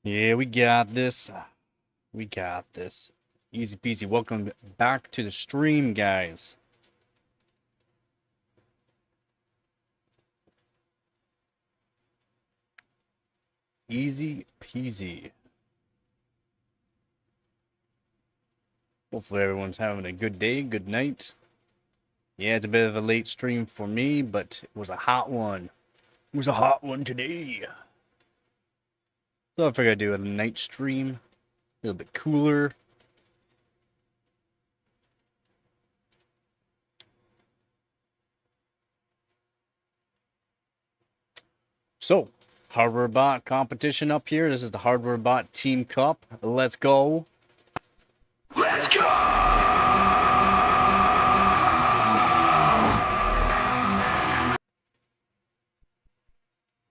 Yeah, we got this. We got this. Easy peasy. Welcome back to the stream, guys. Easy peasy. Hopefully everyone's having a good day, good night. Yeah, it's a bit of a late stream for me, but it was a hot one. It was a hot one today. So I figured I'd do a night stream. A little bit cooler. So, hardware bot competition up here. This is the hardware bot team cup. Let's go. Let's go!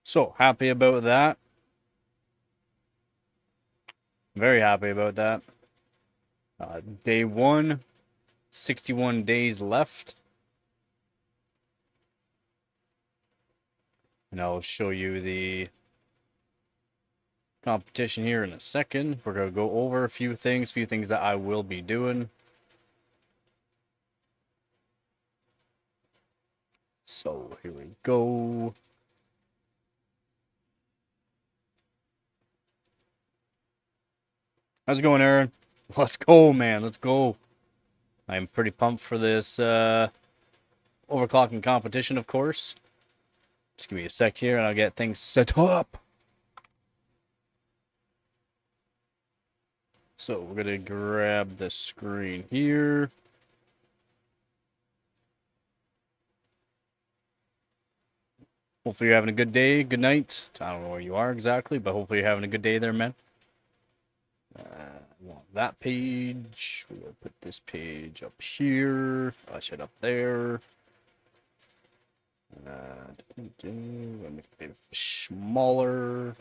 So, happy about that. Very happy about that. Day 1, 61 days left. And I'll show you the competition here in a second. We're going to go over a few things that I will be doing. So, here we go. How's it going, Aaron? Let's go, man. Let's go. I'm pretty pumped for this overclocking competition, of course. Just give me a sec here and I'll get things set up. So we're going to grab the screen here. Hopefully you're having a good day, good night. I don't know where you are exactly, but hopefully you're having a good day there, man. I want that page. We're going to put this page up here. Flash it up there. Make it a bit smaller.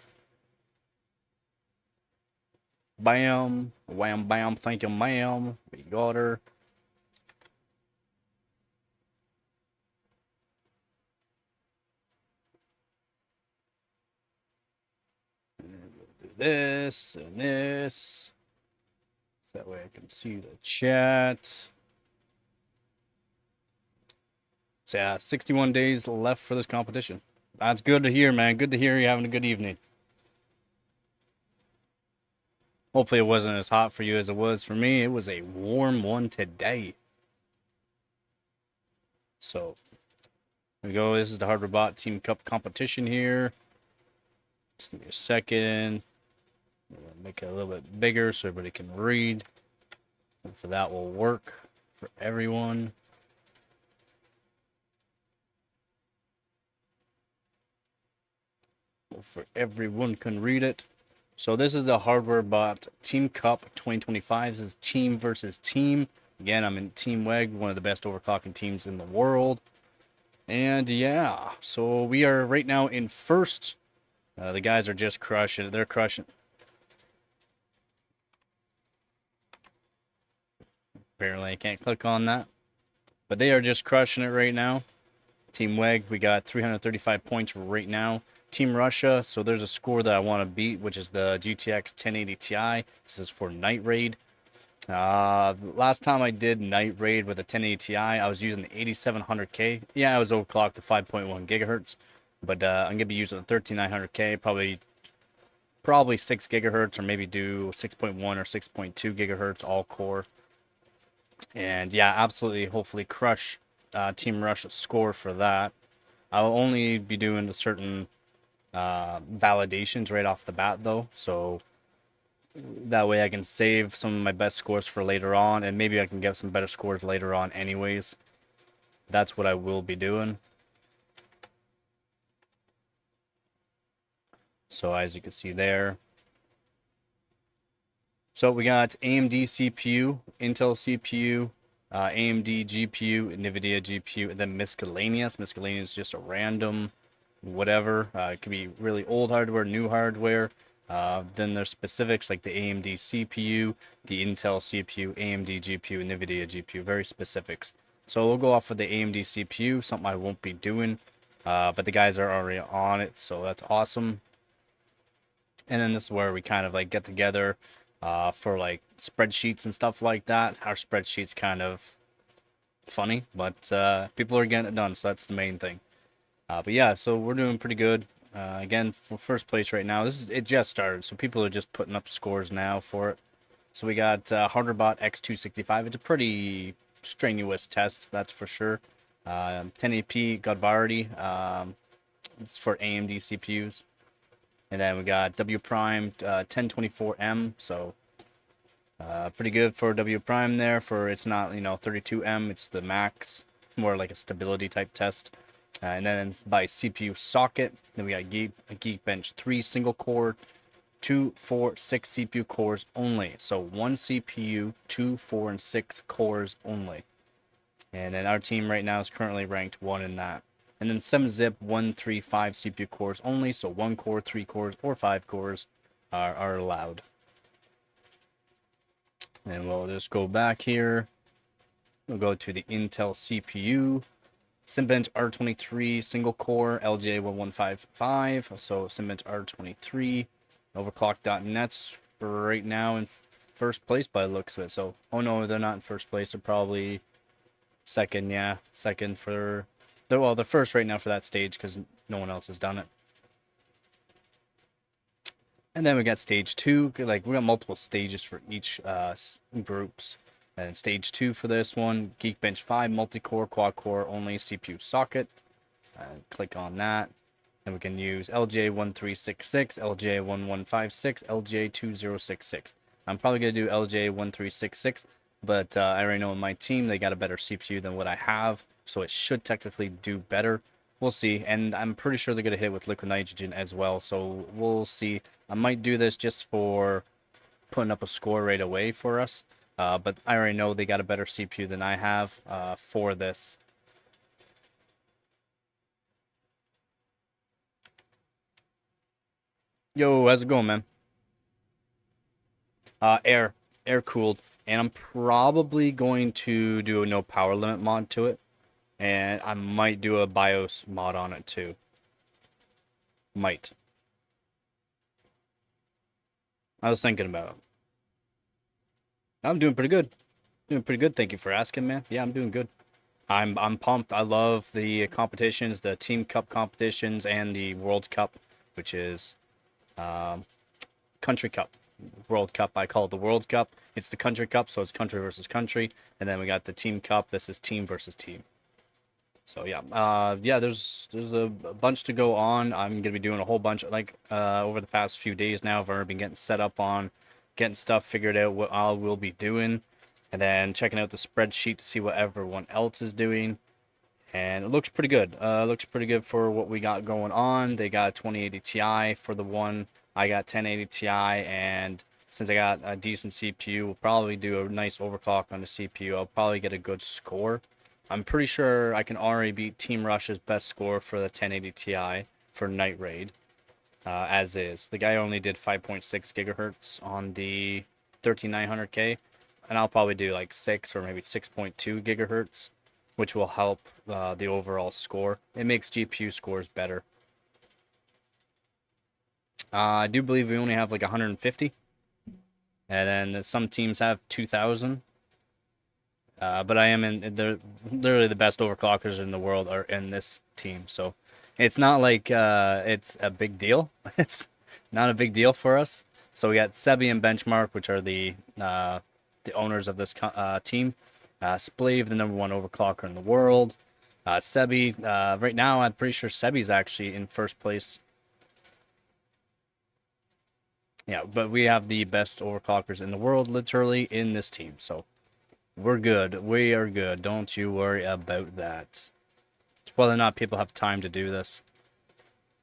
Bam. Wham, bam. Thank you, ma'am. We got her. Do this and this. So that way I can see the chat. So yeah, 61 days left for this competition. That's good to hear, man. Good to hear you're having a good evening. Hopefully it wasn't as hot for you as it was for me. It was a warm one today. So, here we go. This is the Hardware Bot Team Cup competition here. Just give me a second. Make it a little bit bigger so everybody can read. And for that will work for everyone. For everyone can read it. So this is the Hardware Bot Team Cup 2025. This is team versus team. Again, I'm in Team WEG, one of the best overclocking teams in the world. And yeah, so we are right now in first. The guys are just crushing it. They're crushing. Apparently I can't click on that. But they are just crushing it right now. Team WEG, we got 335 points right now. Team Russia, so there's a score that I want to beat, which is the GTX 1080 Ti. This is for Night Raid. Last time I did Night Raid with a 1080 Ti, I was using the 8700K. Yeah, I was overclocked to 5.1 gigahertz, but I'm gonna be using the 13900K, probably 6 gigahertz, or maybe do 6.1 or 6.2 gigahertz all core. And yeah, absolutely, hopefully crush Team Russia's score for that. I'll only be doing a certain validations right off the bat though, so that way I can save some of my best scores for later on, and maybe I can get some better scores later on anyways. That's what I will be doing. So as you can see there, so we got AMD CPU, Intel CPU, AMD GPU, NVIDIA GPU, and then miscellaneous. Miscellaneous is just a random whatever. It could be really old hardware, new hardware. Then there's specifics like the AMD CPU, the Intel CPU, AMD GPU, and NVIDIA GPU. Very specifics. So we'll go off of the AMD CPU, something I won't be doing. But the guys are already on it, so that's awesome. And then this is where we kind of like get together for like spreadsheets and stuff like that. Our spreadsheet's kind of funny, but people are getting it done, so that's the main thing. But yeah, so we're doing pretty good. Again, for first place right now, it just started, so people are just putting up scores now for it. So we got HarderBot X265. It's a pretty strenuous test, that's for sure. 1080p Godvarity. It's for AMD CPUs. And then we got W Prime 1024M, so pretty good for W Prime there. For it's not 32M, it's the max. It's more like a stability type test. And then by CPU socket, then we got Geekbench 3 single core, 2, 4, 6 CPU cores only. So one CPU, 2, 4, and 6 cores only. And then our team right now is currently ranked 1 in that. And then 7-zip 1, 3, 5 CPU cores only. So 1 core, 3 cores, or 5 cores are allowed. And we'll just go back here. We'll go to the Intel CPU. Cinebench R23 single core LJ1155. So Cinebench R23. Overclock.net's right now in first place by the looks of it. So, oh no, they're not in first place. They're probably second, yeah. Second for... Well, they're first right now for that stage because no one else has done it. And then we got stage 2. Like, we got multiple stages for each groups. And stage 2 for this one, Geekbench 5 multi-core, quad-core only CPU socket. Click on that. And we can use LJ1366, LJ1156, LJ2066. I'm probably going to do LJ1366, but I already know in my team they got a better CPU than what I have, so it should technically do better. We'll see, and I'm pretty sure they're going to hit with liquid nitrogen as well, so we'll see. I might do this just for putting up a score right away for us, but I already know they got a better CPU than I have for this. Yo, how's it going, man? Air cooled, and I'm probably going to do a no power limit mod to it, and I might do a BIOS mod on it too. Might. I was thinking about it. I'm doing pretty good. Doing pretty good. Thank you for asking, man. Yeah, I'm doing good. I'm pumped. I love the competitions, the Team Cup competitions, and the World Cup, which is Country Cup. World Cup, I call it the World Cup. It's the Country Cup, so it's country versus country. And then we got the Team Cup. This is team versus team. So yeah, yeah. There's a bunch to go on. I'm gonna be doing a whole bunch over the past few days now. I've already been getting set up on getting stuff figured out what I will be doing, and then checking out the spreadsheet to see what everyone else is doing. And it looks pretty good. Looks pretty good for what we got going on. They got 2080 Ti for the one. I got 1080 Ti, and since I got a decent CPU, we'll probably do a nice overclock on the CPU. I'll probably get a good score. I'm pretty sure I can already beat Team Russia's best score for the 1080 Ti for Night Raid, as is. The guy only did 5.6 gigahertz on the 13900K, and I'll probably do like 6 or maybe 6.2 gigahertz, which will help the overall score. It makes GPU scores better. I do believe we only have like 150, and then some teams have 2,000. But I am they're literally the best overclockers in the world are in this team, so it's not like it's a big deal. It's not a big deal for us. So we got Sebi and Benchmark, which are the owners of this team. Splave, the #1 overclocker in the world. Sebi, right now I'm pretty sure Sebi's actually in first place. Yeah, but we have the best overclockers in the world, literally, in this team, so we're good. We are good. Don't you worry about that. It's whether or not people have time to do this,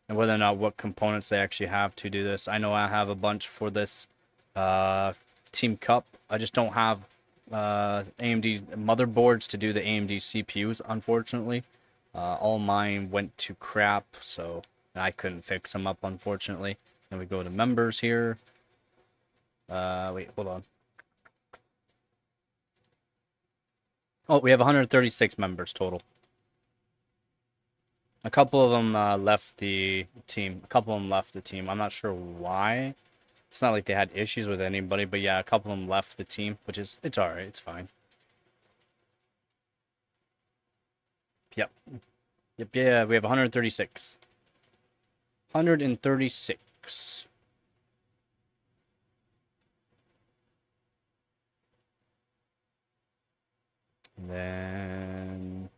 and whether or not what components they actually have to do this. I know I have a bunch for this Team Cup. I just don't have AMD motherboards to do the AMD CPUs, unfortunately. All mine went to crap, so I couldn't fix them up, unfortunately. Then we go to members here. Wait, hold on. Oh, we have 136 members total. A couple of them left the team. A couple of them left the team. I'm not sure why. It's not like they had issues with anybody, but yeah, a couple of them left the team, which is, it's alright, it's fine. Yep. Yep, yeah, we have 136. 136. And then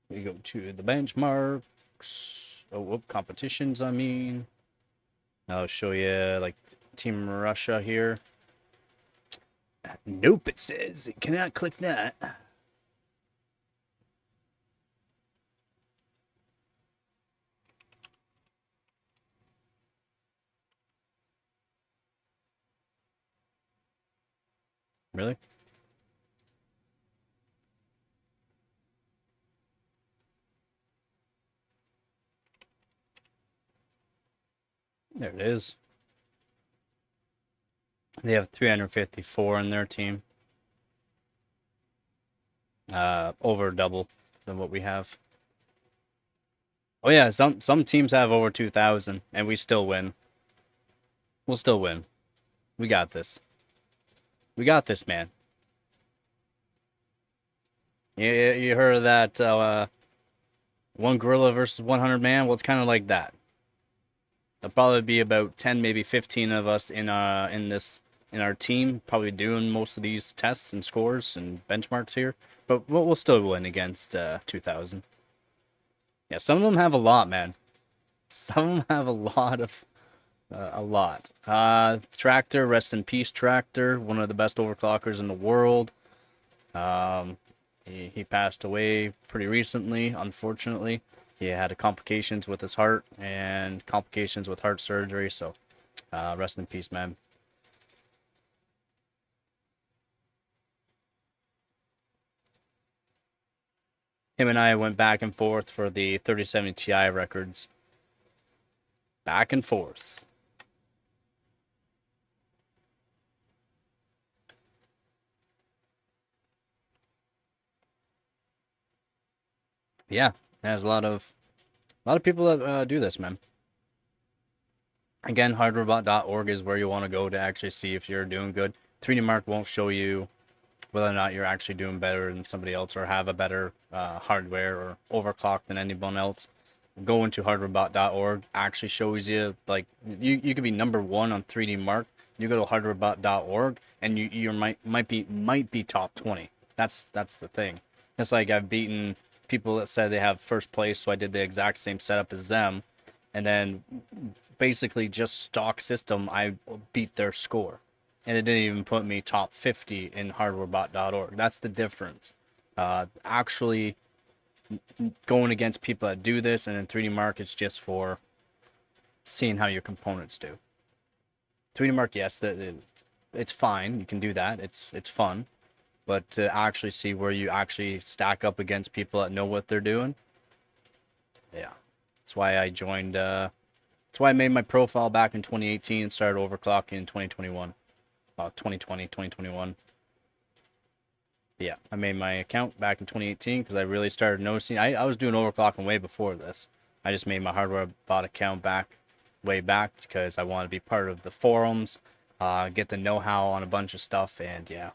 we go to the benchmarks. Oh, whoop, competitions, I mean. I'll show you, like, Team Russia here. Nope, it says. You cannot click that. Really? There it is. They have 354 in their team. Over double than what we have. Oh yeah, some teams have over 2,000, and we still win. We'll still win. We got this. We got this, man. You heard of that? One gorilla versus 100 man. Well, it's kind of like that. There'll probably be about 10, maybe 15 of us in our team, probably doing most of these tests and scores and benchmarks here. But we'll still win against 2,000. Yeah, some of them have a lot, man. Some of them have a lot of a lot. Tractor, rest in peace, Tractor. One of the best overclockers in the world. He passed away pretty recently, unfortunately. He had complications with his heart and complications with heart surgery. So, rest in peace, man. Him and I went back and forth for the 3070 Ti records. Back and forth. Yeah, there's a lot of people that do this, man. Again, hardrobot.org is where you want to go to actually see if you're doing good. 3D Mark won't show you whether or not you're actually doing better than somebody else or have a better hardware or overclock than anyone else. Going to hardrobot.org actually shows you, like, you could be number 1 on 3D Mark. You go to hardrobot.org and you might be top 20. That's the thing. It's like I've beaten people that said they have first place, so I did the exact same setup as them, and then basically just stock system, I beat their score, and it didn't even put me top 50 in hardwarebot.org. That's the difference. Actually going against people that do this, and then 3D Mark is just for seeing how your components do. 3D Mark, yes, it's fine. You can do that. It's fun. But to actually see where you actually stack up against people that know what they're doing, yeah. That's why I joined, that's why I made my profile back in 2018 and started overclocking in 2021. 2020, 2021. Yeah, I made my account back in 2018 because I really started noticing. I was doing overclocking way before this. I just made my hardware bot account way back because I want to be part of the forums, get the know-how on a bunch of stuff, and yeah.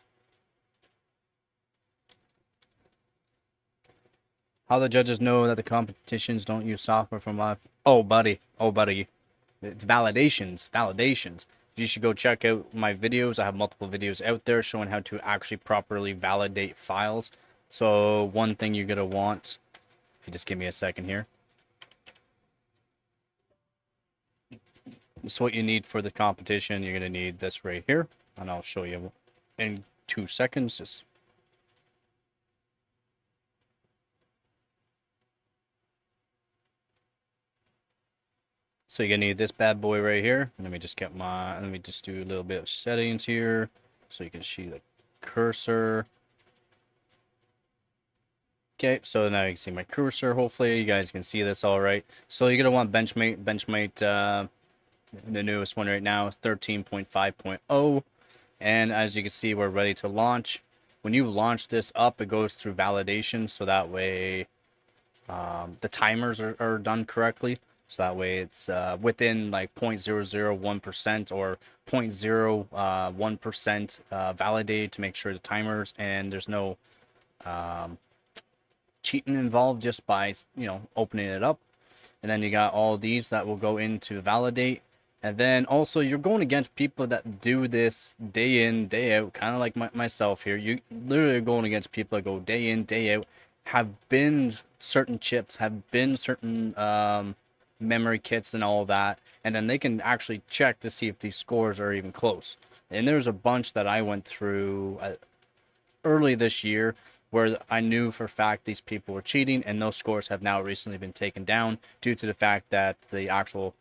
How the judges know that the competitions don't use software from live? Oh, buddy. It's validations. You should go check out my videos. I have multiple videos out there showing how to actually properly validate files. So one thing you're going to want, if you just give me a second here. This is what you need for the competition. You're going to need this right here. And I'll show you in 2 seconds. Just so you're gonna need this bad boy right here. Let me just do a little bit of settings here so you can see the cursor. Okay, so now you can see my cursor. Hopefully you guys can see this all right. So you're gonna want Benchmate, the newest one right now, 13.5.0. And as you can see, we're ready to launch. When you launch this up, it goes through validation, so that way the timers are done correctly. So that way it's within like 0.001% or 0.01% validated to make sure the timers and there's no cheating involved just by, opening it up. And then you got all these that will go into validate. And then also you're going against people that do this day in, day out, kind of like myself here. You literally are going against people that go day in, day out, have been certain chips, have been certain memory kits and all that. And then they can actually check to see if these scores are even close. And there's a bunch that I went through early this year where I knew for a fact these people were cheating, and those scores have now recently been taken down due to the fact that the actual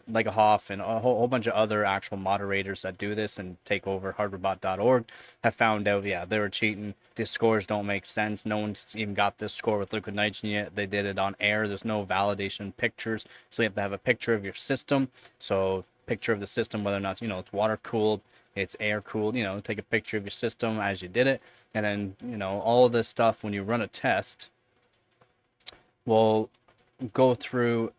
Legahoff and a whole bunch of other actual moderators that do this and take over hardwarebot.org have found out, yeah, they were cheating. The scores don't make sense. No one's even got this score with liquid nitrogen yet. They did it on air. There's no validation pictures, so you have to have a picture of your system. So picture of the system, whether or not, it's water cooled, it's air cooled, take a picture of your system as you did it. And then, all of this stuff, when you run a test, will go through,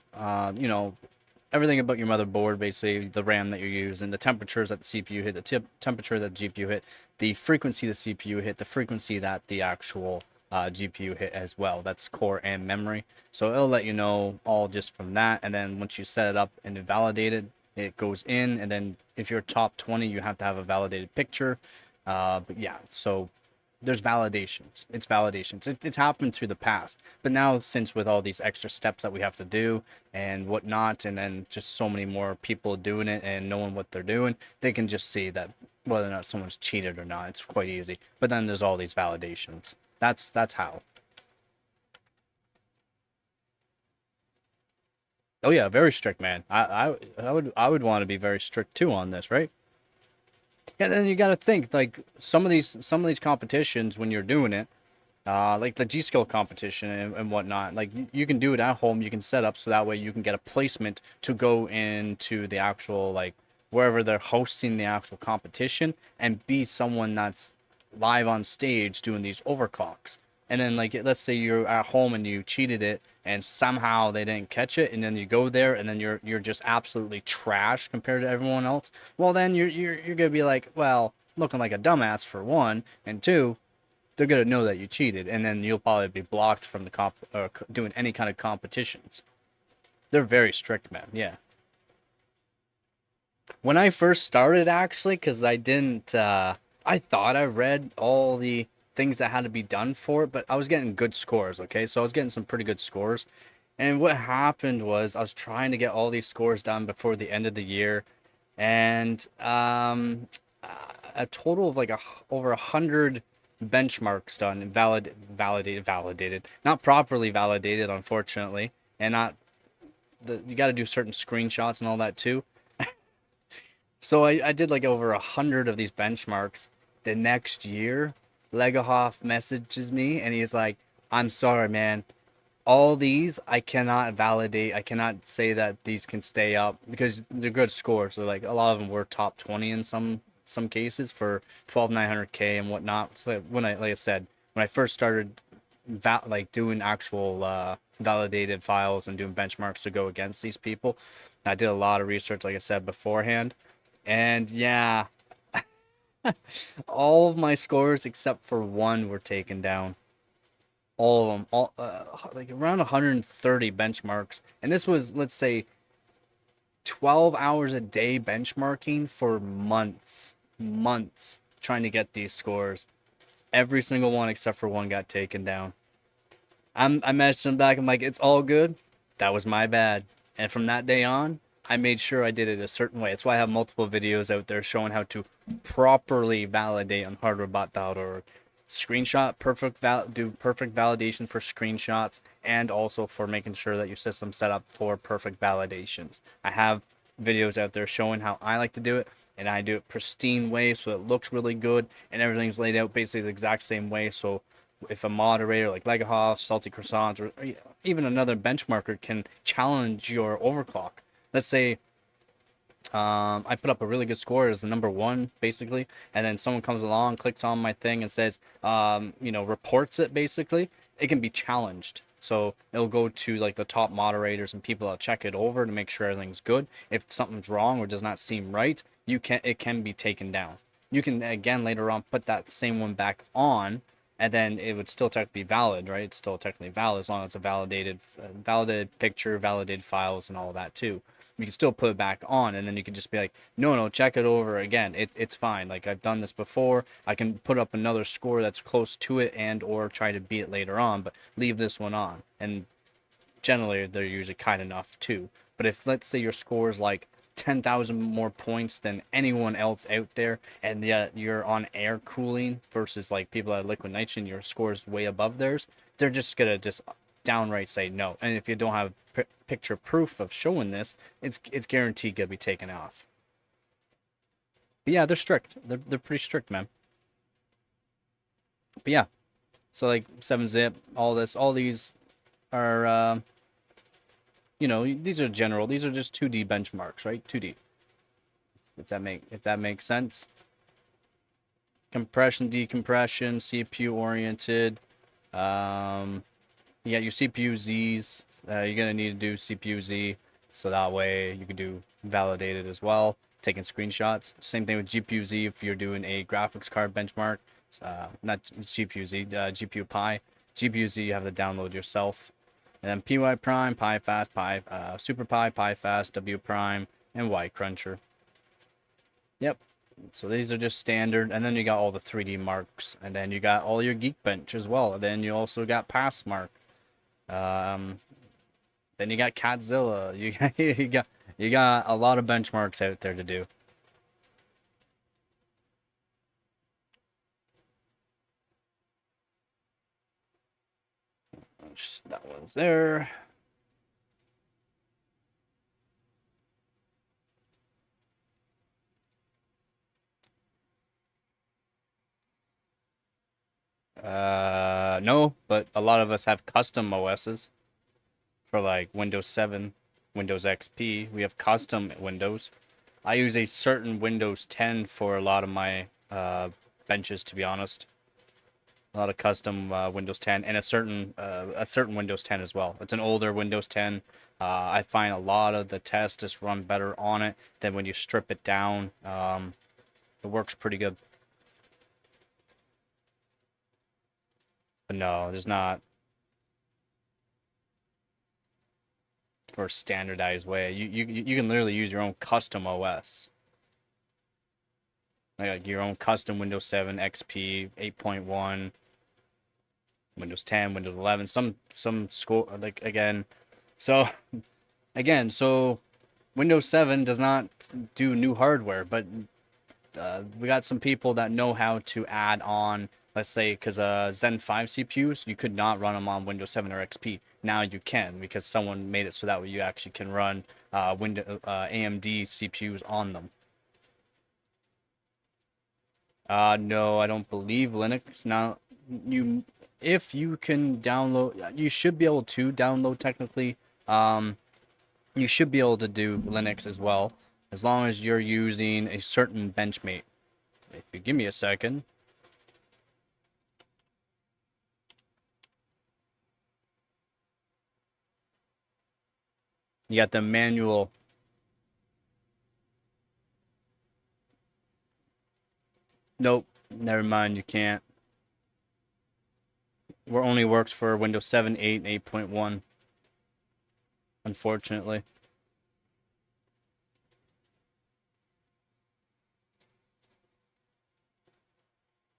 everything about your motherboard, basically the RAM that you use, and the temperatures that the CPU hit, the temperature that the GPU hit, the frequency the CPU hit, the frequency that the actual GPU hit as well. That's core and memory. So it'll let you know all just from that. And then once you set it up and validate it, it goes in. And then if you're top 20, you have to have a validated picture. But yeah, so there's validations. It's validations. It's happened through the past, but now since with all these extra steps that we have to do and whatnot, and then just so many more people doing it and knowing what they're doing, they can just see that whether or not someone's cheated or not. It's quite easy. But then there's all these validations. That's how. Oh yeah, very strict, man. I would want to be very strict too on this, right? Yeah, then you got to think like some of these competitions when you're doing it, like the G Skill competition and whatnot. Like you can do it at home. You can set up so that way you can get a placement to go into the actual like wherever they're hosting the actual competition and be someone that's live on stage doing these overclocks. And then like let's say you're at home and you cheated it and somehow they didn't catch it, and then you go there and then you're just absolutely trash compared to everyone else. Well, then you're gonna be like, well, looking like a dumbass for one, and two, they're gonna know that you cheated, and then you'll probably be blocked from the comp or doing any kind of competitions. They're very strict, man. Yeah. When I first started, actually, because I didn't, I thought I read all the things that had to be done for it, but I was getting good scores, okay? So I was getting some pretty good scores. And what happened was I was trying to get all these scores done before the end of the year. And a total of like over 100 benchmarks done and validated, not properly validated, unfortunately. And not, you got to do certain screenshots and all that too. So I did like over 100 of these benchmarks. The next year, Legahoff messages me and he's like, I'm sorry, man. All these I cannot validate. I cannot say that these can stay up because they're good scores. So like a lot of them were top 20 in some cases for 12900K and whatnot. So when like I said, when I first started like doing actual validated files and doing benchmarks to go against these people, I did a lot of research, like I said beforehand. And yeah, all of my scores except for one were taken down. All of them, like around 130 benchmarks. And this was, let's say, 12 hours a day benchmarking for months trying to get these scores. Every single one except for one got taken down. I messaged them back. I'm like, it's all good. That was my bad. And from that day on, I made sure I did it a certain way. That's why I have multiple videos out there showing how to properly validate on hardwarebot.org. Screenshot, do perfect validation for screenshots, and also for making sure that your system's set up for perfect validations. I have videos out there showing how I like to do it, and I do it pristine way so it looks really good, and everything's laid out basically the exact same way. So if a moderator like Legahoff, Salty Croissants, or even another benchmarker can challenge your overclock. Let's say I put up a really good score as the number one, basically, and then someone comes along, clicks on my thing, and says, reports it, basically, it can be challenged. So it'll go to like the top moderators and people that check it over to make sure everything's good. If something's wrong or does not seem right, it can be taken down. You can again later on put that same one back on, and then it would still technically be valid, right? It's still technically valid as long as it's a validated picture, validated files, and all of that too. You can still put it back on, and then you can just be like, no, check it over again. It's fine. Like, I've done this before. I can put up another score that's close to it and or try to beat it later on, but leave this one on. And generally, they're usually kind enough too. But if, let's say, your score is like 10,000 more points than anyone else out there, and yet you're on air cooling versus like people at liquid nitrogen, your score is way above theirs, they're just gonna just downright say no. And if you don't have picture proof of showing this, it's guaranteed gonna be taken off. But yeah, they're strict. They're pretty strict, man. But yeah, so like 7-zip, all these are these are general. These are just 2D benchmarks, right? 2D. If that makes sense. Compression, decompression, CPU oriented. You got your CPU Z's. You're gonna need to do CPU Z, so that way you can do validated as well, taking screenshots. Same thing with GPU Z if you're doing a graphics card benchmark. Not GPU Z, GPU Pi. GPU Z you have to download yourself. And then PY Prime, Pi Fast, Super Pi, Pi Fast, W Prime, and Y Cruncher. Yep. So these are just standard, and then you got all the 3D marks, and then you got all your Geekbench as well. And then you also got Passmark. Then you got Catzilla. You got a lot of benchmarks out there to do. That one's there. No, but a lot of us have custom OSs for like Windows 7, Windows XP. We have custom Windows. I use a certain Windows 10 for a lot of my benches, to be honest. A lot of custom Windows 10 and a certain Windows 10 as well. It's an older Windows 10. I find a lot of the tests just run better on it than when you strip it down. It works pretty good. But no, there's not for a standardized way. You can literally use your own custom OS. Like your own custom Windows 7, XP, 8.1, Windows 10, Windows 11, some score like again. So Windows 7 does not do new hardware, but we got some people that know how to add on, let's say, because Zen 5 CPUs, you could not run them on Windows 7 or XP. Now you can, because someone made it so that way you actually can run AMD CPUs on them. No, I don't believe Linux. Now, if you can download, you should be able to download technically. You should be able to do Linux as well, as long as you're using a certain benchmate. If you give me a second. You got the manual. Nope, never mind, you can't. It only works for Windows 7, 8, and 8.1. Unfortunately.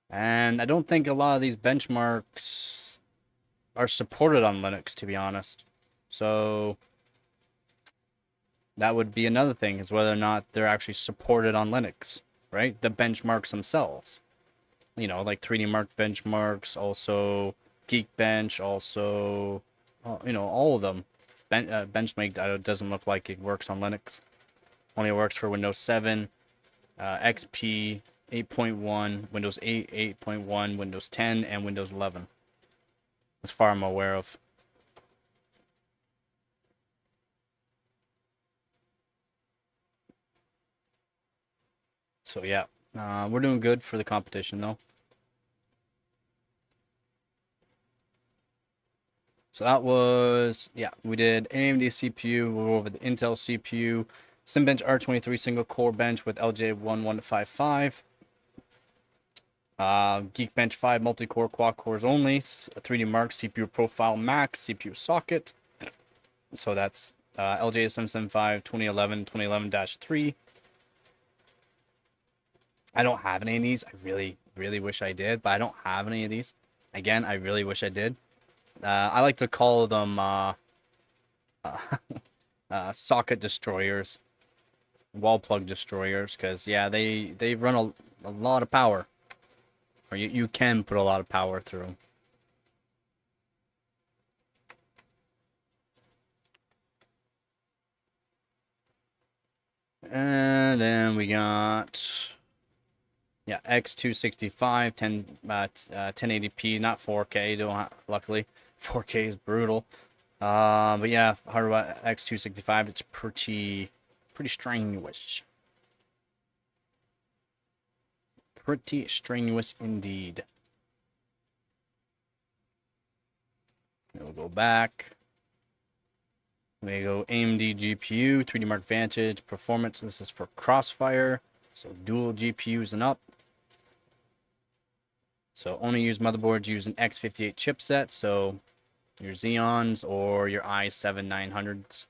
And I don't think a lot of these benchmarks are supported on Linux, to be honest. So that would be another thing, is whether or not they're actually supported on Linux, right? The benchmarks themselves. You know, like 3D Mark benchmarks, also Geekbench, also, all of them. Benchmark doesn't look like it works on Linux. Only works for Windows 7, XP, 8.1, Windows 8, 8.1, Windows 10, and Windows 11. As far as I'm aware of. So yeah, we're doing good for the competition though. So that was, yeah, we did AMD CPU, we'll go over the Intel CPU, Simbench R23 single core bench with LJ1155, Geekbench 5 multi-core quad cores only, 3D Mark CPU profile max, CPU socket. So that's LJ775 2011 2011-3. I don't have any of these. I really wish I did, but I don't have any of these. Again, I really wish I did. I like to call them socket destroyers, wall plug destroyers, because yeah, they run a lot of power, or you can put a lot of power through them. And then we got, yeah, X265 1080p, not 4K. Don't have, luckily 4K is brutal. But yeah, hardware X265, it's pretty strenuous. Pretty strenuous indeed. And we'll go back. We go AMD GPU, 3D Mark Vantage, performance. This is for Crossfire, so dual GPUs and up. So only use motherboards using X58 chipset, so your Xeons or your i7-900s.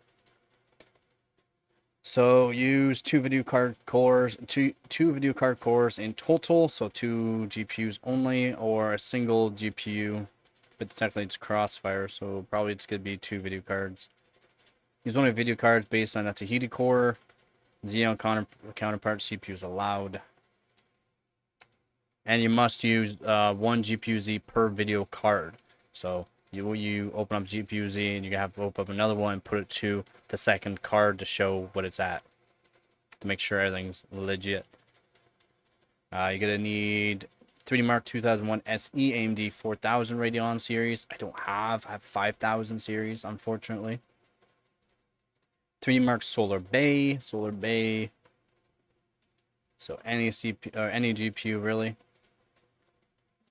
So use two video card cores in total, so 2 GPUs only, or a single GPU, but technically it's Crossfire, so probably it's gonna be 2 video cards. Use only video cards based on a Tahiti core. Xeon counterpart CPUs allowed. And you must use 1 GPU-Z per video card. So you open up GPU-Z and you have to open up another one and put it to the second card to show what it's at, to make sure everything's legit. You're gonna need 3D Mark 2001 SE AMD 4000 Radeon series. I have 5000 series, unfortunately. 3D Mark Solar Bay. So any CPU or any GPU really.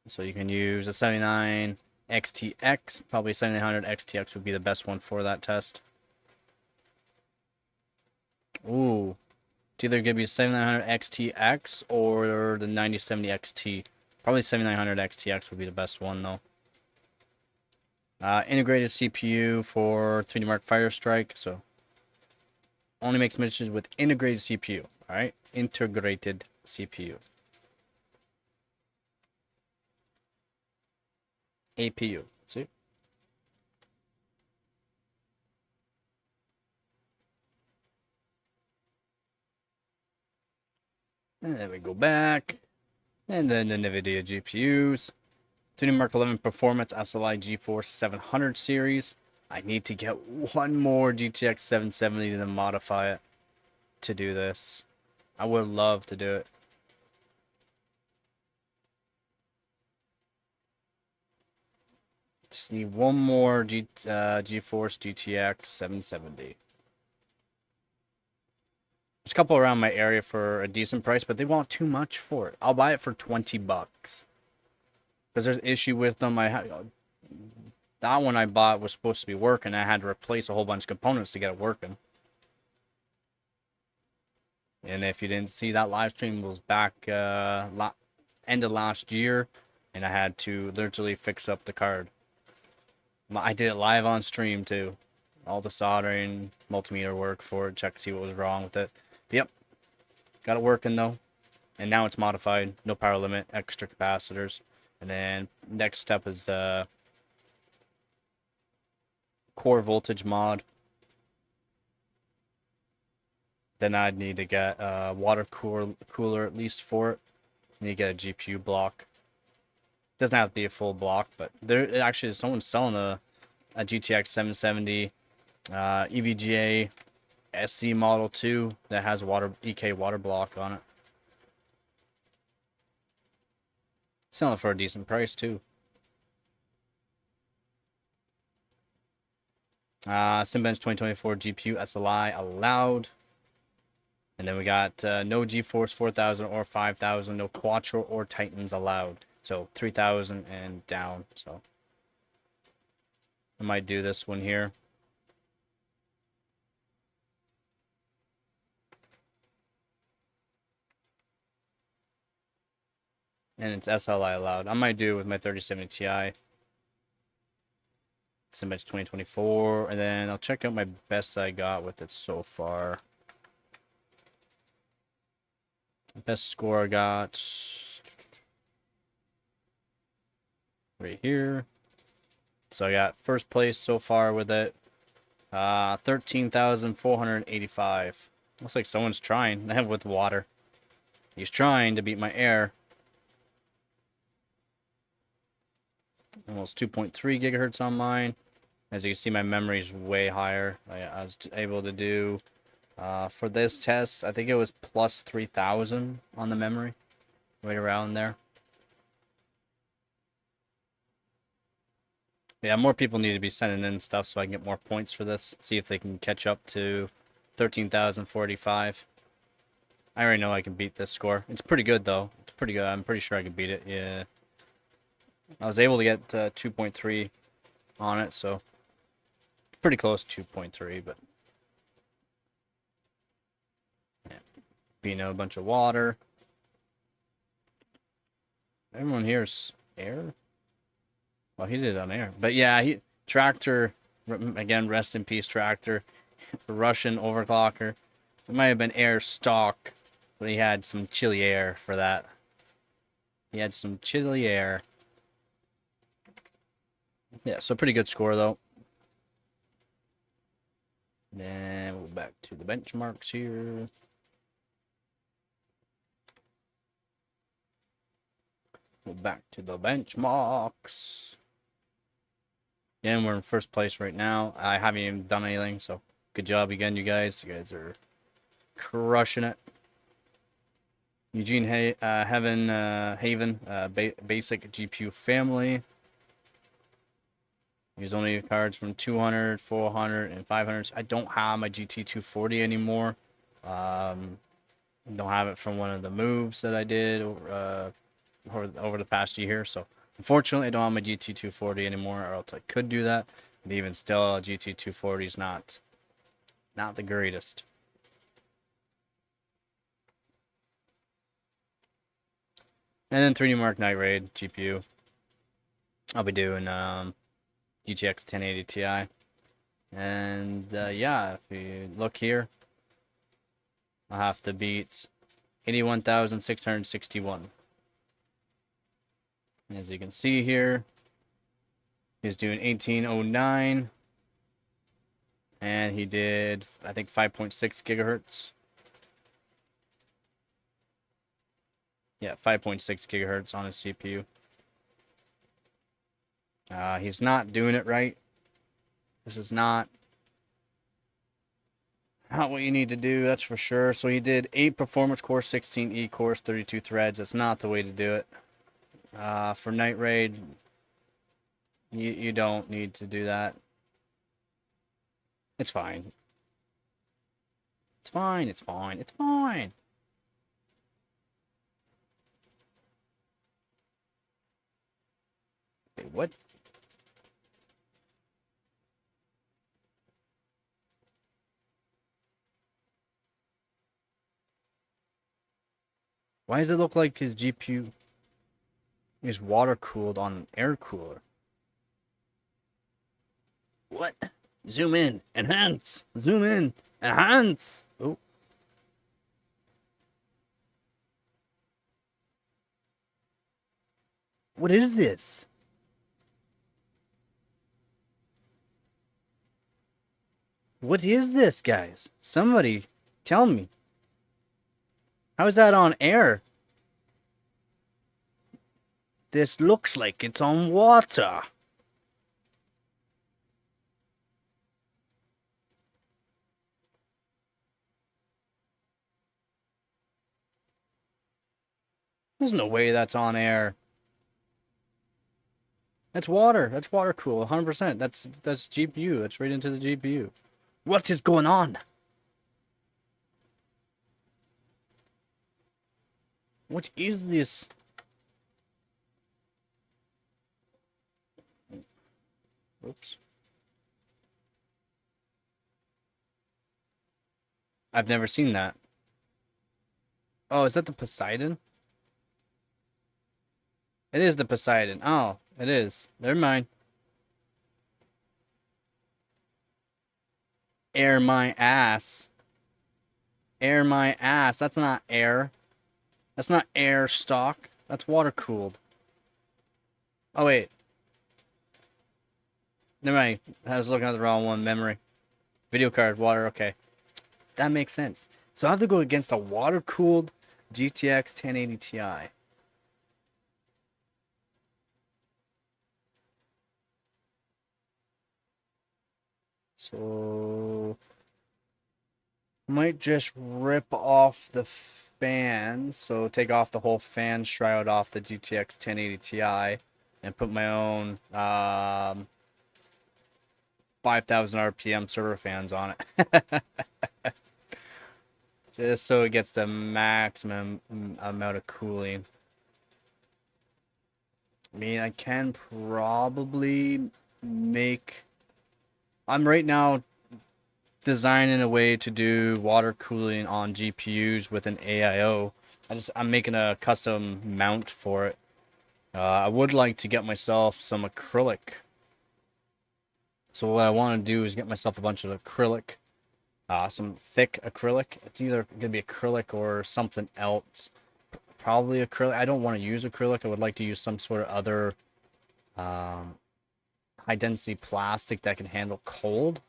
So you can use a 79 XTX, probably 7900 XTX would be the best one for that test. Ooh, it's either gonna be 7900 XTX or the 9070 XT. Probably 7900 XTX would be the best one though. Integrated CPU for 3D Mark Firestrike, so only makes mentions with integrated CPU. All right, integrated CPU. APU. See? And then we go back. And then the NVIDIA GPUs. 3D Mark 11 Performance SLI GeForce 700 series. I need to get one more GTX 770 to modify it to do this. I would love to do it. Just need one more GeForce GTX 770. There's a couple around my area for a decent price, but they want too much for it. I'll buy it for 20 bucks. Because there's an issue with them. That one I bought was supposed to be working. I had to replace a whole bunch of components to get it working. And if you didn't see, that live stream was back end of last year, and I had to literally fix up the card. I did it live on stream too. All the soldering, multimeter work for it, check to see what was wrong with it. But yep, got it working though. And now it's modified, no power limit, extra capacitors. And then next step is core voltage mod. Then I'd need to get a water cooler at least for it. Need to get a GPU block. Doesn't have to be a full block, but there actually is someone selling a GTX 770 EVGA SC Model 2 that has a EK water block on it. Selling it for a decent price too. Simbench 2024 GPU SLI allowed. And then we got no GeForce 4000 or 5000, no Quattro or Titans allowed. So 3000 and down. So I might do this one here. And it's SLI allowed. I might do it with my 3070 Ti. Submit 2024, and then I'll check out my best I got with it so far. Best score I got right here. So I got first place so far with it. 13,485. Looks like someone's trying. I have with water. He's trying to beat my air. Almost 2.3 gigahertz on mine. As you can see, my memory is way higher. I was able to do, for this test, I think it was plus 3,000 on the memory. Right around there. Yeah, more people need to be sending in stuff so I can get more points for this. See if they can catch up to 13,045. I already know I can beat this score. It's pretty good, though. It's pretty good. I'm pretty sure I can beat it. Yeah. I was able to get 2.3 on it, so pretty close to 2.3, but yeah. Being a bunch of water. Everyone here's air. Well, he did it on air, but yeah, Tractor again. Rest in peace, Tractor. Russian overclocker. It might have been air stock, but he had some chilly air for that. He had some chilly air. Yeah, so pretty good score though. Then we'll go back to the benchmarks here. Go back to the benchmarks. And we're in first place right now. I haven't even done anything, so good job again, you guys. You guys are crushing it. Eugene Haven, basic GPU family. Use only cards from 200, 400, and 500. I don't have my GT240 anymore. Don't have it from one of the moves that I did over the past year. So unfortunately, I don't have my GT240 anymore, or else I could do that. But even still, a GT240 is not the greatest. And then 3D Mark Night Raid GPU. I'll be doing GTX 1080 Ti. And yeah, if you look here, I'll have to beat 81,661. As you can see here, he's doing 1809. And he did, I think, 5.6 gigahertz. Yeah, 5.6 gigahertz on his CPU. He's not doing it right. This is not what you need to do, that's for sure. So he did 8 performance cores, 16 E cores, 32 threads. That's not the way to do it. For Night Raid, you don't need to do that. It's fine. It's fine, it's fine, it's fine. Wait, what? Why does it look like his GPU is water cooled on an air cooler? What? Zoom in, enhance, zoom in, enhance. Oh. What is this? What is this, guys? Somebody tell me. How is that on air? This looks like it's on water. There's no way that's on air. That's water. That's water cool. 100%. That's GPU. That's right into the GPU. What is going on? What is this? Oops. I've never seen that. Oh, is that the Poseidon? It is the Poseidon. Oh, it is. Never mind. Air my ass. Air my ass. That's not air. That's not air stock. That's water cooled. Oh, wait. Never mind. I was looking at the wrong one. Memory. Video card. Water. Okay. That makes sense. So I have to go against a water cooled GTX 1080 Ti. So might just rip off the fan. So take off the whole fan shroud off the GTX 1080 Ti and put my own 5,000 RPM server fans on it. Just so it gets the maximum amount of cooling. I mean, I can probably make... I'm right now designing a way to do water cooling on GPUs with an AIO. I'm making a custom mount for it. I would like to get myself some acrylic. So what I want to do is get myself a bunch of acrylic, some thick acrylic. It's either gonna be acrylic or something else. Probably acrylic. I don't want to use acrylic. I would like to use some sort of other high density plastic that can handle cold.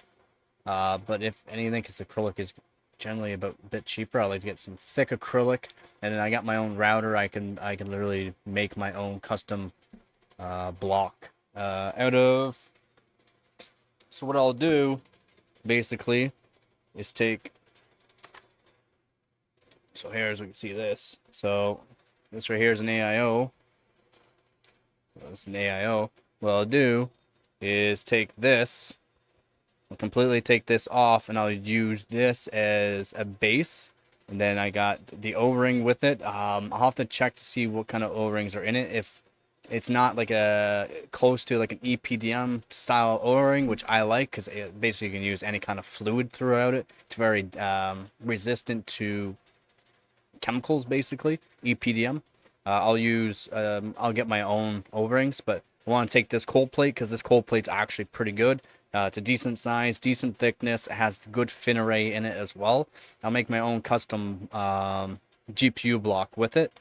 But if anything, because acrylic is generally a bit cheaper, I like to get some thick acrylic, and then I got my own router. I can literally make my own custom block out of. So what I'll do, basically, is take. So here, as we can see this. So this right here is an AIO. So it's an AIO. What I'll do is take this. I'll completely take this off, and I'll use this as a base. And then I got the O-ring with it. I'll have to check to see what kind of O-rings are in it. If it's not like close to like an EPDM style O-ring, which I like, because basically you can use any kind of fluid throughout it. It's very resistant to chemicals, basically. EPDM. I'll get my own O-rings, but I want to take this cold plate because this cold plate's actually pretty good. It's a decent size, decent thickness. It has good fin array in it as well. I'll make my own custom GPU block with it,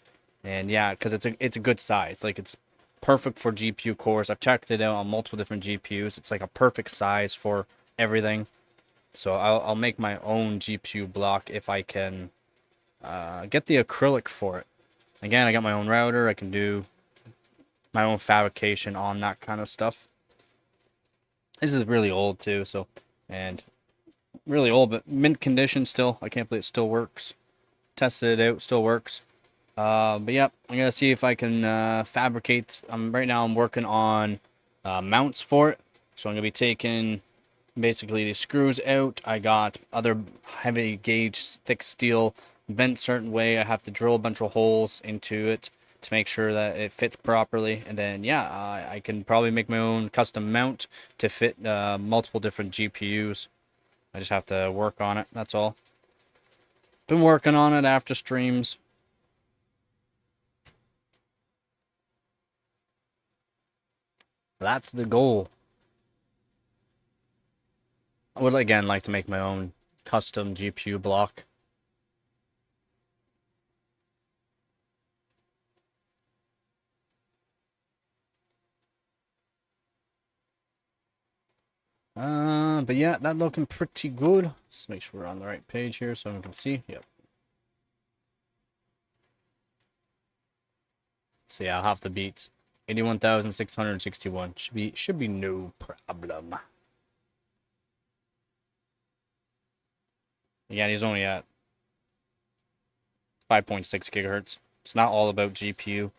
and yeah, because it's a good size. Like, it's perfect for GPU cores. I've checked it out on multiple different GPUs. It's like a perfect size for everything. So I'll make my own GPU block if I can get the acrylic for it. Again, I got my own router. I can do my own fabrication on that kind of stuff. This is really old too, and really old, but mint condition still. I can't believe it still works. Tested it out, still works. But yeah, I'm gonna see if I can fabricate. Right now I'm working on mounts for it, so I'm gonna be taking basically the screws out. I got other heavy gauge thick steel bent certain way. I have to drill a bunch of holes into it to make sure that it fits properly, and then yeah, I can probably make my own custom mount to fit multiple different GPUs. I just have to work on it, that's all. Been working on it after streams. That's the goal. I would again like to make my own custom GPU block. But yeah, that looking pretty good. Let's make sure we're on the right page here so everyone can see. Yep. So yeah, I'll have to beat 81,661. Should be no problem. Yeah, he's only at 5.6 gigahertz. It's not all about GPU.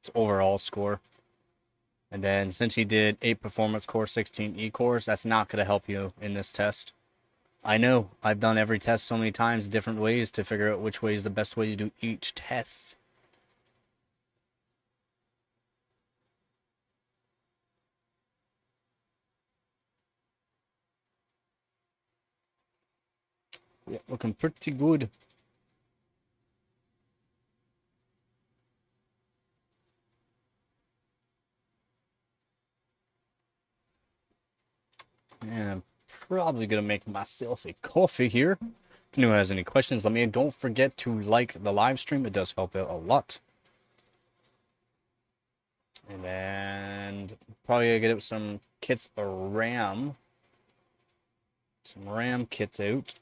It's overall score. And then since he did 8 performance core, 16 E-cores, that's not going to help you in this test. I know. I've done every test so many times, different ways to figure out which way is the best way to do each test. Yeah, looking pretty good. And I'm probably gonna make myself a coffee here. If anyone has any questions, let me know. Don't forget to like the live stream. It does help out a lot. And then probably gonna get out some kits of RAM. Some RAM kits out.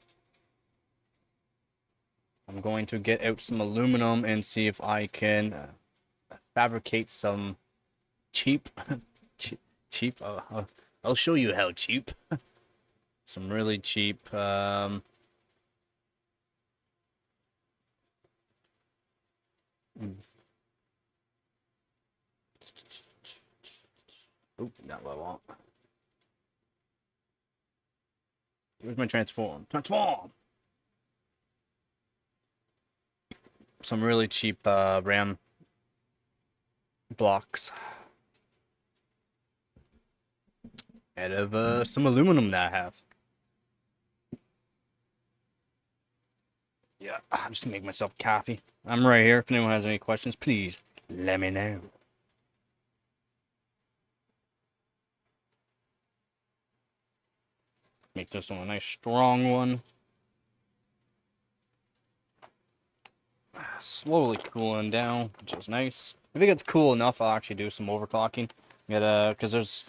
I'm going to get out some aluminum and see if I can fabricate some cheap, cheap. I'll show you how cheap. Some really cheap. Oh, not what I want. Here's my transform. Transform! Some really cheap RAM blocks. Out of some aluminum that I have. Yeah, I'm just gonna make myself coffee. I'm right here. If anyone has any questions, please let me know. Make this one a nice strong one. Slowly cooling down, which is nice. If it gets cool enough, I'll actually do some overclocking. Because there's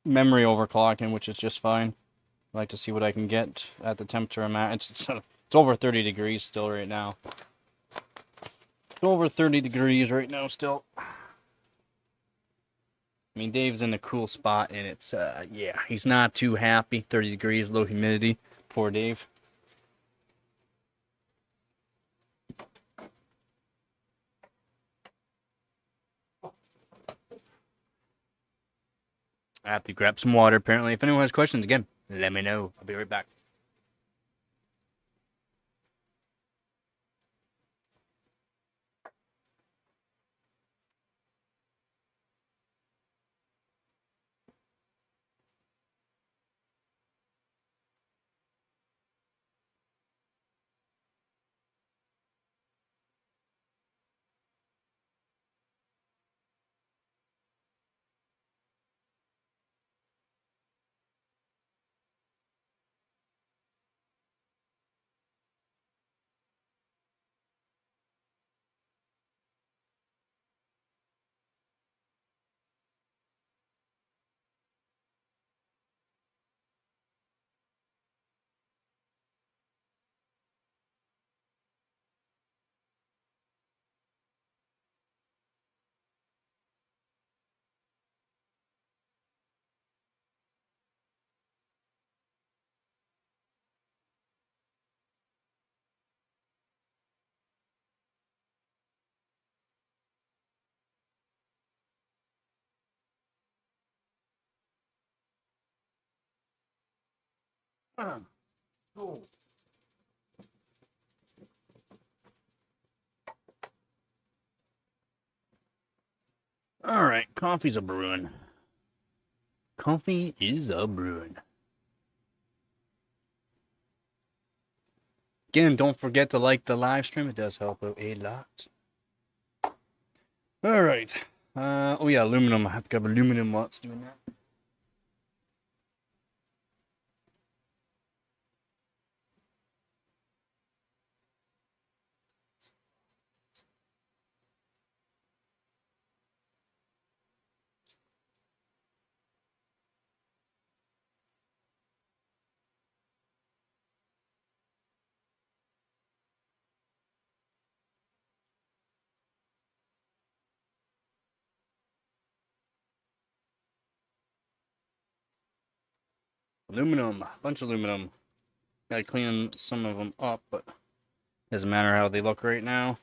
memory overclocking, which is just fine. I like to see what I can get at the temperature I'm at. It's over 30 degrees still right now. It's over 30 degrees right now still. I mean, Dave's in a cool spot, and it's, yeah, he's not too happy. 30 degrees, low humidity. Poor Dave. I have to grab some water, apparently. If anyone has questions, again, let me know. I'll be right back. Oh. All right, coffee's a brewing. Coffee is a brewing. Again, don't forget to like the live stream. It does help out a lot. All right. Oh yeah, aluminum. I have to grab aluminum while it's doing that. Aluminum. A bunch of aluminum. Gotta clean some of them up, but doesn't matter how they look right now.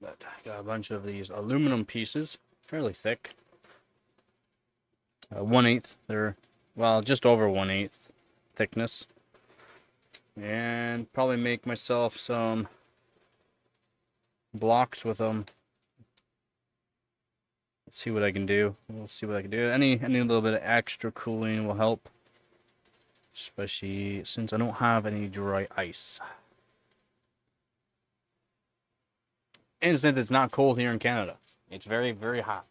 But I got a bunch of these aluminum pieces, fairly thick. 1/8. They're, well, just over 1/8 thickness. And probably make myself some blocks with them. Let's see what I can do. We'll see what I can do. Any little bit of extra cooling will help. especially since I don't have any dry ice. And since it's not cold here in Canada, it's very, very hot.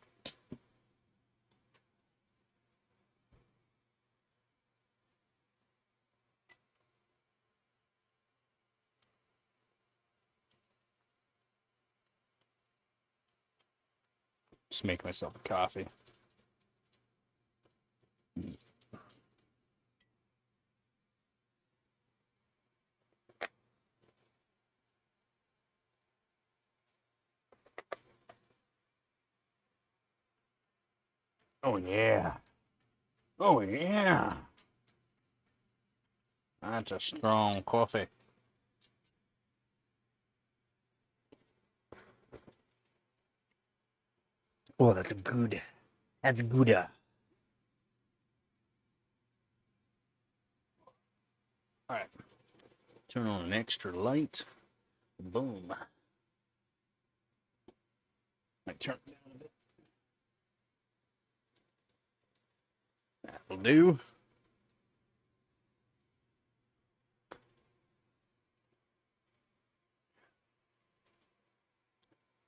Just make myself a coffee. Oh yeah. Oh yeah. That's a strong coffee. Oh, that's good. That's good. Alright. Turn on an extra light. Boom. Might turn it down a bit. That'll do.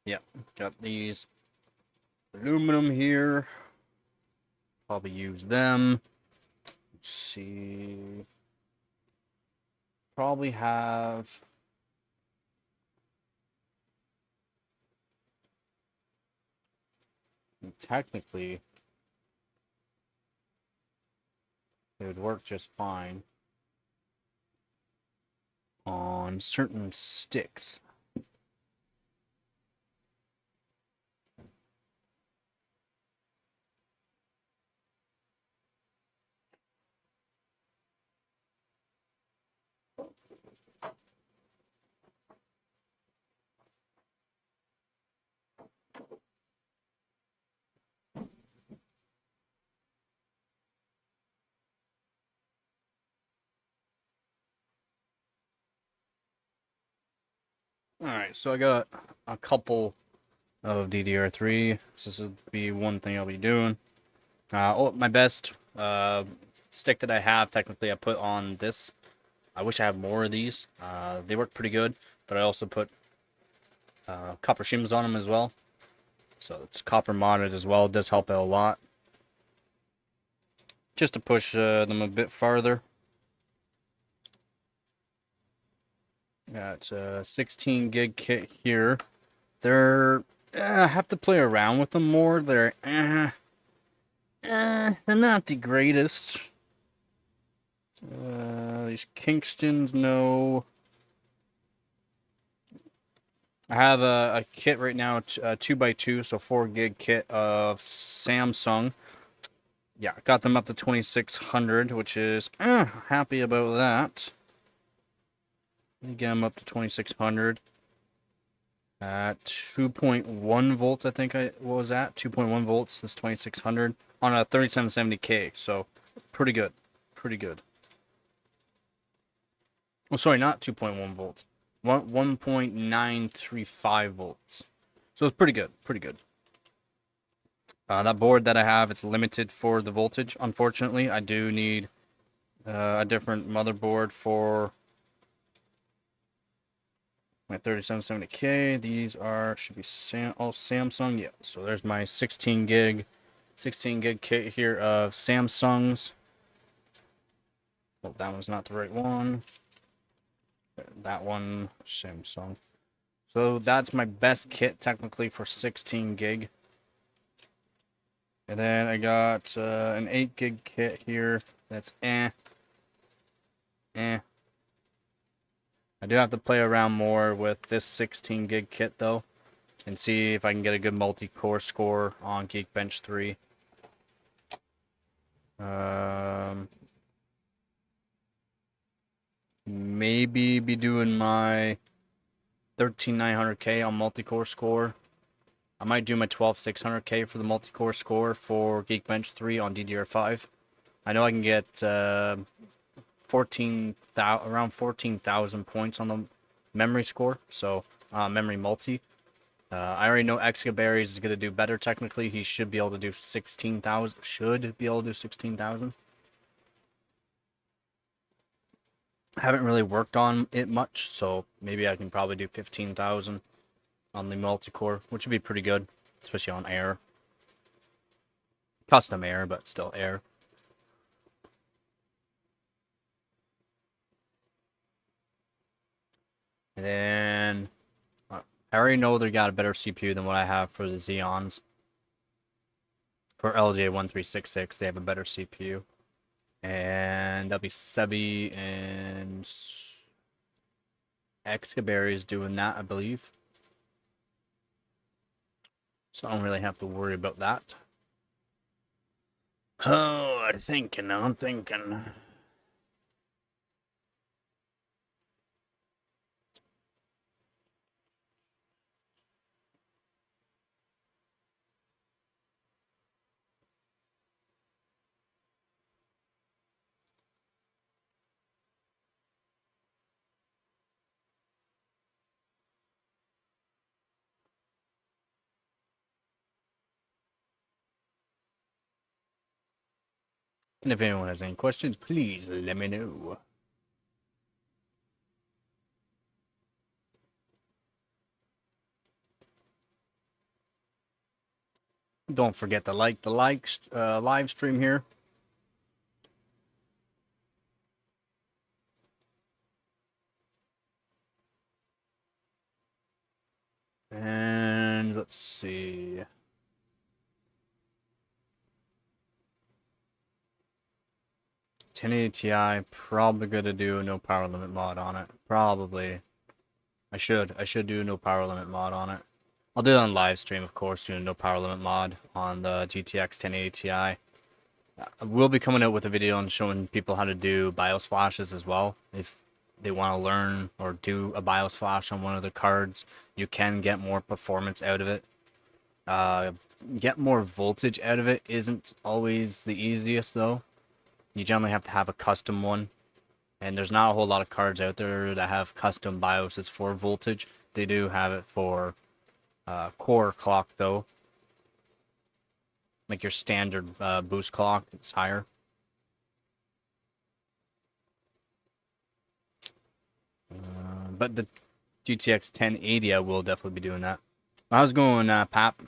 Yep, got these aluminum here. Probably use them. Let's see. Probably have. Technically, it would work just fine on certain sticks. Alright, so I got a couple of DDR3. This would be one thing I'll be doing. My best stick that I have, technically, I put on this. I wish I had more of these. They work pretty good, but I also put copper shims on them as well. So it's copper modded as well. It does help out a lot. Just to push them a bit farther. Got a 16 gig kit here. They're I have to play around with them more. They're not the greatest. These Kingstons, no. I have a kit right now, 2x2, so 4 gig kit of Samsung. Yeah, got them up to 2600, which is happy about that. Get them up to 2600 at 2.1 volts. I think I was at 2.1 volts. This 2600 on a 3770K, so pretty good, pretty good. Oh, sorry, not 2.1 volts. 1.935 volts. So it's pretty good, pretty good. That board that I have, it's limited for the voltage. Unfortunately, I do need a different motherboard for my 3770K. These should be all Samsung. Yeah, so there's my 16 gig kit here of Samsungs. Well, that one's not the right one. That one, Samsung. So that's my best kit technically for 16 gig. And then I got an 8 gig kit here. That's I do have to play around more with this 16 gig kit though, and see if I can get a good multi-core score on Geekbench 3. Maybe be doing my 13900K on multi-core score. I might do my 12600K for the multi-core score for Geekbench 3 on DDR5. I know I can get around 14,000 points on the memory score, so memory multi. I already know Excaberries is going to do better technically. He should be able to do 16,000. Should be able to do 16,000. I haven't really worked on it much, so maybe I can probably do 15,000 on the multi-core, which would be pretty good, especially on air. Custom air, but still air. And then I already know they got a better CPU than what I have for the Xeons. For LJ1366, they have a better CPU. And that'll be Sebi and Excabary is doing that, I believe. So I don't really have to worry about that. Oh, I'm thinking. And if anyone has any questions, please let me know. Don't forget to like the live stream here. And let's see. Ti, probably gonna do no power limit mod on it. Probably. I should do no power limit mod on it. I'll do it on live stream, of course, doing no power limit mod on the GTX 1080 Ti. We'll be coming out with a video on showing people how to do BIOS flashes as well. If they want to learn or do a BIOS flash on one of the cards, you can get more performance out of it. Get more voltage out of it isn't always the easiest though. You generally have to have a custom one. And there's not a whole lot of cards out there that have custom BIOSes for voltage. They do have it for core clock though. Like your standard boost clock, it's higher. But the GTX 1080, I will definitely be doing that. How's it going, Pap?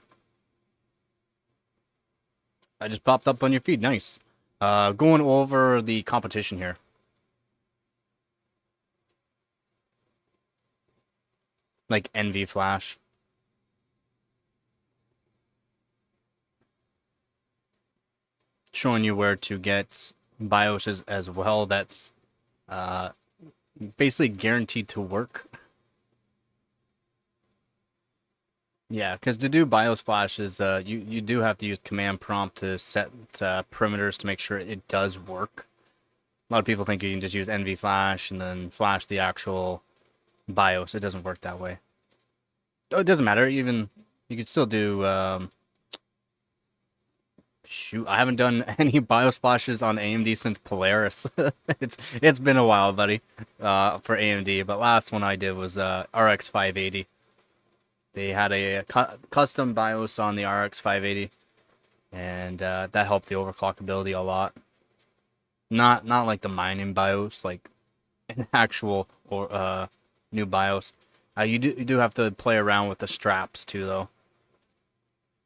I just popped up on your feed. Nice. Going over the competition here. Like NV Flash. Showing you where to get BIOSes as well. That's basically guaranteed to work. Yeah, because to do BIOS flashes, you do have to use command prompt to set perimeters to make sure it does work. A lot of people think you can just use NV Flash and then flash the actual BIOS. It doesn't work that way. Oh, it doesn't matter. Even you could still do. Shoot, I haven't done any BIOS flashes on AMD since Polaris. It's been a while, buddy, for AMD. But last one I did was RX 580. They had a custom BIOS on the RX 580, and that helped the overclockability a lot. Not like the mining BIOS, like an actual or new BIOS. You do have to play around with the straps too, though,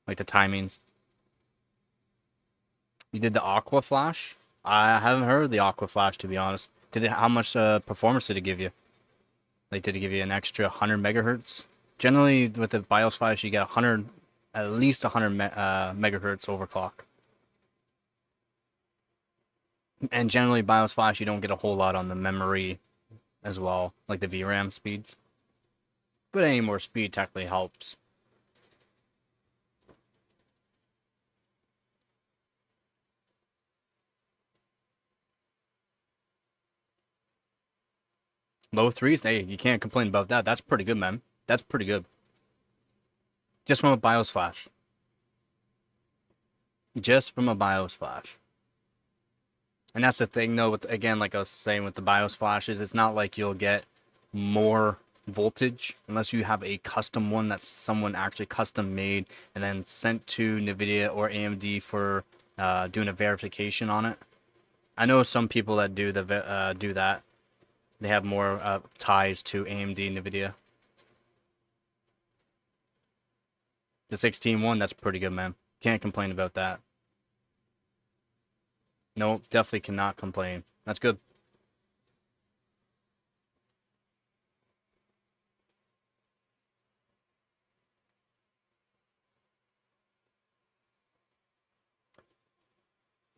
like the timings. You did the Aqua Flash? I haven't heard of the Aqua Flash, to be honest. How much performance did it give you? Like, did it give you an extra 100 megahertz? Generally, with the BIOS flash, you get at least 100 megahertz overclock. And generally, BIOS flash, you don't get a whole lot on the memory as well, like the VRAM speeds. But any more speed technically helps. Low threes? Hey, you can't complain about that. That's pretty good, man. That's pretty good. Just from a BIOS flash. Just from a BIOS flash. And that's the thing, though, again, like I was saying with the BIOS flashes, it's not like you'll get more voltage unless you have a custom one that's someone actually custom made and then sent to NVIDIA or AMD for doing a verification on it. I know some people that do that. They have more ties to AMD and NVIDIA. The 16-1, that's pretty good, man. Can't complain about that. No, definitely cannot complain. That's good.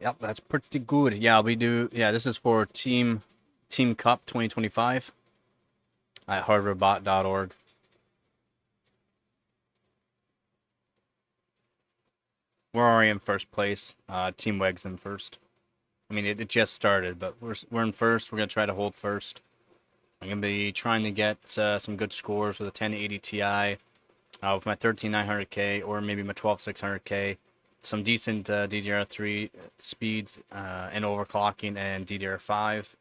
Yep, that's pretty good. Yeah, yeah, this is for Team Cup 2025 at hardwarebot.org. We're already in first place. Team Weg's in first. I mean, it just started, but we're in first. We're gonna try to hold first. I'm gonna be trying to get some good scores with a 1080 Ti, with my 13900K or maybe my 12600K. Some decent DDR3 speeds and overclocking and DDR5.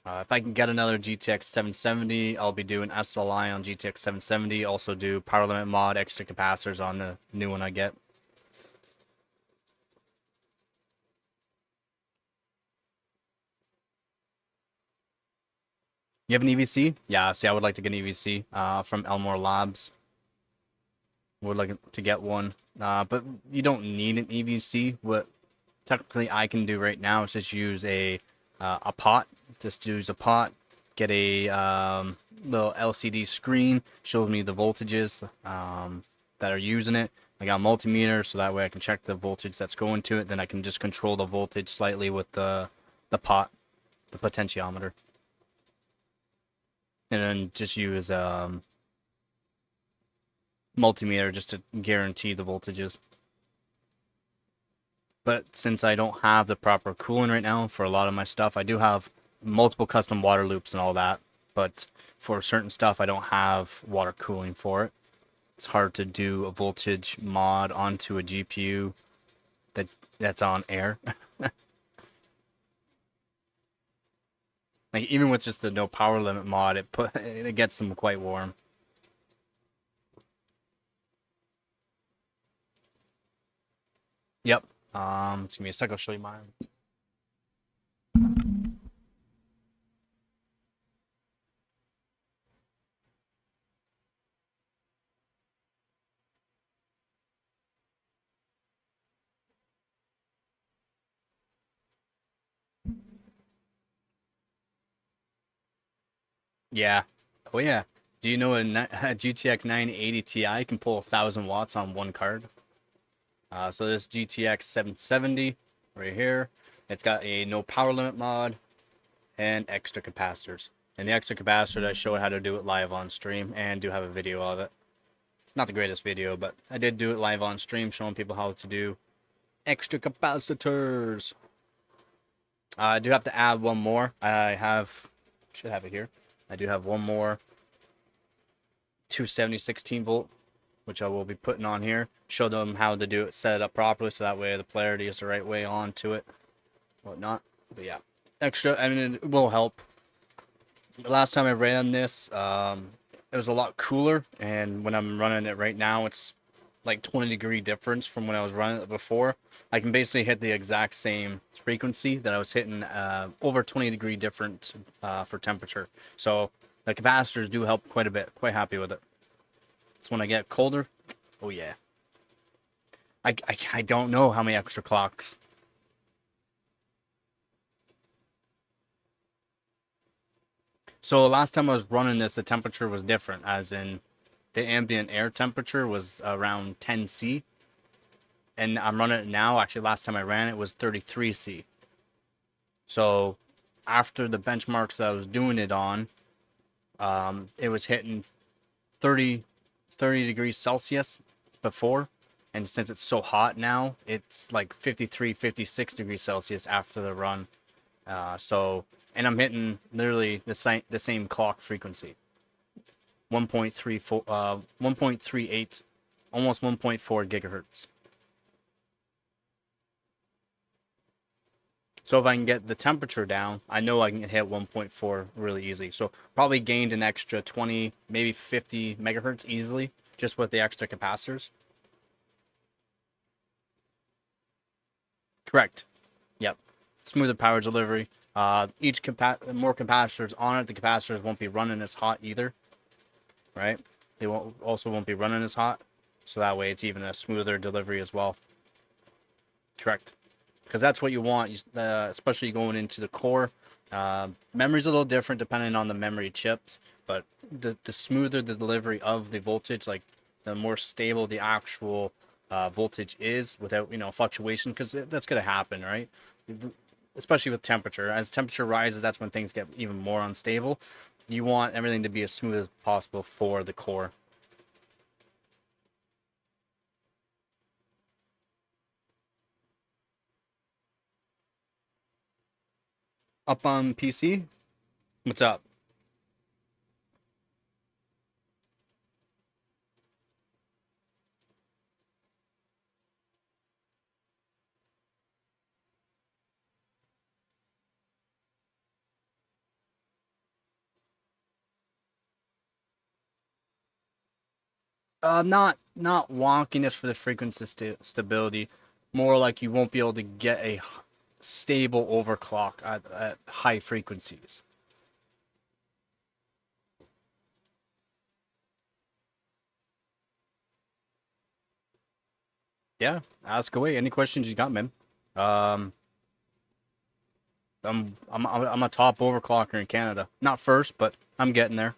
If I can get another GTX 770, I'll be doing SLI on GTX 770. Also do power limit mod, extra capacitors on the new one I get. You have an EVC? Yeah, see, I would like to get an EVC from Elmore Labs. Would like to get one, but you don't need an EVC. What technically I can do right now is just use a pot. Just use a pot, get a little LCD screen, shows me the voltages that are using it. I got a multimeter, so that way I can check the voltage that's going to it. Then I can just control the voltage slightly with the pot, the potentiometer. And then just use multimeter just to guarantee the voltages. But since I don't have the proper cooling right now for a lot of my stuff, I do have multiple custom water loops and all that. But for certain stuff, I don't have water cooling for it. It's hard to do a voltage mod onto a GPU that's on air. Like even with just the no power limit mod, it gets them quite warm. Yep. It's gonna be a sec. I'll show you mine. Yeah. Oh yeah. Do you know a GTX 980 Ti can pull 1,000 watts on one card? So this GTX 770 right here, it's got a no power limit mod and extra capacitors. And the extra capacitors, I showed how to do it live on stream and do have a video of it. Not the greatest video, but I did do it live on stream, showing people how to do extra capacitors. I do have to add one more. Should have it here. I do have one more 270 16 volt, which I will be putting on here. Show them how to do it, set it up properly, so that way the polarity is the right way onto it, whatnot. But yeah, extra, I mean, it will help. The last time I ran this, it was a lot cooler, and when I'm running it right now, it's like 20-degree difference from when I was running it before. I can basically hit the exact same frequency that I was hitting, over 20-degree different for temperature. So the capacitors do help quite a bit. Quite happy with it. So when I get colder, oh yeah. I don't know how many extra clocks. So last time I was running this, the temperature was different, as in the ambient air temperature was around 10°C. And I'm running it now. Actually, last time I ran it was 33°C. So after the benchmarks that I was doing it on, it was hitting 30 degrees Celsius before. And since it's so hot now, it's like 53, 56 degrees Celsius after the run. And I'm hitting literally the same clock frequency. 1.38, almost 1.4 gigahertz. So if I can get the temperature down, I know I can hit 1.4 really easily. So probably gained an extra 20, maybe 50 megahertz easily, just with the extra capacitors. Correct. Yep. Smoother power delivery. More capacitors on it, the capacitors won't be running as hot either, right? They won't be running as hot, so that way it's even a smoother delivery as well. Correct, because that's what you want, especially going into the core. Memory's a little different depending on the memory chips, but the smoother the delivery of the voltage, like the more stable the actual voltage is without fluctuation, because that's going to happen, right? Especially with temperature. As temperature rises, that's when things get even more unstable. You want everything to be as smooth as possible for the core. Up on PC? What's up? Not wonkiness for the frequency stability, more like you won't be able to get a stable overclock at high frequencies. Yeah, ask away. Any questions you got, man? Um, I'm a top overclocker in Canada. Not first, but I'm getting there.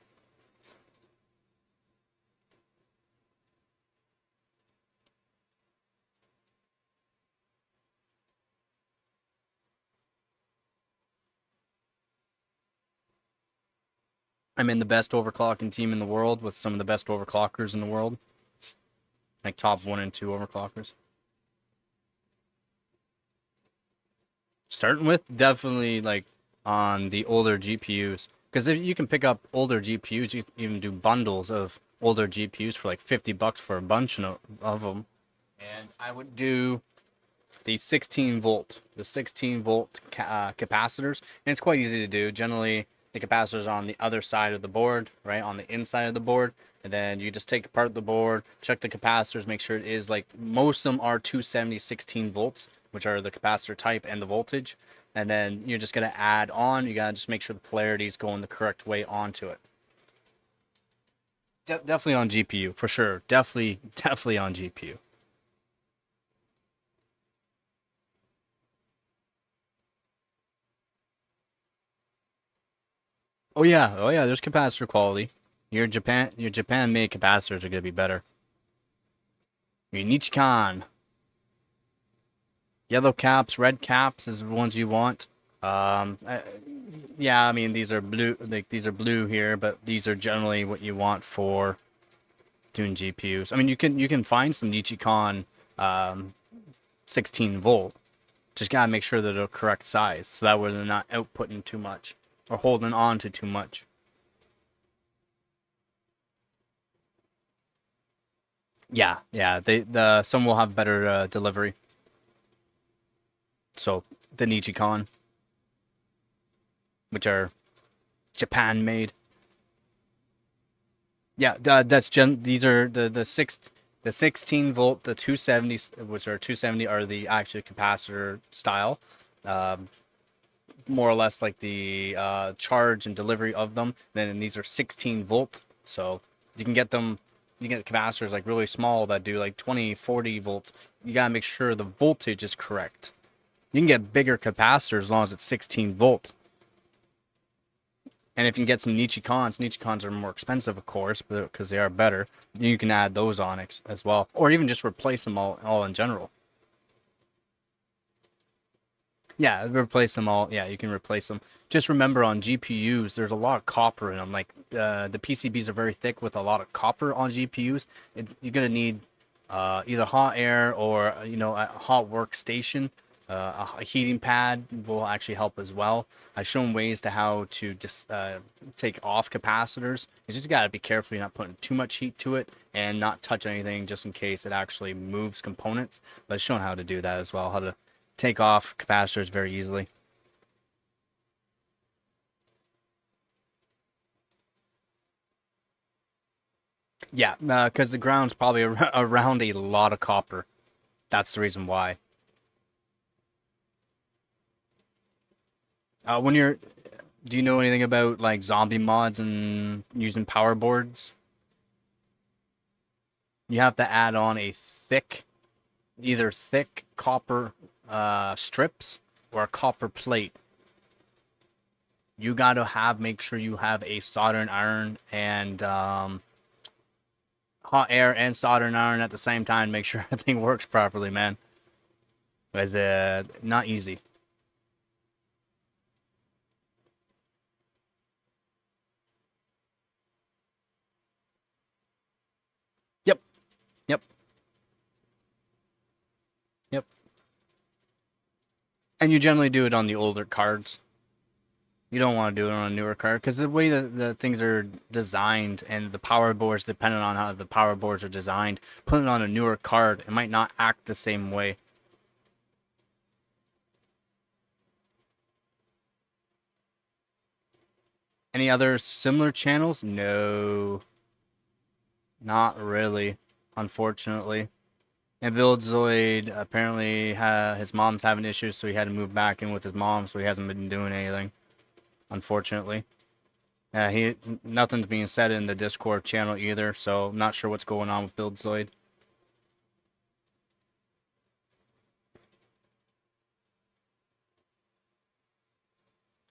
I'm in the best overclocking team in the world with some of the best overclockers in the world. Like top 1 and 2 overclockers. Starting with definitely like on the older GPUs, because if you can pick up older GPUs, you can even do bundles of older GPUs for like $50 for a bunch of them. And I would do the 16 volt capacitors, and it's quite easy to do. Generally, the capacitors on the other side of the board, right on the inside of the board, and then you just take apart the board, check the capacitors, make sure it is like most of them are 270 16 volts, which are the capacitor type and the voltage, and then you're just gonna add on. You gotta just make sure the polarity is going the correct way onto it. Definitely on GPU for sure. Definitely on GPU. Oh yeah, there's capacitor quality. Your Japan made capacitors are gonna be better. Your Nichikan, yellow caps, red caps is the ones you want. Um, uh, yeah, I mean these are blue, like these are blue here, but these are generally what you want for doing GPUs. I mean you can find some Nichikan 16 volt. Just gotta make sure they're the correct size, so that way they're not outputting too much or holding on to too much. Yeah, some will have better delivery. So the Nichicon, which are Japan made. Yeah, these are the 16 volt, the 270, which are 270 are the actual capacitor style. Um, More or less like the charge and delivery of them. Then these are 16 volt, so you can get them. You can get capacitors like really small that do like 20, 40 volts. You gotta make sure the voltage is correct. You can get bigger capacitors as long as it's 16 volt. And if you can get some Nichicons are more expensive, of course, because they are better. You can add those on as well, or even just replace them all in general. Yeah, replace them all. Yeah, you can replace them. Just remember on GPUs, there's a lot of copper in them. Like the PCBs are very thick with a lot of copper on GPUs. You're gonna need either hot air or a hot workstation. A heating pad will actually help as well. I've shown ways to how to just take off capacitors. You just gotta be careful you're not putting too much heat to it and not touch anything just in case it actually moves components. But I've shown how to do that as well. How to take off capacitors very easily. Yeah, because the ground's probably around a lot of copper. That's the reason why. When you're, do you know anything about like zombie mods and using power boards? You have to add on a thick, either thick copper strips or a copper plate. You gotta make sure you have a soldering iron and hot air and soldering iron at the same time. Make sure everything works properly, man. It's not easy. Yep, yep, yep. And you generally do it on the older cards. You don't want to do it on a newer card because the way that the things are designed and the power boards, depending on how the power boards are designed, putting it on a newer card, it might not act the same way. Any other similar channels? No, not really, unfortunately. And Buildzoid apparently his mom's having issues, so he had to move back in with his mom, so he hasn't been doing anything, unfortunately. Nothing's being said in the Discord channel either, so I'm not sure what's going on with Buildzoid.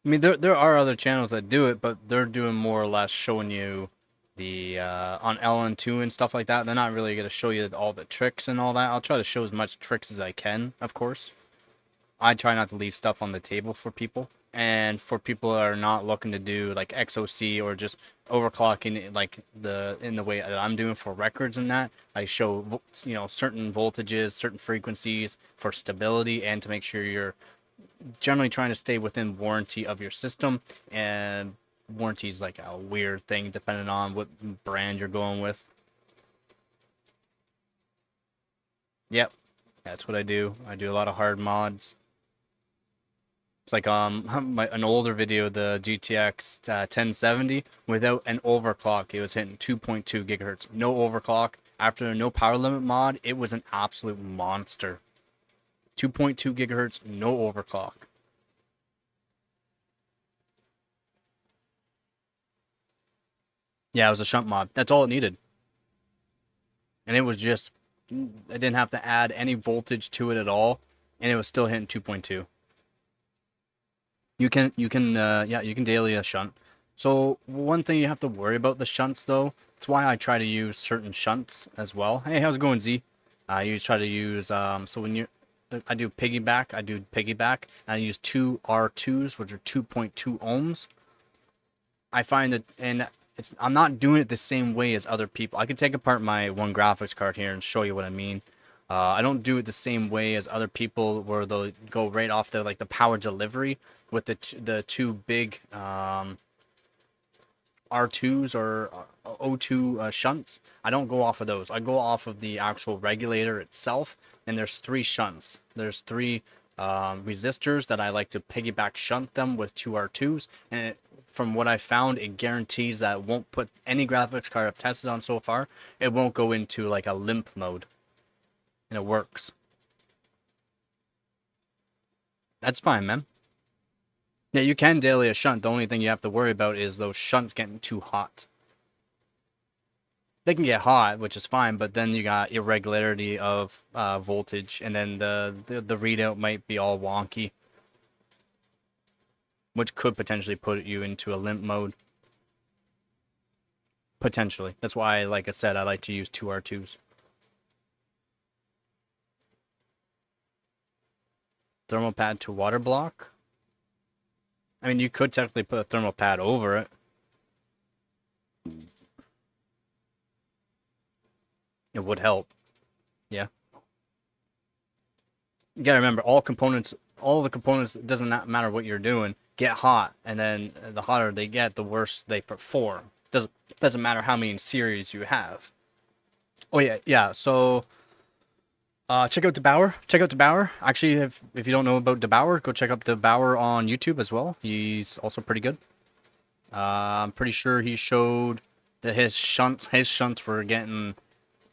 I mean, there are other channels that do it, but they're doing more or less showing you the on LN2 and stuff like that. They're not really going to show you all the tricks and all that. I'll try to show as much tricks as I can, of course. I try not to leave stuff on the table for people. And for people that are not looking to do like XOC or just overclocking like in the way that I'm doing for records and that, I show certain voltages, certain frequencies for stability and to make sure you're generally trying to stay within warranty of your system. And warranty is like a weird thing depending on what brand you're going with. Yep, that's what I do. I do a lot of hard mods. It's like an older video, the GTX 1070, without an overclock, it was hitting 2.2 gigahertz. No overclock. After no power limit mod, it was an absolute monster. 2.2 gigahertz, no overclock. Yeah, it was a shunt mod. That's all it needed. And it was just, I didn't have to add any voltage to it at all, and it was still hitting 2.2. You can daily a shunt. So one thing you have to worry about the shunts though, that's why I try to use certain shunts as well. Hey, how's it going, Z? You try to use so when I do piggyback, and I use two R2s, which are 2.2 ohms. I find that, and I'm not doing it the same way as other people. I can take apart my one graphics card here and show you what I mean. I don't do it the same way as other people where they'll go right off the the power delivery with the two big R2s or O2 shunts. I don't go off of those. I go off of the actual regulator itself, and there's three shunts. There's three resistors that I like to piggyback shunt them with two R2s, and from what I found, it guarantees that it won't put any graphics card I've tested on so far, it won't go into like a limp mode. And it works. That's fine, man. Yeah, you can daily a shunt. The only thing you have to worry about is those shunts getting too hot. They can get hot, which is fine, but then you got irregularity of voltage, and then the readout might be all wonky, which could potentially put you into a limp mode. Potentially. That's why, like I said, I like to use two R2s. Thermal pad to water block. I mean, you could technically put a thermal pad over it. It would help. Yeah. You gotta remember, all the components, it doesn't matter what you're doing, get hot, and then the hotter they get, the worse they perform. Doesn't matter how many series you have. Oh yeah. So check out DeBauer. Actually, if you don't know about DeBauer, go check out DeBauer on YouTube as well. He's also pretty good. I'm pretty sure he showed that his shunts were getting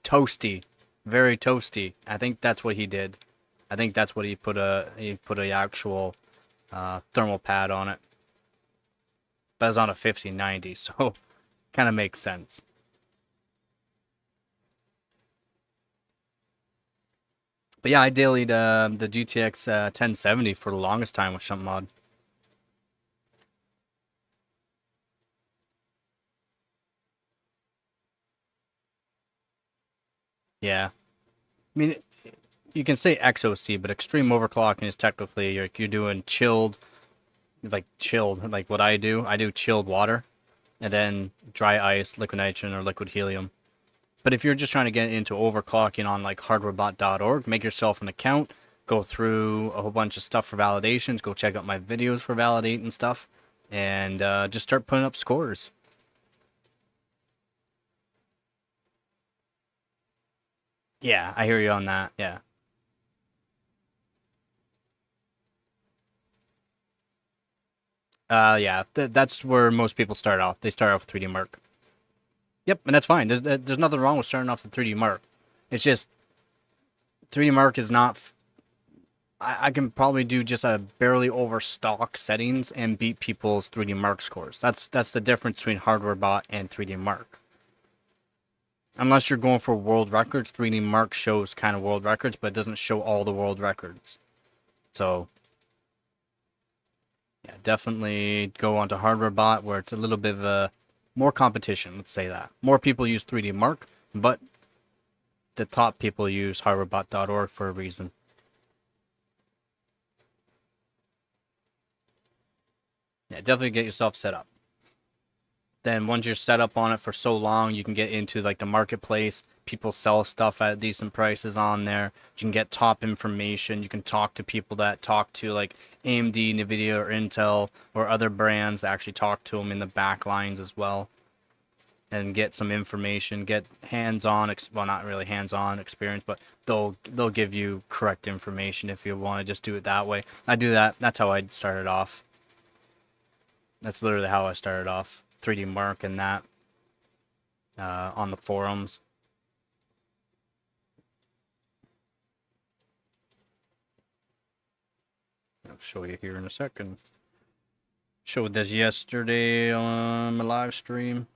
toasty, very toasty. I think that's what he did. I think that's what he put a actual thermal pad on it. But it's on a 5090, so kind of makes sense. But yeah, I dailied the GTX 1070 for the longest time with Shunt Mod. Yeah. I mean, you can say XOC, but extreme overclocking is technically you're doing chilled, like what I do. I do chilled water, and then dry ice, liquid nitrogen, or liquid helium. But if you're just trying to get into overclocking on like hardwarebot.org, make yourself an account, go through a whole bunch of stuff for validations, go check out my videos for validating stuff, and just start putting up scores. Yeah, I hear you on that. Yeah. Yeah, that's where most people start off. They start off with 3D Mark. Yep, and that's fine. There's nothing wrong with starting off with 3D Mark. It's just 3D Mark is not. I can probably do just a barely over stock settings and beat people's 3D Mark scores. That's the difference between Hardware Bot and 3D Mark. Unless you're going for world records, 3D Mark shows kind of world records, but it doesn't show all the world records. So yeah, definitely go onto Hardware Bot where it's a little bit of a more competition, let's say that. More people use 3D Mark, but the top people use hardwarebot.org for a reason. Yeah, definitely get yourself set up. Then once you're set up on it for so long, you can get into like the marketplace. People sell stuff at decent prices on there. You can get top information. You can talk to people that talk to like AMD, NVIDIA, or Intel, or other brands that actually talk to them in the back lines as well. And get some information, get hands-on, well, not really hands-on experience, but they'll give you correct information if you want to just do it that way. I do that. That's how I started off. That's literally how I started off. 3D Mark and that on the forums. I'll show you here in a second. Showed this yesterday on my live stream.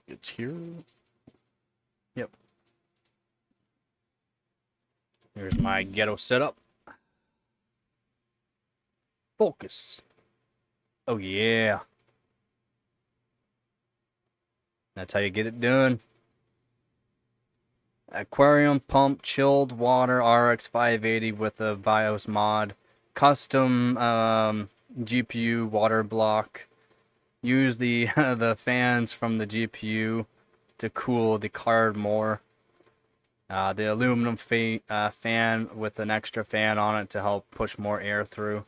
It's here. Yep. Here's my ghetto setup. Focus. Oh yeah. That's how you get it done. Aquarium pump, chilled water, RX 580 with a BIOS mod. Custom GPU water block. Use the the fans from the GPU to cool the card more. The aluminum fan with an extra fan on it to help push more air through.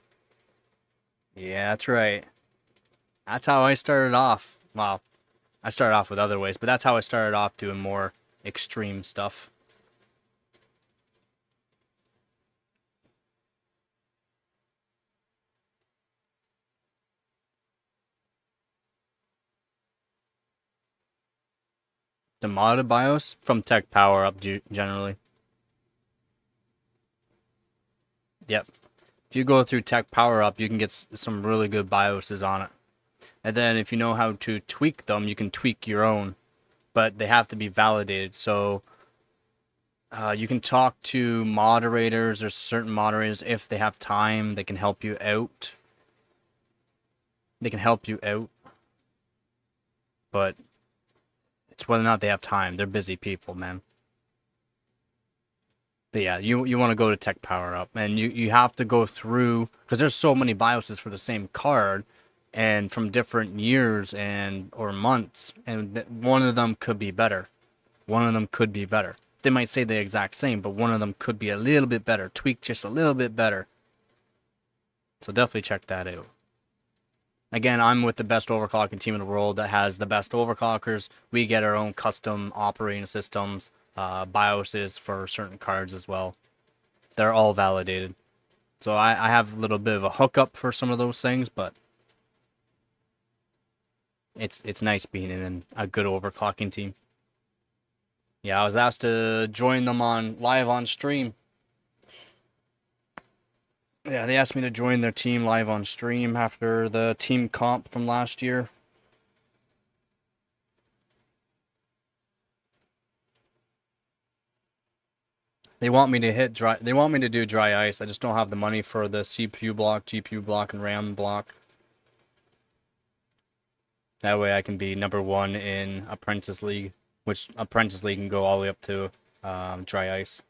Yeah, that's right. That's how I started off. Well, I started off with other ways, but that's how I started off doing more extreme stuff. The modded BIOS from Tech Power Up generally. Yep. If you go through Tech Power Up, you can get some really good BIOSes on it. And then if you know how to tweak them, you can tweak your own. But they have to be validated. So you can talk to moderators or certain moderators if they have time. They can help you out. They can help you out. But it's whether or not they have time. They're busy people, man. But yeah, you want to go to Tech Power Up, and you have to go through, because there's so many BIOSes for the same card, and from different years or months, and one of them could be better. One of them could be better. They might say the exact same, but one of them could be a little bit better, tweaked just a little bit better. So definitely check that out. Again, I'm with the best overclocking team in the world that has the best overclockers. We get our own custom operating systems, BIOSes for certain cards as well. They're all validated. So I have a little bit of a hookup for some of those things, but it's nice being in a good overclocking team. Yeah, I was asked to join them live on stream. Yeah, they asked me to join their team live on stream after the team comp from last year. They want me to hit dry. They want me to do dry ice. I just don't have the money for the CPU block, GPU block, and RAM block. That way I can be #1 in Apprentice League, which Apprentice League can go all the way up to dry ice.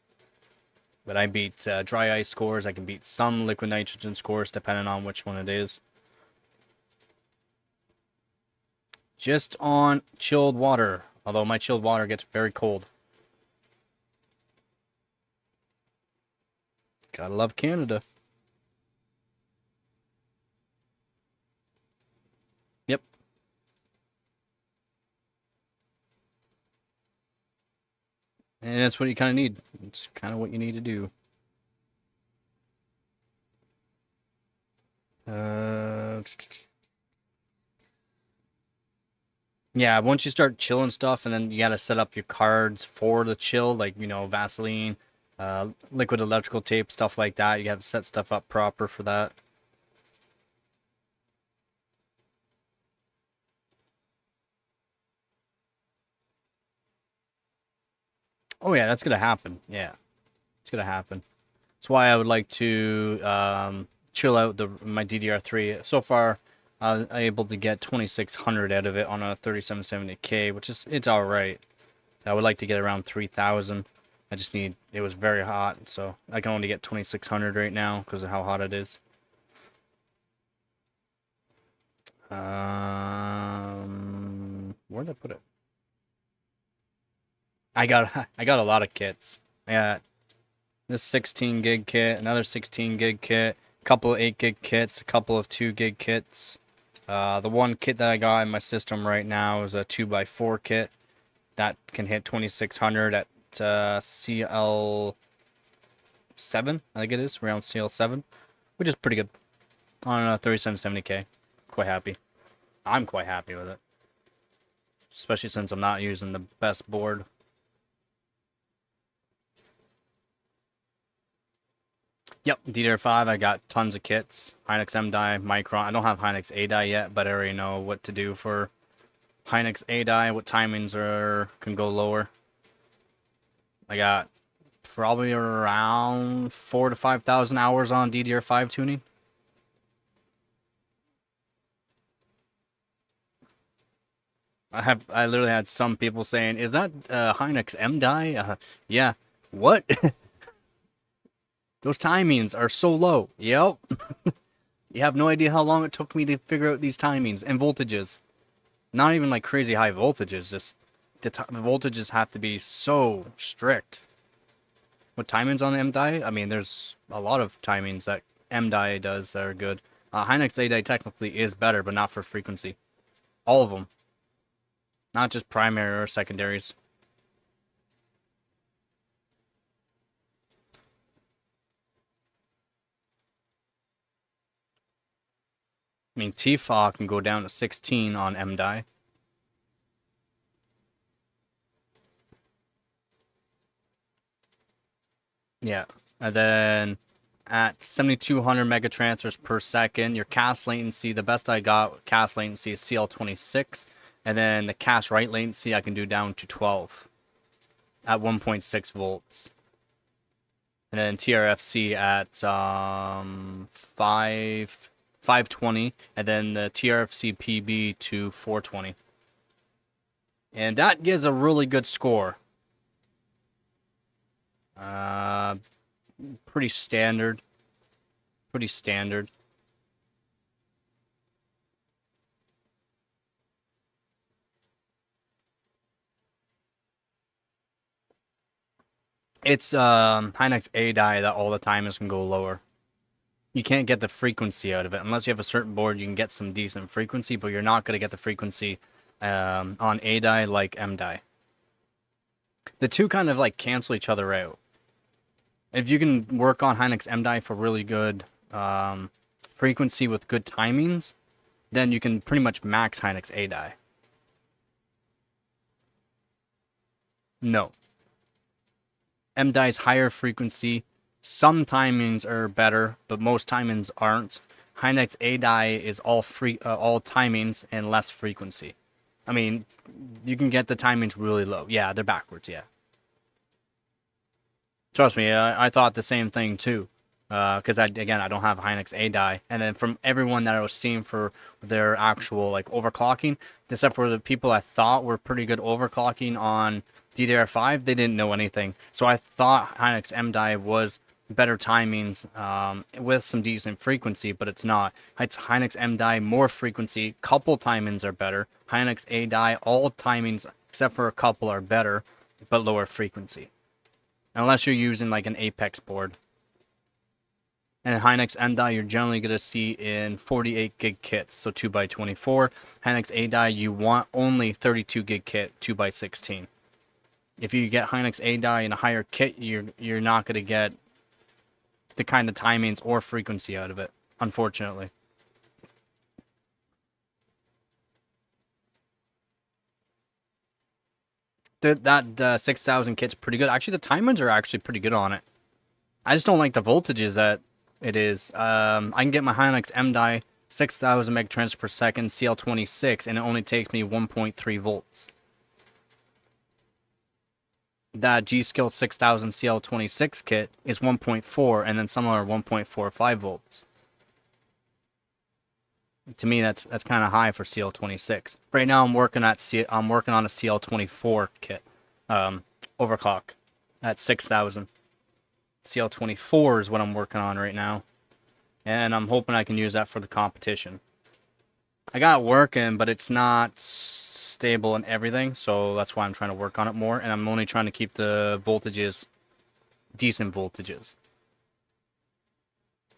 But I beat dry ice scores. I can beat some liquid nitrogen scores depending on which one it is. Just on chilled water, although my chilled water gets very cold. Gotta love Canada. Yep. And that's what you kind of need. It's kind of what you need to do. Yeah, once you start chilling stuff, and then you gotta set up your cards for the chill, like, you know, Vaseline, liquid electrical tape, stuff like that. You have to set stuff up proper for that. Oh yeah, that's gonna happen. Yeah, it's gonna happen. That's why I would like to chill out my DDR3. So far, I was able to get 2600 out of it on a 3770K, which is, it's all right. I would like to get around 3000. I just need, it was very hot, so I can only get 2600 right now because of how hot it is. Where did I put it? I got a lot of kits. Yeah, this 16 gig kit, another 16 gig kit, a couple of 8 gig kits, a couple of 2 gig kits. The one kit that I got in my system right now is a 2x4 kit that can hit 2600 at CL7, I think it is, around CL7, which is pretty good on a 3770K. Quite happy. I'm quite happy with it, especially since I'm not using the best board. Yep, DDR5, I got tons of kits. Hynix M die, Micron. I don't have Hynix A die yet, but I already know what to do for Hynix A die, what timings can go lower. I got probably around 4,000 to 5,000 hours on DDR5 tuning. I literally had some people saying, "Is that Hynix M die?" Yeah. What? Those timings are so low. Yep. You have no idea how long it took me to figure out these timings and voltages. Not even like crazy high voltages, just the voltages have to be so strict. What timings on M-Die? I mean, there's a lot of timings that M-Die does that are good. Hynix A-Die technically is better, but not for frequency. All of them. Not just primary or secondaries. I mean, TFOG can go down to 16 on M-Die. Yeah, and then at 7,200 megatransfers per second, your cache latency, the best I got cache latency is CL26, and then the cache write latency I can do down to 12 at 1.6 volts. And then TRFC at 520, and then the TRFC PB to 420. And that gives a really good score. Pretty standard. Pretty standard. It's Hynix A die that all the timers can go lower. You can't get the frequency out of it. Unless you have a certain board, you can get some decent frequency, but you're not going to get the frequency on A die like M die. The two kind of like cancel each other out. If you can work on Hynix M die for really good frequency with good timings, then you can pretty much max Hynix A die. No. M die's higher frequency, Some timings are better, but most timings aren't. Hynix A die is all all timings and less frequency. I mean, you can get the timings really low. Yeah, they're backwards. Yeah. Trust me, I thought the same thing too. Because I don't have Hynix A die, and then from everyone that I was seeing for their actual like overclocking, except for the people I thought were pretty good overclocking on DDR5, they didn't know anything. So I thought Hynix M die was better timings with some decent frequency, but it's not. It's Hynix M die more frequency, couple timings are better. Hynix A die all timings except for a couple are better, but lower frequency. Unless you're using like an Apex board. And Hynix M die you're generally going to see in 48 gig kits, so 2x24. Hynix A die you want only 32 gig kit, 2x16. If you get Hynix A die in a higher kit, you're not going to get the kind of timings or frequency out of it, unfortunately. That 6000 kit's pretty good. Actually, the timings are actually pretty good on it. I just don't like the voltages that it is. I can get my Hynix M die 6000 meg transfer per second CL26 and it only takes me 1.3 volts. That G-Skill 6000 CL26 kit is 1.4 and then some are 1.45 volts. To me, that's kind of high for CL26. Right now, I'm working on a CL24 kit, overclock at 6000. CL24 is what I'm working on right now, and I'm hoping I can use that for the competition. I got it working, but it's not stable and everything, so that's why I'm trying to work on it more, and I'm only trying to keep the voltages decent voltages.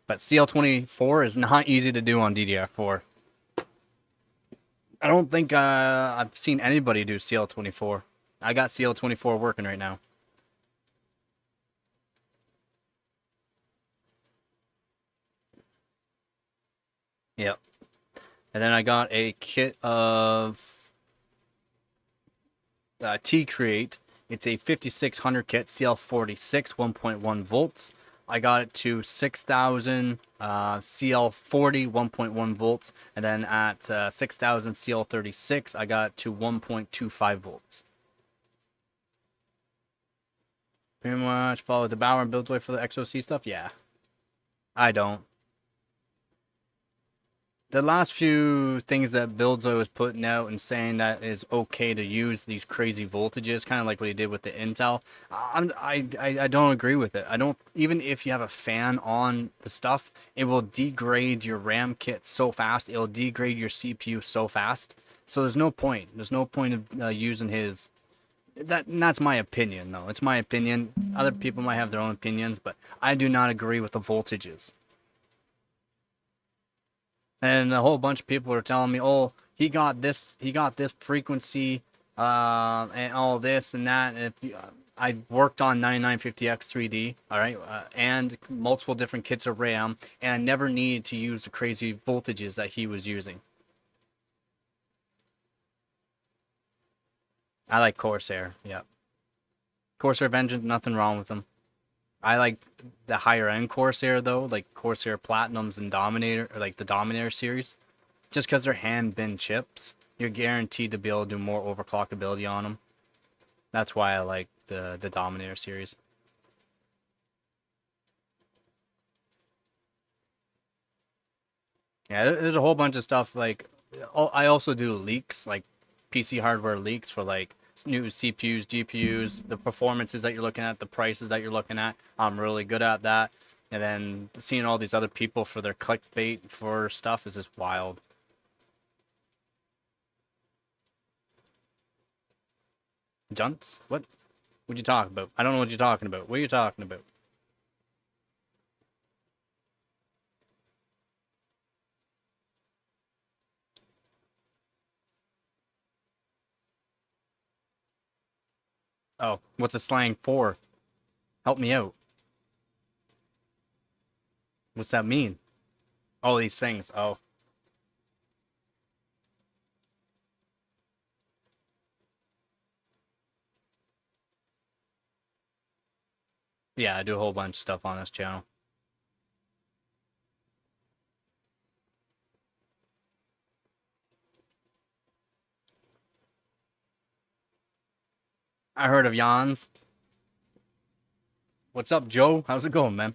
But CL24 is not easy to do on DDR4. I don't think I've seen anybody do CL24. I got CL24 working right now. Yep. And then I got a kit of T-Create. It's a 5600 kit, CL46, 1.1 volts. I got it to 6000 CL40, 1.1 volts. And then at 6000 CL36, I got it to 1.25 volts. Pretty much follow the Bauer and build way for the XOC stuff? Yeah. I don't. The last few things that Buildzo was putting out and saying that is okay to use these crazy voltages, kind of like what he did with the Intel, I don't agree with it. I don't, even if you have a fan on the stuff, it will degrade your RAM kit so fast, it'll degrade your CPU so fast. So there's no point. There's no point of using his. That's my opinion, though. It's my opinion. Other people might have their own opinions, but I do not agree with the voltages. And a whole bunch of people are telling me, oh, he got this frequency, and all this and that. And if I worked on 9950X 3D, all right, and multiple different kits of RAM, and I never needed to use the crazy voltages that he was using. I like Corsair, yeah. Corsair Vengeance, nothing wrong with them. I like the higher end Corsair though, like Corsair Platinums and Dominator, or like the Dominator series. Just because they're hand bin chips, you're guaranteed to be able to do more overclockability on them. That's why I like the Dominator series. Yeah, there's a whole bunch of stuff like I also do leaks, like PC hardware leaks for like new CPUs, GPUs, the performances that you're looking at, the prices that you're looking at. I'm really good at that. And then seeing all these other people for their clickbait for stuff is just wild. Junts? What you talking about? I don't know what you're talking about. What are you talking about? Oh, what's a slang for? Help me out. What's that mean? All these things. Oh. Yeah, I do a whole bunch of stuff on this channel. I heard of Jan's. What's up, Joe? How's it going, man?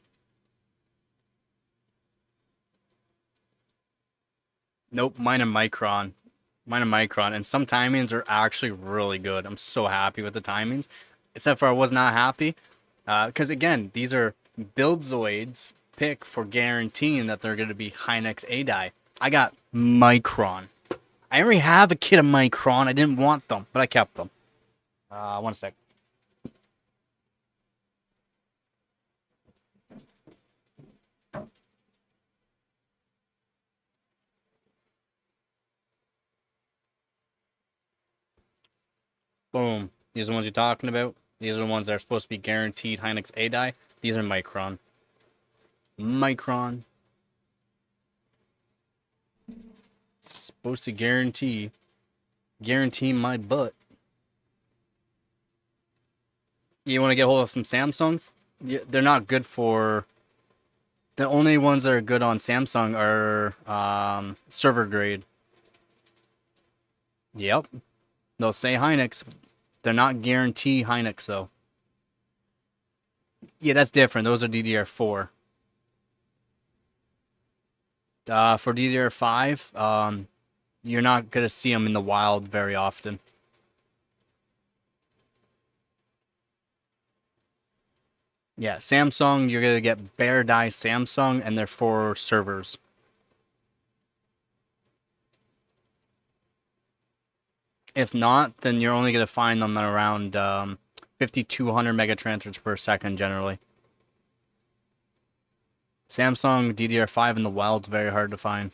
Nope, mine are Micron. Mine are Micron, and some timings are actually really good. I'm so happy with the timings. Except for I was not happy. Because again, these are Buildzoids pick for guaranteeing that they're going to be Hynix A-die. I got Micron. I already have a kit of Micron. I didn't want them, but I kept them. 1 sec. Boom. These are the ones you're talking about. These are the ones that are supposed to be guaranteed Hynix A-die. These are Micron. Micron. Supposed to guarantee my butt. You want to get hold of some Samsungs? Yeah, they're not good for... The only ones that are good on Samsung are server grade. Yep. They'll say Hynix. They're not guarantee Hynix, though. Yeah, that's different. Those are DDR4. For DDR5, you're not going to see them in the wild very often. Yeah, Samsung, you're going to get bare die Samsung, and they're for servers. If not, then you're only going to find them at around 5,200 megatransfers per second, generally. Samsung DDR5 in the wild is very hard to find.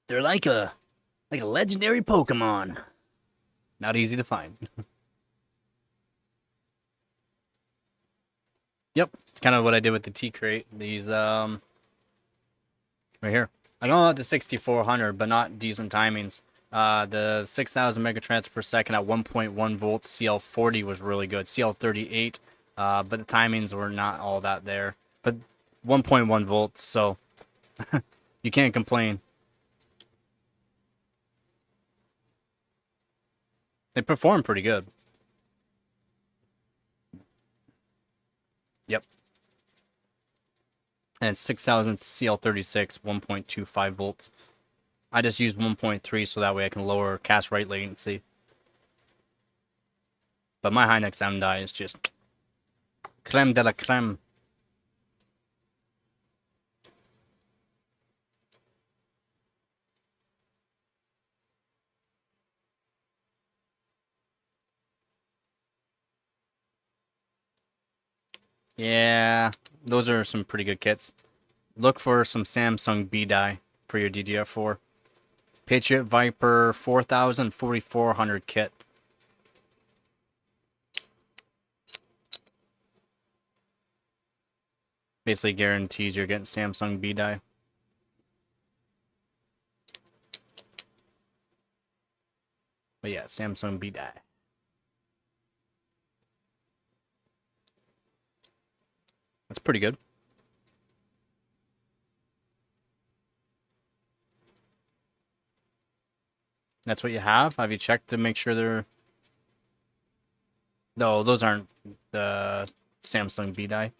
They're like a legendary Pokemon. Not easy to find. Yep, it's kind of what I did with the T-Crate. These, right here. I got to 6,400, but not decent timings. The 6,000 megatransfers per second at 1.1 volts CL40 was really good. CL38, but the timings were not all that there. But 1.1 volts, so you can't complain. They perform pretty good. Yep. And 6,000 CL36, 1.25 volts. I just use 1.3 so that way I can lower cast write latency. But my Hynix M die is just creme de la creme. Yeah, those are some pretty good kits. Look for some Samsung B die for your DDR4. Patriot Viper 4000 4400 kit. Basically guarantees you're getting Samsung B die. But yeah, Samsung B die. That's pretty good. That's what you have? Have you checked to make sure they're... No, those aren't the Samsung B die.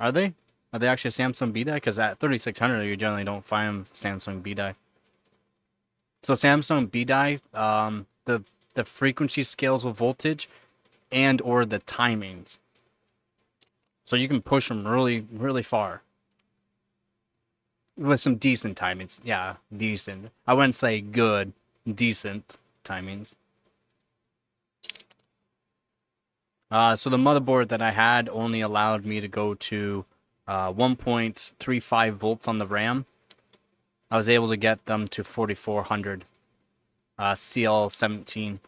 Are they? Are they actually Samsung B die? Because at 3600 you generally don't find Samsung B die. So Samsung B die, the frequency scales with voltage and or the timings. So you can push them really, really far. With some decent timings. Yeah, decent. I wouldn't say good. Decent timings. So the motherboard that I had only allowed me to go to 1.35 volts on the RAM. I was able to get them to 4400 CL17.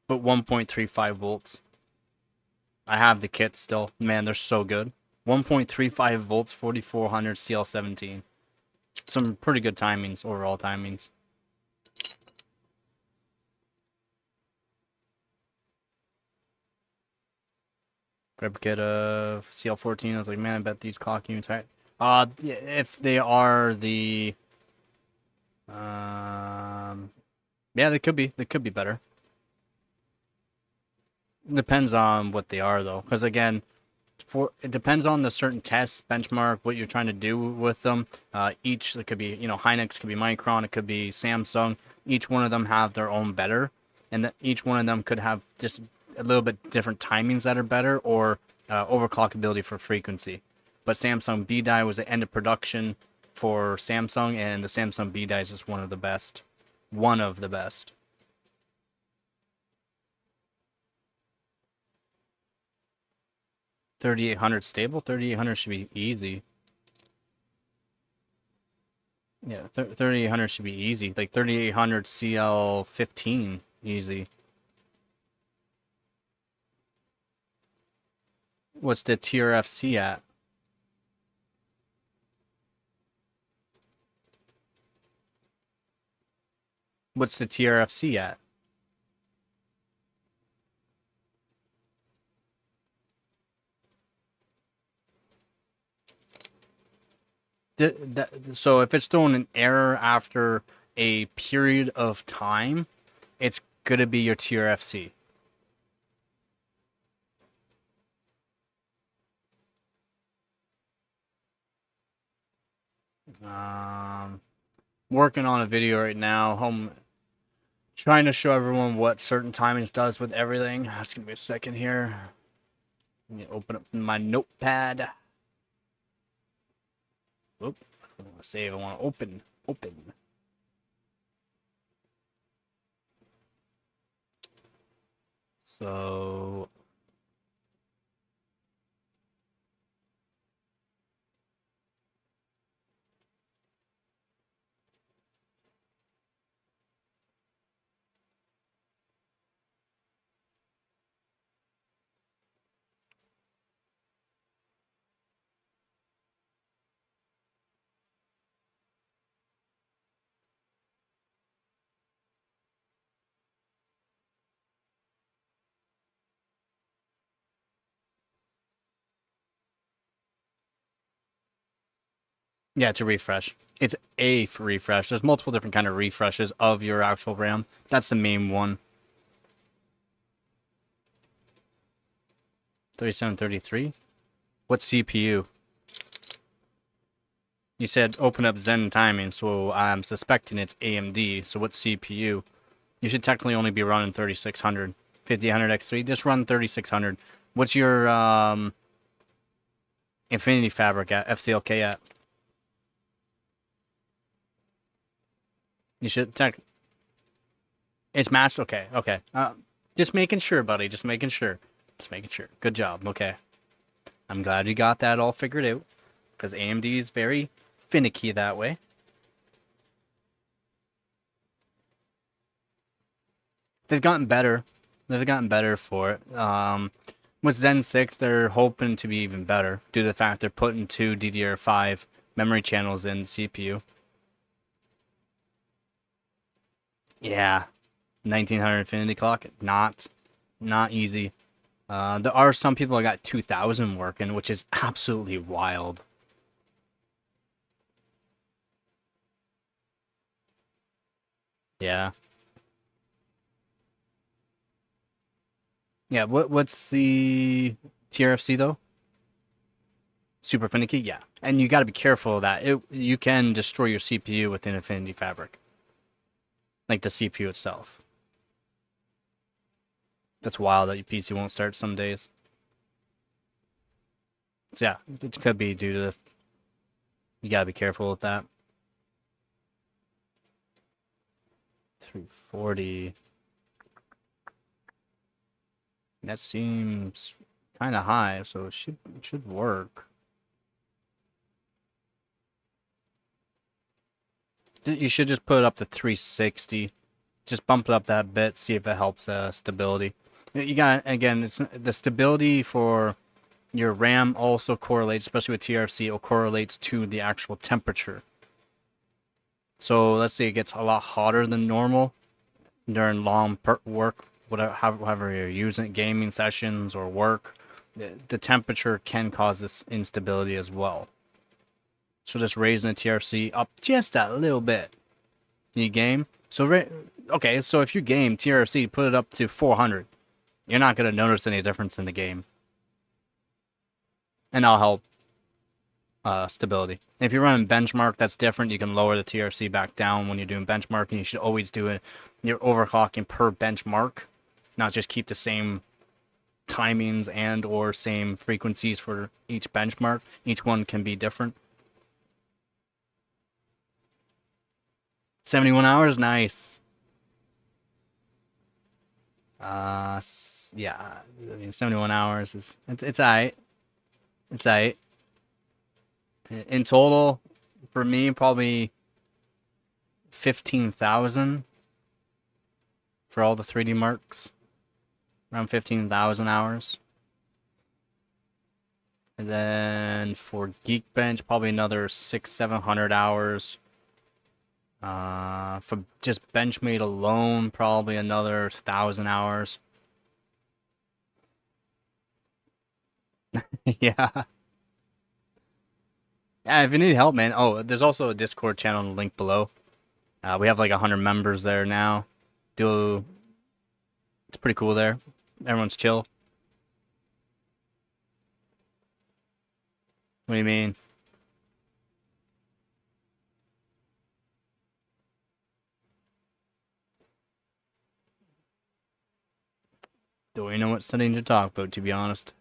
But 1.35 volts. I have the kit still. Man, they're so good. 1.35 volts, 4400 CL17. Some pretty good timings, overall timings. Replicate of CL14. I was like, man, I bet these clock units are. Yeah, if they are the, yeah, they could be. They could be better. Depends on what they are, though, because again, it depends on the certain test benchmark, what you're trying to do with them. Each, it could be, Hynix, could be Micron, it could be Samsung. Each one of them have their own better, and that each one of them could have just a little bit different timings that are better, or overclockability for frequency. But Samsung B die was the end of production for Samsung, and the Samsung B die is just one of the best. One of the best. 3800 stable? 3800 should be easy. Yeah, 3800 should be easy. Like 3800 CL15, easy. What's the TRFC at? What's the TRFC at? So if it's throwing an error after a period of time, it's gonna be your TRFC. Working on a video right now. Trying to show everyone what certain timings does with everything. Just give me a second here. Let me open up my notepad. Oop, I want to save. I want to open. So yeah, to refresh. It's a refresh. There's multiple different kind of refreshes of your actual RAM. That's the main one. 3733? What CPU? You said open up Zen timing, so I'm suspecting it's AMD. So what CPU? You should technically only be running 3600. 5000X3. Just run 3600. What's your Infinity Fabric at? FCLK at? You should tech. It's matched? Okay, okay. Just making sure, buddy. Just making sure. Good job. Okay. I'm glad you got that all figured out. Because AMD is very finicky that way. They've gotten better. They've gotten better for it. With Zen 6, they're hoping to be even better due to the fact they're putting 2 DDR5 memory channels in the CPU. Yeah, 1900 Infinity Clock, not easy. There are some people that got 2000 working, which is absolutely wild. Yeah. Yeah, what's the TRFC though? Super finicky, yeah. And you got to be careful of that. You can destroy your CPU within Infinity Fabric. Like the CPU itself. That's wild that your PC won't start some days. So yeah, it could be due to you gotta be careful with that. 340. That seems kind of high, so it should work. You should just put it up to 360. Just bump it up that bit, see if it helps stability. You got, again, it's the stability for your RAM also correlates, especially with TRFC, it correlates to the actual temperature. So let's say it gets a lot hotter than normal during long work, whatever, however you're using it, gaming sessions or work. the temperature can cause this instability as well. So just raising the TRC up just a little bit. You game? So, okay, so if you game TRC, put it up to 400. You're not going to notice any difference in the game. And that'll help stability. If you're running benchmark, that's different. You can lower the TRC back down when you're doing benchmarking. You should always do it. You're overclocking per benchmark, not just keep the same timings and or same frequencies for each benchmark. Each one can be different. 71 hours, nice. Yeah, I mean 71 hours is it's alright. It's alright. In total, for me, probably 15,000 for all the 3D marks. Around 15,000 hours. And then for Geekbench, probably another 600-700 hours. For just Benchmade alone, probably another 1,000 hours. Yeah. Yeah, if you need help, man. Oh, there's also a Discord channel in the link below. We have like 100 members there now. It's pretty cool there. Everyone's chill. What do you mean? Don't even know what setting to talk about, to be honest.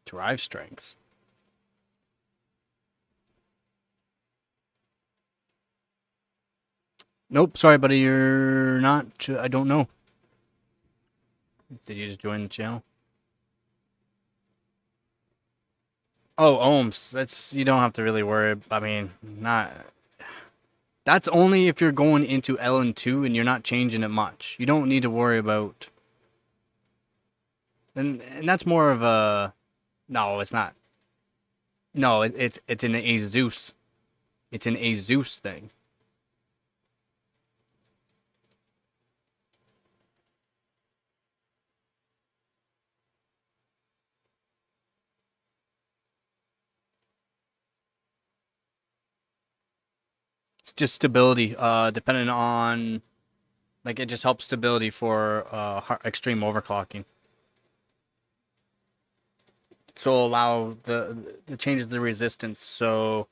Drive strengths. Nope, sorry, buddy, you're not. I don't know. Did you just join the channel? Oh, ohms. That's you don't have to really worry. I mean, not. That's only if you're going into LN2 and you're not changing it much. You don't need to worry about. And that's more of a. No, it's not. No, it's an Asus. It's an Asus thing. It's just stability, depending on, like, it just helps stability for extreme overclocking. So allow the changes the resistance, so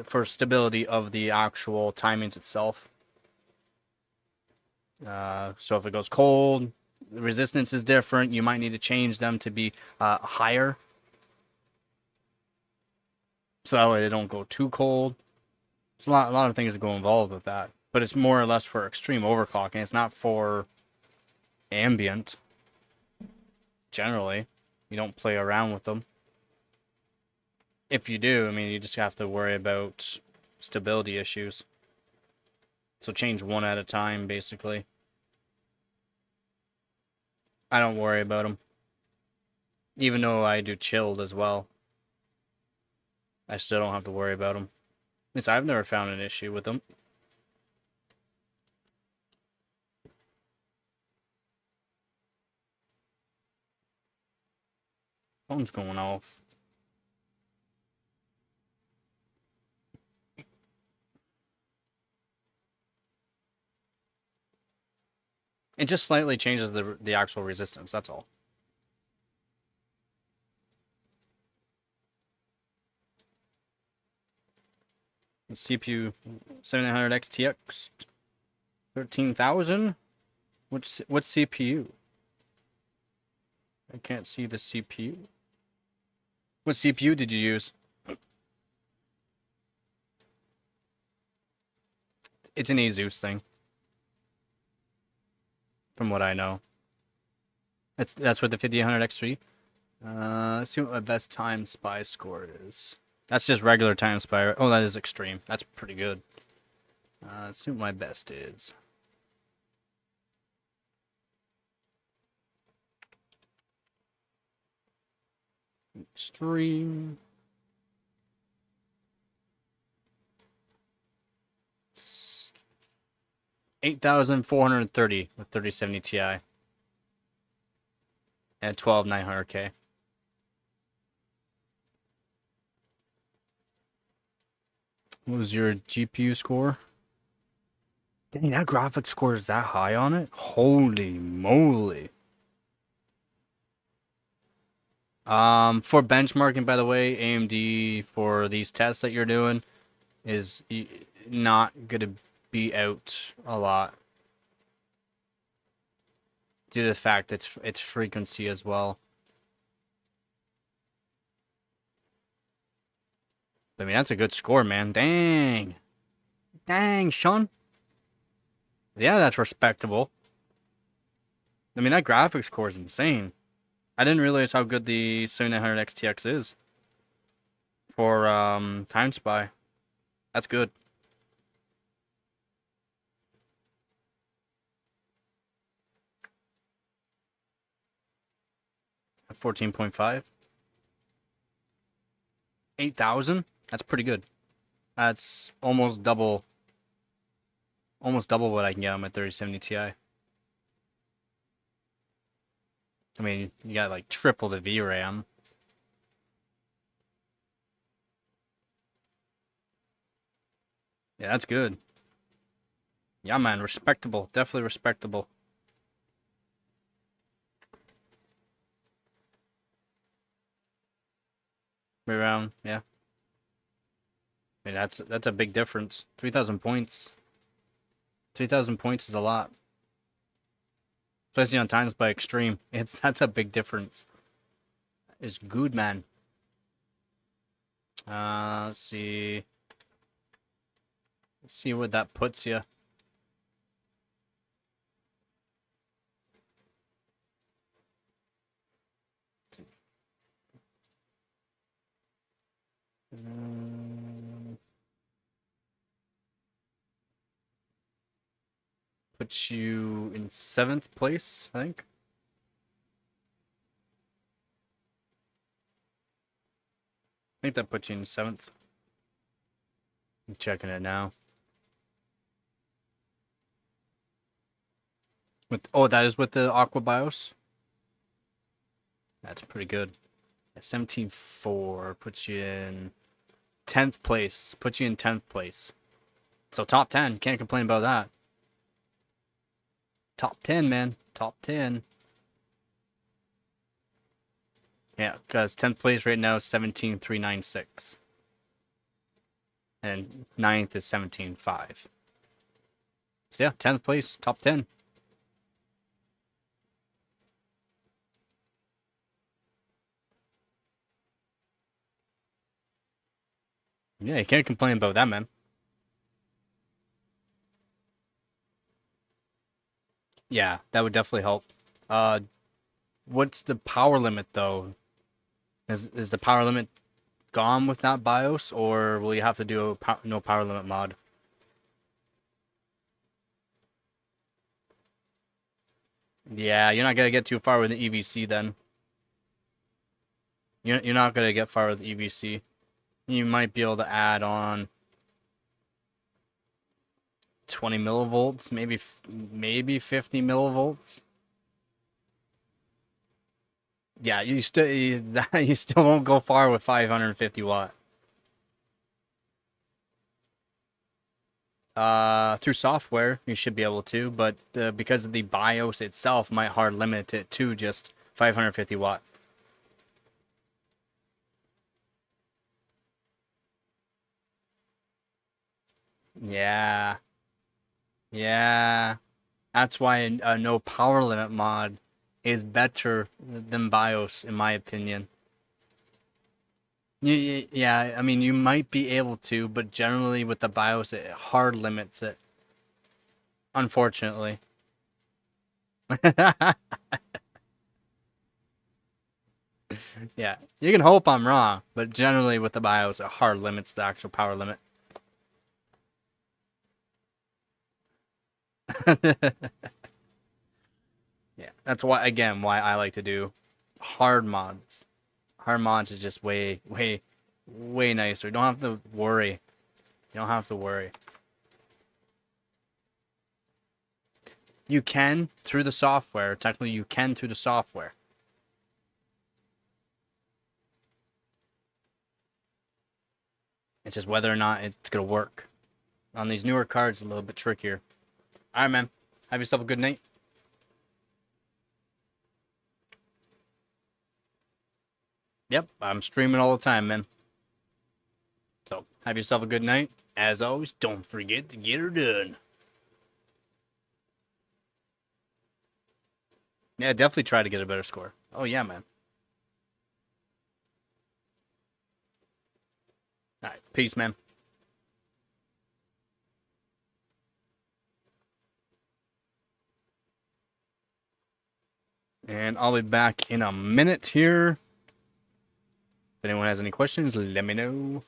for stability of the actual timings itself. So if it goes cold, the resistance is different. You might need to change them to be higher, so that way they don't go too cold. It's a lot of things that go involved with that, but it's more or less for extreme overclocking. It's not for ambient. Generally, you don't play around with them. If you do, I mean, you just have to worry about stability issues. So change one at a time, basically. I don't worry about them. Even though I do chilled as well, I still don't have to worry about them. At least I've never found an issue with them. Phone's going off. It just slightly changes the actual resistance, that's all. The CPU 7900X TX 13,000. What CPU? I can't see the CPU. What CPU did you use? It's an Asus thing, from what I know. That's what the 5800X3. Let's see what my best time spy score is. That's just regular time spy. Oh, that is extreme. That's pretty good. Let's see what my best is. Extreme. 8,430 with 3070 Ti. And 12,900K. What was your GPU score? Dang, that graphics score is that high on it? Holy moly. For benchmarking, by the way, AMD for these tests that you're doing is not gonna be out a lot due to the fact it's frequency as well. I mean, that's a good score, man. Dang. Dang, Sean. Yeah, that's respectable. I mean, that graphics score is insane. I didn't realize how good the 7900 XTX is for Time Spy. That's good. At 14.5. 8,000? That's pretty good. That's almost double what I can get on my 3070 Ti. I mean, you got like triple the VRAM. Yeah, that's good. Yeah, man, respectable. Definitely respectable. Around, yeah. I mean, that's a big difference. 3,000 points. 3,000 points is a lot. Especially on Times by Extreme. That's a big difference. It's good, man. Let's see. Let's see what that puts you. Puts you in 7th place, I think. I think that puts you in 7th. I'm checking it now. That is with the Aqua BIOS? That's pretty good. 17.4 puts you in 10th place. Puts you in 10th place. So top 10. Can't complain about that. Top 10, man. Top 10. Yeah, because 10th place right now is 17,396. And 9th is 17.5. So yeah, 10th place, top 10. Yeah, you can't complain about that, man. Yeah, that would definitely help. What's the power limit though? Is the power limit gone with that BIOS, or will you have to do a no power limit mod? Yeah, you're not gonna get too far with the EVC then. You're not gonna get far with the EVC. You might be able to add on 20 millivolts, maybe 50 millivolts. Yeah, you still won't go far with 550 watt. Through software, you should be able to, but because of the BIOS itself, might hard limit it to just 550 watt. Yeah, yeah. That's why a no power limit mod is better than BIOS, in my opinion. Yeah, I mean, you might be able to, but generally with the BIOS, it hard limits it. Unfortunately. Yeah, you can hope I'm wrong, but generally with the BIOS, it hard limits the actual power limit. Yeah, that's why, again, why I like to do hard mods. Hard mods is just way nicer. You don't have to worry. You don't have to worry. You can through the software. Technically, you can through the software. It's just whether or not it's going to work. On these newer cards, a little bit trickier. All right, man. Have yourself a good night. Yep, I'm streaming all the time, man. So, have yourself a good night. As always, don't forget to get her done. Yeah, definitely try to get a better score. Oh, yeah, man. All right, peace, man. And I'll be back in a minute here. If anyone has any questions, let me know.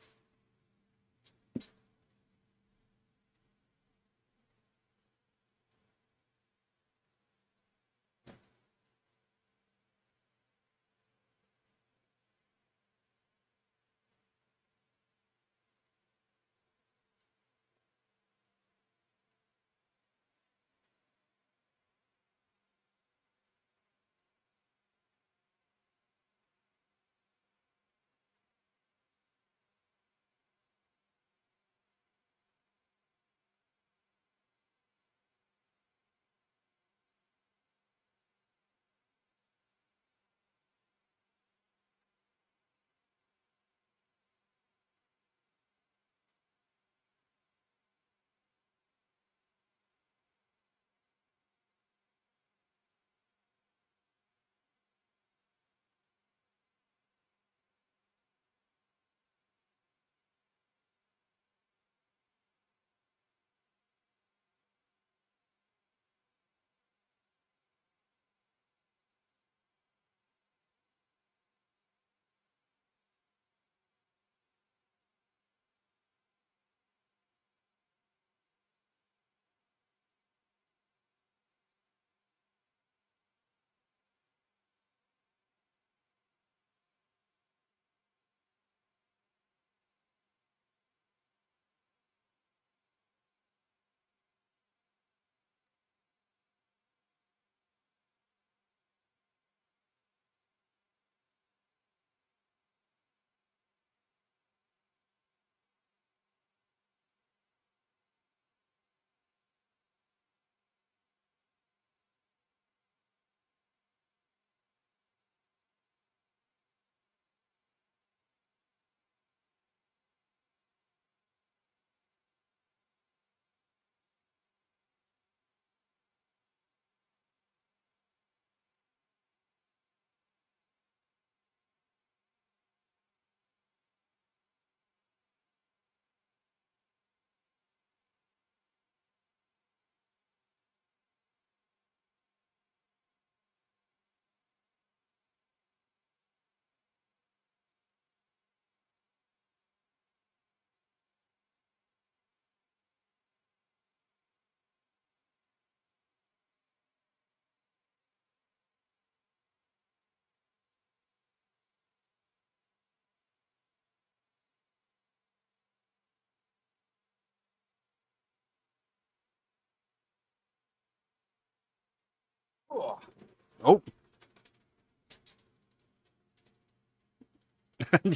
Oh.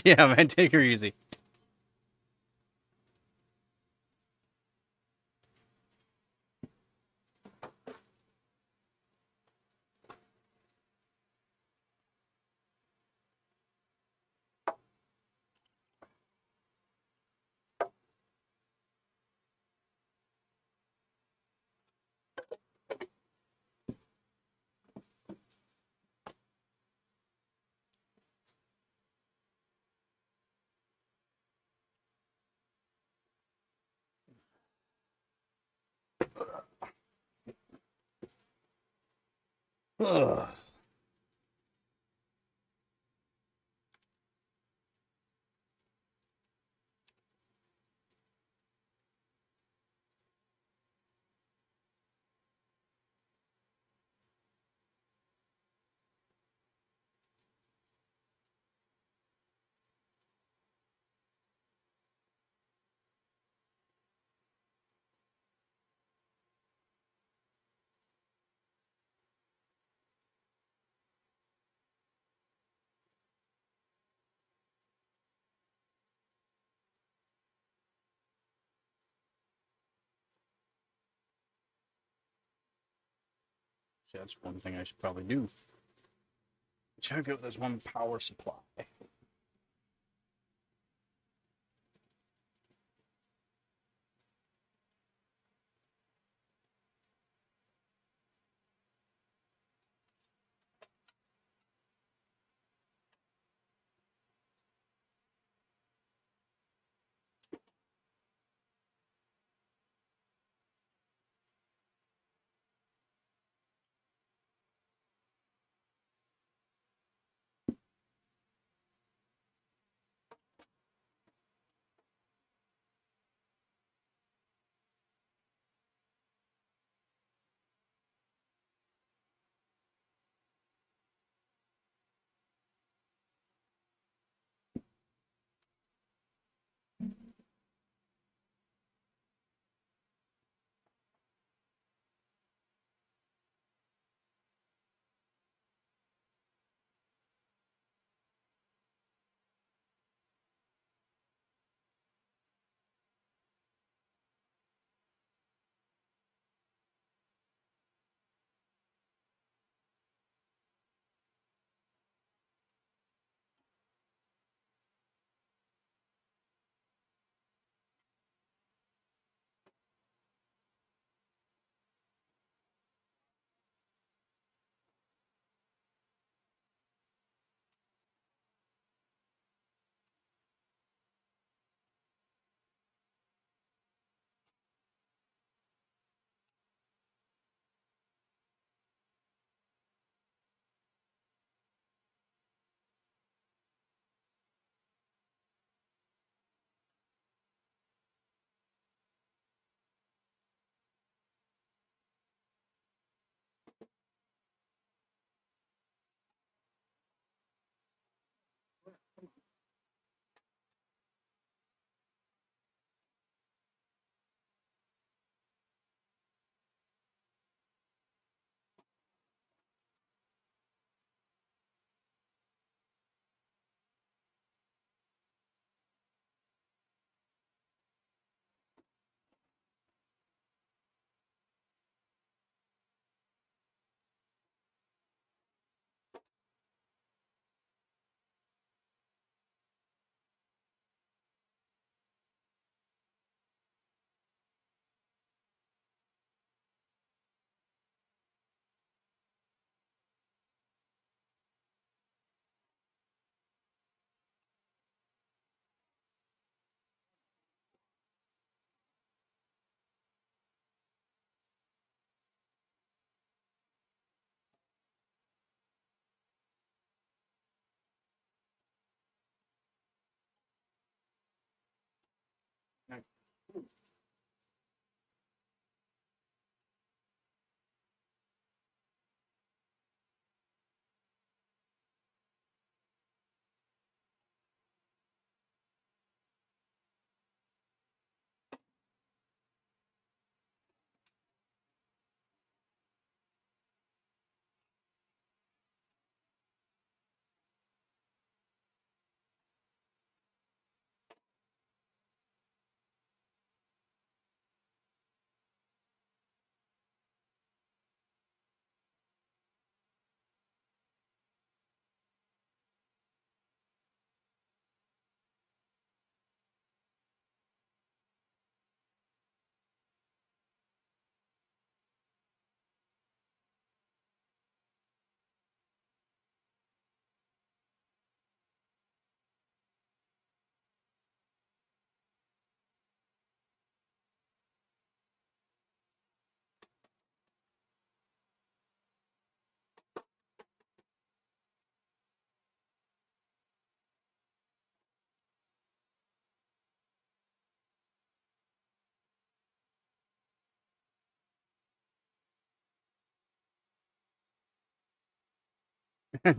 Yeah, man, take her easy. Ugh. So that's one thing I should probably do. Check out this one power supply.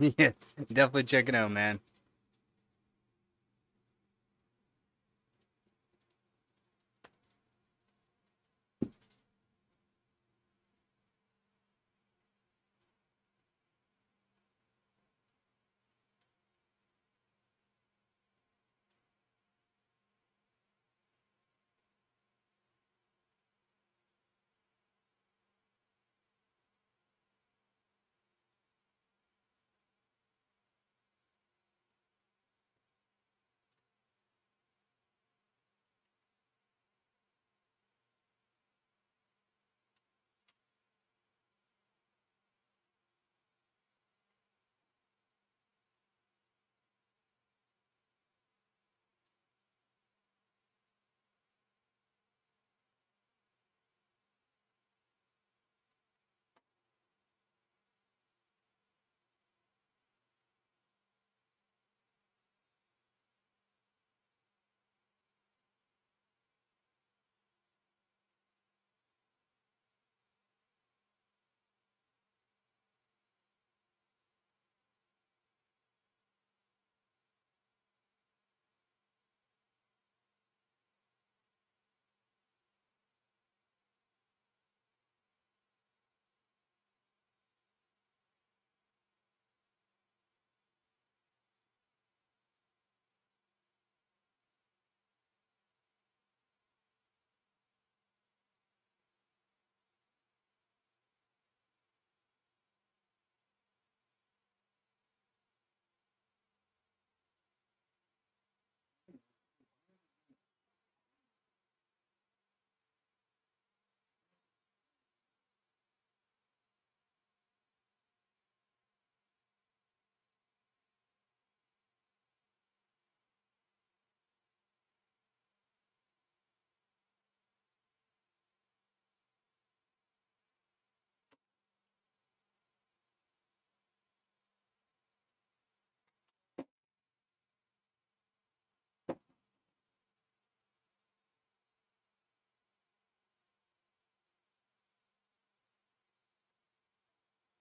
Yeah, definitely check it out, man.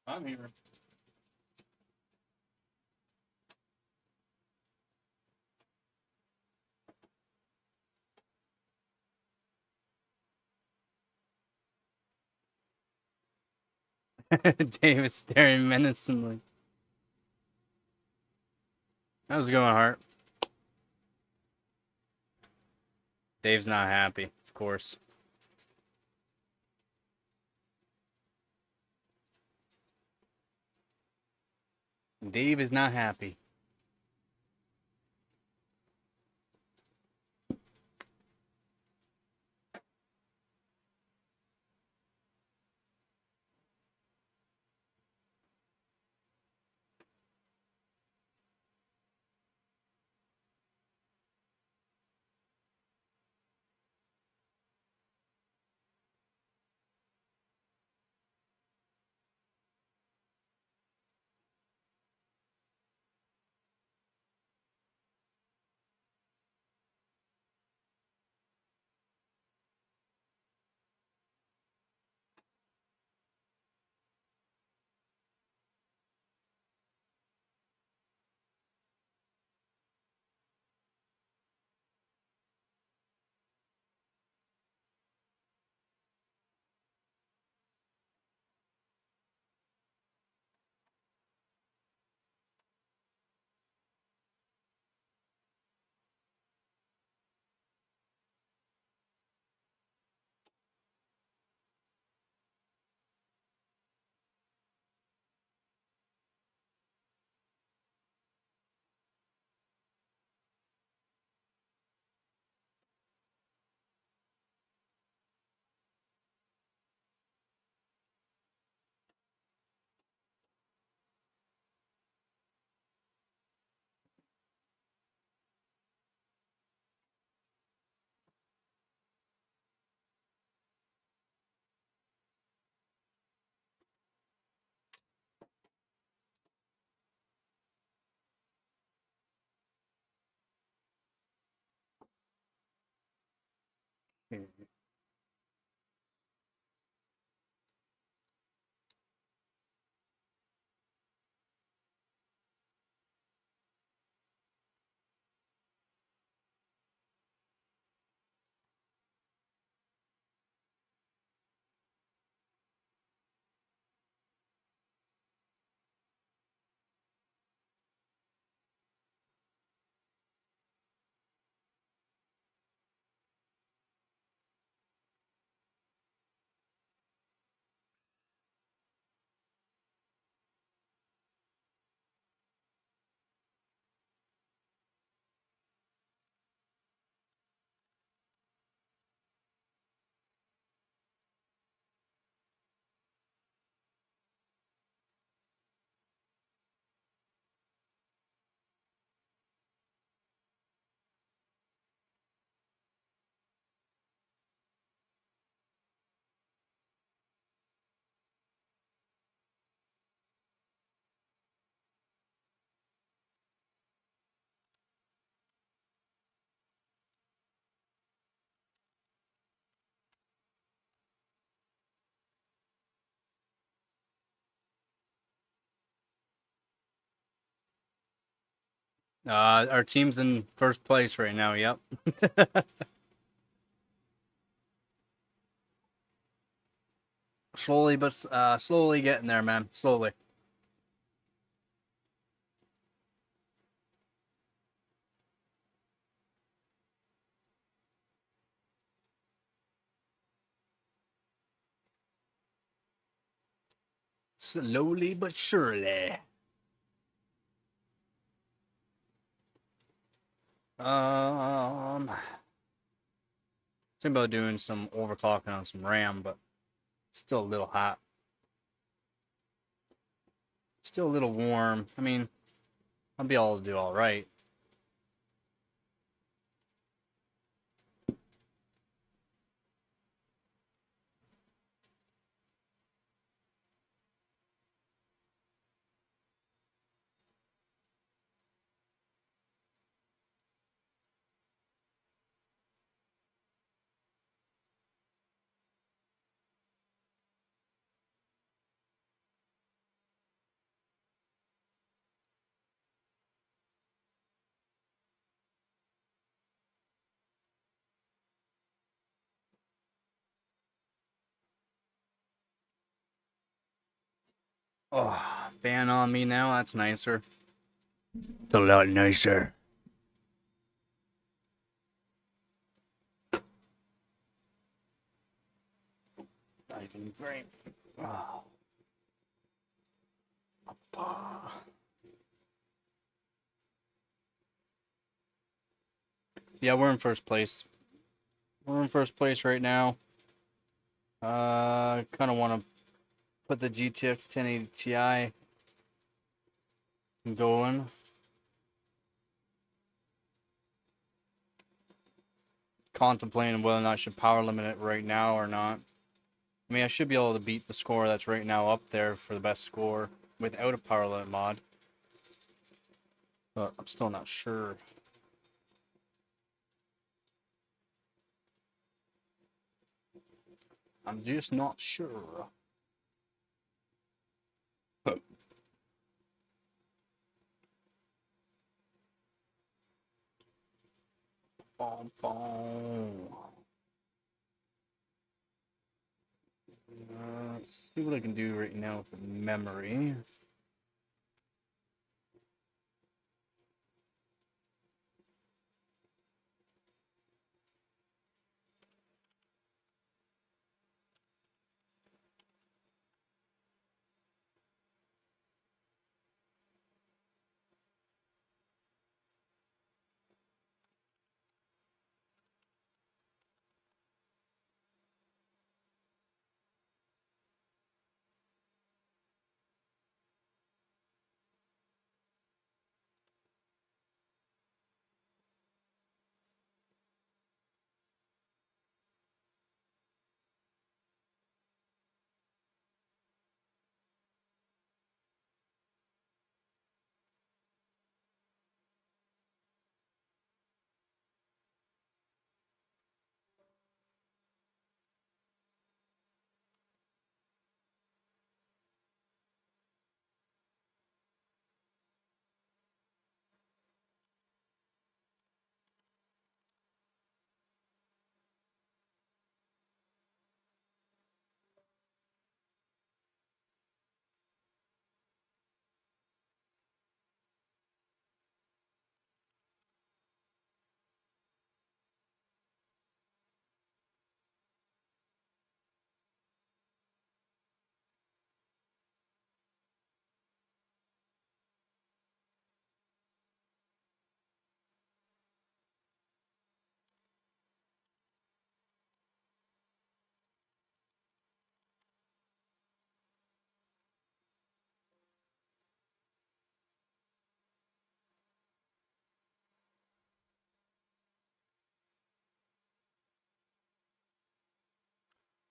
I'm here. Dave is staring menacingly. How's it going, Hart? Dave's not happy, of course. Dave is not happy. Our team's in first place right now. Yep. Slowly, but slowly getting there, man. Slowly. Slowly but surely. Think about doing some overclocking on some RAM, but it's still a little hot. Still a little warm. I mean, I'll be able to do all right. Oh, fan on me now. That's nicer. It's a lot nicer. Not even great. Oh. Yeah, we're in first place. We're in first place right now. Kind of want to put the GTX 1080 Ti going. Contemplating whether or not I should power limit it right now or not. I mean, I should be able to beat the score that's right now up there for the best score without a power limit mod. But I'm still not sure. I'm just not sure. Bom, bom. Let's see what I can do right now with the memory.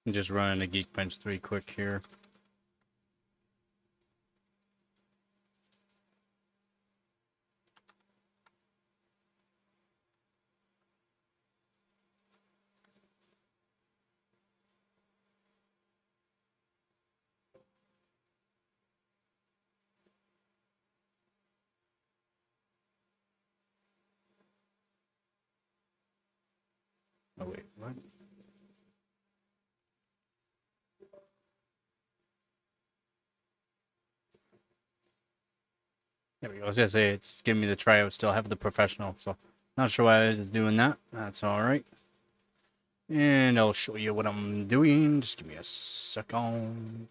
I'm just running a Geekbench 3 quick here. Oh wait, what? There we go. I was gonna say it's giving me the tryout still. I have the professional, so not sure why it is doing that. That's alright. And I'll show you what I'm doing. Just give me a second.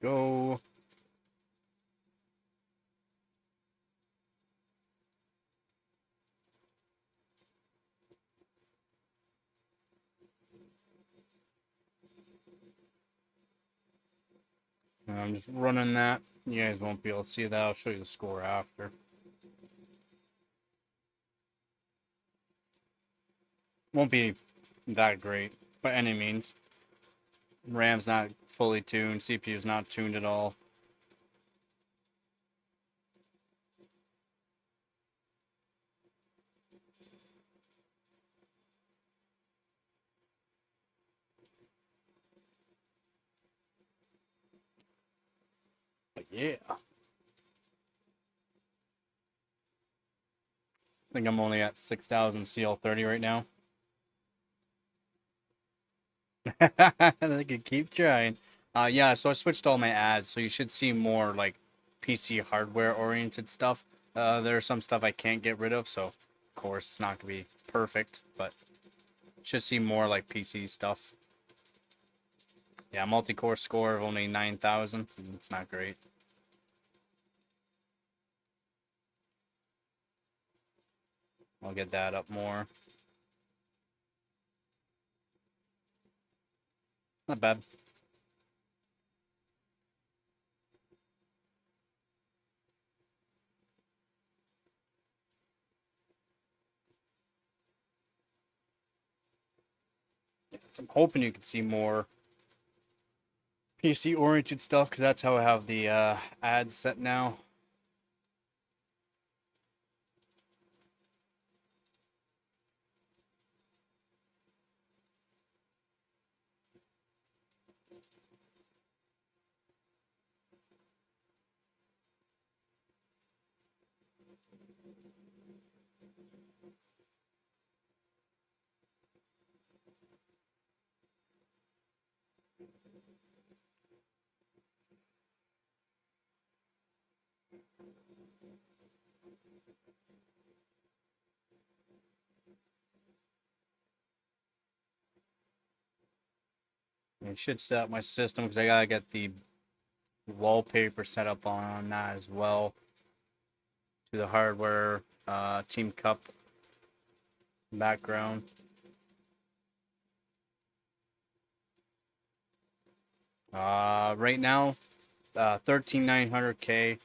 Go. I'm just running that. You guys won't be able to see that. I'll show you the score after. Won't be that great by any means. RAM's not fully tuned. CPU's not tuned at all. Yeah. I think I'm only at 6,000 CL30 right now. I can keep trying. Yeah, so I switched all my ads, so you should see more like PC hardware oriented stuff. There's some stuff I can't get rid of, so of course it's not gonna be perfect, but should see more like PC stuff. Yeah, multi-core score of only 9,000. It's not great. I'll get that up more. Not bad. Yeah, so I'm hoping you can see more PC oriented stuff because that's how I have the ads set now. I should set up my system because I gotta get the wallpaper set up on that as well. To the hardware Team Cup background. Right now, 13900K,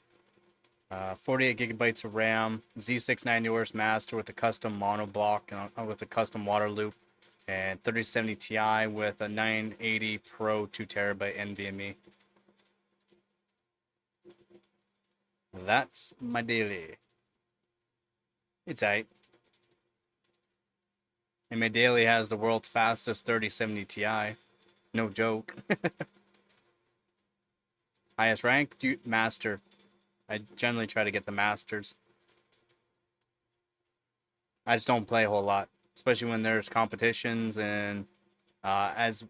48 gigabytes of RAM, Z690 master with a custom mono block and with a custom water loop, and 3070 Ti with a 980 Pro 2 terabyte NVMe. That's my daily. It's aight. And my daily has the world's fastest 3070 Ti. No joke. Highest rank, master. I generally try to get the masters. I just don't play a whole lot, especially when there's competitions and as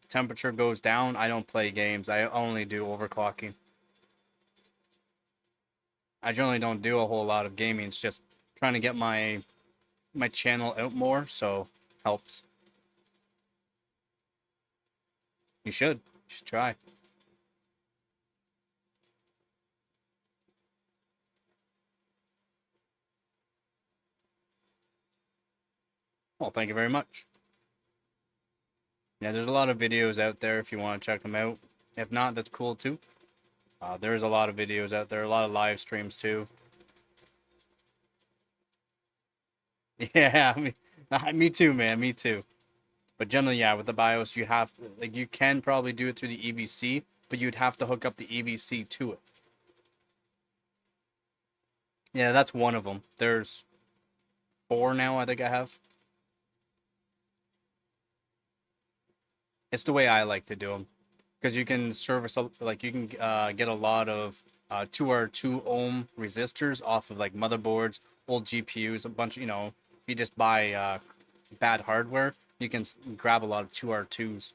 temperature goes down, I don't play games. I only do overclocking. I generally don't do a whole lot of gaming. It's just trying to get my channel out more, so helps. You should try. Well, thank you very much. Yeah, there's a lot of videos out there if you want to check them out. If not, that's cool too. There's a lot of videos out there, a lot of live streams too. Yeah, me too, man, me too. But generally, yeah, with the BIOS, you have, like, you can probably do it through the EVC, but you'd have to hook up the EVC to it. Yeah, that's one of them. There's 4 now, I think I have. It's the way I like to do them. Because you can service, like, you can get a lot of 2R2 ohm resistors off of, like, motherboards, old GPUs, a bunch, you know, if you just buy bad hardware, you can grab a lot of 2R2s.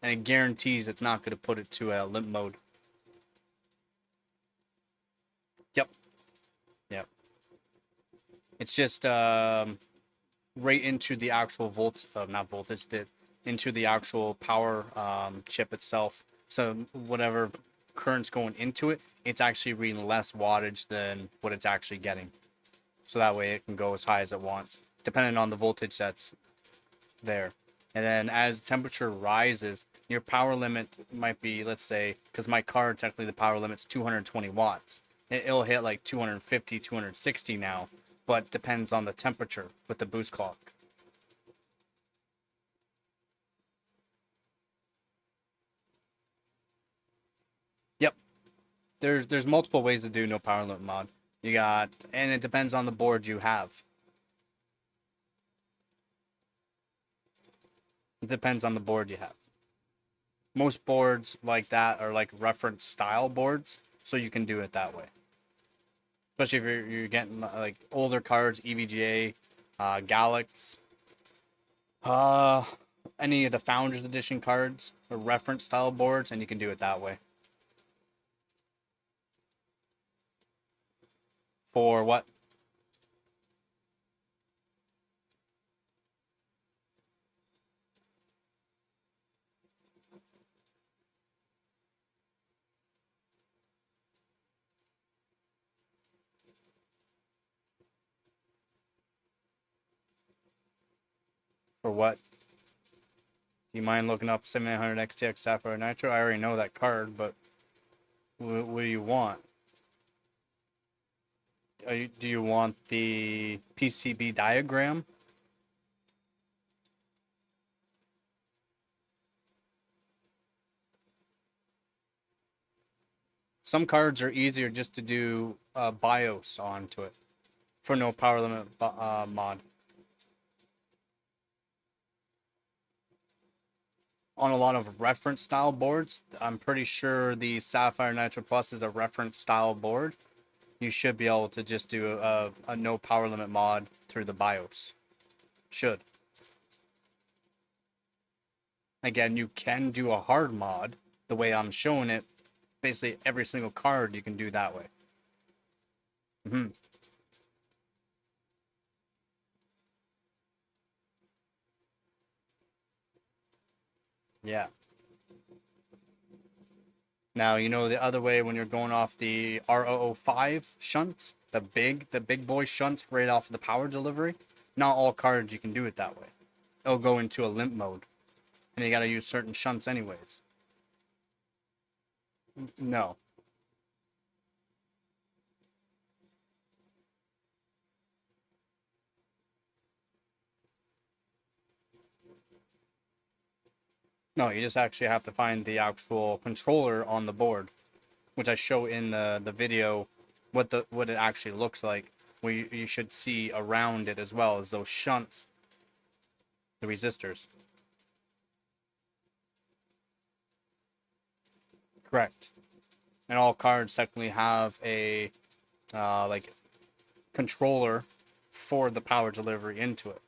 And it guarantees it's not going to put it to a limp mode. Yep. Yep. It's just right into the actual not voltage, into the actual power chip itself. So whatever current's going into it, it's actually reading less wattage than what it's actually getting. So that way it can go as high as it wants, depending on the voltage that's there. And then as temperature rises, your power limit might be, let's say, because my car, technically the power limit's 220 watts. It'll hit like 250, 260 now, but depends on the temperature with the boost clock. Yep. There's multiple ways to do no power limit mod. You got, and it depends on the board you have. It depends on the board you have. Most boards like that are like reference style boards, so you can do it that way. Especially if you're getting like older cards, EVGA, Galax, any of the Founders Edition cards or reference style boards, and you can do it that way. For what? For what? Do you mind looking up 7800 XTX Sapphire Nitro? I already know that card, but what do you want? Do you want the PCB diagram? Some cards are easier just to do BIOS onto it for no power limit mod. On a lot of reference style boards, I'm pretty sure the Sapphire Nitro Plus is a reference style board. You should be able to just do a no power limit mod through the BIOS. Should. Again, you can do a hard mod the way I'm showing it. Basically, every single card you can do that way. Yeah. Now, you know the other way when you're going off the R005 shunts, the big boy shunts right off the power delivery, not all cards you can do it that way. It'll go into a limp mode, and you gotta use certain shunts anyways. No. No, you just actually have to find the actual controller on the board, which I show in the video what it actually looks like. Where you should see around it as well as those shunts, the resistors. Correct. And all cards technically have a like controller for the power delivery into it.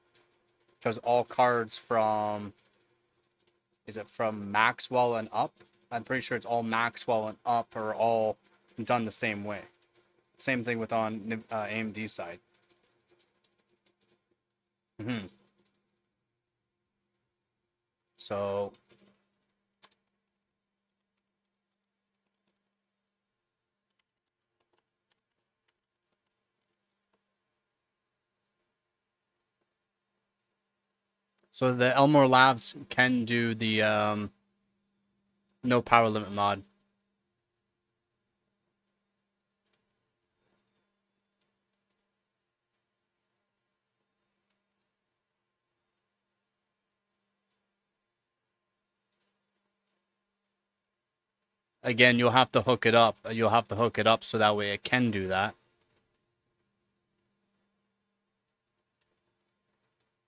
Because all cards from, is it from Maxwell and up? I'm pretty sure it's all Maxwell and up are all done the same way. Same thing with on AMD side. So the Elmore Labs can do the no power limit mod. Again, you'll have to hook it up. You'll have to hook it up so that way it can do that.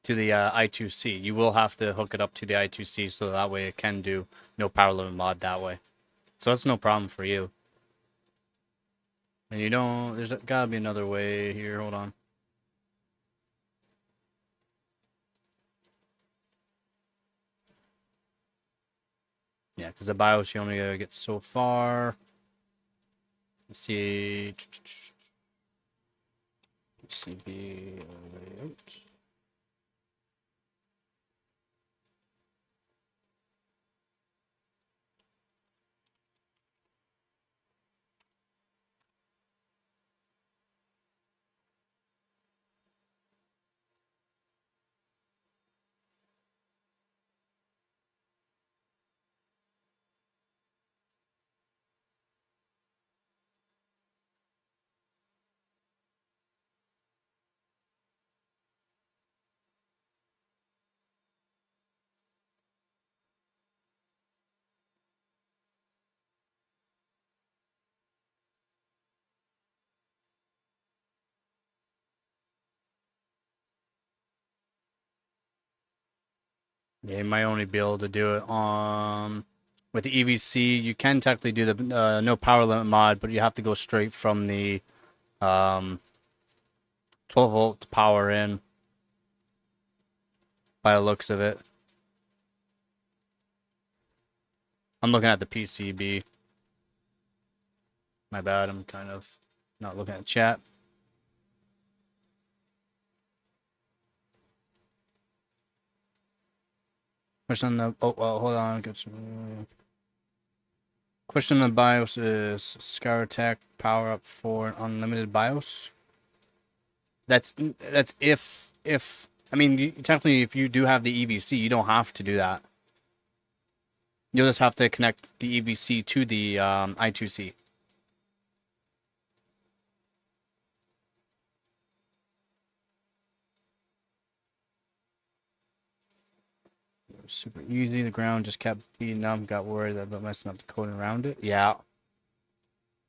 To the I2C. You will have to hook it up to the I2C so that way it can do no power limit mod that way. So that's no problem for you. And you don't, there's gotta be another way here. Hold on. Yeah, because the BIOS you only gotta get so far. Let's see. CB layout. Yeah, you might only be able to do it on with the EVC, you can technically do the no power limit mod, but you have to go straight from the 12 volt power in by the looks of it. I'm looking at the PCB. My bad, I'm kind of not looking at chat. Question on the, oh, well, hold on. Question on the BIOS is SkyTech power up for unlimited BIOS. That's if I mean, technically if you do have the EVC, you don't have to do that. You'll just have to connect the EVC to the I2C. Super easy. The ground just kept beating up. Got worried about messing up the code around it. Yeah.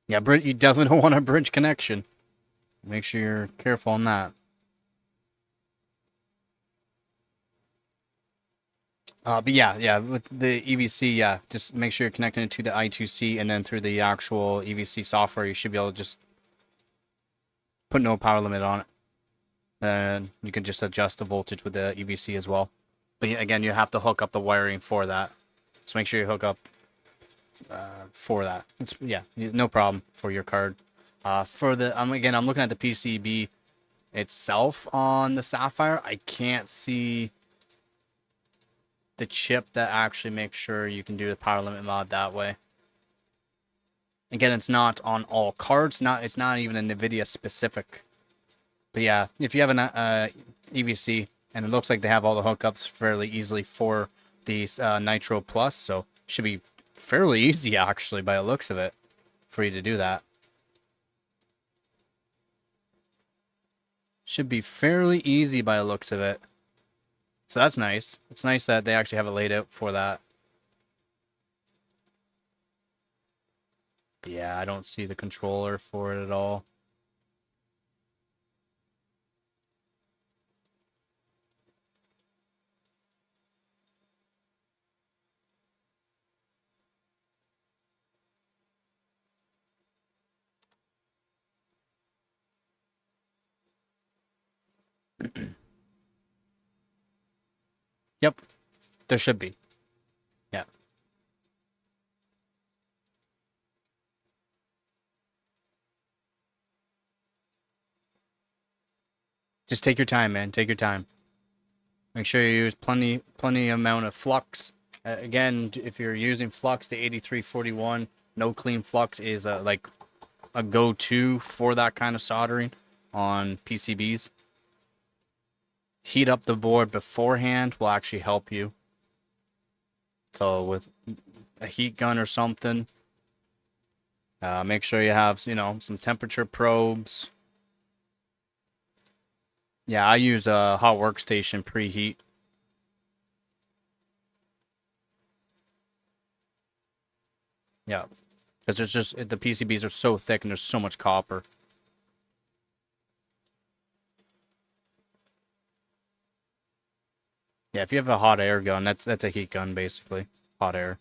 Yeah, you definitely don't want a bridge connection. Make sure you're careful on that. But yeah, with the EVC, yeah, just make sure you're connecting it to the I2C, and then through the actual EVC software, you should be able to just put no power limit on it. And you can just adjust the voltage with the EVC as well. But again, you have to hook up the wiring for that. So make sure you hook up for that. It's, yeah, no problem for your card. For the again, I'm looking at the PCB itself on the Sapphire. I can't see the chip that actually makes sure you can do the power limit mod that way. Again, it's not on all cards. It's not even a NVIDIA specific. But yeah, if you have an EVC, and it looks like they have all the hookups fairly easily for the Nitro Plus, so it should be fairly easy actually by the looks of it for you to do that. Should be fairly easy by the looks of it. So that's nice. It's nice that they actually have it laid out for that. Yeah, I don't see the controller for it at all. Yep, there should be. Yeah. Just take your time, man. Take your time. Make sure you use plenty amount of flux. Again, if you're using flux, the 8341 no clean flux is like a go-to for that kind of soldering on PCBs. Heat up the board beforehand will actually help you. So with a heat gun or something, make sure you have, some temperature probes. Yeah, I use a hot workstation preheat. Yeah, because it's just the PCBs are so thick and there's so much copper. Yeah, if you have a hot air gun, that's a heat gun basically, hot air.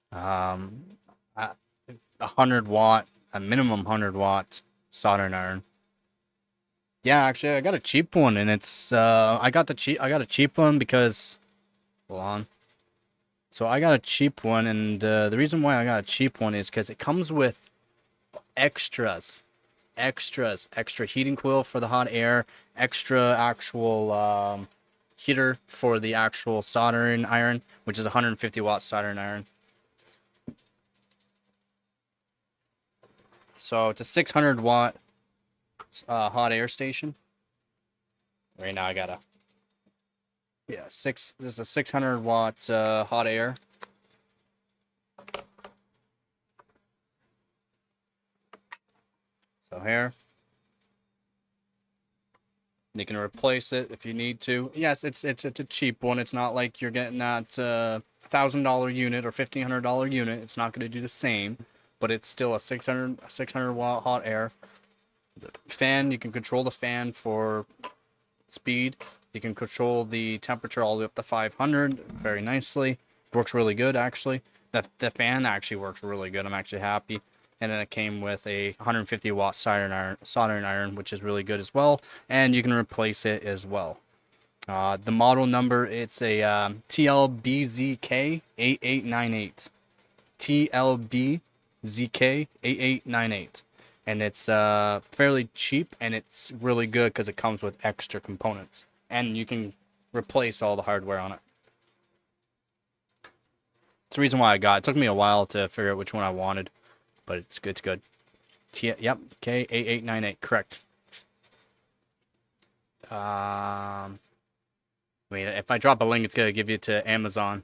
100 watt, a minimum 100 watt soldering iron. Yeah, actually, I got a cheap one, and it's I got a cheap one because, hold on. So I got a cheap one, and the reason why I got a cheap one is because it comes with extra heating coil for the hot air, extra actual heater for the actual soldering iron, which is 150 watt soldering iron. So it's a 600 watt hot air station. Right now I got there's a 600 watt hot air. So here, you can replace it if you need to. Yes, it's a cheap one. It's not like you're getting that $1,000 unit or $1,500 unit. It's not going to do the same, but it's still a 600 watt hot air. The fan, you can control the fan for speed. You can control the temperature all the way up to 500 very nicely. Works really good, actually. The fan actually works really good. I'm actually happy. And then it came with a 150 watt soldering iron, which is really good as well. And you can replace it as well. The model number, it's a TLBZK8898. TLBZK8898. And it's fairly cheap, and it's really good because it comes with extra components. And you can replace all the hardware on it. It's the reason why I got it. It took me a while to figure out which one I wanted, but it's good. It's good. Yep, K8898, correct. I mean, if I drop a link, it's gonna give you to Amazon.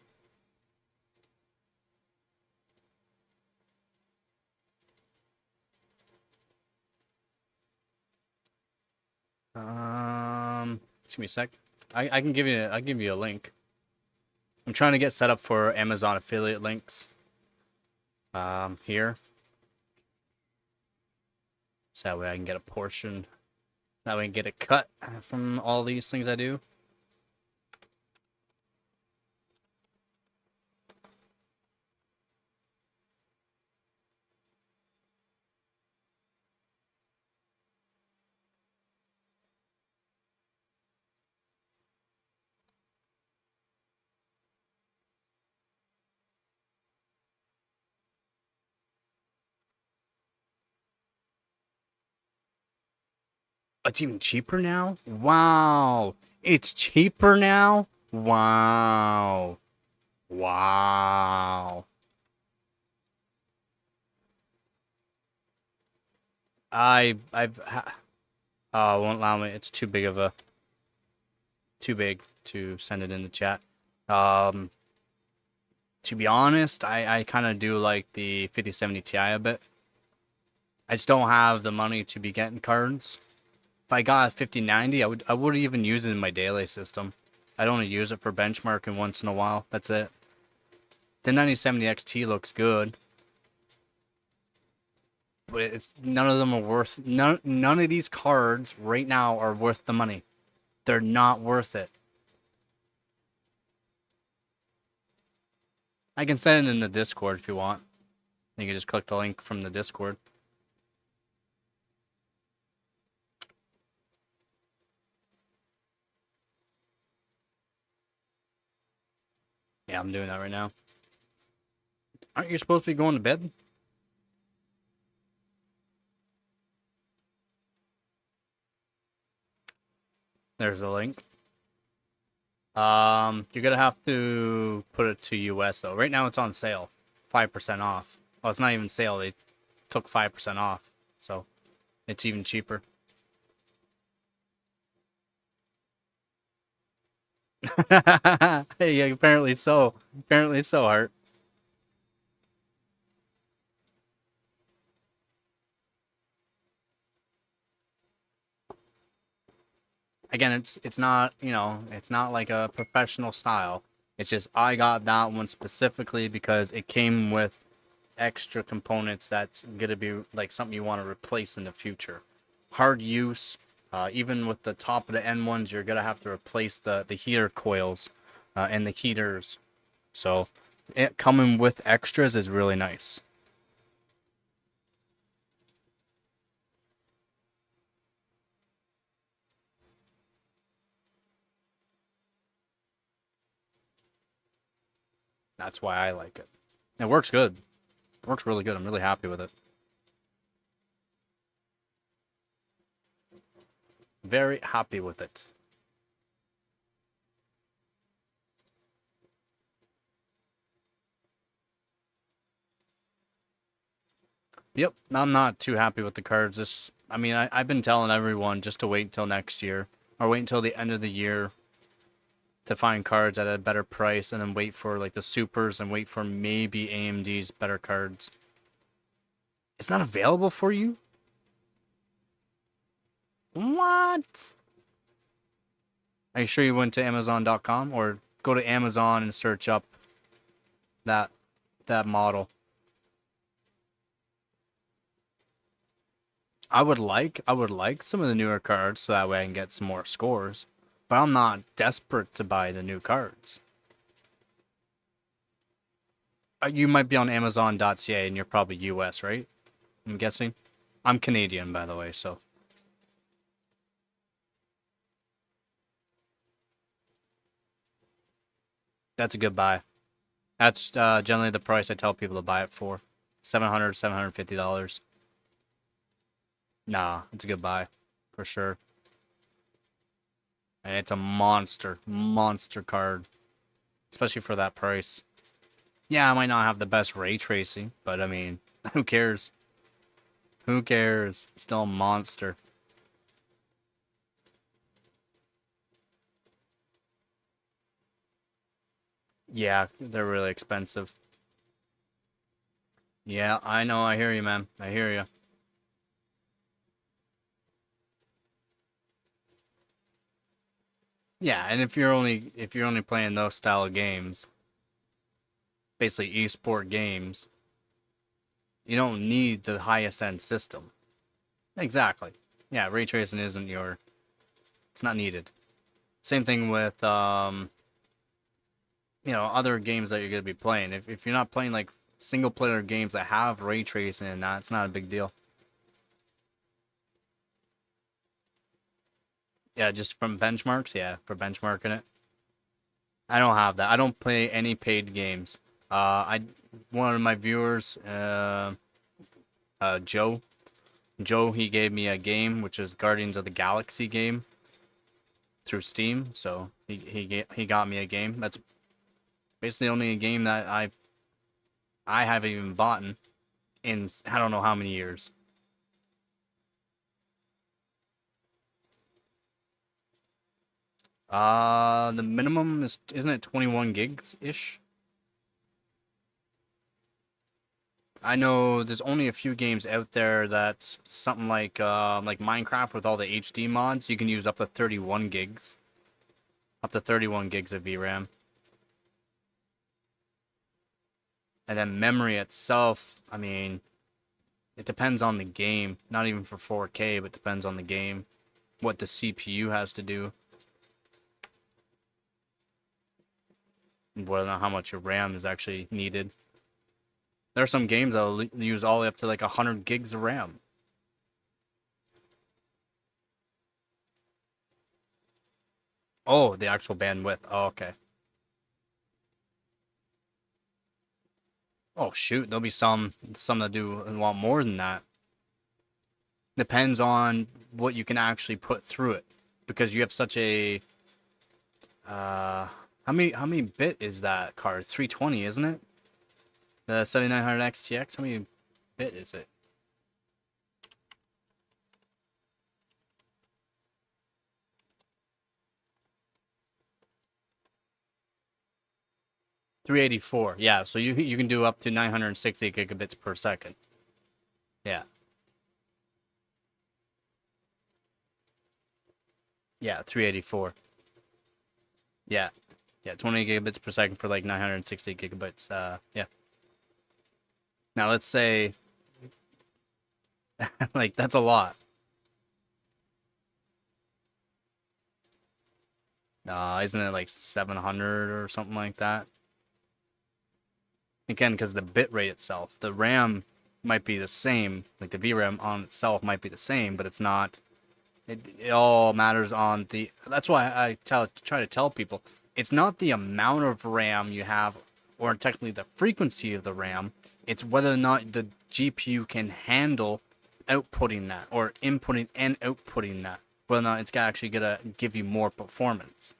Excuse me a sec. I can give you a link. I'm trying to get set up for Amazon affiliate links. Here. So that way I can get a portion. That way I can get a cut from all these things I do. It's even cheaper now? Wow. It's cheaper now? Wow. Wow. Won't allow me. It's too big to send it in the chat. To be honest, I kind of do like the 5070 Ti a bit. I just don't have the money to be getting cards. If I got a 5090, I would even use it in my daily system. I'd only use it for benchmarking once in a while. That's it. The 9070 XT looks good, but it's none of them are worth none of these cards right now are worth the money. They're not worth it. I can send it in the Discord if you want. You can just click the link from the Discord. Yeah, I'm doing that right now. Aren't you supposed to be going to bed? There's the link. You're gonna have to put it to US though. Right now it's on sale. 5% off. Well, it's not even sale. They took 5% off. So it's even cheaper. Hey, yeah, apparently so. Apparently so, Art. Again, it's not, you know, it's not like a professional style. It's just I got that one specifically because it came with extra components that's gonna be like something you want to replace in the future. Hard use, even with the top of the end ones, you're gonna have to replace the heater coils and the heaters. So it coming with extras is really nice. That's why I like it. It works good. It works really good. I'm really happy with it. Very happy with it. Yep, I'm not too happy with the cards. I mean, I've been telling everyone just to wait until next year, or wait until the end of the year to find cards at a better price, and then wait for like the supers and wait for maybe AMD's better cards. It's not available for you? What? Are you sure you went to Amazon.com, or go to Amazon and search up that model? I would like some of the newer cards so that way I can get some more scores. But I'm not desperate to buy the new cards. You might be on Amazon.ca and you're probably US, right? I'm guessing. I'm Canadian, by the way, so. That's a good buy. That's generally the price I tell people to buy it for. $700, $750. Nah, it's a good buy. For sure. And it's a monster card. Especially for that price. Yeah, I might not have the best ray tracing, but I mean, who cares? Who cares? It's still a monster. Yeah, they're really expensive. Yeah, I know. I hear you, man. I hear you. Yeah, and if you're only playing those style of games, basically esport games, you don't need the highest end system. Exactly. Yeah, ray tracing isn't it's not needed. Same thing with other games that you're gonna be playing. If you're not playing like single player games that have ray tracing and that, it's not a big deal. Yeah, just from benchmarks, yeah, for benchmarking it. I don't have that. I don't play any paid games. I one of my viewers, Joe. Joe, he gave me a game which is Guardians of the Galaxy game through Steam. So he got me a game. That's basically only a game that I haven't even bought in I don't know how many years. The minimum isn't it 21 gigs ish? I know there's only a few games out there that's something like Minecraft with all the HD mods. You can use up to 31 gigs. Up to 31 gigs of VRAM. And then memory itself, I mean, it depends on the game. Not even for 4K, but depends on the game. What the CPU has to do. And whether or not how much your RAM is actually needed. There are some games that'll use all the way up to like 100 gigs of RAM. Oh, the actual bandwidth. Oh, okay. Oh shoot, there'll be some that do a lot more than that. Depends on what you can actually put through it, because you have such a how many bit is that card? 320, isn't it? The 7900 XTX. How many bit is it? .384. Yeah, so you can do up to 960 gigabits per second. Yeah. Yeah, 384. Yeah. Yeah, 20 gigabits per second for like 960 gigabytes. Yeah. Now let's say like that's a lot. Isn't it like 700 or something like that? Again, because the bit rate itself, the RAM might be the same, like the VRAM on itself might be the same, but it's not. It all matters on the. That's why I try to tell people, it's not the amount of RAM you have, or technically the frequency of the RAM. It's whether or not the GPU can handle outputting that, or inputting and outputting that. Whether or not it's actually gonna give you more performance.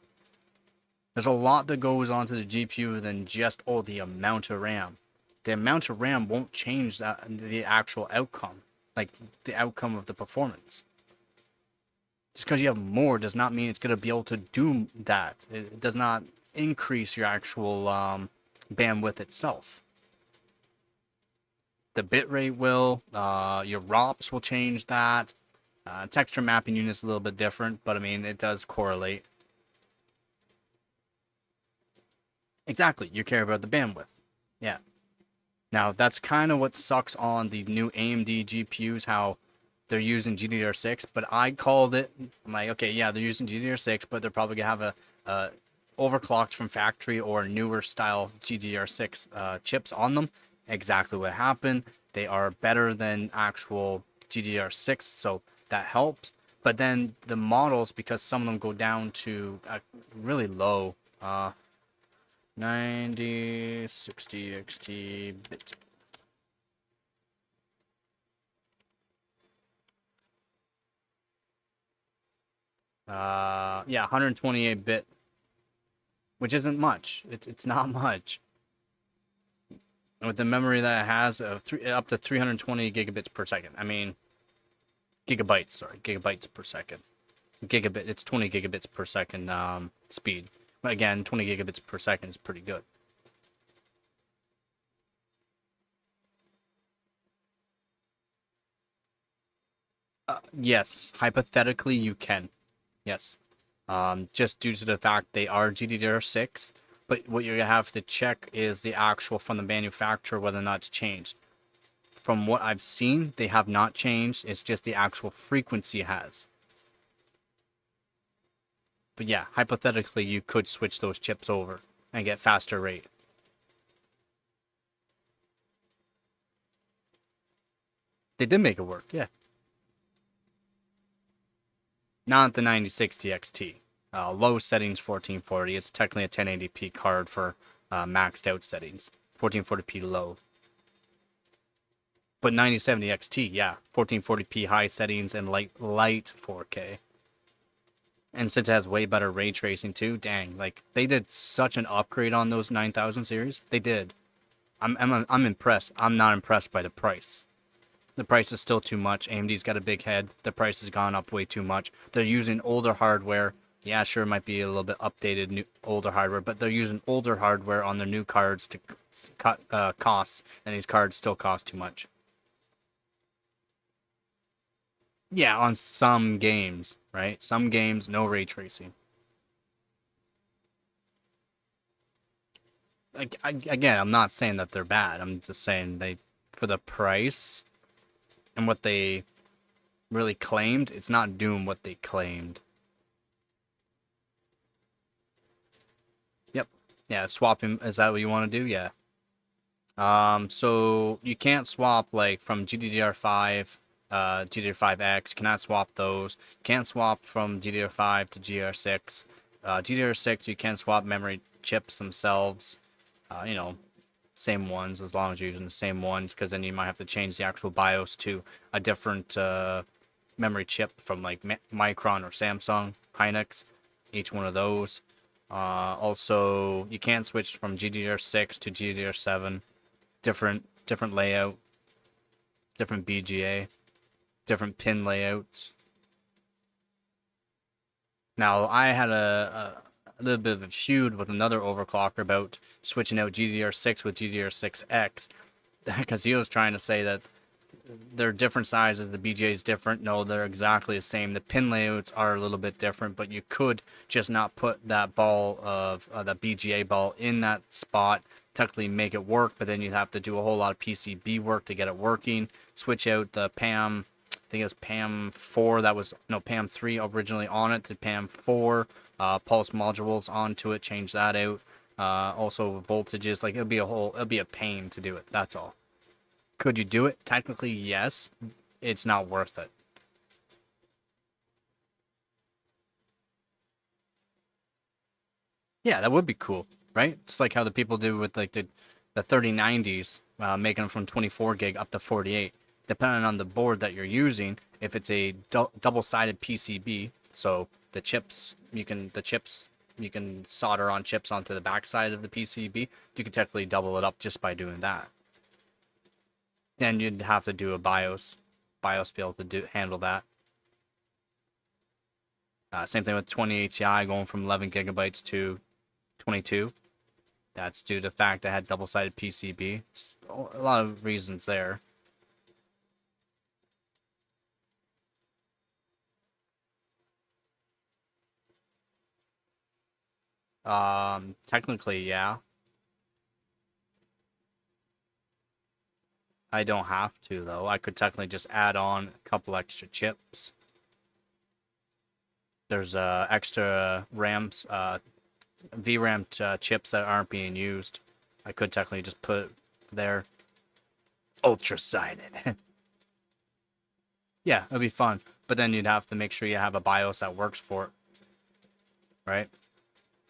There's a lot that goes onto the GPU than just the amount of RAM. The amount of RAM won't change the actual outcome, like the outcome of the performance. Just because you have more does not mean it's going to be able to do that. It does not increase your actual bandwidth itself. The bitrate will, your ROPS will change that. Texture mapping unit's a little bit different, but I mean, it does correlate. Exactly, you care about the bandwidth. Yeah. Now, that's kind of what sucks on the new AMD GPUs, how they're using GDDR6, but I called it. I'm like, okay, yeah, they're using GDDR6, but they're probably gonna have a overclocked from factory or newer style GDDR6 chips on them. Exactly what happened. They are better than actual GDDR6, so that helps. But then the models, because some of them go down to really low, 90, 60 XT bit. Yeah, 128 bit, which isn't much. It's not much. And with the memory that it has of up to 320 gigabits per second. I mean, gigabytes, sorry, gigabytes per second. Gigabit, it's 20 gigabits per second speed. But again, 20 gigabits per second is pretty good. Yes, hypothetically you can. Yes. Just due to the fact they are GDDR6, but what you're gonna have to check is the actual from the manufacturer whether or not it's changed. From what I've seen, they have not changed. It's just the actual frequency has. But yeah, hypothetically, you could switch those chips over and get faster rate. They did make it work, yeah. Not the 9060 XT. Low settings 1440. It's technically a 1080p card for maxed out settings. 1440p low. But 9070 XT, yeah. 1440p high settings and light 4K. And since it has way better ray tracing too, dang, like they did such an upgrade on those 9000 series. They did. I'm impressed. I'm not impressed by the price. The price is still too much. AMD's got a big head. The price has gone up way too much. They're using older hardware. Yeah, sure, it might be a little bit updated, new, older hardware, but they're using older hardware on their new cards to cut costs, and these cards still cost too much. Yeah, on some games, right? Some games, no ray tracing. Again, I'm not saying that they're bad. I'm just saying they, for the price and what they really claimed, it's not doing what they claimed. Yep. Yeah, swapping, is that what you want to do? Yeah. So you can't swap like from GDDR5, GDDR5X, cannot swap those. Can't swap from GDDR5 to GDDR6. GDDR6, you can swap memory chips themselves. You know, same ones as long as you're using the same ones, because then you might have to change the actual BIOS to a different memory chip from like Micron or Samsung, Hynix, each one of those. Also, you can't switch from GDDR6 to GDDR7. Different layout, different BGA, different pin layouts. Now, I had a little bit of a feud with another overclocker about switching out GDDR6 with GDDR6X, because he was trying to say that they're different sizes, the BGA is different. No, they're exactly the same. The pin layouts are a little bit different, but you could just not put that ball of the BGA ball in that spot, technically make it work, but then you'd have to do a whole lot of PCB work to get it working. Switch out the PAM, I think it was PAM 4, that was, no, PAM 3 originally on it to PAM 4, pulse modules onto it, change that out. Also voltages, like it'll be a pain to do it, that's all. Could you do it? Technically, yes. It's not worth it. Yeah, that would be cool, right? It's like how the people do with like the 3090s, making them from 24 gig up to 48. Depending on the board that you're using, if it's a double-sided PCB, so the chips you can solder on chips onto the backside of the PCB, you can technically double it up just by doing that. Then you'd have to do a BIOS to be able to handle that. Same thing with 20 ATI going from 11 gigabytes to 22. That's due to the fact I had double-sided PCB. It's a lot of reasons there. Technically, yeah. I don't have to, though. I could technically just add on a couple extra chips. There's extra RAMs, VRAM chips that aren't being used. I could technically just put there. Ultra-sided. Yeah, it'd be fun. But then you'd have to make sure you have a BIOS that works for it. Right?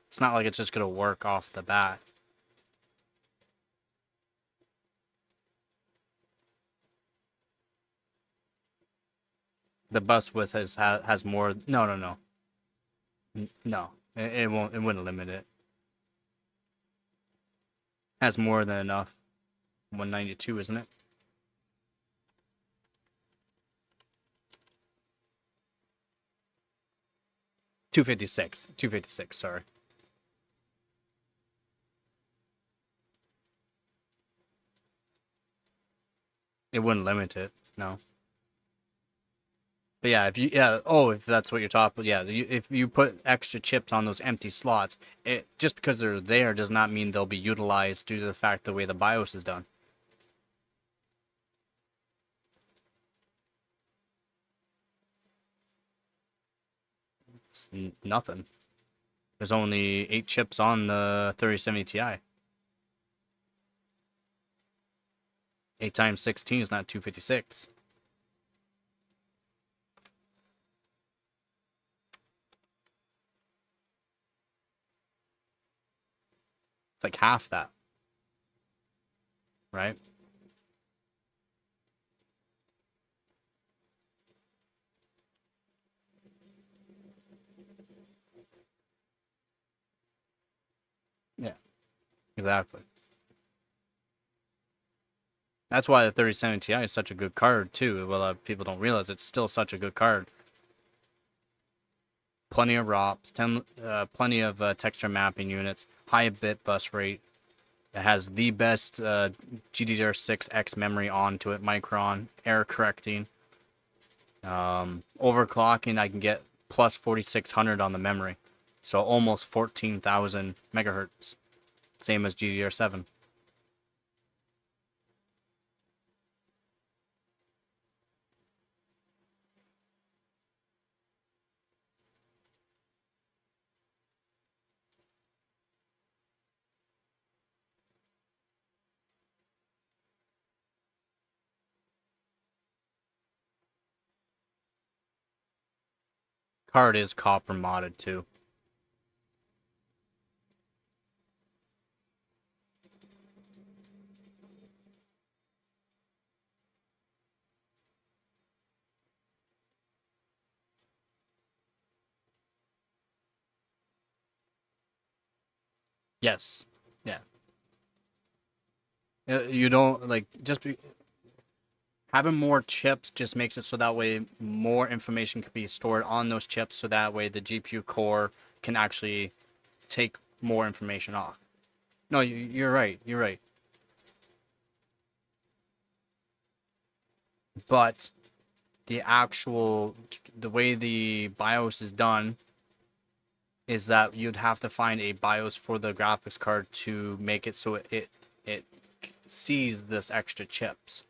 It's not like it's just going to work off the bat. The bus width has more. No. No, it won't. It wouldn't limit it. Has more than enough. 192, isn't it? $256. $256. Sorry. It wouldn't limit it. No. But yeah, if that's what you're talking, yeah, if you put extra chips on those empty slots, it just because they're there does not mean they'll be utilized due to the fact the way the BIOS is done. It's nothing. There's only 8 chips on the 3070 Ti. 8 times 16 is not 256. It's like half that, right? Yeah, exactly. That's why the 3070 Ti is such a good card, too. Well, people don't realize it's still such a good card. Plenty of ROPs, plenty of texture mapping units, high bit bus rate. It has the best GDDR6X memory onto it, Micron, error correcting. Overclocking, I can get plus 4600 on the memory. So almost 14,000 megahertz. Same as GDDR7. Card is copper modded too. Yes. Yeah. You don't like having more chips just makes it so that way more information can be stored on those chips, so that way the GPU core can actually take more information off. No, you're right. You're right. But the way the BIOS is done is that you'd have to find a BIOS for the graphics card to make it so it sees this extra chips.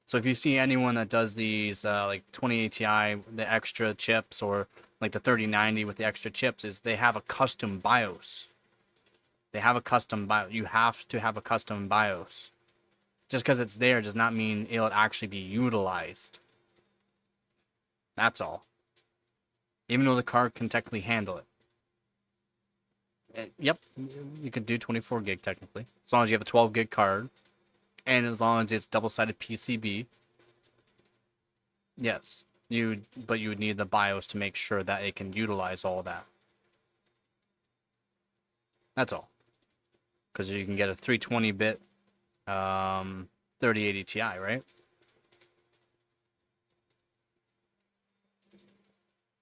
So if you see anyone that does these like 2080 Ti, the extra chips, or like the 3090 with the extra chips, is they have a custom BIOS. They have a custom BIOS. You have to have a custom BIOS. Just because it's there does not mean it'll actually be utilized. That's all. Even though the card can technically handle it. Yep, you could do 24 gig technically, as long as you have a 12 gig card, and as long as it's double-sided PCB. Yes, but you would need the BIOS to make sure that it can utilize all that. That's all. Because you can get a 320-bit 3080 Ti, right?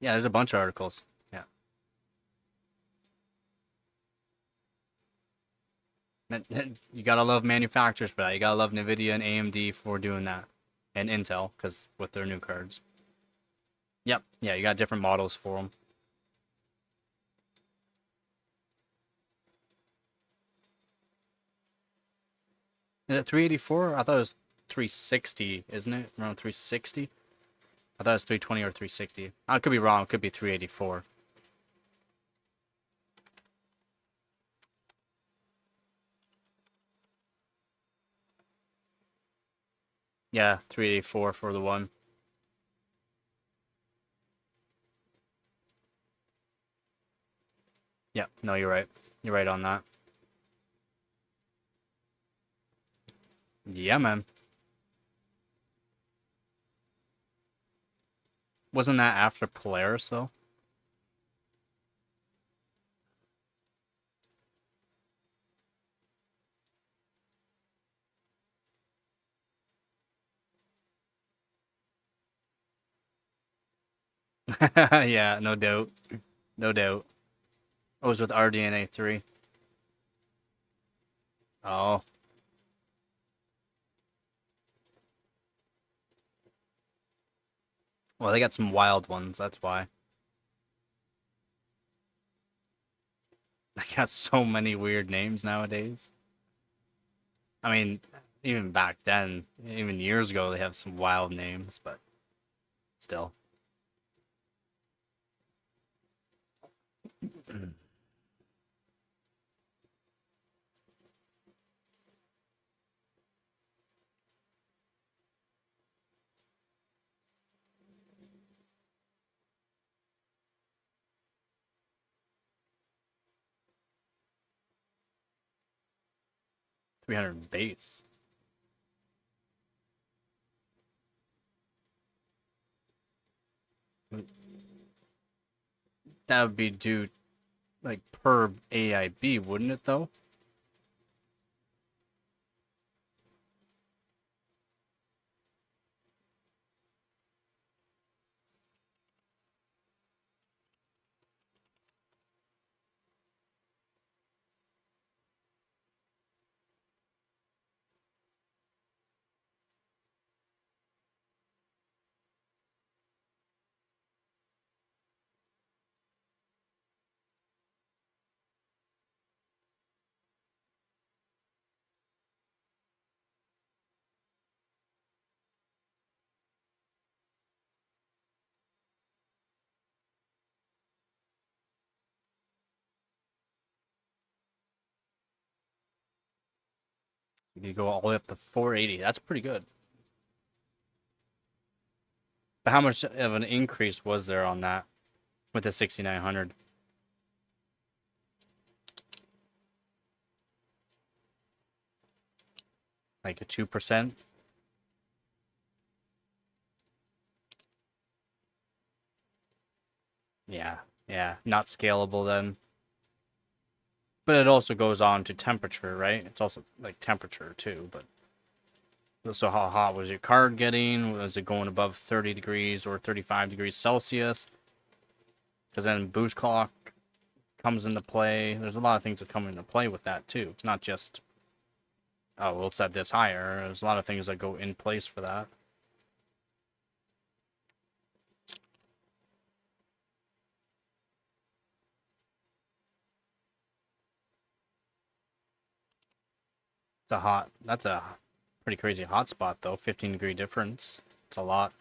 Yeah, there's a bunch of articles. Yeah. You gotta love manufacturers for that. You gotta love NVIDIA and AMD for doing that. And Intel, because with their new cards. Yep. Yeah, you got different models for them. Is it 384? I thought it was 360, isn't it? Around 360? I thought it was 320 or 360. I could be wrong. It could be 384. Yeah, 384 for the one. Yeah, no, you're right. You're right on that. Yeah, man. Wasn't that after Polaris, though? Yeah, no doubt. No doubt. Oh, it was with RDNA 3. Oh. Well, they got some wild ones, that's why. They got so many weird names nowadays. I mean, even back then, even years ago, they have some wild names, but still. 300 base. That would be due, like, per AIB, wouldn't it, though? You go all the way up to 480. That's pretty good. But how much of an increase was there on that with the 6900? Like a 2%? Yeah, yeah. Not scalable then. But it also goes on to temperature, right? It's also like temperature too, but so how hot was your card getting? Was it going above 30 degrees or 35 degrees Celsius? Because then boost clock comes into play. There's a lot of things that come into play with that too. It's not just, oh, we'll set this higher. There's a lot of things that go in place for that. That's a pretty crazy hot spot though. 15-degree difference. It's a lot.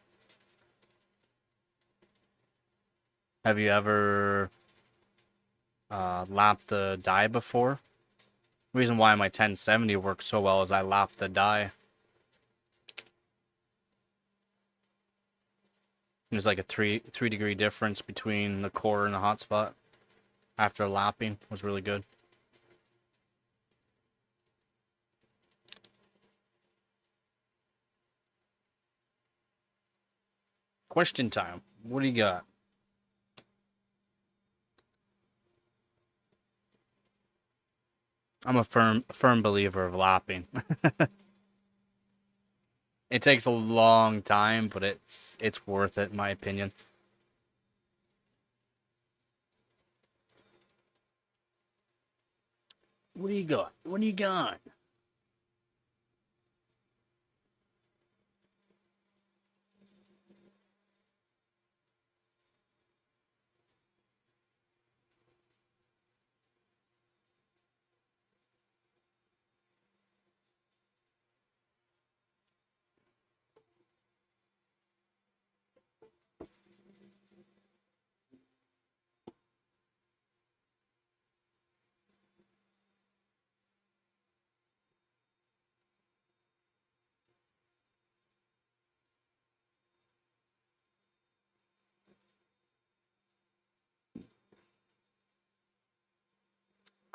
Have you ever lapped the die before? The reason why my 1070 works so well is I lapped the die. There's like a three degree difference between the core and the hotspot after lapping. It was really good. Question time. What do you got? I'm a firm believer of lapping. It takes a long time, but it's worth it in my opinion. What do you got? What do you got?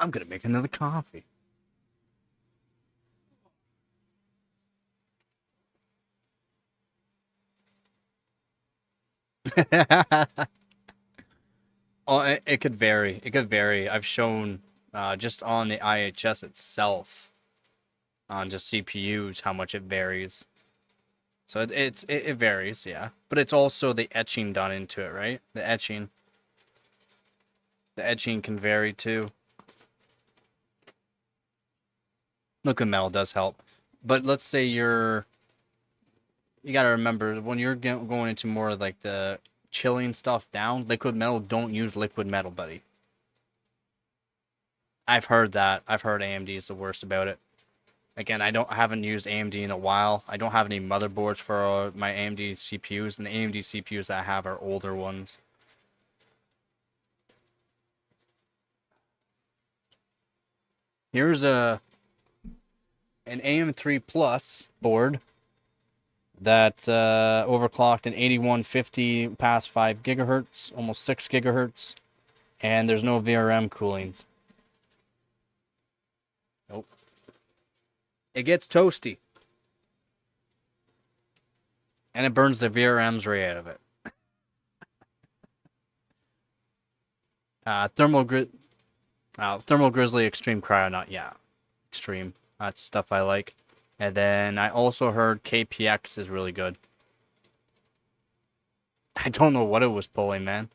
I'm gonna make another coffee. Oh, it could vary. It could vary. I've shown just on the IHS itself, on just CPUs, how much it varies. So it varies, yeah. But it's also the etching done into it, right? The etching can vary too. Liquid metal does help, but let's say you gotta remember when you're going into more like the chilling stuff down, liquid metal, don't use liquid metal, buddy. I've heard that. I've heard AMD is the worst about it. Again, I haven't used AMD in a while. I don't have any motherboards for my AMD CPUs, and the AMD CPUs that I have are older ones. Here's an AM3 Plus board that overclocked an 8150 past 5 gigahertz, almost 6 gigahertz, and there's no VRM coolings. Nope. It gets toasty. And it burns the VRMs right out of it. Thermal Grizzly Extreme Cryonaut, yeah. Extreme. That's stuff I like. And then I also heard KPX is really good. I don't know what it was pulling, man.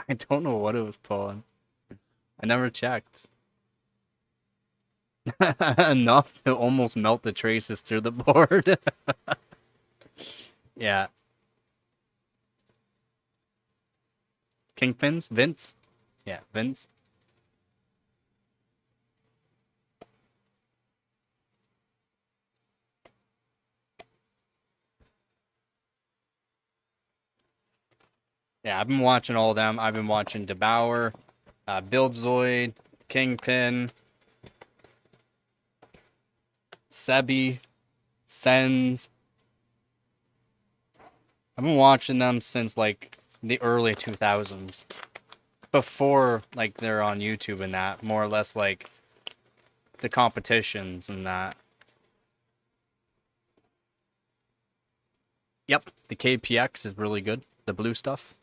I don't know what it was pulling. I never checked. Enough to almost melt the traces through the board. Yeah. Kingpins? Vince? Yeah, Vince. Yeah, I've been watching all of them. I've been watching DeBauer, Buildzoid, Kingpin, Sebi, Sens. I've been watching them since like the early 2000s. Before like they're on YouTube and that, more or less like the competitions and that. Yep, the KPX is really good. The blue stuff.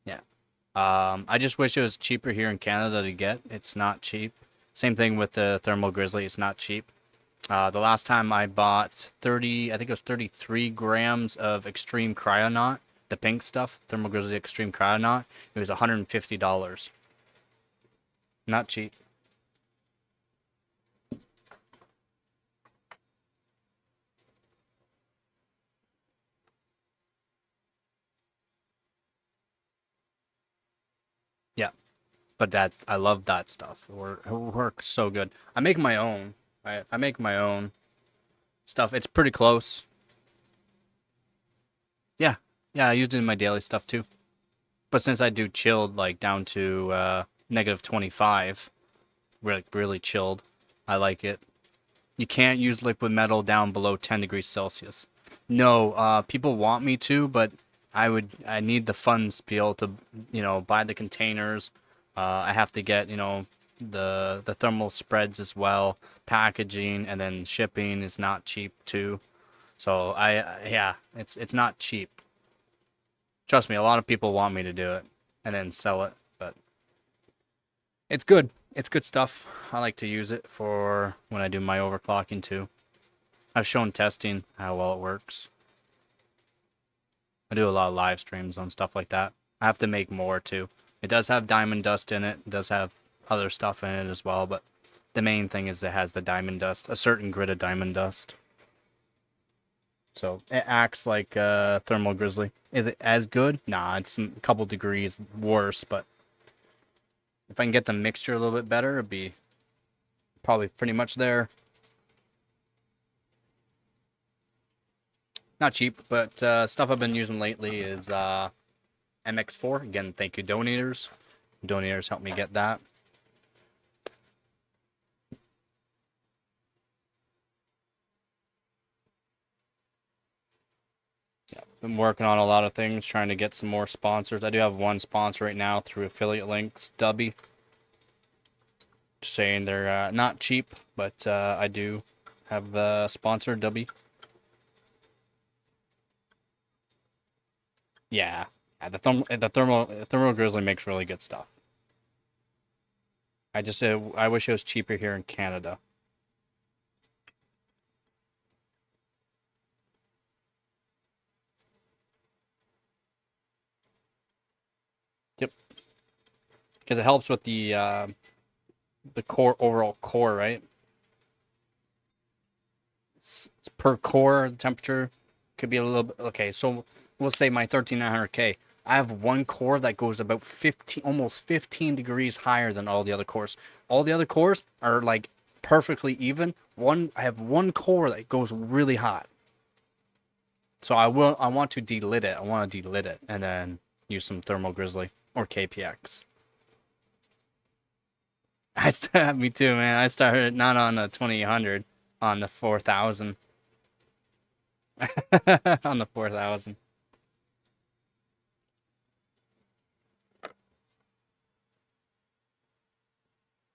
Yeah. I just wish it was cheaper here in Canada to get. It's not cheap. Same thing with the Thermal Grizzly. It's not cheap. The last time I bought 30, I think it was 33 grams of Extreme Cryonaut, the pink stuff, Thermal Grizzly Extreme Cryonaut. It was $150. Not cheap. Yeah, but I love that stuff. It works so good. I make my own. I make my own stuff. It's pretty close. Yeah, yeah, I use it in my daily stuff too. But since I do chilled, like down to negative 25, really chilled, I like it. You can't use liquid metal down below 10 degrees Celsius. No, people want me to, but I need the funds to be able to, buy the containers. I have to get, the thermal spreads as well, packaging, and then shipping is not cheap too. So yeah, it's not cheap. Trust me, a lot of people want me to do it and then sell it, but it's good. It's good stuff. I like to use it for when I do my overclocking too. I've shown testing how well it works. I do a lot of live streams on stuff like that. I have to make more too. It does have diamond dust in it. It does have other stuff in it as well, but the main thing is it has the diamond dust, a certain grit of diamond dust. So it acts like Thermal Grizzly. Is it as good? Nah, it's a couple degrees worse, but if I can get the mixture a little bit better, it'd be probably pretty much there. Not cheap, but stuff I've been using lately is MX4. Again, thank you, donators. Donators helped me get that. Been working on a lot of things, trying to get some more sponsors. I do have one sponsor right now through affiliate links, Dubby. saying they're not cheap, but I do have sponsored W. Yeah, the thermal grizzly makes really good stuff. I wish it was cheaper here in Canada. Yep, because it helps with the overall core, right? Per core temperature could be a little bit okay. So we'll say my 13900K. I have one core that goes about 15, almost 15 degrees higher than all the other cores. All the other cores are like perfectly even. I have one core that goes really hot. So I want to delit it. I want to delit it and then use some thermal grizzly or KPX. Me too, man. I started not on the 2800, on the 4000. On the 4000.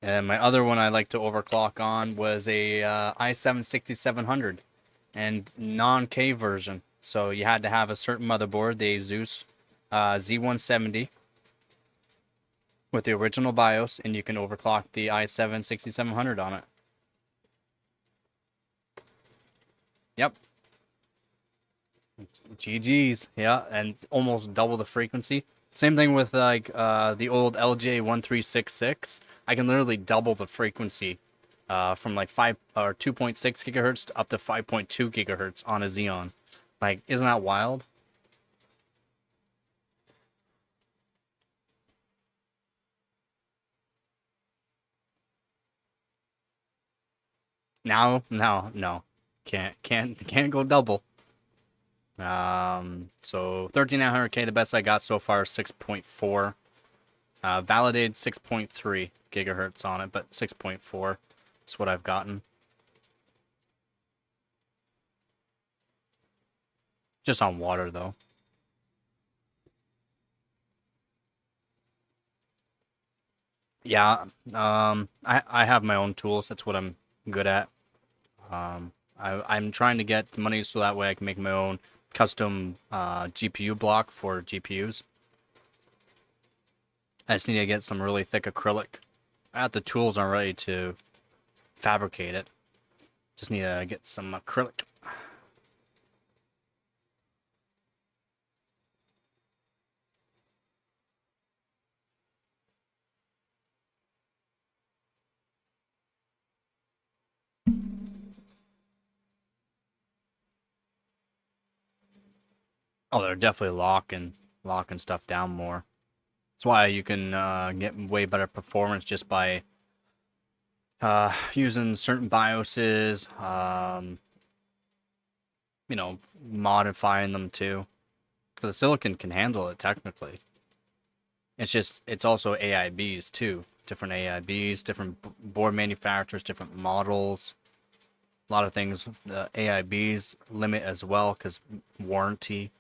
And my other one I like to overclock on was a i7 6700 and non-K version. So you had to have a certain motherboard, the Asus Z170 with the original BIOS, and you can overclock the i7 6700 on it. Yep. GG's, yeah, and almost double the frequency. Same thing with like the old LJ1366. I can literally double the frequency from like 5 or 2.6 gigahertz to up to 5.2 gigahertz on a Xeon. Like, isn't that wild? No. Can't go double. So 13900K, the best I got so far is 6.4. Validated 6.3 gigahertz on it, but 6.4 is what I've gotten. Just on water though. Yeah, I have my own tools. That's what I'm good at. I'm trying to get money so that way I can make my own custom GPU block for GPUs. I just need to get some really thick acrylic. I have the tools already to fabricate it. Just need to get some acrylic. Oh, they're definitely locking stuff down more. That's why you can get way better performance just by using certain BIOSes, you know, modifying them too. Because the silicon can handle it technically. It's also AIBs too. Different AIBs, different board manufacturers, different models. A lot of things. The AIBs limit as well because warranty.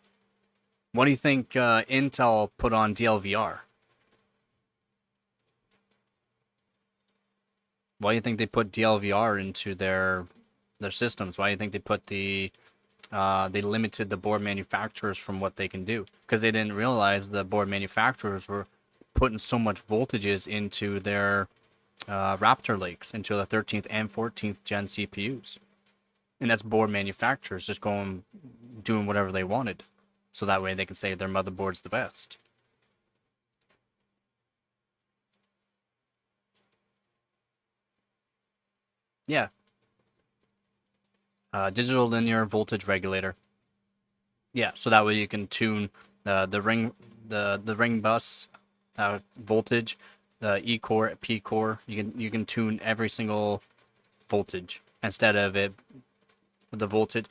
What do you think Intel put on DLVR? Why do you think they put DLVR into their systems? Why do you think they put they limited the board manufacturers from what they can do? Because they didn't realize the board manufacturers were putting so much voltages into their Raptor Lakes, into the 13th and 14th gen CPUs. And that's board manufacturers just doing whatever they wanted. So that way they can say their motherboard's the best. Yeah. Digital linear voltage regulator. Yeah, so that way you can tune the ring bus voltage, the E core, P core. You can tune every single voltage instead of the voltage.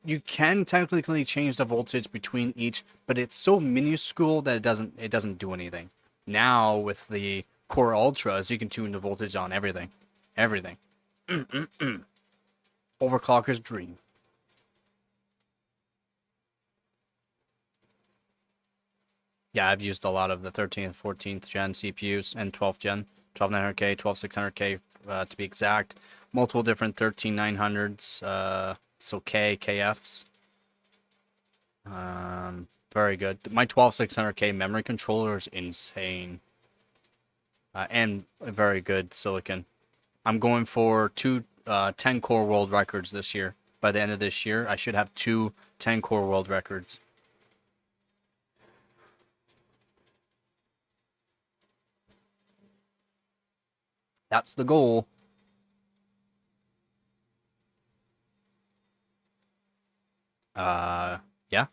You can technically change the voltage between each, but it's so minuscule that it doesn't do anything. Now with the Core Ultras, you can tune the voltage on everything. Everything. Overclocker's dream. Yeah, I've used a lot of the 13th, 14th gen CPUs and 12th gen, 12900K, 12600K to be exact. Multiple different 13900s, so KFs. Very good. My 12600K memory controller is insane. And a very good silicon. I'm going for two 10-core world records this year. By the end of this year, I should have two 10-core world records. That's the goal. Yeah.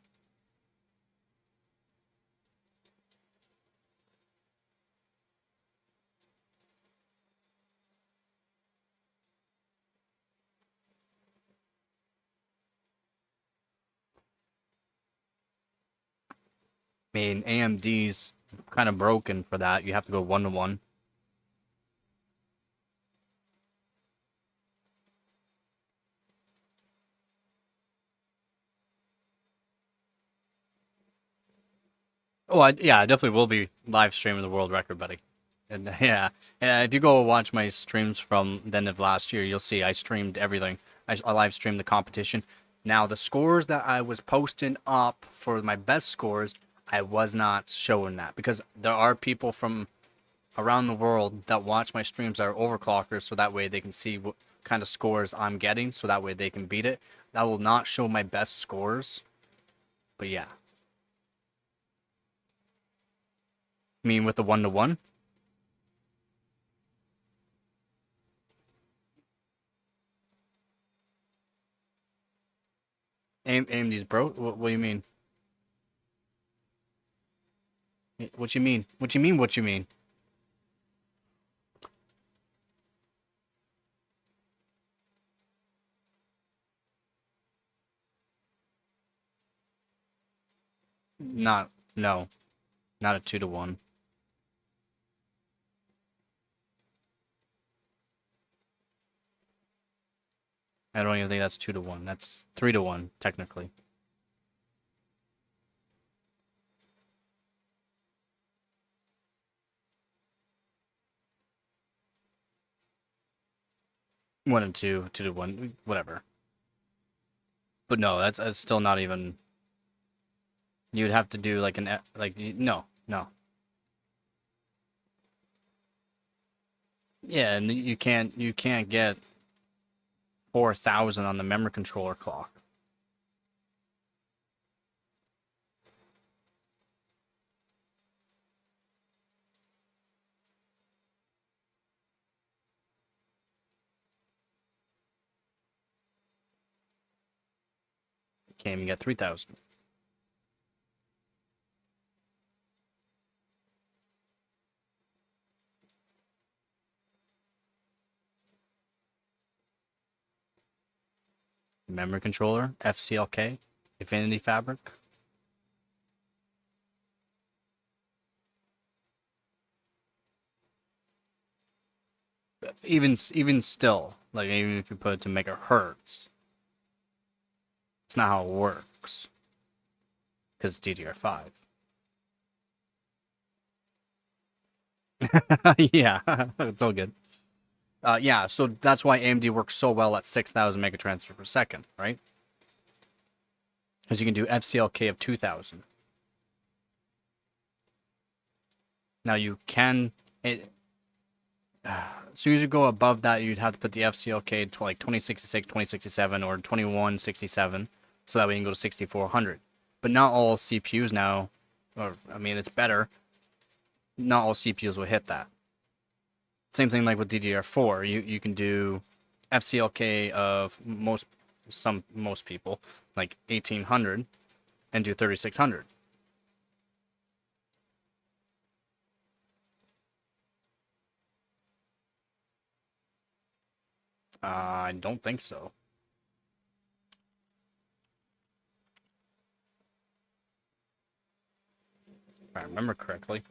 I mean, AMD's kind of broken for that. You have to go 1-to-1. Oh, yeah, I definitely will be live streaming the world record, buddy. And yeah, if you go watch my streams from the end of last year, you'll see I streamed everything. I live streamed the competition. Now, the scores that I was posting up for my best scores, I was not showing that because there are people from around the world that watch my streams that are overclockers, so that way they can see what kind of scores I'm getting, so that way they can beat it. That will not show my best scores, but yeah. I mean, with the 1-to-1? AMD's bro? What do you mean? What you mean? What you mean? What you mean? Not, no, not a 2-to-1. I don't even think that's 2-to-1. That's 3-to-1, technically. One and two, 2-to-1, whatever. But no, that's still not even. You'd have to do like no. Yeah, and you can't get 4,000 on the memory controller clock. You can't even get 3,000. Memory controller, FCLK, Infinity Fabric. Even still, like even if you put it to megahertz, it's not how it works. Because it's DDR5. Yeah, it's all good. Yeah, so that's why AMD works so well at 6,000 megatransfer per second, right? Because you can do FCLK of 2,000. Now you can, as soon as you go above that, you'd have to put the FCLK to like 2066, 2067, or 2167, so that way you can go to 6400. But not all CPUs now, or I mean, it's better. Not all CPUs will hit that. Same thing like with DDR4. You can do FCLK of most people, like 1800, and do 3600. I don't think so. If I remember correctly.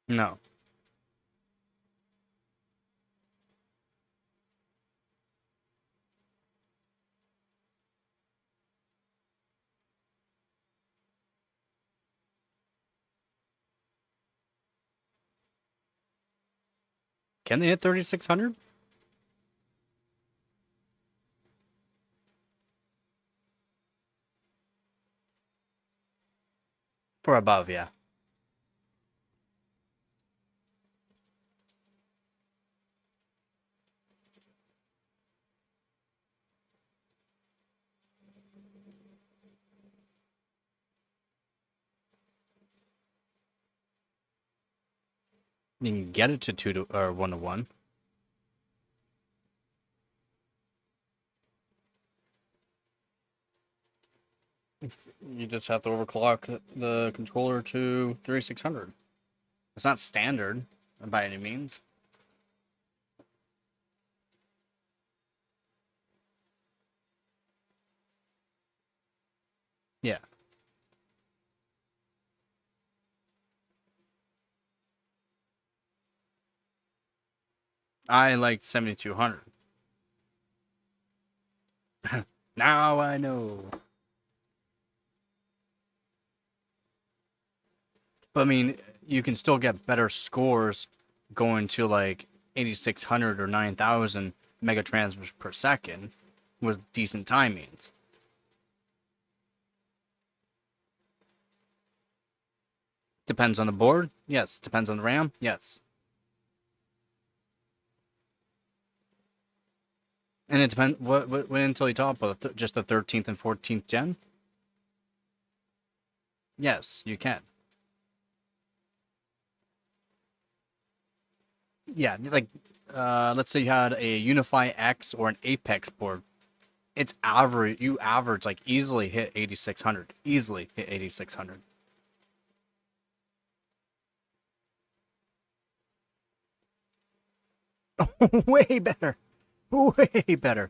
No. Can they hit 3600? For above, yeah. You can get it to 2 to or 1 to 1. You just have to overclock the controller to 3600. It's not standard by any means. Yeah. I like 7200. Now I know. But I mean, you can still get better scores going to like 8600 or 9000 mega transfers per second with decent timings. Depends on the board. Yes. Depends on the RAM. Yes. And it depends. What until you talk about just the 13th and 14th gen? Yes, you can. Yeah, like let's say you had a Unify X or an Apex board. It's average. You average like easily hit 8600. Easily hit 8600. Way better. Way better.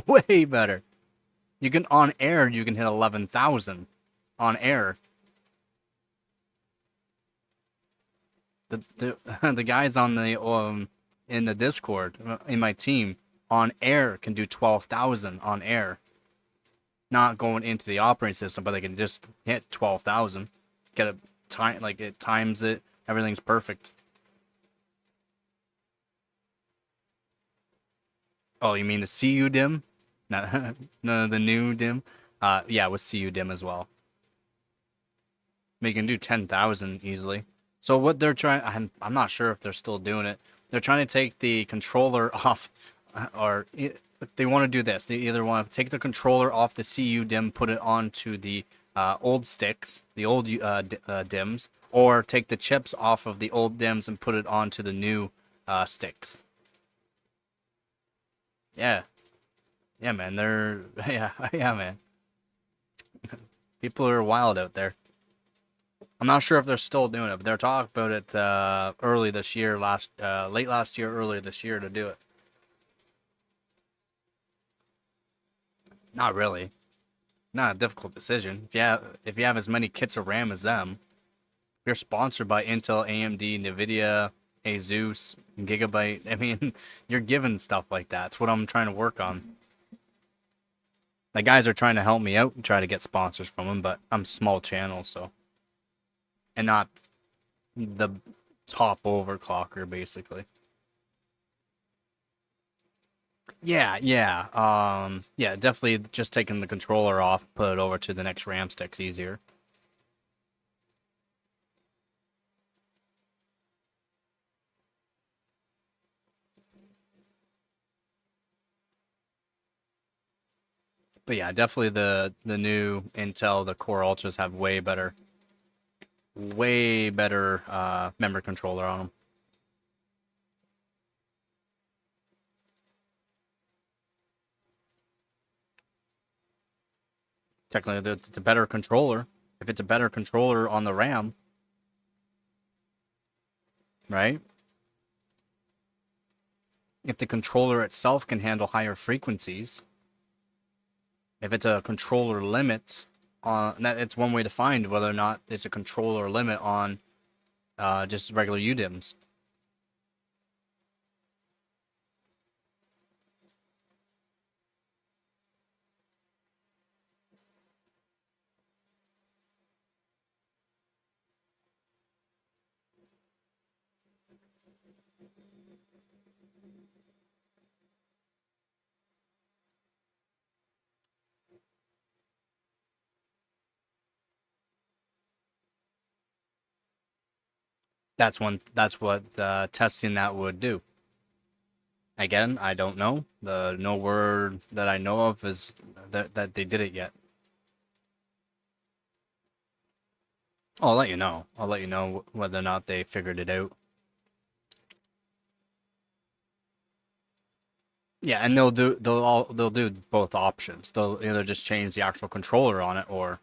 Way better. You can on air. You can hit 11,000 on air. The the guys on the in the Discord in my team on air can do 12,000 on air. Not going into the operating system, but they can just hit 12,000. Get a time like it times it. Everything's perfect. Oh, you mean the CU dim? No, no, the new dim. Yeah, with CU dim as well. They can do 10,000 easily. So what they're trying, I'm not sure if they're still doing it. They're trying to take the controller off, or they want to do this. They either want to take the controller off the CU dim, put it onto the old sticks, the old dims, or take the chips off of the old dims and put it onto the new sticks. Yeah, yeah, man. They're yeah, yeah, man. People are wild out there. I'm not sure if they're still doing it, but they're talking about it early this year, late last year, early this year to do it. Not really. Not a difficult decision. If you have as many kits of RAM as them, you're sponsored by Intel, AMD, Nvidia, Asus, Gigabyte. I mean, you're given stuff like that. It's what I'm trying to work on. The guys are trying to help me out and try to get sponsors from them, but I'm small channel, so and not the top overclocker, basically. Yeah, yeah. Yeah, definitely just taking the controller off, put it over to the next RAM stick's easier. But yeah, definitely the new Intel, the Core Ultras have way better memory controller on them. Technically, it's a better controller. If it's a better controller on the RAM, right? If the controller itself can handle higher frequencies, if it's a controller limit on that, it's one way to find whether or not it's a controller limit on Just regular UDIMs. That's what testing that would do. Again, I don't know. The no word that I know of is that they did it yet. I'll let you know. I'll let you know whether or not they figured it out. Yeah, and they'll do both options. They'll either just change the actual controller on it, or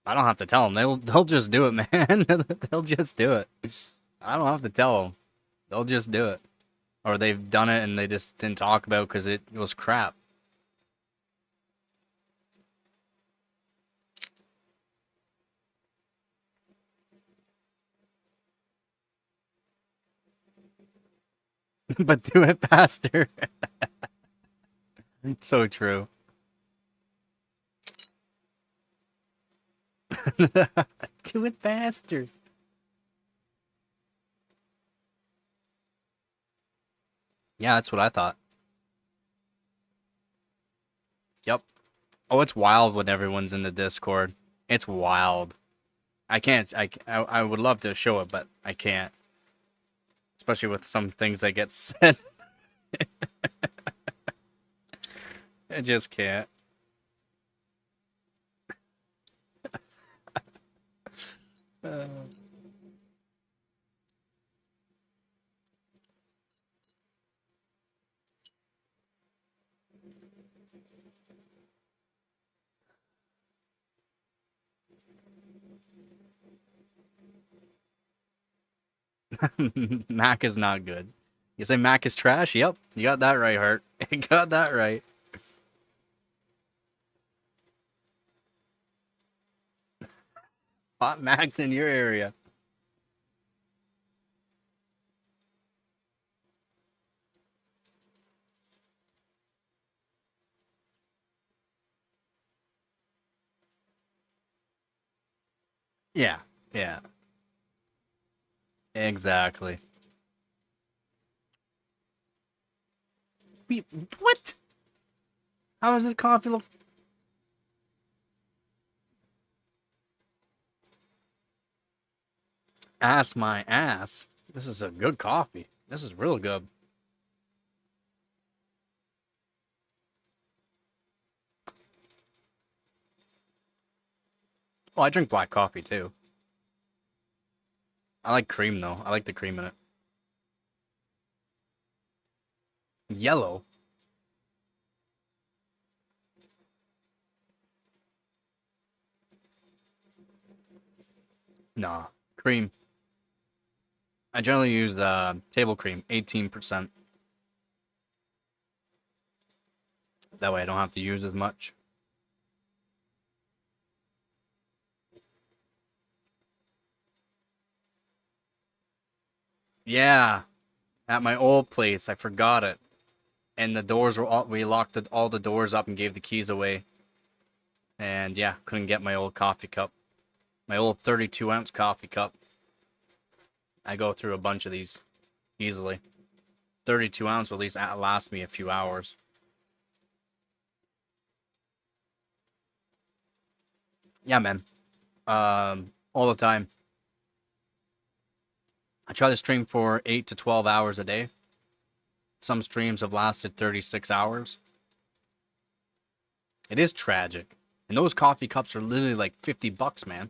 I don't have to tell them. They'll just do it, man. They'll just do it. I don't have to tell them. They'll just do it. Or they've done it and they just didn't talk about because it was crap. But do it faster. So true. Do it faster. Yeah, that's what I thought. Yep. Oh, it's wild when everyone's in the Discord. It's wild. I can't. I would love to show it, but I can't. Especially with some things that get said. I just can't. Uh... Mac is not good. You say Mac is trash? Yep, you got that right, Hart. You got that right. Hot Macs in your area. Yeah, yeah, exactly. What? How is this coffee look? Ass my ass. This is a good coffee. This is real good. Oh, I drink black coffee too. I like cream though. I like the cream in it. Yellow. Nah, cream. I generally use table cream, 18%. That way I don't have to use as much. Yeah, at my old place, I forgot it. And the doors were all, we locked all the doors up and gave the keys away. And yeah, couldn't get my old coffee cup. My old 32-ounce coffee cup. I go through a bunch of these easily. 32 ounce will at least last me a few hours. Yeah, man. All the time. I try to stream for 8 to 12 hours a day. Some streams have lasted 36 hours. It is tragic. And those coffee cups are literally like $50, man.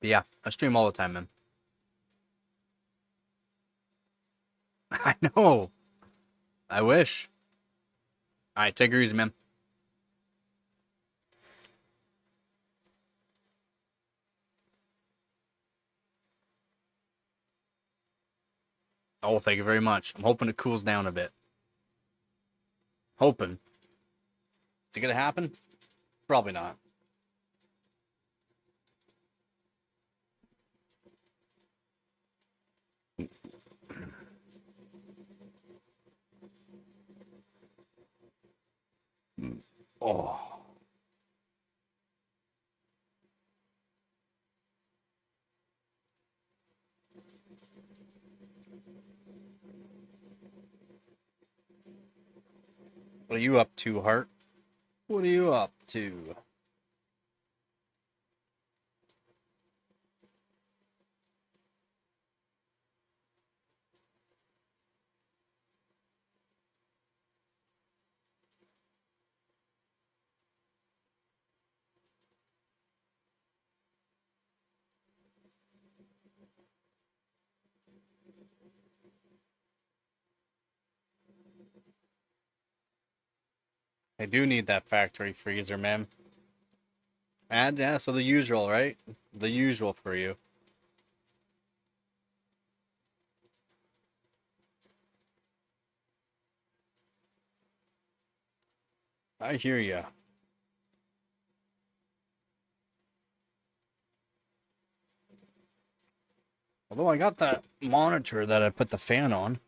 But yeah, I stream all the time, man. I know. I wish. Alright, take it easy, man. Oh, thank you very much. I'm hoping it cools down a bit. Hoping. Is it gonna happen? Probably not. Oh. What are you up to, Hart? What are you up to? I do need that factory freezer, man. And yeah, so the usual, right? The usual for you. I hear ya. Although I got that monitor that I put the fan on.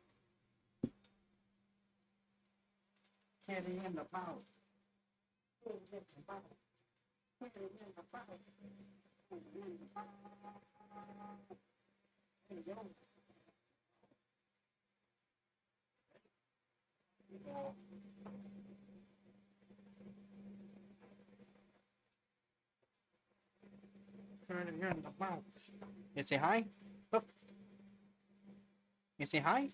You say hi? Look. You say hi?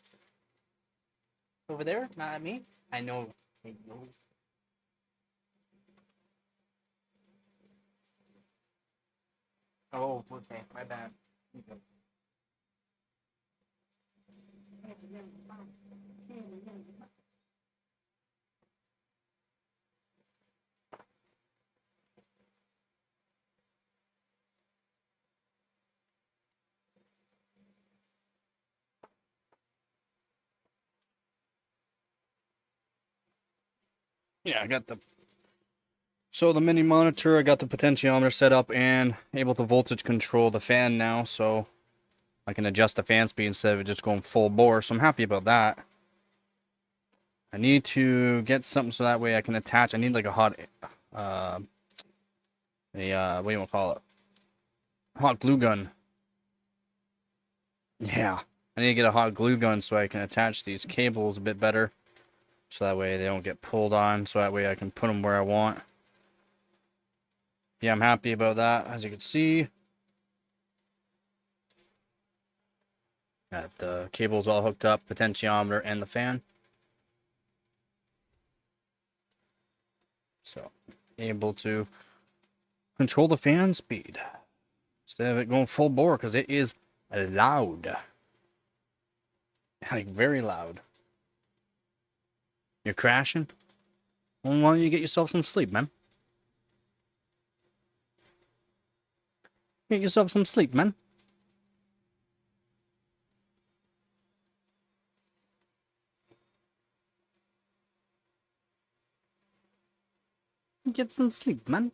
Over there? Not at me? I know. I know. Oh, okay. My bad. Yeah, I got the... So the mini monitor, I got the potentiometer set up and able to voltage control the fan now, so I can adjust the fan speed instead of it just going full bore, so I'm happy about that. I need to get something so that way I can attach, I need like a hot, what do you want to call it? Hot glue gun. Yeah, I need to get a hot glue gun so I can attach these cables a bit better, so that way they don't get pulled on, so that way I can put them where I want. Yeah, I'm happy about that, as you can see. Got the cables all hooked up, potentiometer and the fan. So, able to control the fan speed instead of it going full bore, because it is loud. Like, very loud. You're crashing? Well, why don't you get yourself some sleep, man? Get yourself some sleep, man. Get some sleep, man.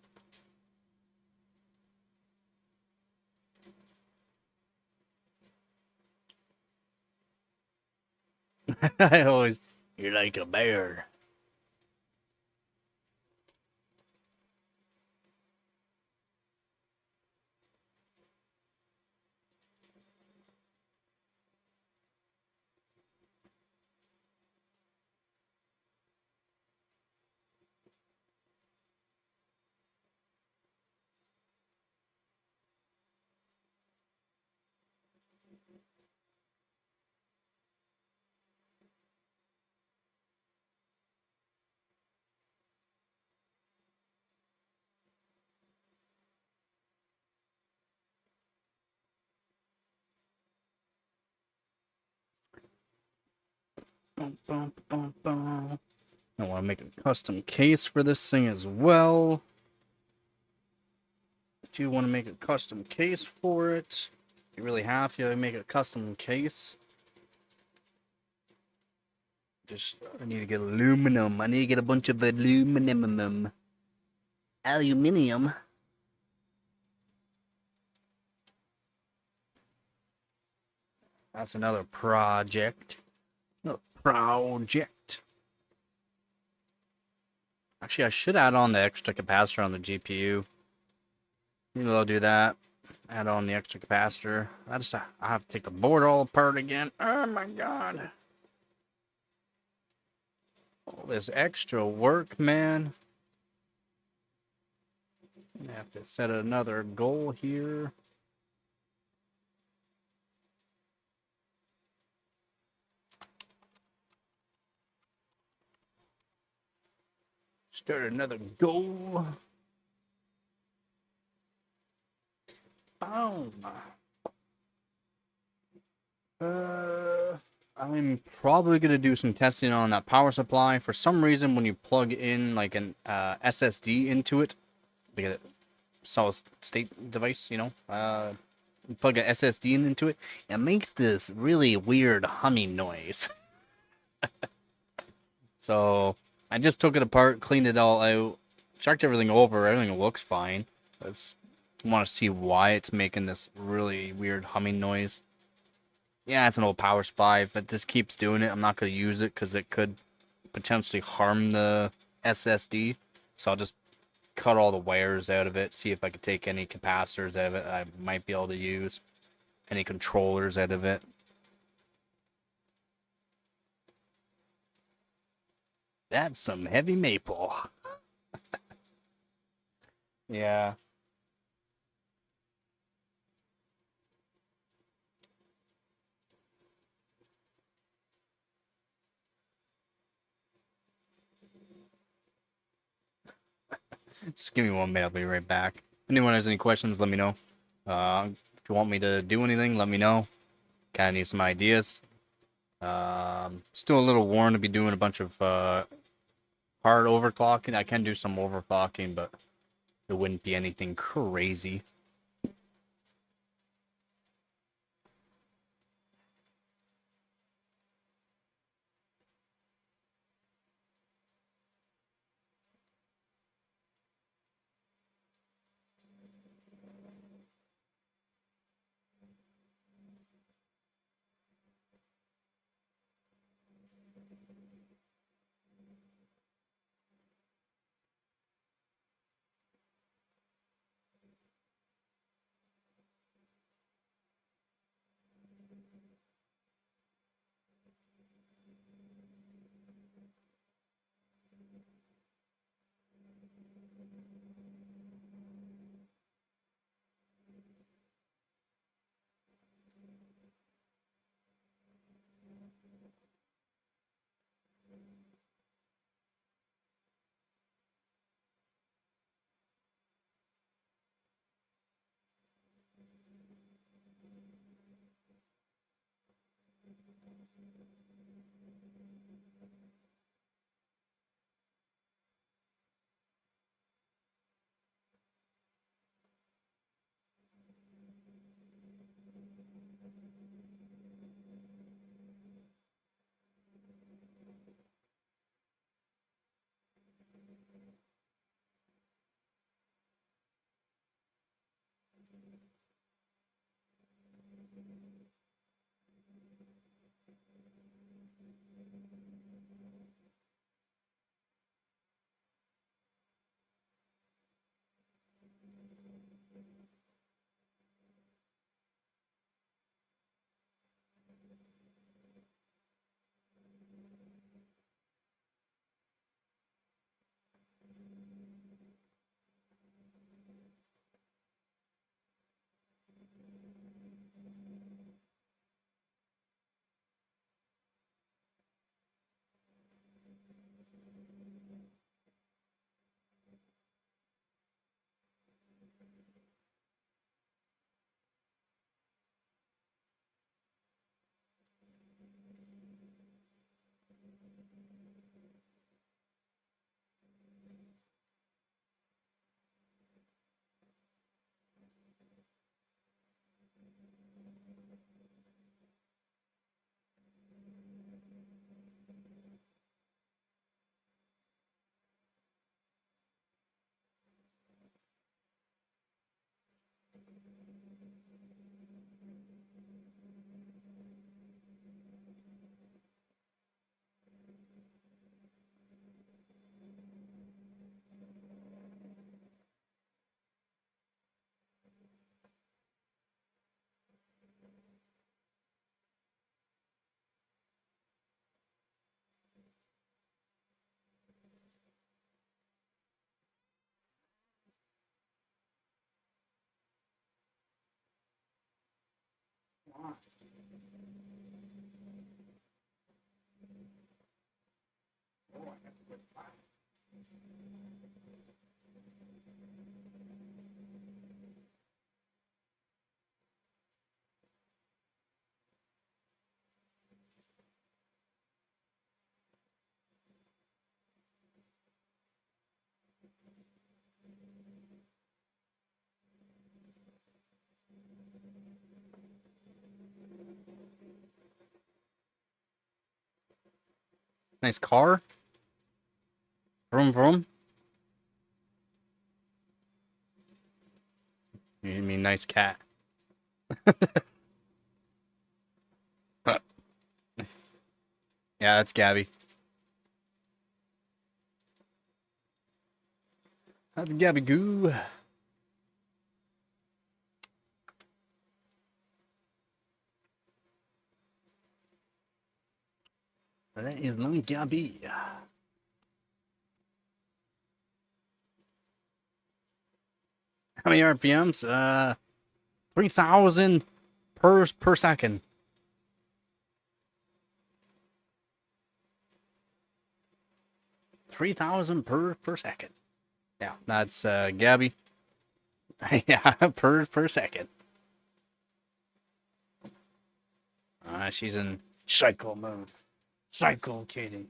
I always... You're like a bear. Bum, bum, bum, bum. I want to make a custom case for this thing as well. Do you want to make a custom case for it? You really have to make a custom case. I need to get aluminum. I need to get a bunch of aluminum. Aluminium. That's another project. Another project. Actually, I should add on the extra capacitor on the GPU. Maybe I'll do that. Add on the extra capacitor. I have to take the board all apart again. Oh my god. All this extra work, man. I have to set another goal here. Start another goal. Boom. I'm probably gonna do some testing on that power supply. For some reason, when you plug in like an SSD into it, like a solid state device, you plug an SSD into it, it makes this really weird humming noise. So I just took it apart, cleaned it all out, checked everything over. Everything looks fine. I want to see why it's making this really weird humming noise. Yeah, it's an old power supply. If it just keeps doing it, I'm not going to use it because it could potentially harm the SSD. So I'll just cut all the wires out of it, see if I could take any capacitors out of it I might be able to use, any controllers out of it. That's some heavy maple. Yeah. Just give me 1 minute, I'll be right back. If anyone has any questions, let me know. If you want me to do anything, let me know. Kinda need some ideas. Still a little worn to be doing a bunch of hard overclocking. I can do some overclocking, but it wouldn't be anything crazy. Nice car. Vroom vroom. You mean nice cat? Yeah, that's Gabby. That's Gabby Goo. That is little Gabby. How many RPMs? 3,000 per second. 3,000 per second. Yeah, that's Gabby. Yeah, per second. She's in psycho mode. Psycho kitty.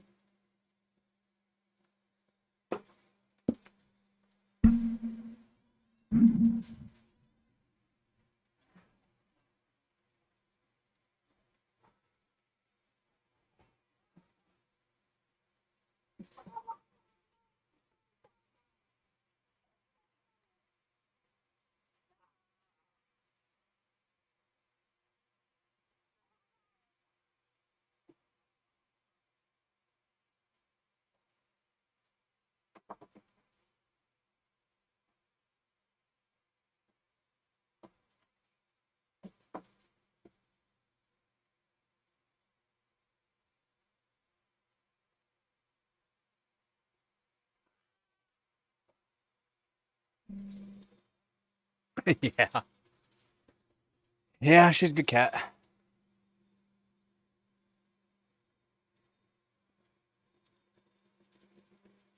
Yeah. Yeah, she's a good cat.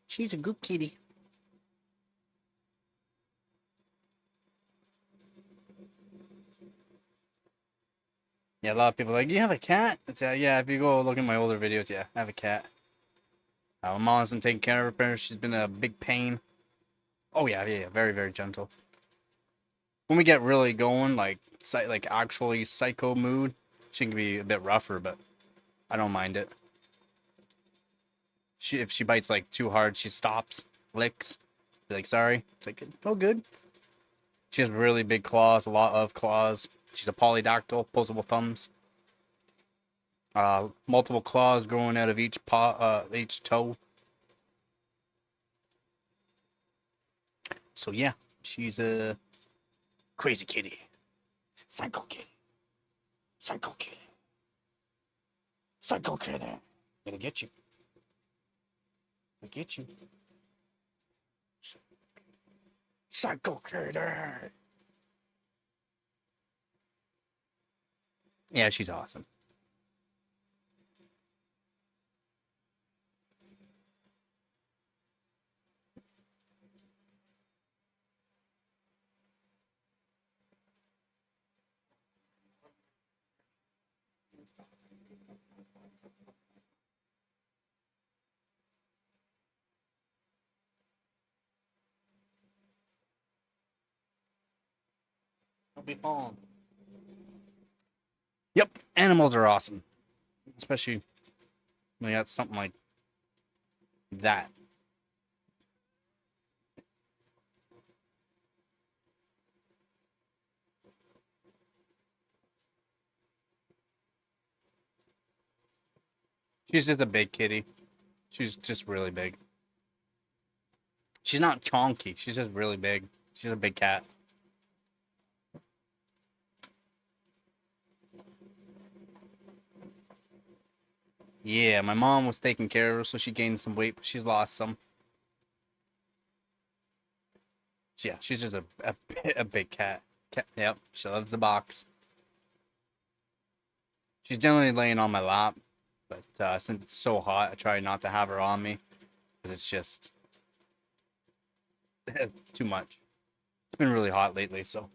She's a good kitty. Yeah, a lot of people are like, you have a cat? It's yeah, if you go look at my older videos, yeah, I have a cat. My mom's been taking care of her parents. She's been a big pain. Oh yeah, very, very gentle. When we get really going, like actually psycho mood, she can be a bit rougher, but I don't mind it. If she bites like too hard, she stops, licks, be like sorry. It's like it's all good. She has really big claws, a lot of claws. She's a polydactyl, opposable thumbs. Multiple claws growing out of each paw, each toe. So yeah, she's a crazy kitty, psycho kitty, psycho kitty, psycho kitty. Gonna get you. Gonna get you. Psycho kitty. Yeah, she's awesome. I'll be home. Yep, animals are awesome, especially when you got something like that. She's just a big kitty. She's just really big. She's not chonky. She's just really big. She's a big cat. Yeah, my mom was taking care of her, so she gained some weight, but she's lost some. Yeah, she's just a big cat. Yep, she loves the box. She's generally laying on my lap, but since it's so hot, I try not to have her on me because it's just too much. It's been really hot lately, so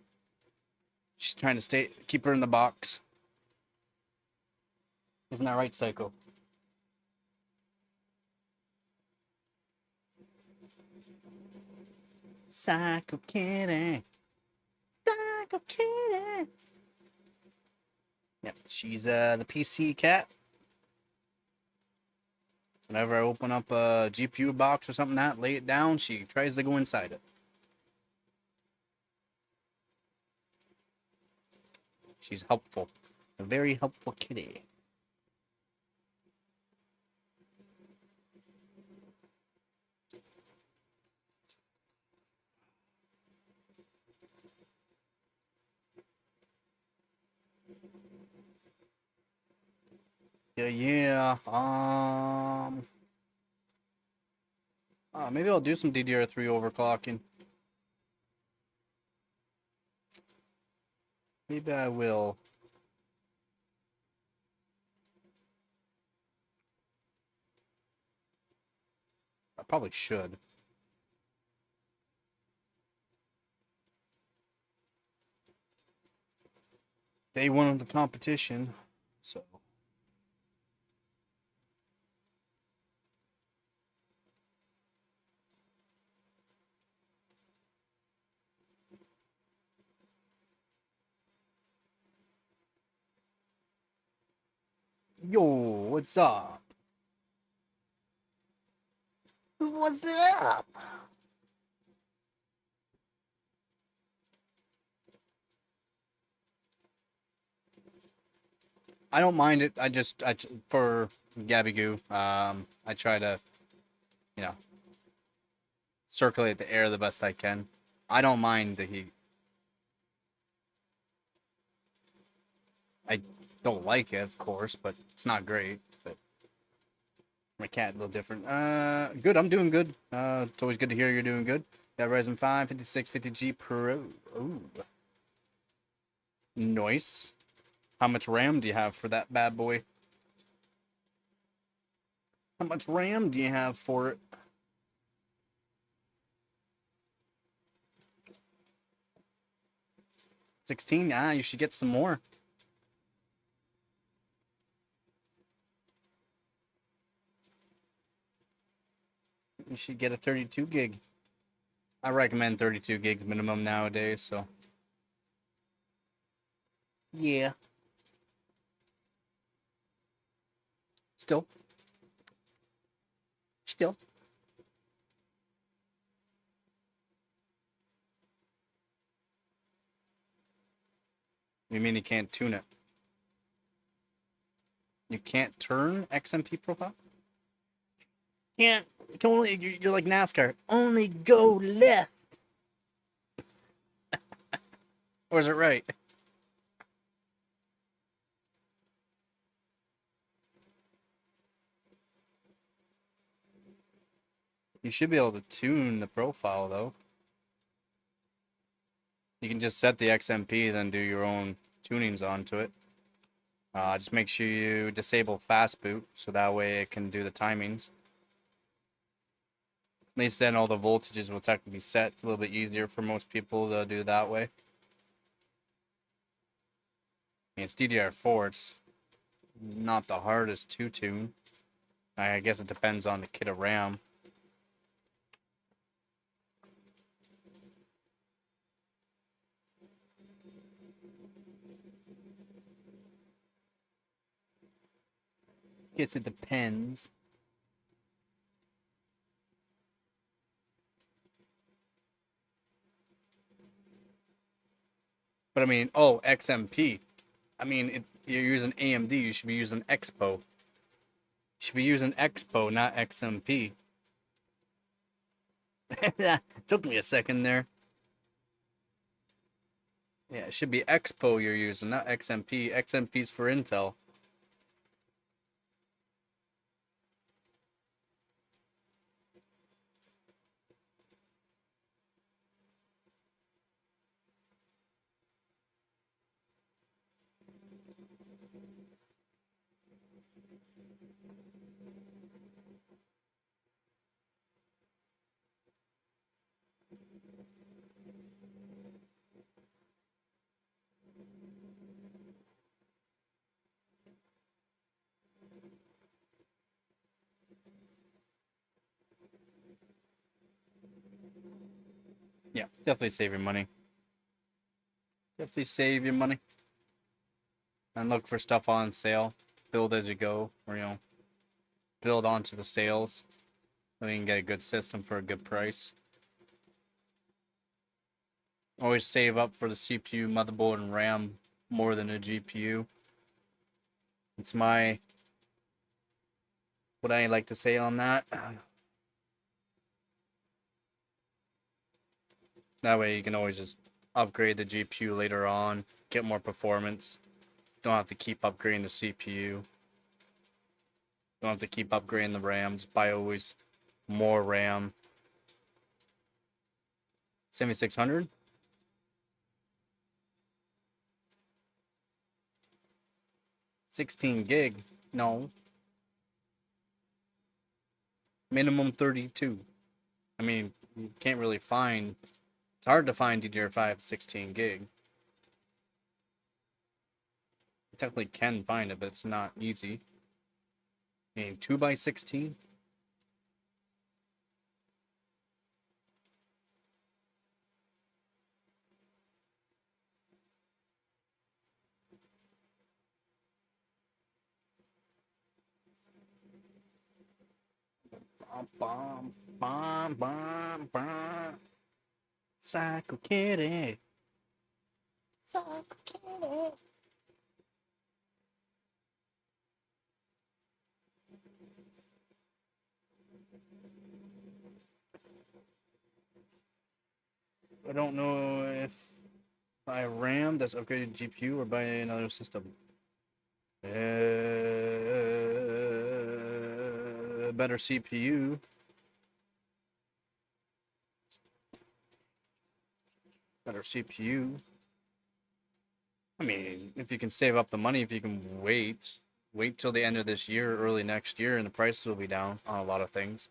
she's trying to keep her in the box. Isn't that right, Psycho? Psycho kitty. Psycho kitty. Yep, she's the PC cat. Whenever I open up a GPU box or something that, lay it down, she tries to go inside it. She's helpful. A very helpful kitty. Yeah. Maybe I'll do some DDR3 overclocking. Maybe I will. I probably should. Day one of the competition, so. Yo, what's up? What's up? I don't mind it. For Gabagoo, I try to, you know, circulate the air the best I can. I don't mind the heat. I don't like it, of course, but it's not great. But my cat a little different. Good. I'm doing good. It's always good to hear you're doing good. Got Ryzen 5 5650G Pro. Ooh, nice. How much RAM do you have for that bad boy? How much RAM do you have for it? 16? Ah, you should get some more. You should get a 32 gig. I recommend 32 gigs minimum nowadays, so. Yeah. Still. You mean you can't tune it? You can't turn XMP profile? Can't. You can only, you're like NASCAR. Only go left. Or is it right? You should be able to tune the profile, though. You can just set the XMP, then do your own tunings onto it. Just make sure you disable fast boot, so that way it can do the timings. At least then all the voltages will technically set. It's a little bit easier for most people to do that way. I mean, it's DDR4, it's not the hardest to tune. I guess it depends on the kit of RAM. Guess it depends. But I mean, oh, XMP. I mean, if you're using AMD, you should be using Expo. You should be using Expo, not XMP. Took me a second there. Yeah, it should be Expo you're using, not XMP. XMP's for Intel. Yeah, definitely save your money. Definitely save your money. And look for stuff on sale. Build as you go, or build onto the sales. So you can get a good system for a good price. Always save up for the CPU, motherboard, and RAM more than a GPU. It's what I like to say on that. That way you can always just upgrade the GPU later on, get more performance. Don't have to keep upgrading the CPU. Don't have to keep upgrading the RAM. Just buy always more RAM. 7600? $16 GB? No. Minimum 32. I mean, you can't really find... It's hard to find DDR5 16 GB. You technically can find it, but it's not easy. I mean, 2x16? Bum, bum, bum, bum. Psycho Kitty. Psycho Kitty. I don't know if buy a RAM that's upgraded GPU or buy another system. Better CPU. Better CPU. I mean, if you can save up the money, if you can wait till the end of this year, early next year, and the prices will be down on a lot of things.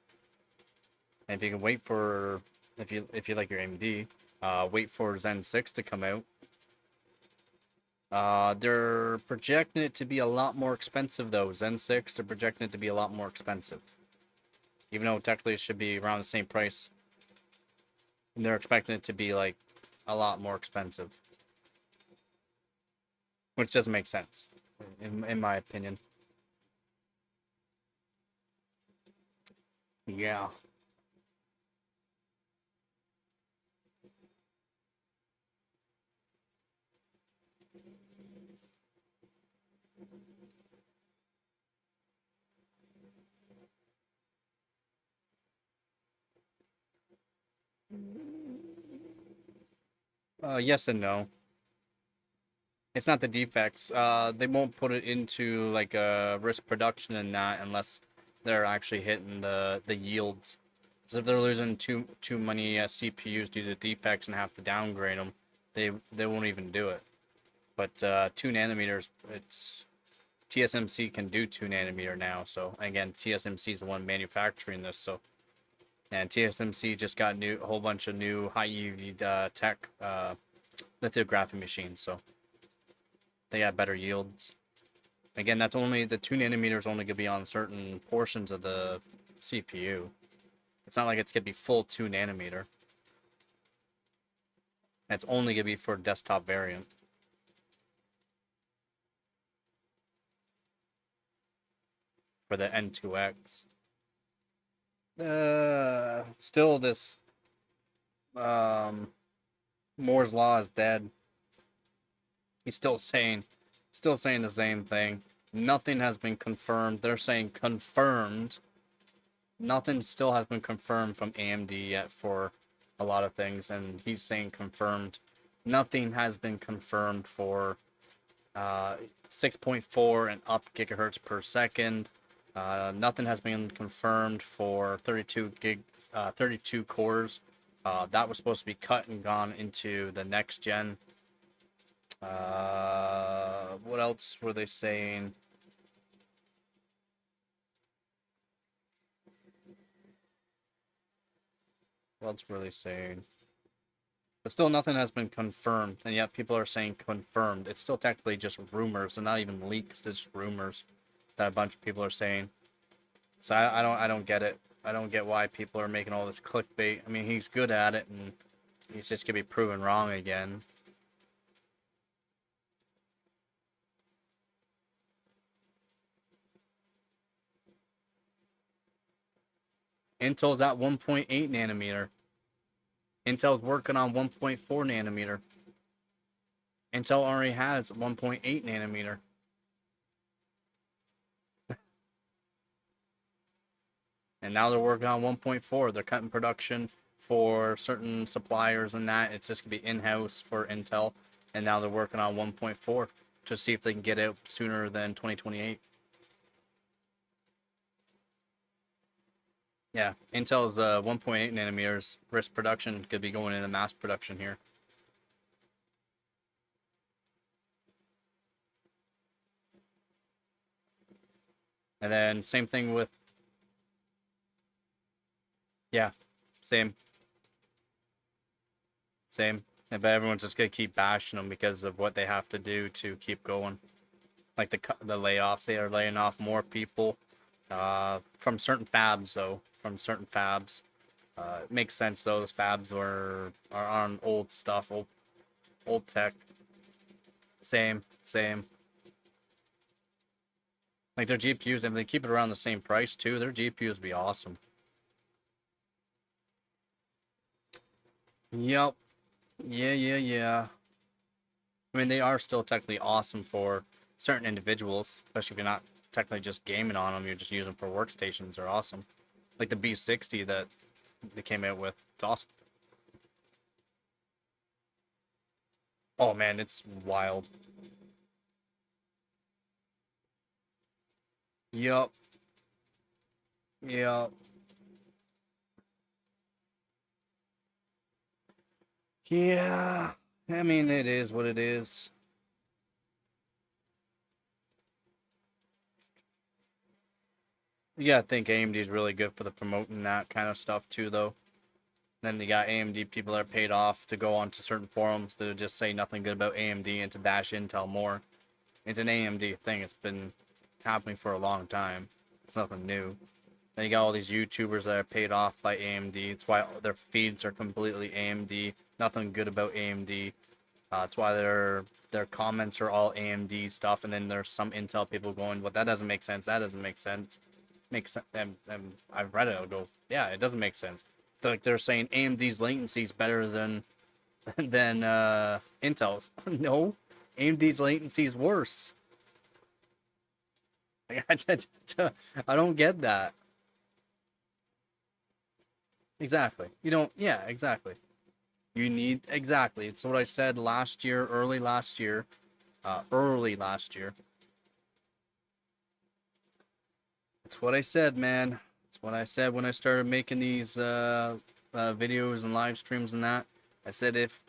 And if you can wait for, if you like your AMD, wait for Zen 6 to come out. They're projecting it to be a lot more expensive though. Zen 6, they're projecting it to be a lot more expensive. Even though technically it should be around the same price. And they're expecting it to be like a lot more expensive. Which doesn't make sense, in my opinion. Yeah. Yes and no. It's not the defects. They won't put it into like a risk production and that unless they're actually hitting the yields. So if they're losing too many CPUs due to defects and have to downgrade them, they won't even do it. But 2 nanometers, it's TSMC can do 2 nanometer now. So again, TSMC is the one manufacturing this. So and TSMC just got a whole bunch of new high EV tech lithography machines. So they got better yields. Again, that's only the 2 nanometers only gonna be on certain portions of the CPU. It's not like it's gonna be full 2 nanometer. It's only gonna be for desktop variant. For the N2X. Still this Moore's Law is dead. He's still saying the same thing. Nothing has been confirmed. They're saying confirmed. Nothing still has been confirmed from AMD yet for a lot of things, and he's saying confirmed. Nothing has been confirmed for 6.4 and up gigahertz per second. Nothing has been confirmed for 32 cores. That was supposed to be cut and gone into the next gen. What else were they saying? What's really saying? But still, nothing has been confirmed, and yet people are saying confirmed. It's still technically just rumors, and not even leaks. It's just rumors that a bunch of people are saying. So I don't get it. I don't get why people are making all this clickbait. I mean, he's good at it, and he's just gonna be proven wrong again. Intel's at 1.8 nanometer. Intel's working on 1.4 nanometer. Intel already has 1.8 nanometer. And now they're working on 1.4. They're cutting production for certain suppliers and that. It's just going to be in-house for Intel. And now they're working on 1.4 to see if they can get it sooner than 2028. Yeah, Intel's 1.8 nanometers risk production could be going into mass production here. And then same thing with, yeah, same. But everyone's just gonna keep bashing them because of what they have to do to keep going. Like the layoffs, they are laying off more people from certain fabs, though. From certain fabs, it makes sense though. Those fabs are on old stuff, old tech. Same. Like their GPUs, and they keep it around the same price too. Their GPUs would be awesome. Yep. Yeah. I mean, they are still technically awesome for certain individuals, especially if you're not technically just gaming on them, you're just using them for workstations. They're awesome. Like the B60 that they came out with. It's awesome. Oh man, it's wild. Yup. Yeah. Yeah. I mean, it is what it is. You gotta think AMD is really good for the promoting that kind of stuff too, though. Then you got AMD people that are paid off to go onto certain forums to just say nothing good about AMD and to bash Intel more. It's an AMD thing. It's been happening for a long time. It's nothing new. Then you got all these YouTubers that are paid off by AMD. It's why their feeds are completely AMD. Nothing good about AMD. That's why their comments are all AMD stuff. And then there's some Intel people going, "Well, that doesn't make sense. That doesn't make sense." Makes sense. And I've read it. I'll go, "Yeah, it doesn't make sense." Like they're saying AMD's latency is better than Intel's. No, AMD's latency is worse. I don't get that. Exactly. You don't. Yeah, exactly. You need exactly. It's what I said last year, early last year. It's what I said, man. It's what I said when I started making these videos and live streams and that. I said if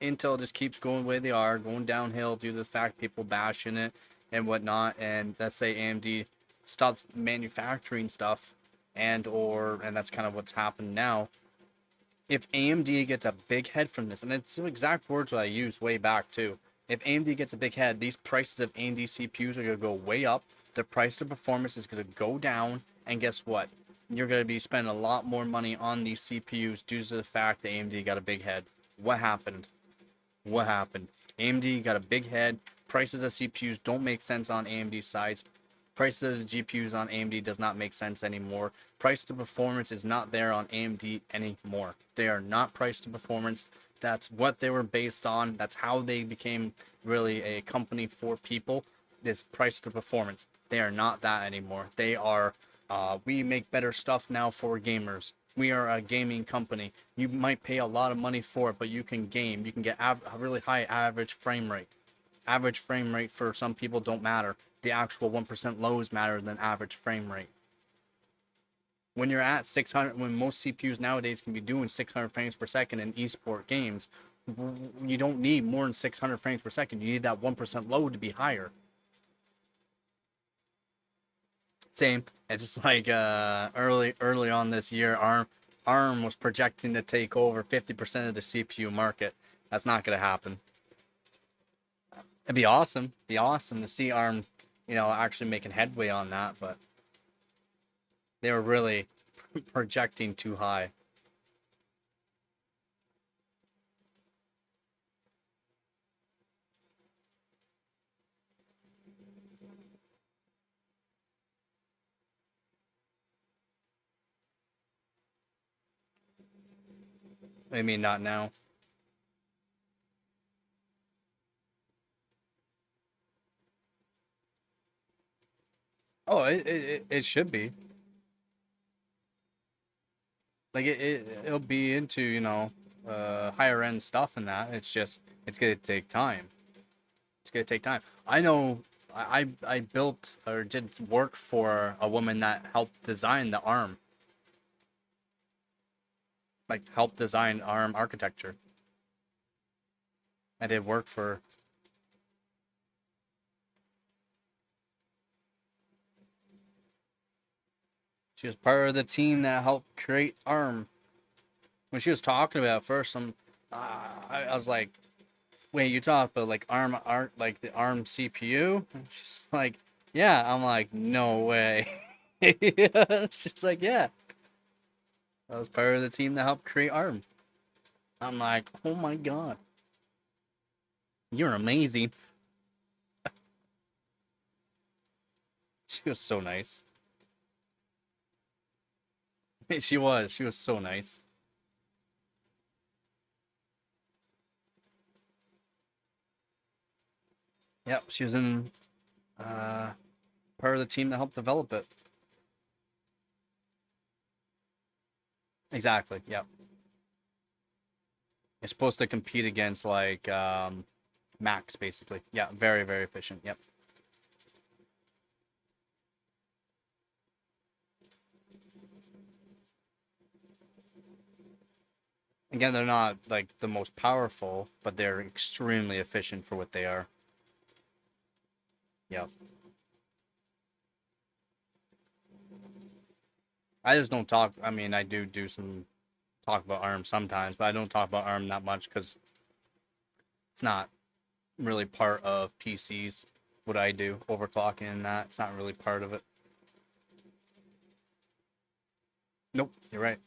Intel just keeps going the way they are, going downhill due to the fact people bashing it and whatnot, and let's say AMD stops manufacturing stuff, and that's kind of what's happened now. If AMD gets a big head from this, and it's the exact words that I used way back too. If AMD gets a big head, these prices of AMD CPUs are going to go way up. The price to performance is going to go down. And guess what? You're going to be spending a lot more money on these CPUs due to the fact that AMD got a big head. What happened? AMD got a big head. Prices of CPUs don't make sense on AMD sides. Prices of the GPUs on AMD does not make sense anymore. Price to performance is not there on AMD anymore. They are not price to performance. That's what they were based on. That's how they became really a company for people. This price to performance. They are not that anymore. They are, we make better stuff now for gamers. We are a gaming company. You might pay a lot of money for it, but you can game. You can get a really high average frame rate. Average frame rate for some people don't matter. The actual 1% lows matter than average frame rate. When you're at 600, when most CPUs nowadays can be doing 600 frames per second in esport games, you don't need more than 600 frames per second. You need that 1% load to be higher. Same. It's just like early on this year, ARM was projecting to take over 50% of the CPU market. That's not going to happen. It'd be awesome. Be awesome to see ARM, actually making headway on that, but they were really projecting too high. I mean, not now. Oh, it should be. Like it'll be into, higher end stuff and that. It's just it's gonna take time. It's gonna take time. I know I built or did work for a woman that helped design the ARM. Like helped design ARM architecture. I did work for. She was part of the team that helped create ARM. When she was talking about it first, I was like, "Wait, you talk about like ARM, like the ARM CPU?" And she's like, "Yeah." I'm like, "No way." She's like, "Yeah." I was part of the team that helped create ARM. I'm like, "Oh my god, you're amazing." She was so nice. She was so nice. Yep, she was in part of the team that helped develop it. Exactly. Yep. It's supposed to compete against like Macs, basically. Yeah, very, very efficient. Yep. Again, they're not like the most powerful, but they're extremely efficient for what they are. Yep. I just don't talk. I mean, I do some talk about ARM sometimes, but I don't talk about ARM that much because it's not really part of PCs. What I do, overclocking and that, it's not really part of it. Nope, you're right.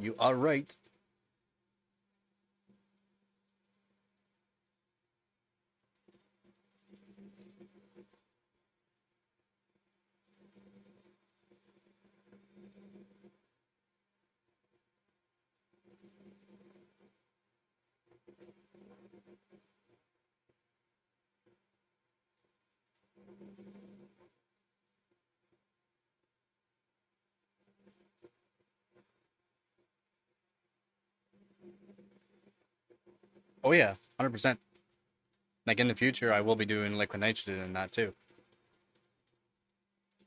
You are right. Oh yeah, 100%. Like in the future, I will be doing liquid nitrogen and that too.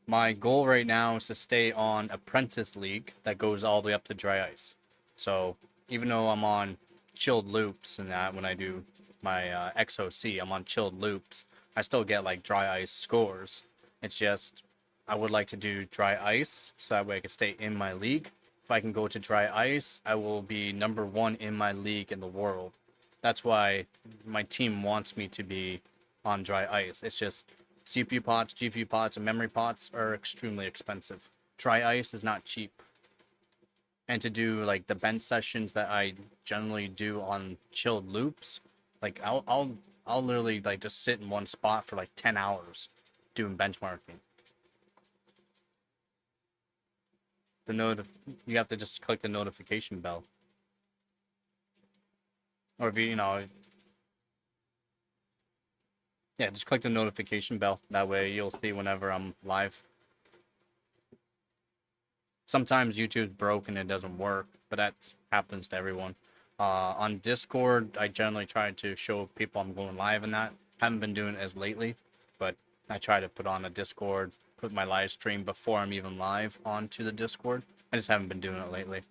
My goal right now is to stay on Apprentice League that goes all the way up to dry ice. So even though I'm on chilled loops and that when I do my XOC, I'm on chilled loops. I still get like dry ice scores. It's just I would like to do dry ice so that way I can stay in my league. If I can go to dry ice, I will be #1 in my league in the world. That's why my team wants me to be on dry ice. It's just CPU pots, GPU pots, and memory pots are extrememely expensive. Dry ice is not cheap. And to do like the bench sessions that I generally do on chilled loops, like I'll literally like just sit in one spot for like 10 hours doing benchmarking. You have to just click the notification bell. Or if yeah, just click the notification bell. That way you'll see whenever I'm live. Sometimes YouTube's broken and it doesn't work, but that happens to everyone. On Discord, I generally try to show people I'm going live and that. Haven't been doing it as lately, but I try to put on a Discord, put my live stream before I'm even live onto the Discord. I just haven't been doing it lately.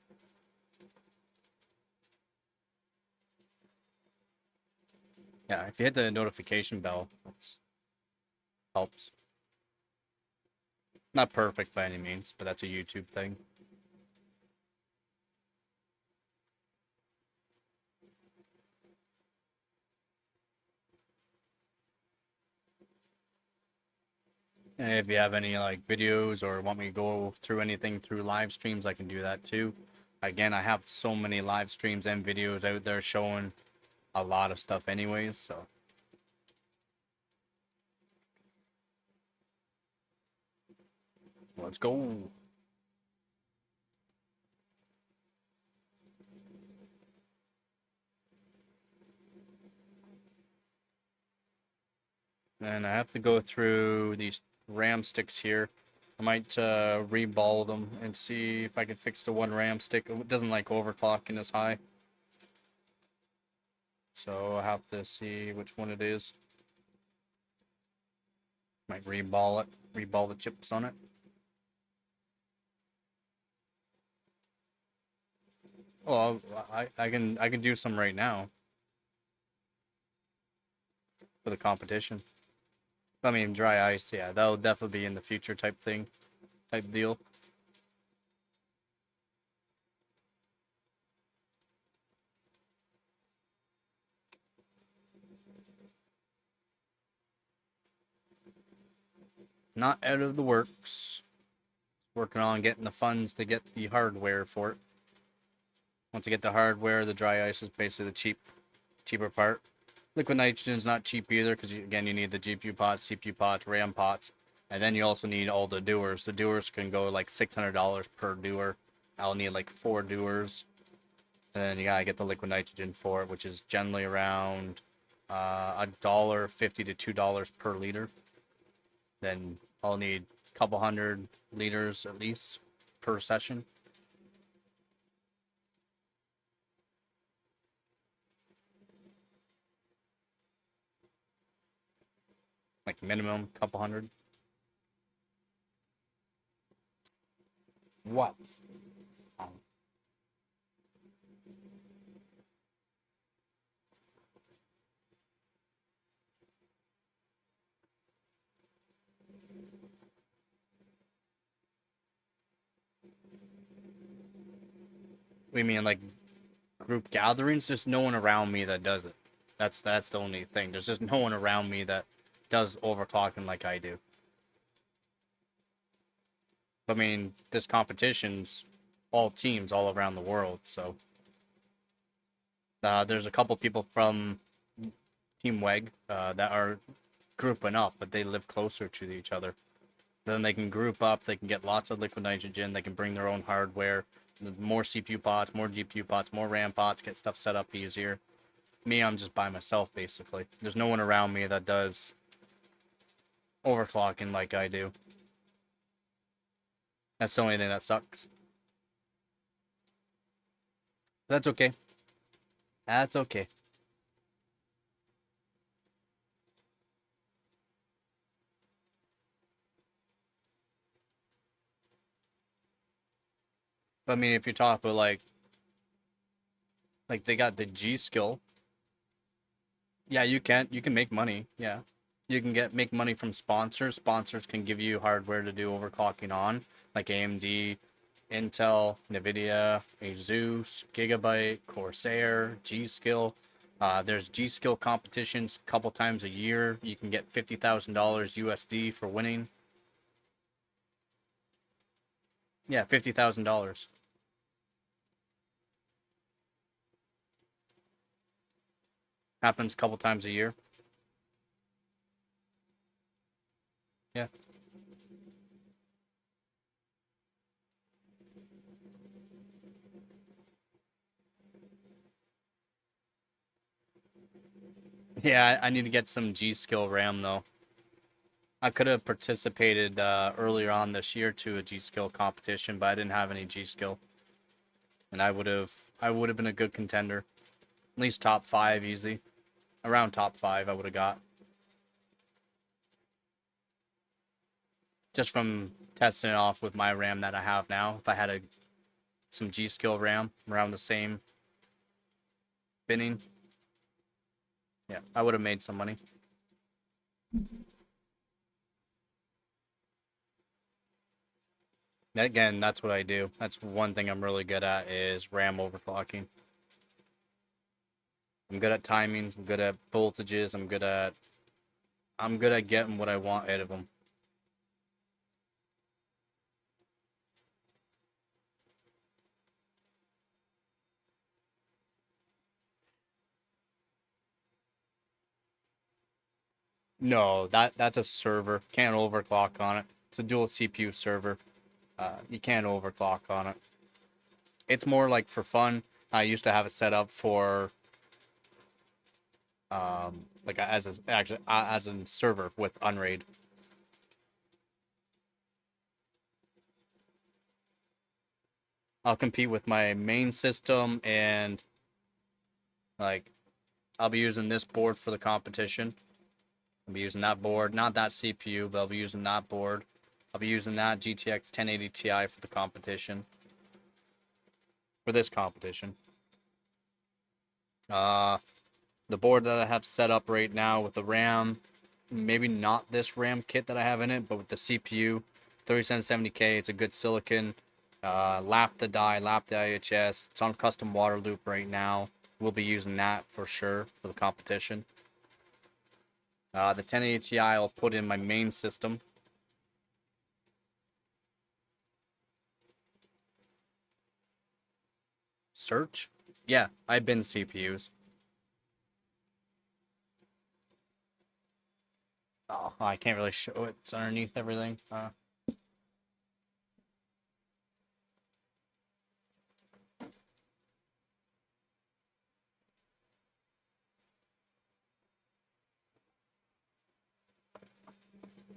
Yeah, if you hit the notification bell, that helps. Not perfect by any means, but that's a YouTube thing. And if you have any like videos or want me to go through anything through live streams, I can do that too. Again, I have so many live streams and videos out there showing a lot of stuff anyways, so. Let's go. And I have to go through these RAM sticks here. I might re-ball them and see if I can fix the one RAM stick. It doesn't like overclocking as high. So I have to see which one it is. Might re-ball it, re-ball the chips on it. Oh, I can do some right now for the competition. I mean, dry ice, yeah, that'll definitely be in the future type thing, type deal. Not out of the works. Working on getting the funds to get the hardware for it. Once I get the hardware, the dry ice is basically the cheaper part. Liquid nitrogen is not cheap either because, again, you need the GPU pots, CPU pots, RAM pots, and then you also need all the dewars. The dewars can go like $600 per dewar. I'll need like 4 dewars. And then you gotta get the liquid nitrogen for it, which is generally around $1.50 to $2 per liter. Then I'll need a couple hundred liters at least per session. Like minimum, couple hundred. What? We mean like group gatherings? There's no one around me that does it. That's the only thing. There's just no one around me that does overclocking like I do. I mean, this competition's all teams all around the world, so there's a couple people from Team WEG that are grouping up, but they live closer to each other. Then they can group up, they can get lots of liquid nitrogen, they can bring their own hardware, more CPU pots, more GPU pots, more RAM pots, get stuff set up easier. Me, I'm just by myself, basically. There's no one around me that does overclocking like I do. That's the only thing that sucks. That's okay. That's okay. But I mean, if you talk about like they got the G skill. Yeah, you can make money. Yeah. You can make money from sponsors. Sponsors can give you hardware to do overclocking on, like AMD, Intel, Nvidia, Asus, Gigabyte, Corsair, G-Skill. There's G-Skill competitions a couple times a year. You can get $50,000 USD for winning. Yeah, $50,000. Happens a couple times a year. Yeah. Yeah, I need to get some G-Skill RAM though. I could have participated earlier on this year to a G-Skill competition, but I didn't have any G-Skill. And I would have been a good contender. At least top 5 easy. Around top 5 I would have got. just from testing it off with my RAM that I have now. If I had some G-Skill RAM around the same binning, yeah, I would have made some money. Again, that's what I do. That's one thing I'm really good at is RAM overclocking. I'm good at timings. I'm good at voltages. I'm good at getting what I want out of them. No, that's a server. Can't overclock on it. It's a dual CPU server. You can't overclock on it. It's more like for fun. I used to have it set up for like as a server with Unraid. I'll compete with my main system and like I'll be using this board for the competition. I'll be using that board, not that CPU, but I'll be using that board. I'll be using that GTX 1080 Ti for the competition. For this competition. The board that I have set up right now with the RAM, maybe not this RAM kit that I have in it, but with the CPU, 3770K, it's a good silicon. Lap the die, lap the IHS. It's on custom water loop right now. We'll be using that for sure for the competition. The 1080 Ti I'll put in my main system. Search? Yeah, I've been CPUs. Oh, I can't really show it. It's underneath everything.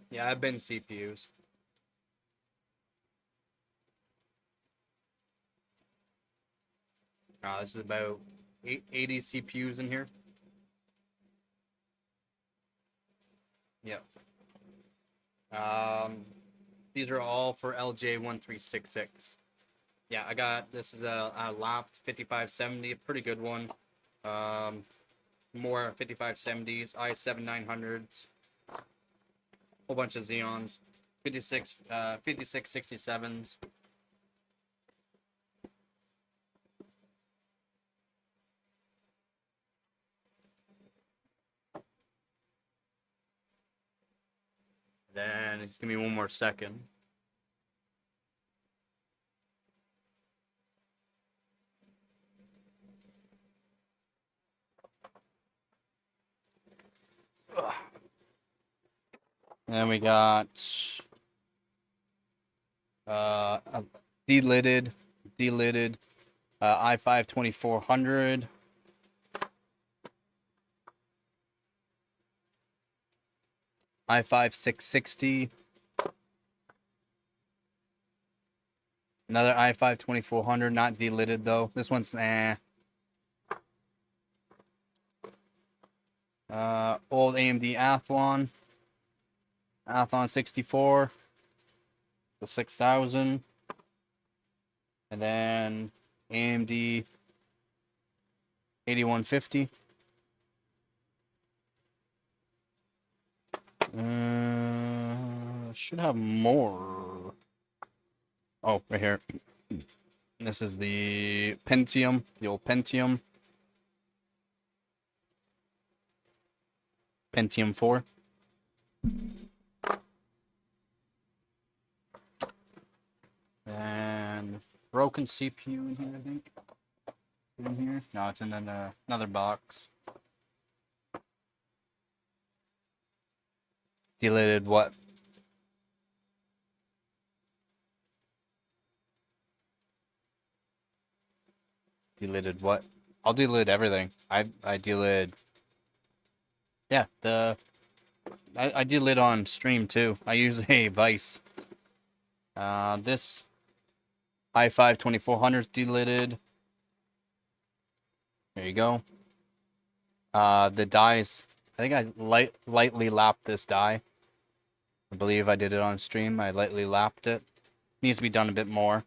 Yeah, I've been CPUs. This is about 80 CPUs in here. Yeah. These are all for LJ1366. Yeah, I got, this is a lapped 5570, a pretty good one. More 5570s, i7-900s, whole bunch of Xeons, 5667s. Then just give me one more second. Ugh. Then we got a delidded i5 2400. i5 660. Another i5 2400, not delidded though. This one's old AMD Athlon 64, the 6000, and then AMD 8150. Should have more. Oh, right here. This is the Pentium, the old Pentium. Pentium 4. And broken CPU in here, I think. In here? No, it's in another box. Deleted what? Deleted what? I'll delete everything. I deleted. Yeah, I delete on stream too. I use a Vice. This i5 2400 is deleted. There you go. The dies. I think I lightly lapped this die. I believe I did it on stream. I lightly lapped it. Needs to be done a bit more.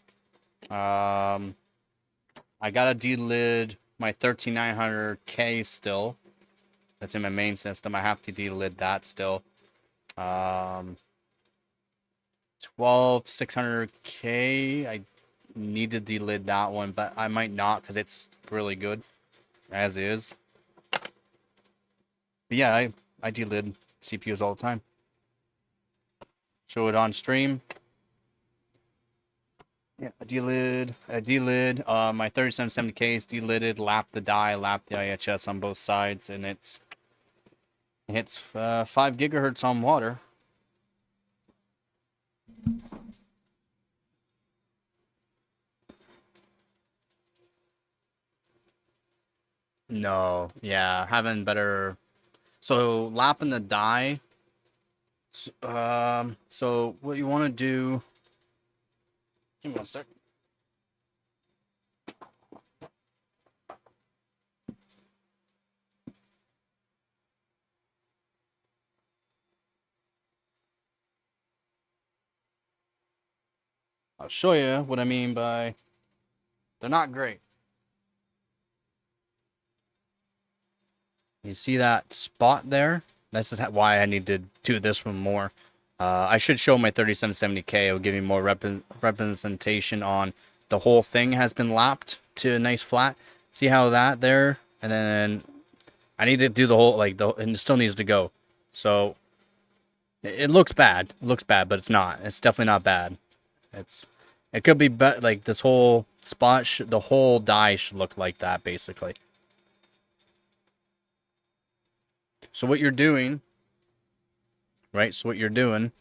I gotta delid my 13900K still. That's in my main system. I have to delid that still. 12600K. I need to delid that one, but I might not because it's really good as is. But yeah, I delid CPUs all the time. Show it on stream. Yeah, I delid my 3770K is delided, lap the die, lap the IHS on both sides, and it hits 5 gigahertz on water. No, yeah, having better. So lapping the die. So what you want to do? Give me one sec. I'll show you what I mean by they're not great. You see that spot there? This is why I need to do this one more. I should show my 3770K. It'll give you more representation on the whole thing has been lapped to a nice flat. See how that there? And then I need to do the whole, and it still needs to go. So it looks bad. It looks bad, but it's not. It's definitely not bad. It could be better. Like this whole spot, the whole die should look like that, basically. So what you're doing, right? So what you're doing,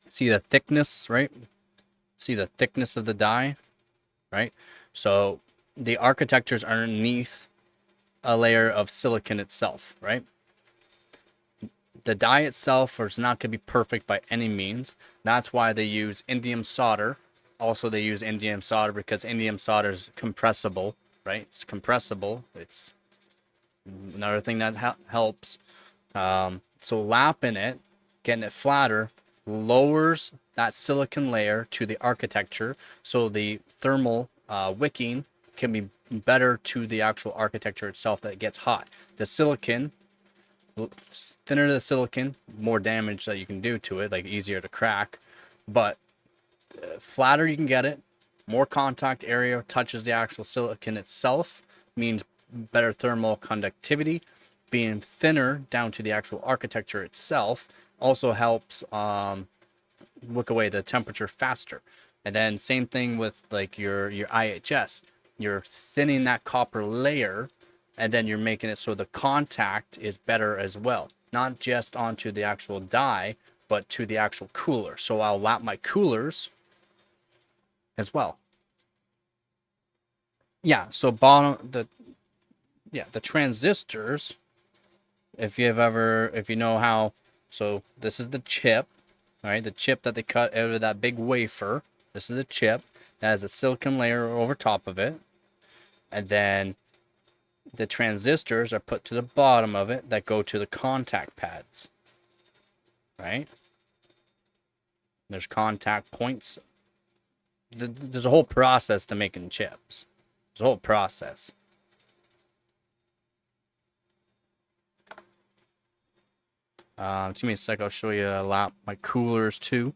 see the thickness, right? See the thickness of the die, right? So the architecture's underneath a layer of silicon itself, right? The die itself is not going to be perfect by any means. That's why they use indium solder. Also, they use indium solder because indium solder is compressible, right? It's compressible. It's another thing that helps. So lapping it, getting it flatter, lowers that silicon layer to the architecture. So the thermal wicking can be better to the actual architecture itself that gets hot. The silicon, thinner the silicon, more damage that you can do to it, like easier to crack. But flatter you can get it, more contact area touches the actual silicon itself, means better thermal conductivity. Being thinner down to the actual architecture itself also helps wick away the temperature faster. And then same thing with like your IHS. You're thinning that copper layer, and then you're making it so the contact is better as well. Not just onto the actual die, but to the actual cooler. So I'll lap my coolers as well. Yeah, so the transistors, if you know how, so this is the chip, right? The chip that they cut out of that big wafer. This is a chip that has a silicon layer over top of it. And then the transistors are put to the bottom of it that go to the contact pads, right? There's contact points. There's a whole process to making chips. There's a whole process. Give me a sec. I'll show you a lap my coolers too.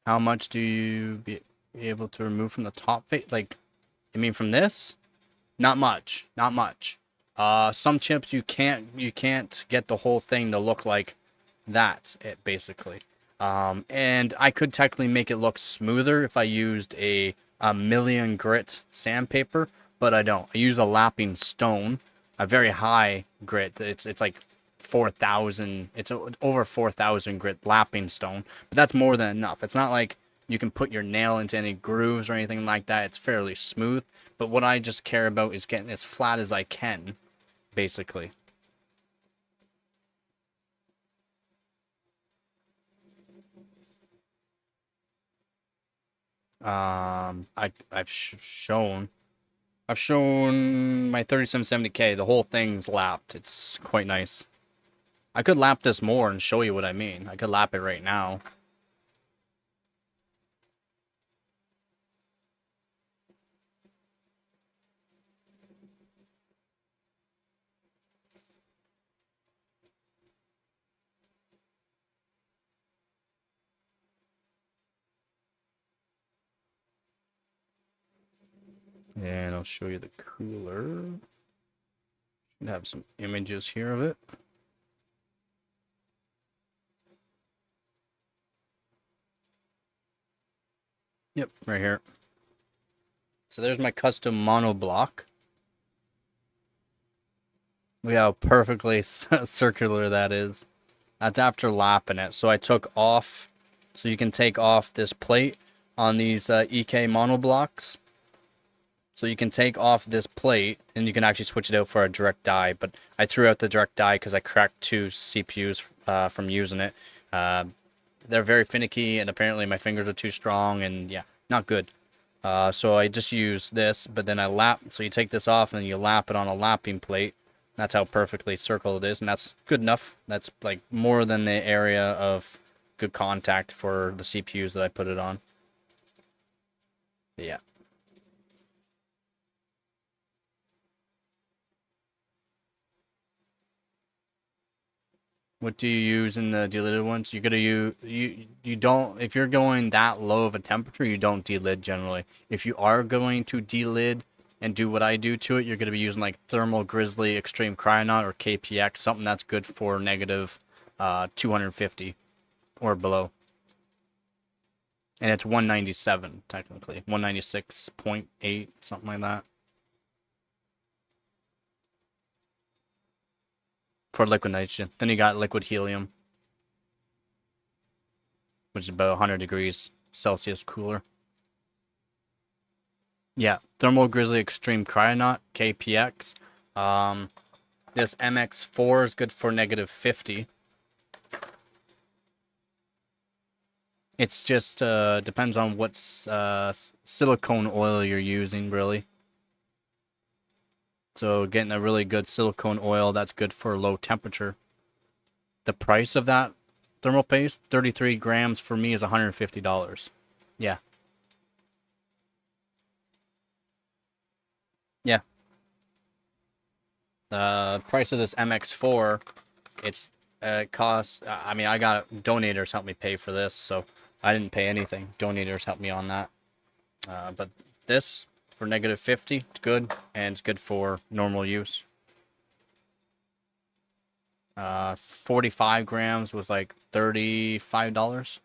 How much do you be able to remove from the top face? Like, I mean, from this, not much, not much. Some chips you can't get the whole thing to look like that. It basically. And I could technically make it look smoother if I used a million grit sandpaper, but I don't. I use a lapping stone, a very high grit. It's like 4,000. It's over 4,000 grit lapping stone, but that's more than enough. It's not like you can put your nail into any grooves or anything like that. It's fairly smooth, but what I just care about is getting as flat as I can, basically. I've shown I've shown my 3770K. The whole thing's lapped. It's quite nice. I could lap this more and show you what I mean. I could lap it right now. And I'll show you the cooler. Should have some images here of it. Yep, right here. So there's my custom mono block. Look how perfectly circular that is. That's after lapping it. So I took off, so you can take off this plate on these EK mono blocks. So you can take off this plate, and you can actually switch it out for a direct die. But I threw out the direct die because I cracked 2 CPUs from using it. They're very finicky, and apparently my fingers are too strong, and yeah, not good. So I just use this, but then I lap. So you take this off, and you lap it on a lapping plate. That's how perfectly circled it is, and that's good enough. That's like more than the area of good contact for the CPUs that I put it on. Yeah. What do you use in the delided ones? You're gonna you don't, if you're going that low of a temperature, you don't delid generally. If you are going to delid and do what I do to it, you're gonna be using like Thermal Grizzly Extreme Cryonaut or KPX, something that's good for negative 250 or below. And it's 197 technically, 196.8, something like that. For liquid nitrogen. Then you got liquid helium, which is about 100 degrees Celsius cooler. Yeah, Thermal Grizzly Extreme Cryonaut, KPX. This MX4 is good for negative 50. It's just depends on what silicone oil you're using, really. So getting a really good silicone oil, that's good for low temperature. The price of that thermal paste, 33 grams for me is $150. Yeah. Yeah. The price of this MX4, it costs, I mean, I got donators help me pay for this, so I didn't pay anything. Donators helped me on that. But this, for negative 50, it's good, and it's good for normal use. 45 grams was like $35.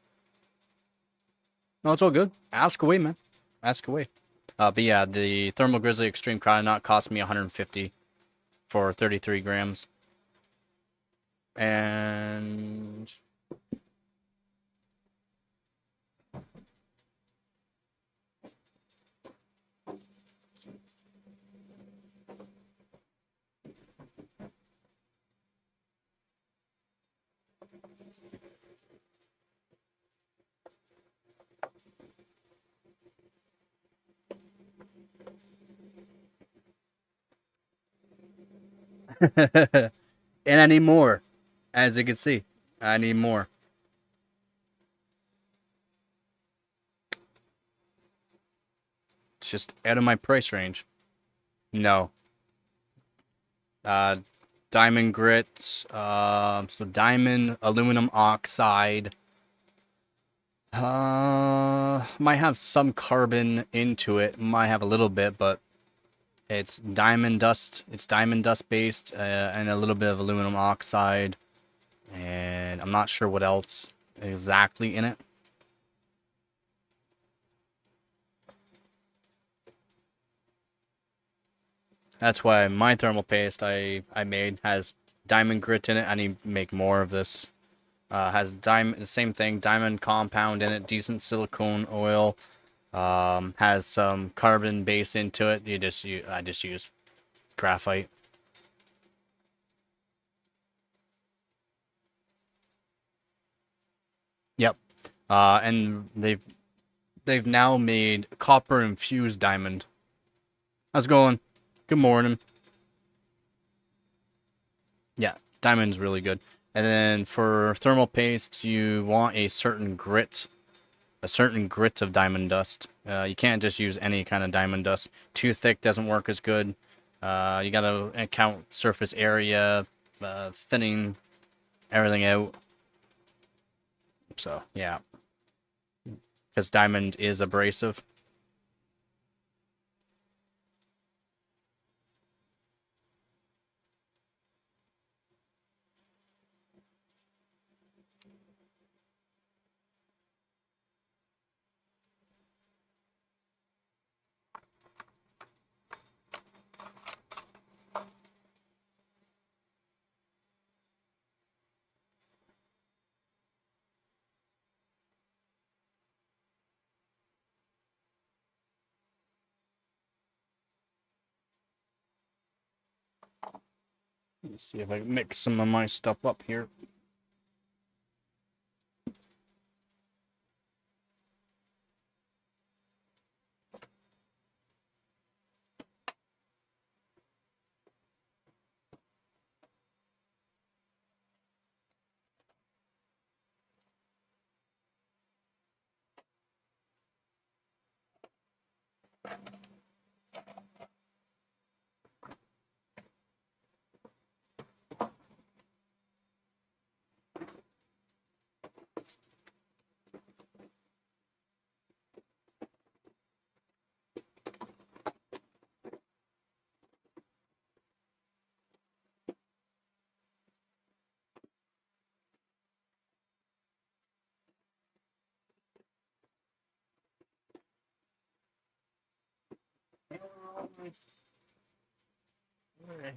No, it's all good. Ask away, man. Ask away. But yeah, the Thermal Grizzly Extreme Cryonaut cost me 150 for 33 grams. And and I need more. As you can see, I need more. It's just out of my price range. No. Diamond grits. So diamond, aluminum oxide. Might have some carbon into it. Might have a little bit, but it's diamond dust. It's diamond dust based, and a little bit of aluminum oxide. And I'm not sure what else exactly in it. That's why my thermal paste I made has diamond grit in it. I need to make more of this. Has diamond, the same thing, diamond compound in it, decent silicone oil. Has some carbon base into it. I just use graphite. Yep. And they've now made copper infused diamond. How's it going? Good morning. Yeah, diamond's really good. And then for thermal paste, you want a certain grit of diamond dust. You can't just use any kind of diamond dust. Too thick doesn't work as good. You gotta count surface area, thinning everything out. So yeah, because diamond is abrasive. Let's see if I can mix some of my stuff up here.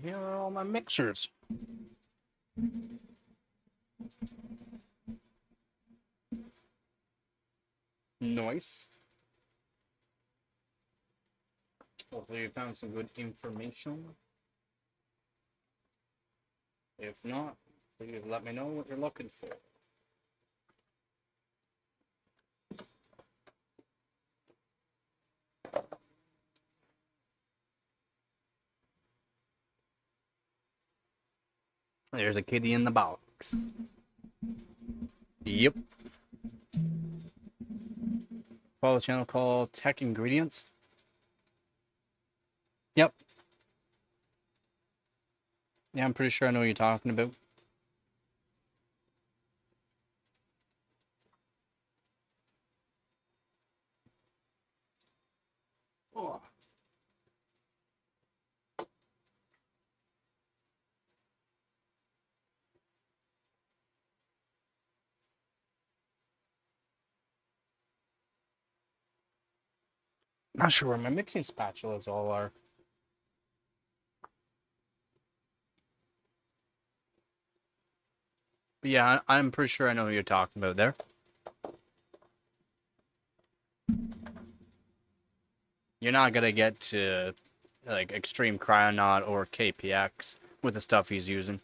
Here are all my mixers. Nice. Hopefully you found some good information. If not, please let me know what you're looking for. There's a kitty in the box. Yep. Follow the channel called Tech Ingredients. Yep. Yeah, I'm pretty sure I know what you're talking about. Oh. Not sure where my mixing spatulas all are. But yeah, I'm pretty sure I know what you're talking about there. You're not gonna get to like Extreme Cryonaut or KPX with the stuff he's using.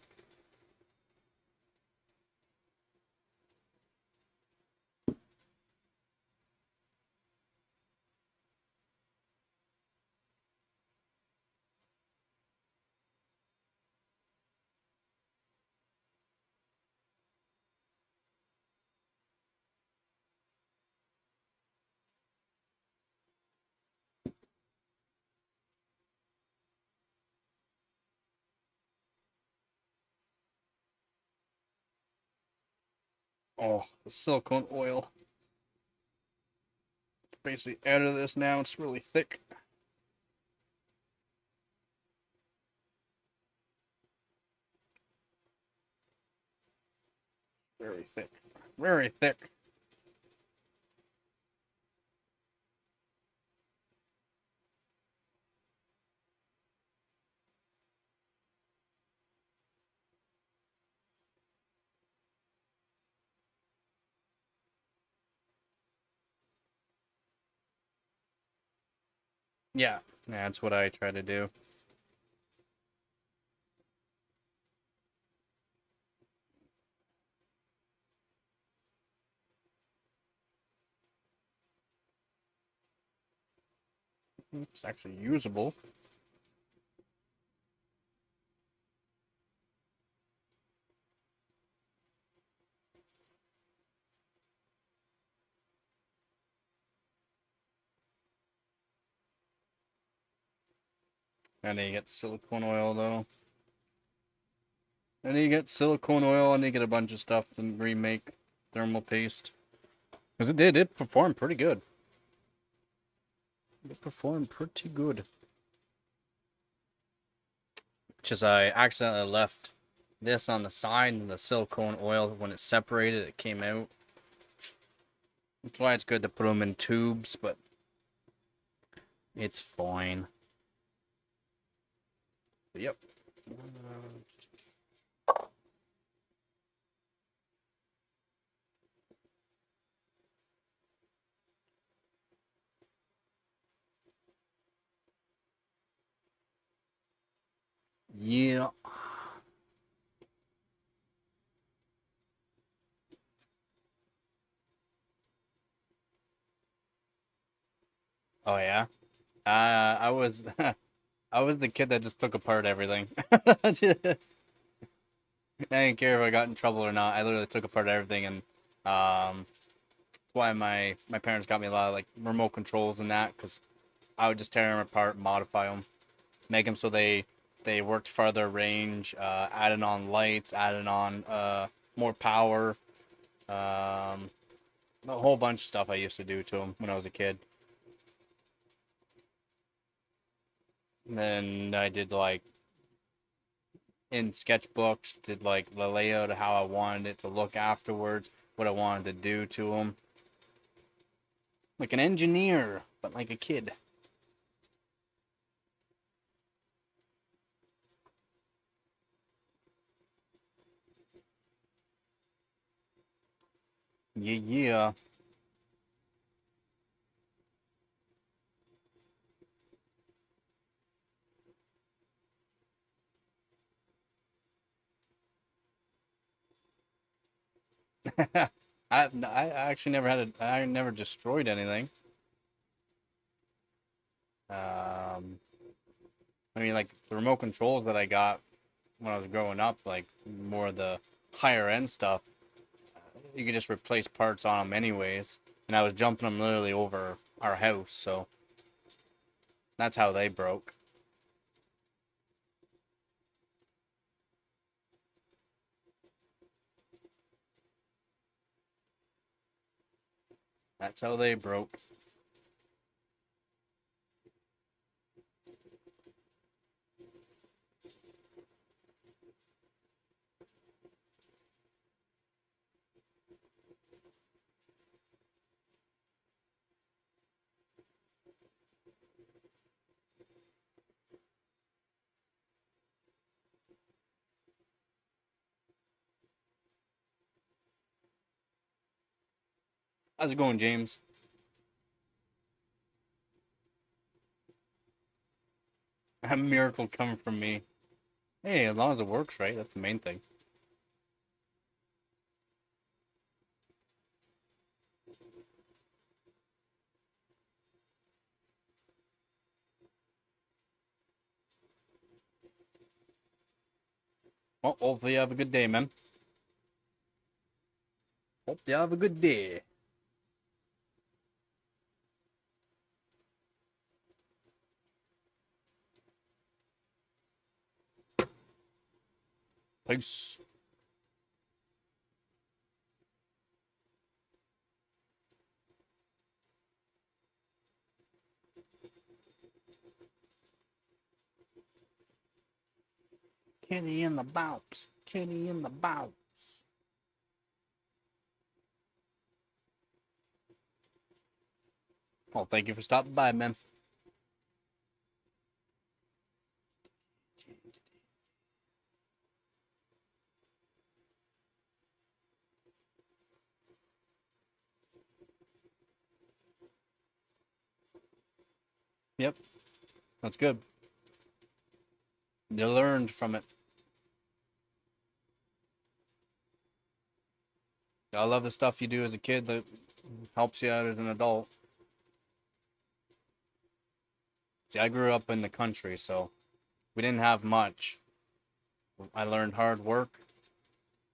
Oh, the silicone oil. Basically out of this now, it's really thick. Very thick. Very thick. Yeah, that's what I try to do. It's actually usable. And then you get silicone oil though. And then you get silicone oil and you get a bunch of stuff to remake thermal paste. Because it did perform pretty good. It performed pretty good. Just I accidentally left this on the side and the silicone oil, when it separated, it came out. That's why it's good to put them in tubes, but it's fine. But yep. Yeah. Oh yeah. I was I was the kid that just took apart everything. I didn't care if I got in trouble or not. I literally took apart everything, and that's why my parents got me a lot of like remote controls and that, because I would just tear them apart, modify them, make them so they worked farther range, adding on lights, adding on more power, a whole bunch of stuff I used to do to them when I was a kid. And then I did like in sketchbooks, did like the layout of how I wanted it to look afterwards, what I wanted to do to them. Like an engineer, but like a kid. Yeah, yeah. I actually never had I never destroyed anything. I mean, like the remote controls that I got when I was growing up, like more of the higher end stuff, you could just replace parts on them anyways. And I was jumping them literally over our house, so that's how they broke. That's how they broke. How's it going, James? A miracle coming from me. Hey, as long as it works right, that's the main thing. Well, hopefully you have a good day, man. Hope you have a good day. Peace. Kitty in the box. Kitty in the box. Well, thank you for stopping by, man. Yep, that's good. You learned from it. I love the stuff you do as a kid that helps you out as an adult. See, I grew up in the country, so we didn't have much. I learned hard work,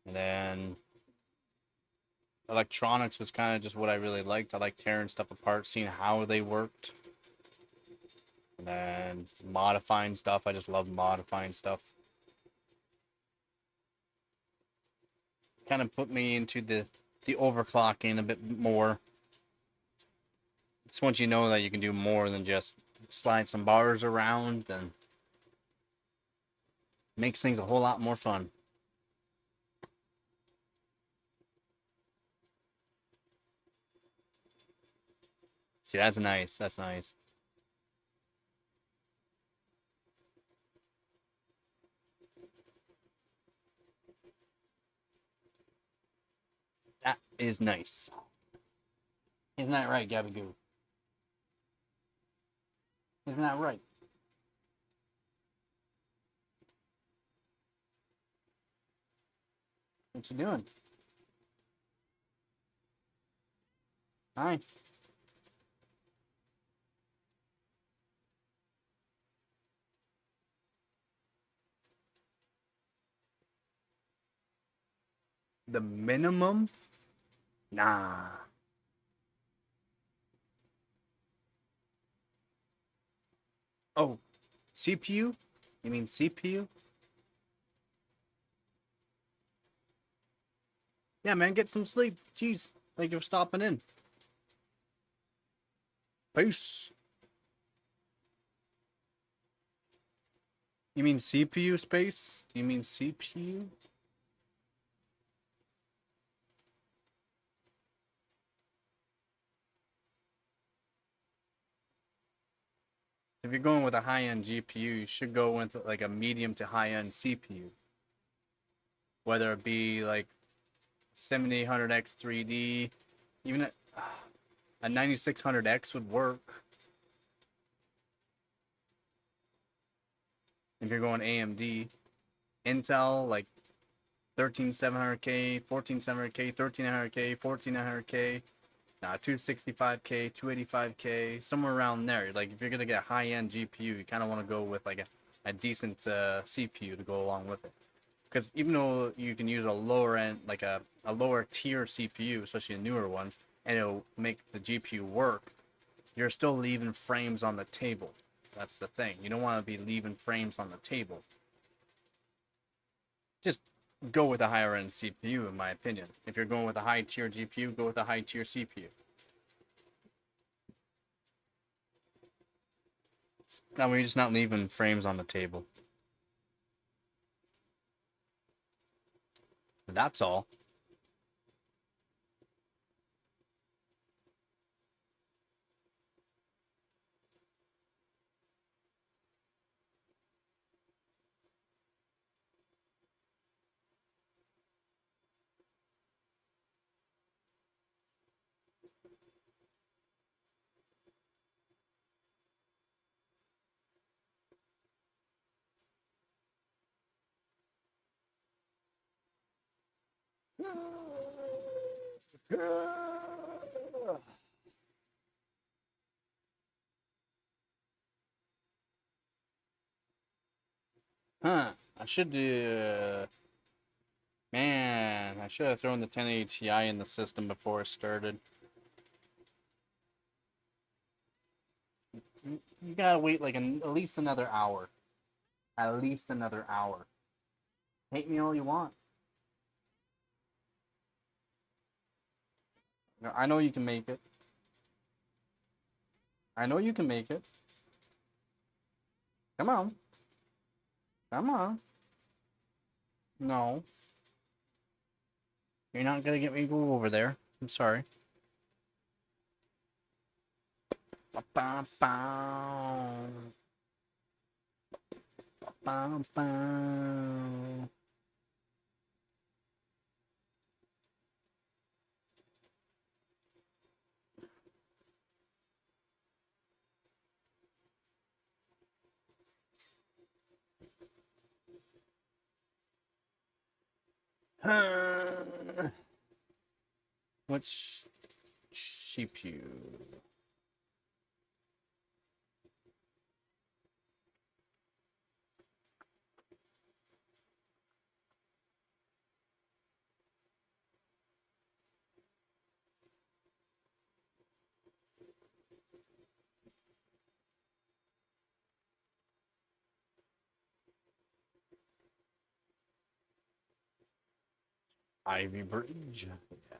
and then electronics was kind of just what I really liked. I liked tearing stuff apart, seeing how they worked, and then modifying stuff. I just love modifying stuff. Kind of put me into the overclocking a bit more. Just once you know that you can do more than just slide some bars around, then makes things a whole lot more fun. See, that's nice. That's nice. That is nice. Isn't that right, Gabagoo? Isn't that right? What you doing? Hi. The minimum? Nah. Oh, CPU? You mean CPU? Yeah, man, get some sleep. Jeez, thank you for stopping in. Peace. You mean CPU space? Do you mean CPU? If you're going with a high-end GPU, you should go with like a medium to high-end CPU. Whether it be like 7800X 3D, even a 9600X would work. If you're going AMD, Intel like 13700K, 14700K, 1300K, 1400K, 265K, 285K, somewhere around there. Like if you're gonna get a high-end GPU, you kind of want to go with like a decent CPU to go along with it. Because even though you can use a lower end, like a lower tier CPU, especially the newer ones, and it'll make the GPU work, you're still leaving frames on the table. That's the thing. You don't want to be leaving frames on the table. Just go with a higher end CPU, in my opinion. If you're going with a high tier GPU, go with a high tier CPU. That way you're just not leaving frames on the table. That's all. Huh. I should do... Man, I should have thrown the 1080 Ti in the system before it started. You gotta wait like at least another hour. At least another hour. Hate me all you want. I know you can make it. I know you can make it. Come on. Come on. No. You're not gonna get me to go over there. I'm sorry. Ba-ba-bow. Ba-bow. Which CPU? Ivy Bridge. Yeah.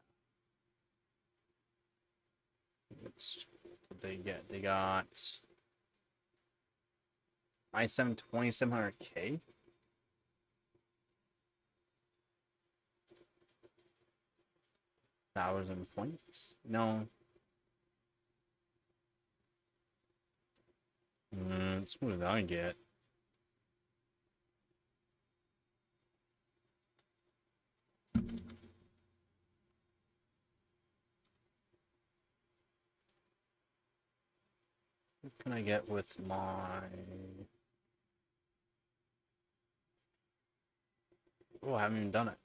What they get? They got i7 2700K. Thousand points? No. What did I get? What can I get with my... Oh, I haven't even done it.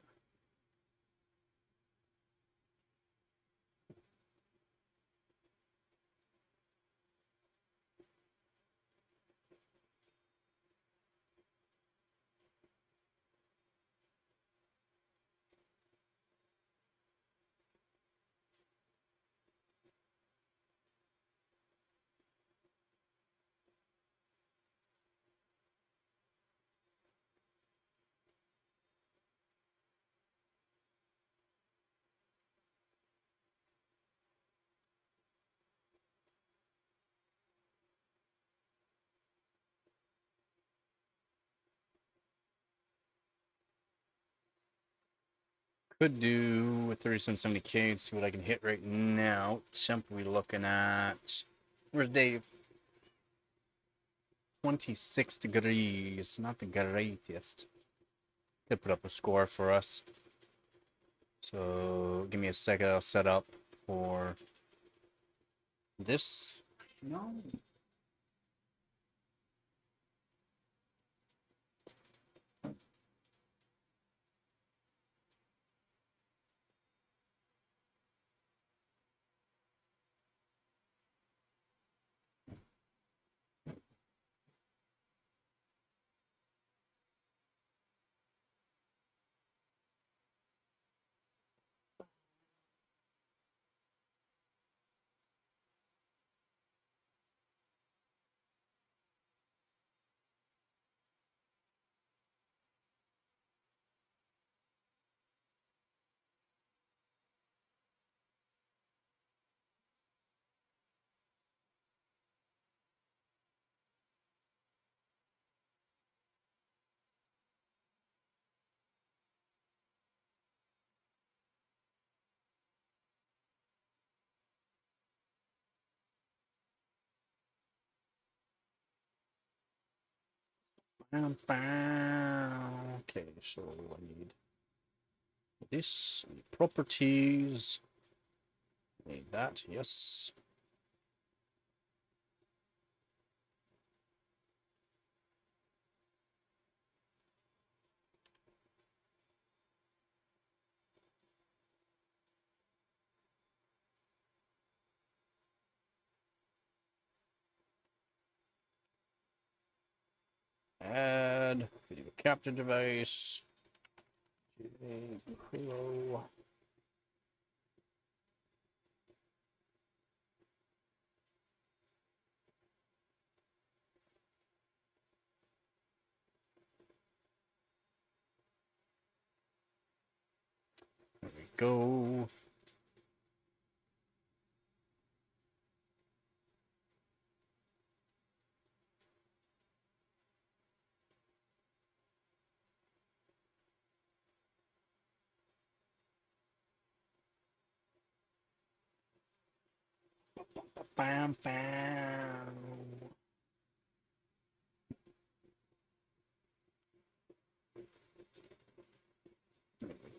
Could do with 3770K and see what I can hit right now. Temp we looking at. Where's Dave? 26 degrees. Not the greatest. Could put up a score for us. So give me a second. I'll set up for this. No. Okay, so I need this, properties, need that, yes. Add video capture device. Pro. There we go. Bam, bam.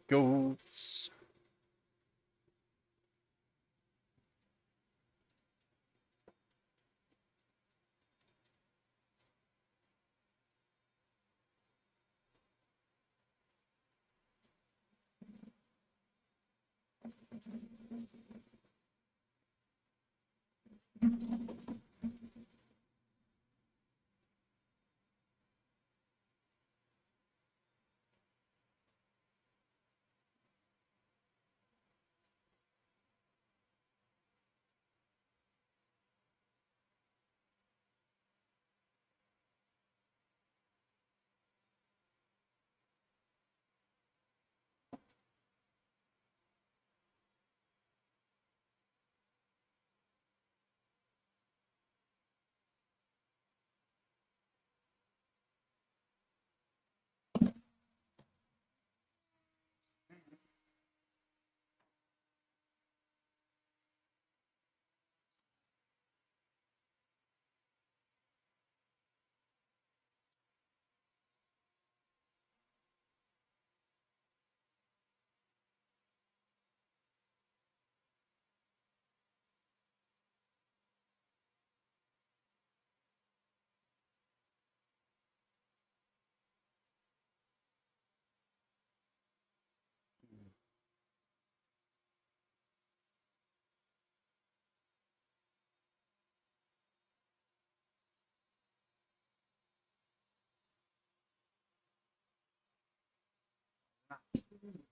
Goats. Why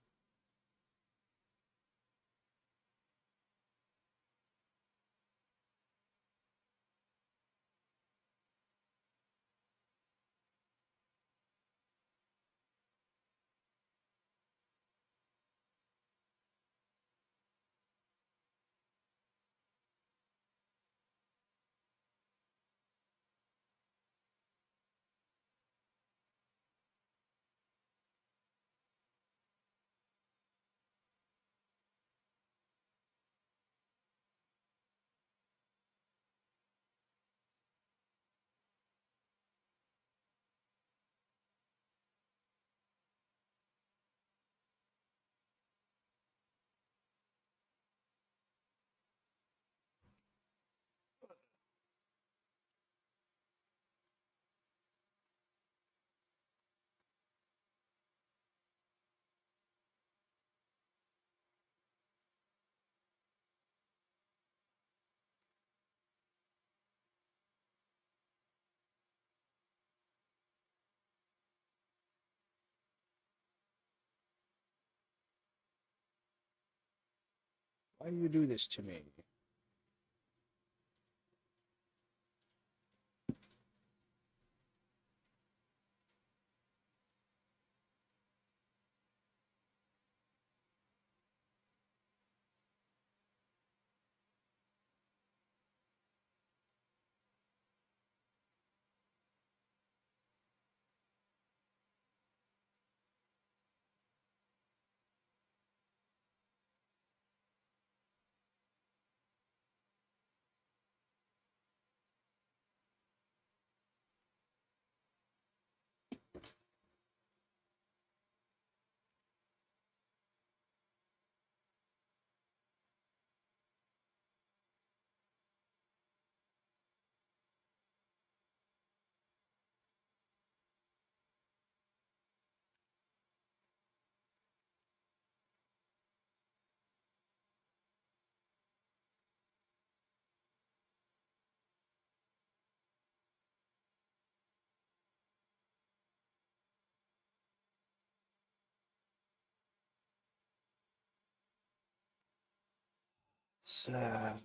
do you do this to me?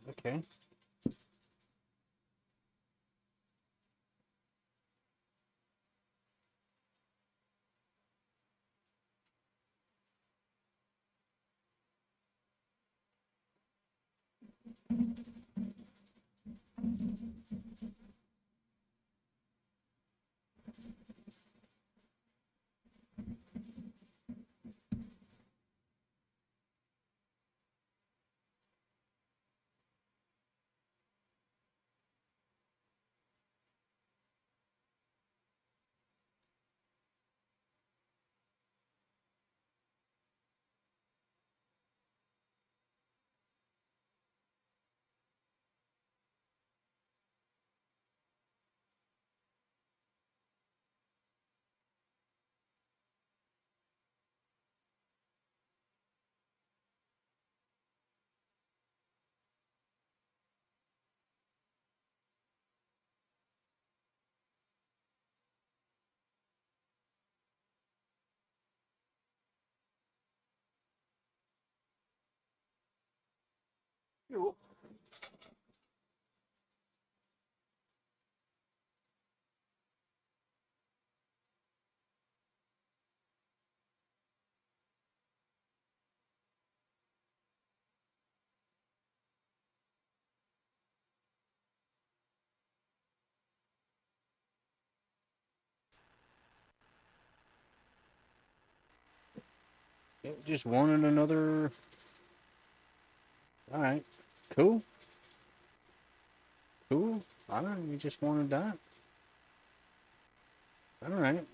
Okay. Just wanted another. All right. Cool. Cool. All right. You just wanted that. All right.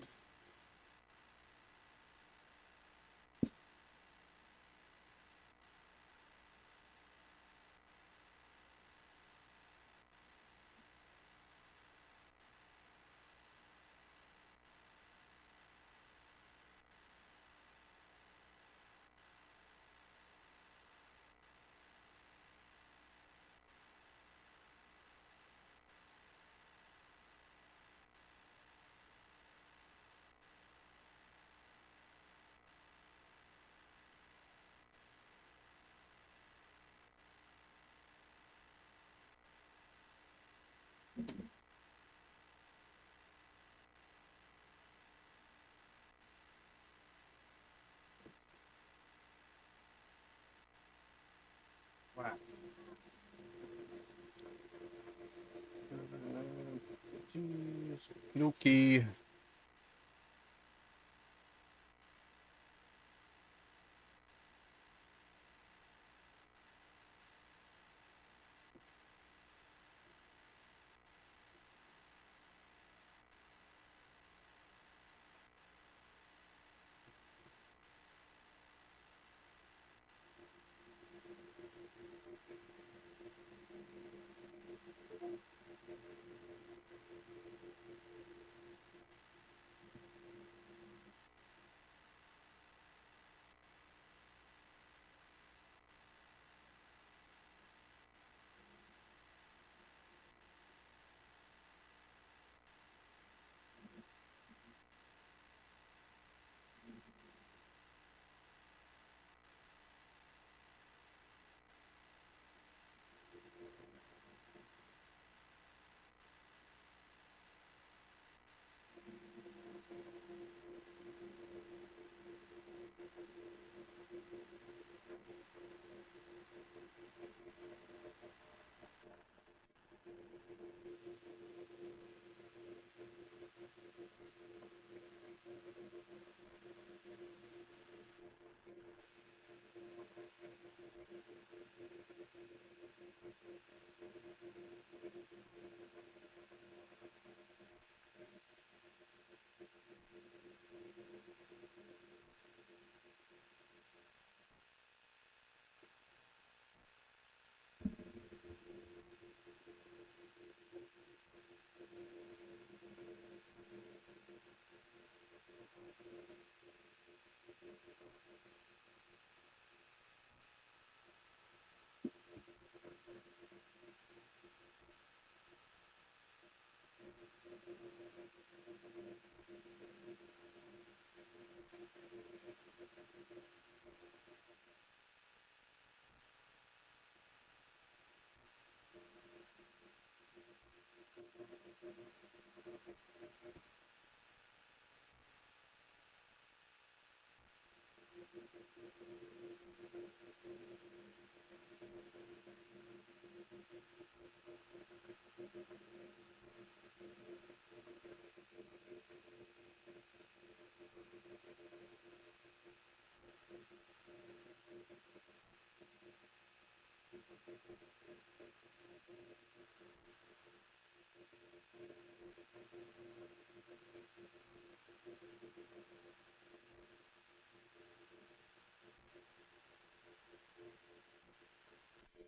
Okie.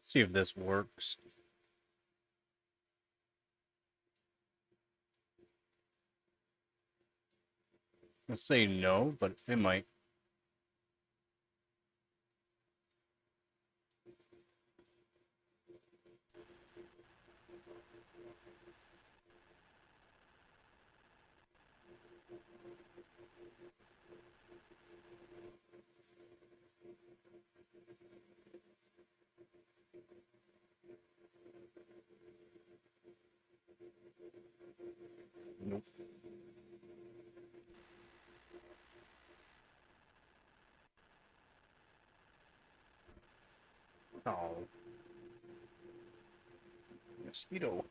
See if this works. Let's say no, but it might. Nope. Oh. Mosquito.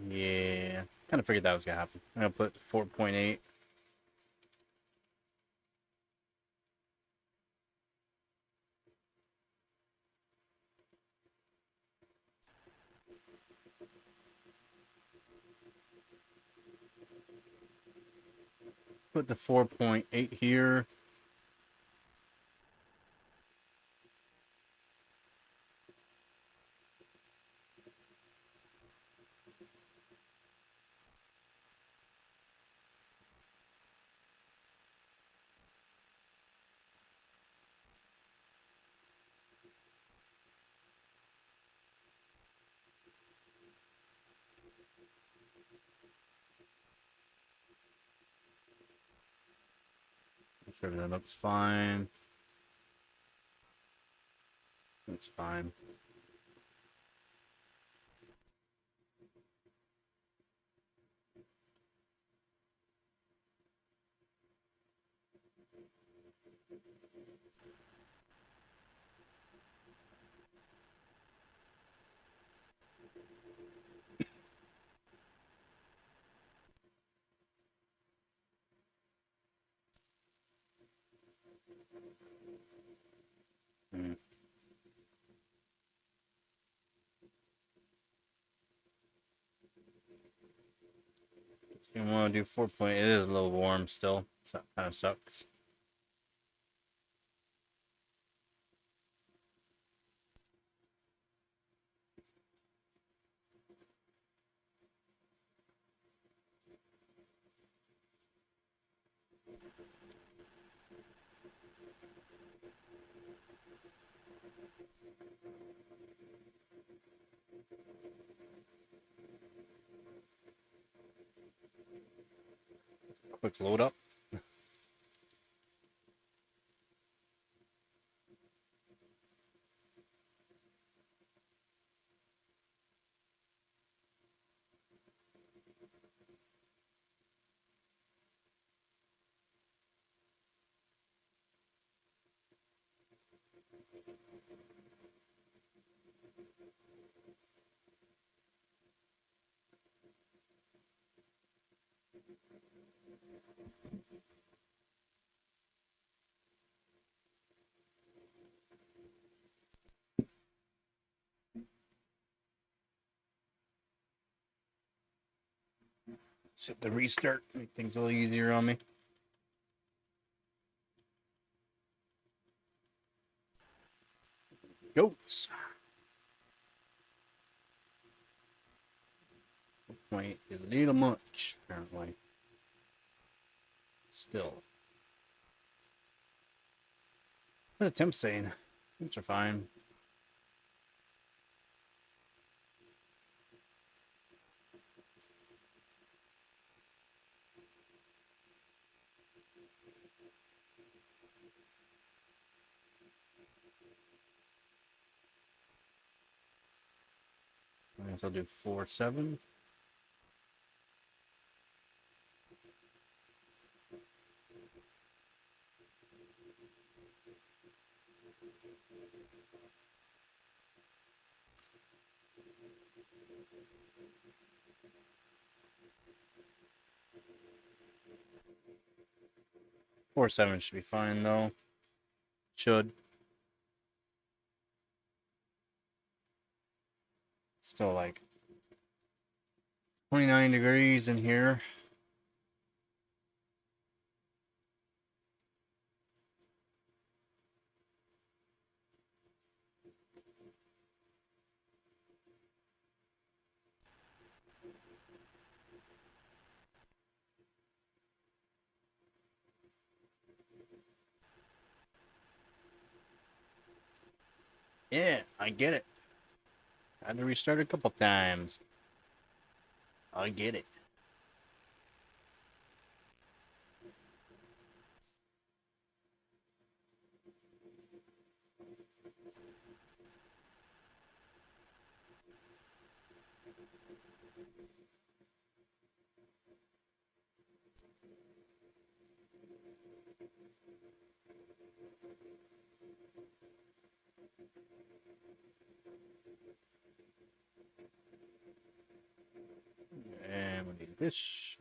Yeah. Kind of figured that was gonna happen. I'm gonna put 4.8. Put the 4.8 here. Make sure that looks fine. That's fine. Hmm. You want to do 4 point? It is a little warm still. So that kind of sucks. Quick load up. Let's hit the restart. Make things a little easier on me. Goats. Point is a little much, apparently. Still. What are temps saying? Temps are fine. I guess I'll do 4-7. Four seven should be fine though. Should. Still like 29 degrees in here. Yeah, I get it. I had to restart a couple times. I get it. And we need this.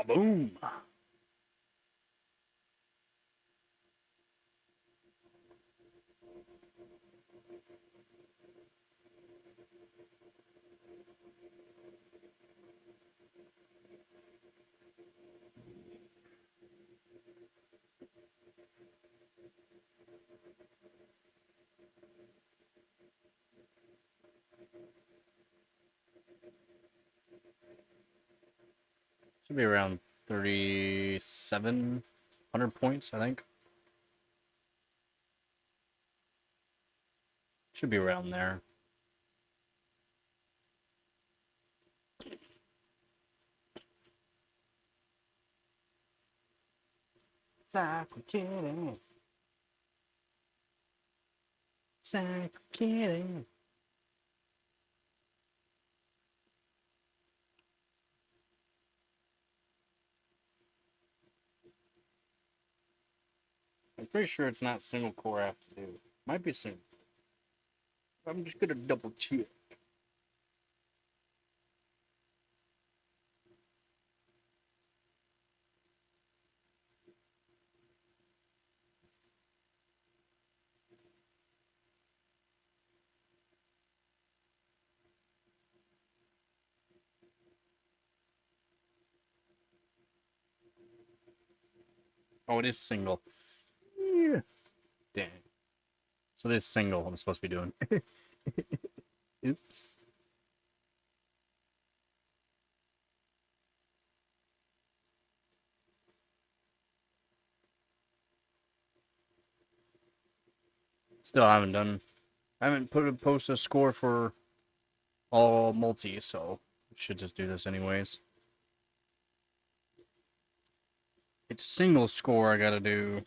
Boom. Should be around 3,700 points, I think. Should be around there. Zach, we're kidding. Zach, we're kidding. I'm pretty sure it's not single core I have to do. Might be single. I'm just gonna double check. Oh, it is single. Yeah. Dang. So this single I'm supposed to be doing. Oops. Still haven't done. I haven't posted a score for all multi, so should just do this anyways. It's single score I gotta do.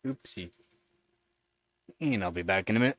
Oopsie. And I'll be back in a minute.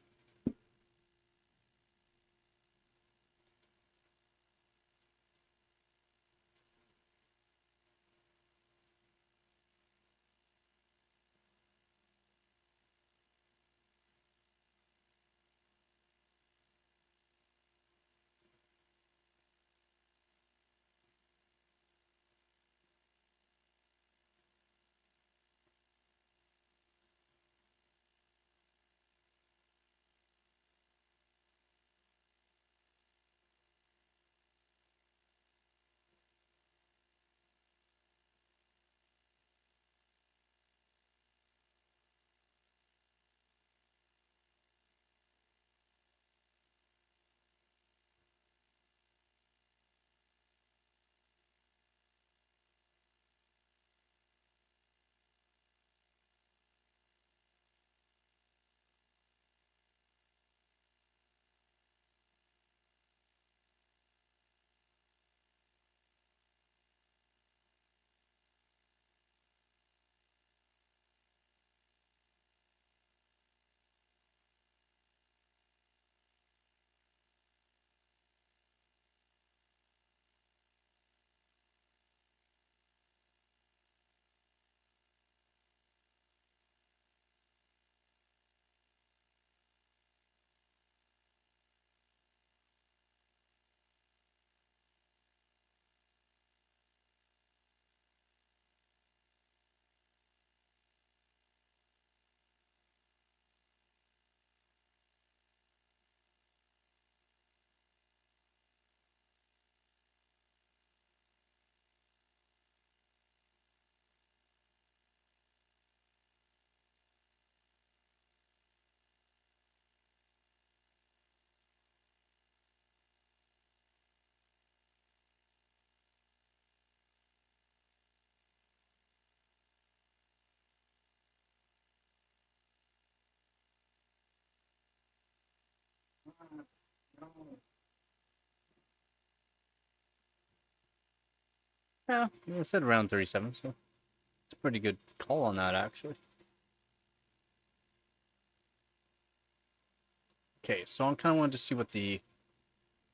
Yeah, I said around 37, so it's a pretty good call on that, actually. Okay, so I kind of wanted to see what the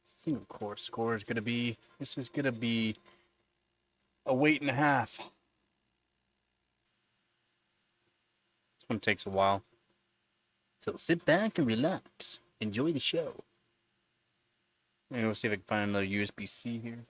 single core score is going to be. This is going to be a weight and a half. This one takes a while. So sit back and relax. Enjoy the show. And we'll see if I can find another USB-C here.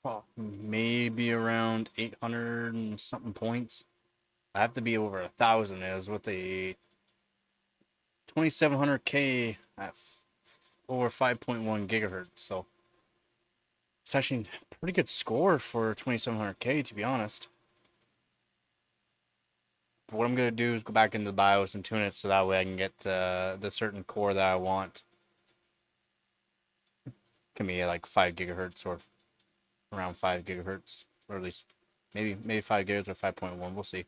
Oh, maybe around 800 and something points. I have to be over 1,000 is with the 2700K at over 5.1 gigahertz. So it's actually a pretty good score for 2700K, to be honest. But what I'm gonna do is go back into the BIOS and tune it so that way I can get the certain core that I want. Can be like 5 gigahertz or around 5 gigahertz, or at least maybe 5 gigahertz or 5.1. We'll see.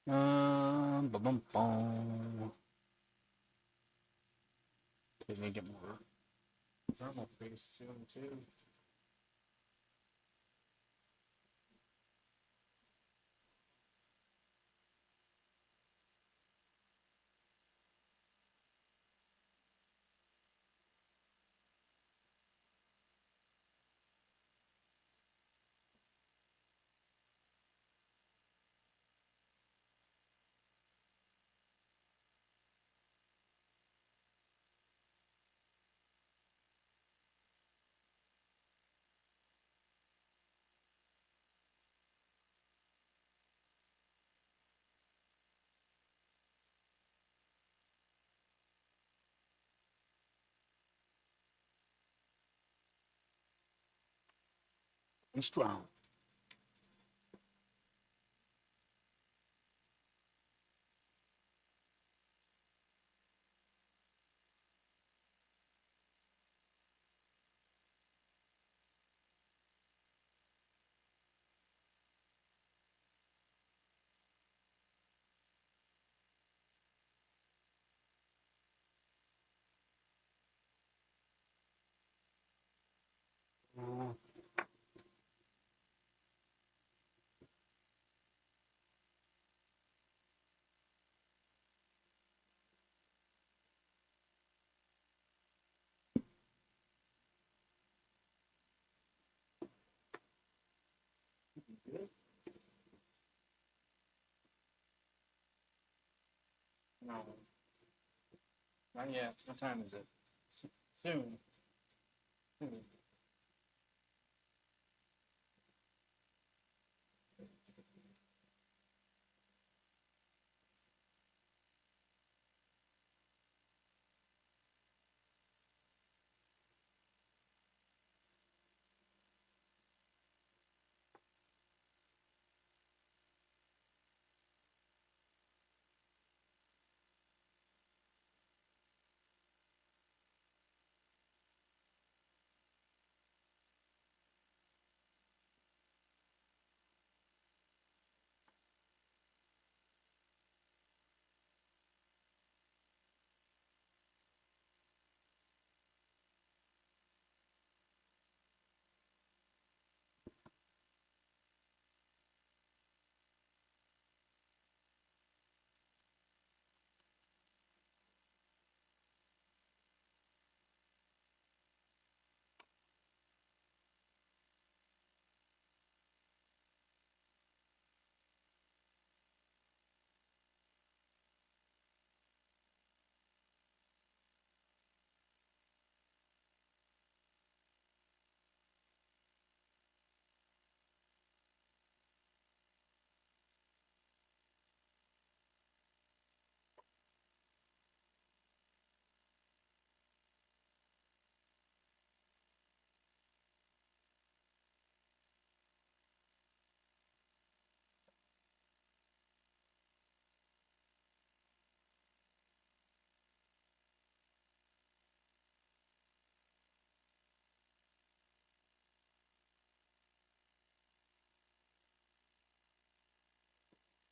Bum, bum, bum. Let me get more thermal paste soon too. I'm strong. No, not yet. What time is it? Soon. Soon.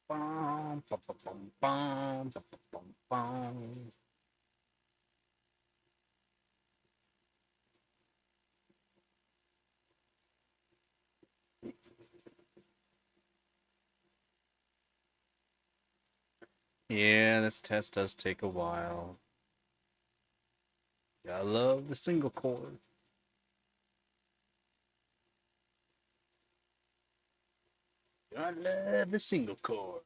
Bum, bum, bum, bum, bum, bum, bum, bum. Yeah, this test does take a while. I love the single core. I love the single core.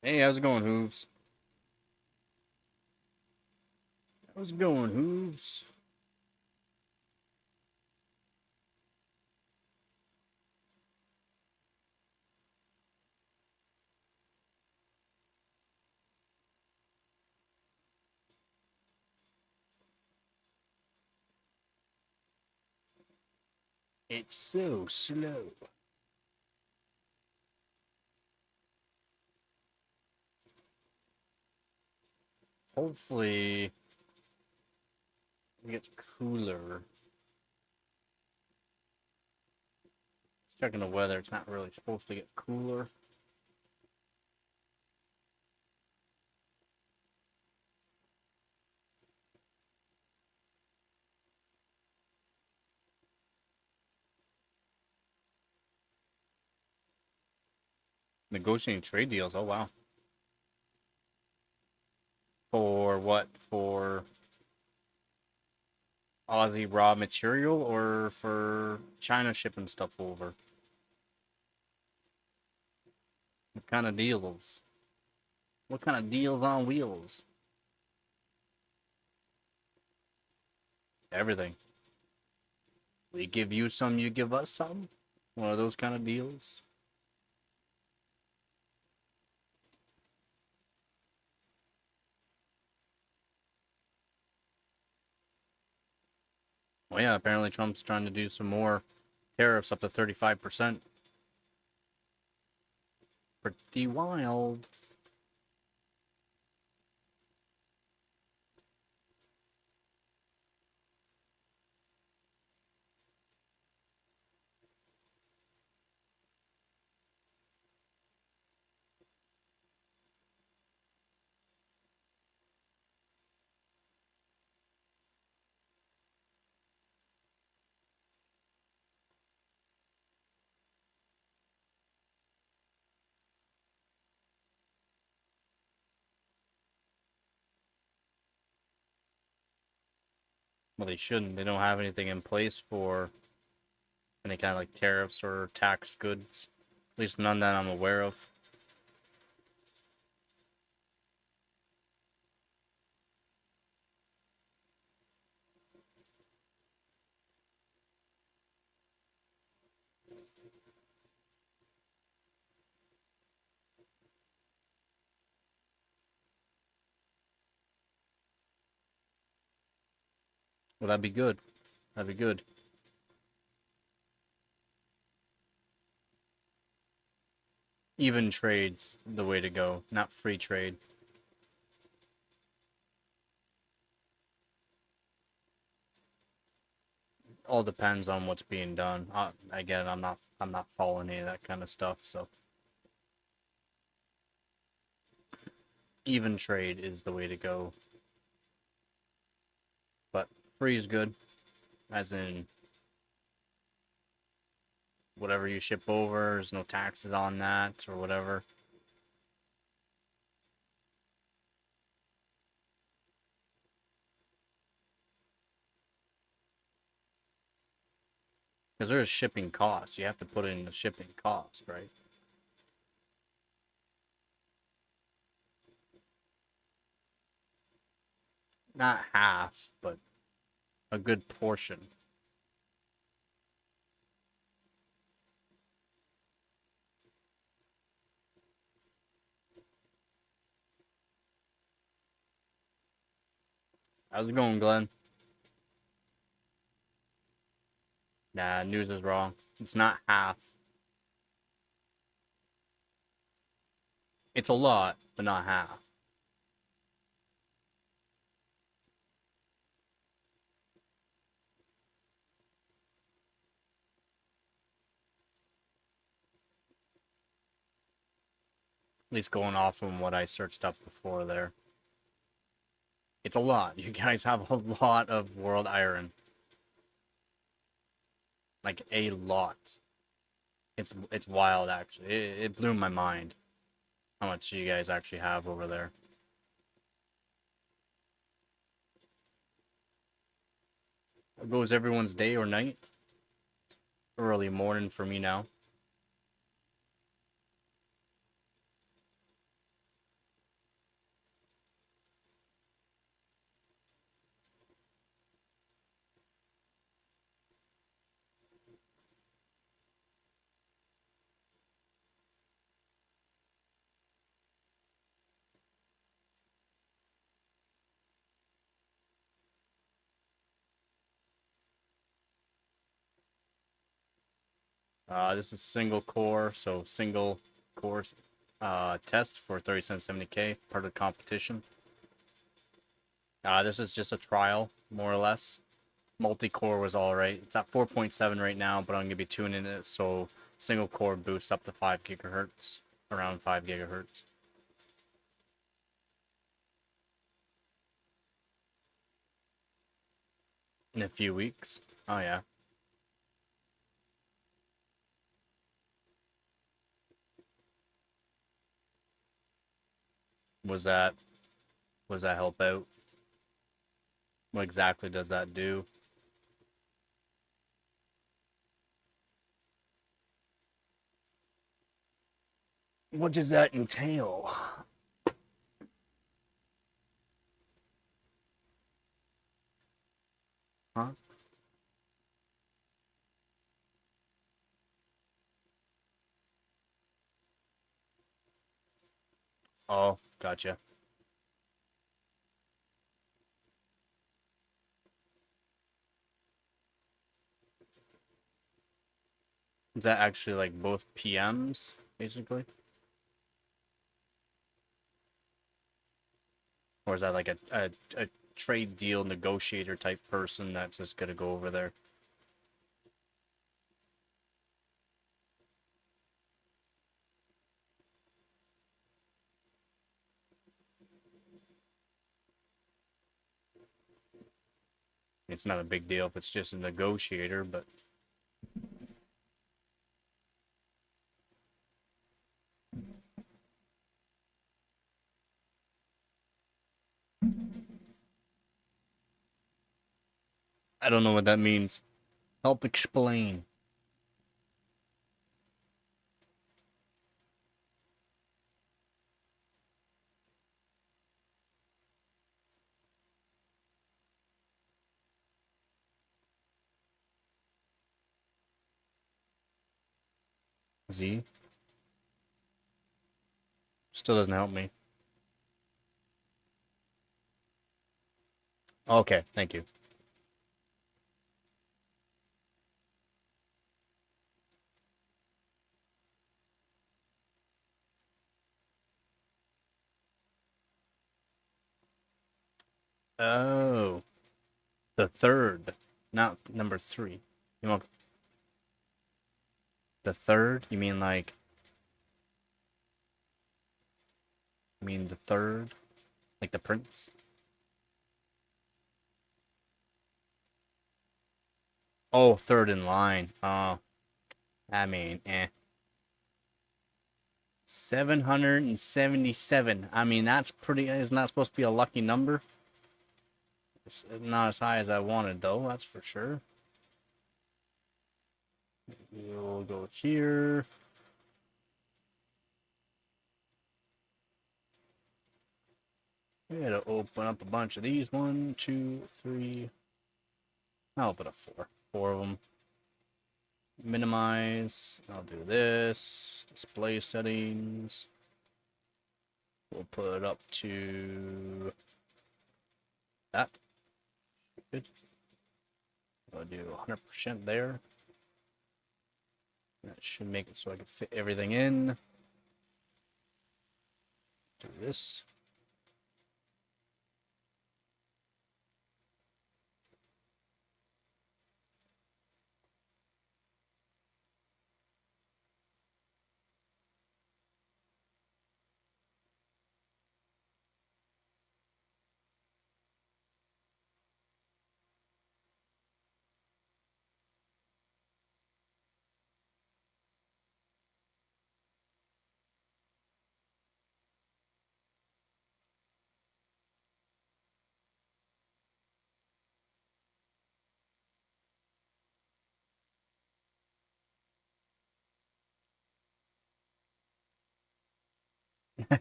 Hey, how's it going, Hooves? How's it going, Hooves? It's so slow. Hopefully, it gets cooler. Checking the weather, it's not really supposed to get cooler. Negotiating trade deals, oh wow. For what? For Aussie raw material or for China shipping stuff over? What kind of deals? What kind of deals on wheels? Everything. We give you some, you give us some? One of those kind of deals? Well, yeah, apparently Trump's trying to do some more tariffs up to 35%. Pretty wild. Well, they shouldn't. They don't have anything in place for any kind of like tariffs or tax goods. At least none that I'm aware of. Well, that'd be good. That'd be good. Even trade's the way to go, not free trade. All depends on what's being done. Again, I'm not following any of that kind of stuff. So even trade is the way to go. But free is good, as in whatever you ship over, there's no taxes on that or whatever. Because there's shipping costs. You have to put in the shipping cost, right? Not half, but a good portion. How's it going, Glenn? Nah, news is wrong. It's not half. It's a lot, but not half. At least going off from what I searched up before there. It's a lot. You guys have a lot of world iron. Like, a lot. It's wild, actually. It blew my mind how much you guys actually have over there. How goes everyone's day or night? Early morning for me now. This is single core, so single core test for 3770K, part of the competition. This is just a trial, more or less. Multi-core was alright. It's at 4.7 right now, but I'm going to be tuning it so single core boosts up to 5 gigahertz, around 5 gigahertz. In a few weeks. Oh yeah. Was that help out? What exactly does that do? What does that entail? Huh? Oh, gotcha. Is that actually like both PMs, basically? Or is that like a trade deal negotiator type person that's just gonna go over there? It's not a big deal if it's just a negotiator, but I don't know what that means. Help explain. Z? Still doesn't help me. Okay, thank you. Oh, the third, not number 3. You want the third? You mean like? You mean the third, like the prince? Oh, third in line. Oh, I mean, 777. I mean, that's pretty. Isn't that supposed to be a lucky number? It's not as high as I wanted, though. That's for sure. We'll go here. We gotta open up a bunch of these. 1, 2, 3. I'll put a 4. 4 of them. Minimize. I'll do this. Display settings. We'll put it up to that. Good. I'll do 100% there. That should make it so I can fit everything in. Do this.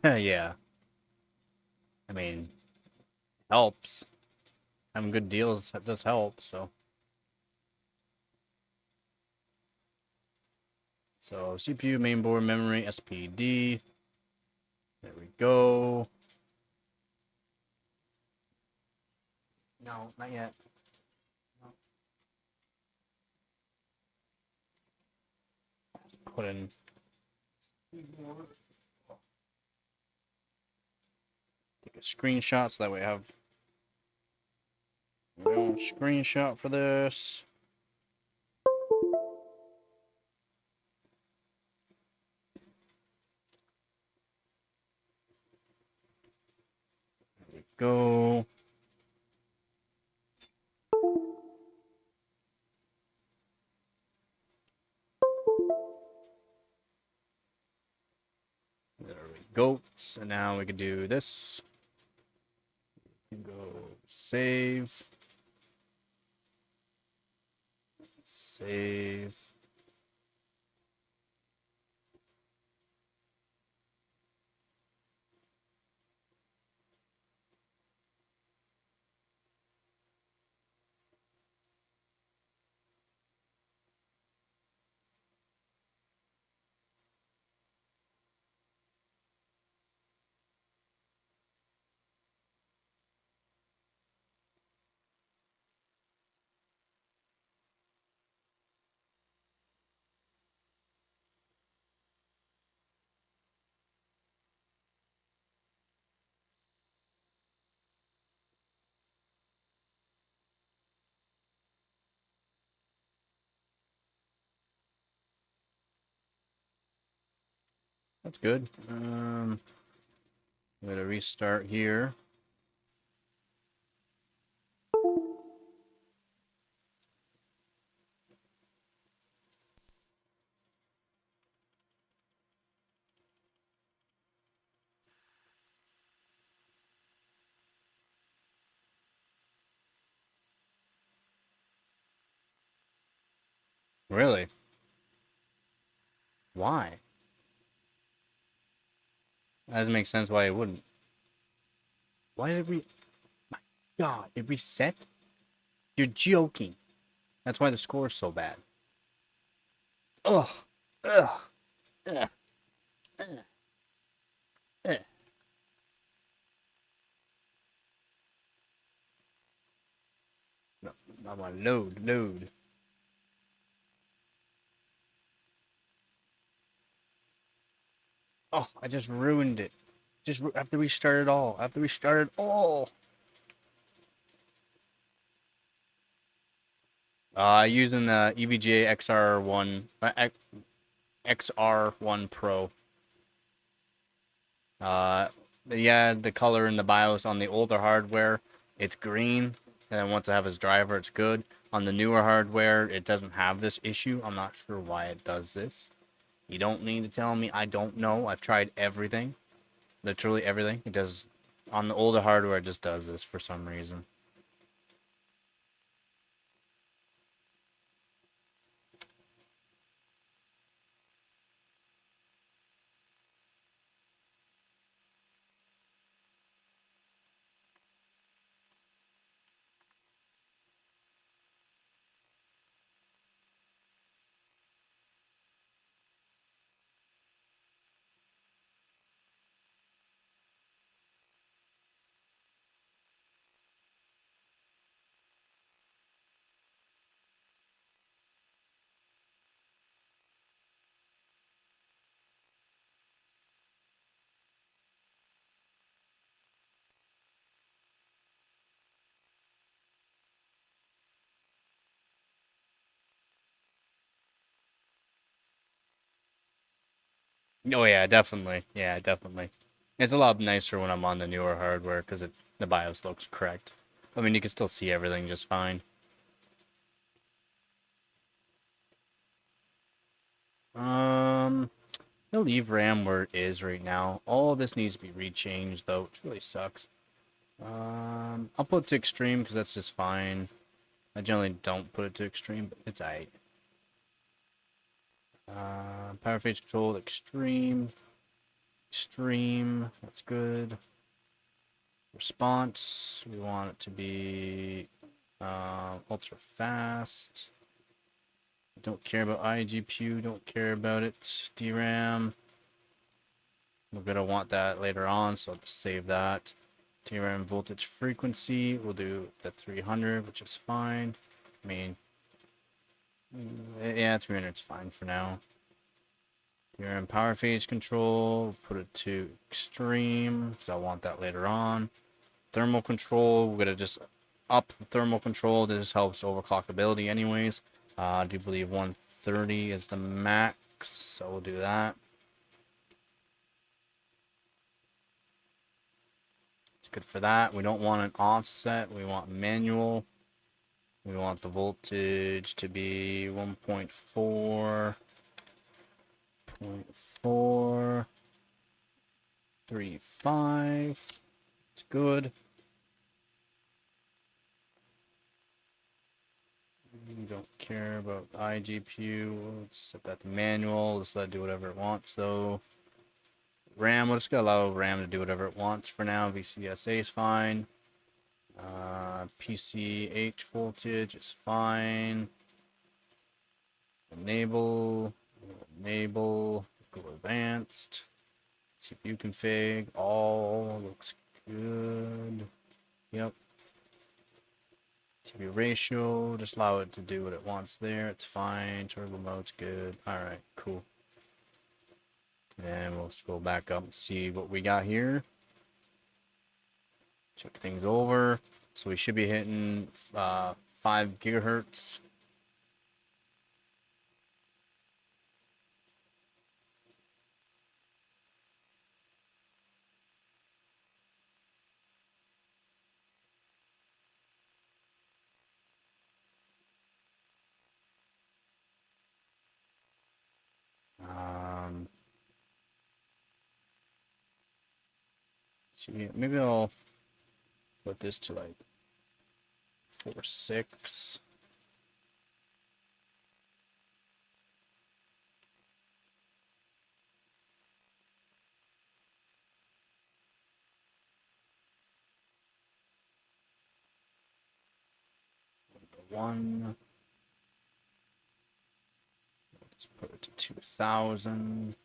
Yeah. I mean, helps. Having good deals that does help, so. So CPU, mainboard, memory, SPD. There we go. No, not yet. No. Put in. Take a screenshot so that way I have my own screenshot for this. There we go. There we go. So now we can do this. Go save. Save. That's good. I'm gonna restart here. Really? Why? That doesn't make sense why it wouldn't. Why did we... My God, it reset? You're joking. That's why the score is so bad. Ugh. Ugh. Ugh. Ugh. Ugh. No, I want load. Oh, I just ruined it. Just after we started all. After we started all. Using the EVGA XR1, XR1 Pro. Yeah, the color in the BIOS on the older hardware, it's green, and then once I have his driver, it's good. On the newer hardware, it doesn't have this issue. I'm not sure why it does this. You don't need to tell me. I don't know. I've tried everything, literally everything. It does. On the older hardware, it just does this for some reason. Oh yeah, definitely. Yeah, definitely. It's a lot nicer when I'm on the newer hardware because the BIOS looks correct. I mean, you can still see everything just fine. Um, I'll leave RAM where it is right now. All of this needs to be rechanged though, which really sucks. I'll put it to extreme because that's just fine. I generally don't put it to extreme, but it's alright. Power phase control, extreme. Extreme, that's good. Response, we want it to be ultra fast. Don't care about iGPU, don't care about it. DRAM, we're gonna want that later on, so I'll just save that. DRAM voltage frequency, we'll do the 300, which is fine. I mean, yeah, 300 is fine for now. DRAM power phase control, put it to extreme, because I want that later on. Thermal control, we're gonna just up the thermal control. This helps overclockability anyways. I do believe 130 is the max, so we'll do that. It's good for that. We don't want an offset, we want manual. We want the voltage to be 1.4, 0.435. It's good. We don't care about iGPU. We'll set that to manual. Let's let it do whatever it wants though. RAM, we're just gonna allow RAM to do whatever it wants for now. VCSA is fine. PCH voltage is fine. Enable, go advanced. CPU config, all looks good. Yep. CPU ratio, just allow it to do what it wants there. It's fine. Turbo mode's good. Alright, cool. And we'll scroll back up and see what we got here. Check things over. So we should be hitting 5 gigahertz. Maybe I'll put this to like 4.6. One. Let's put it to 2,000.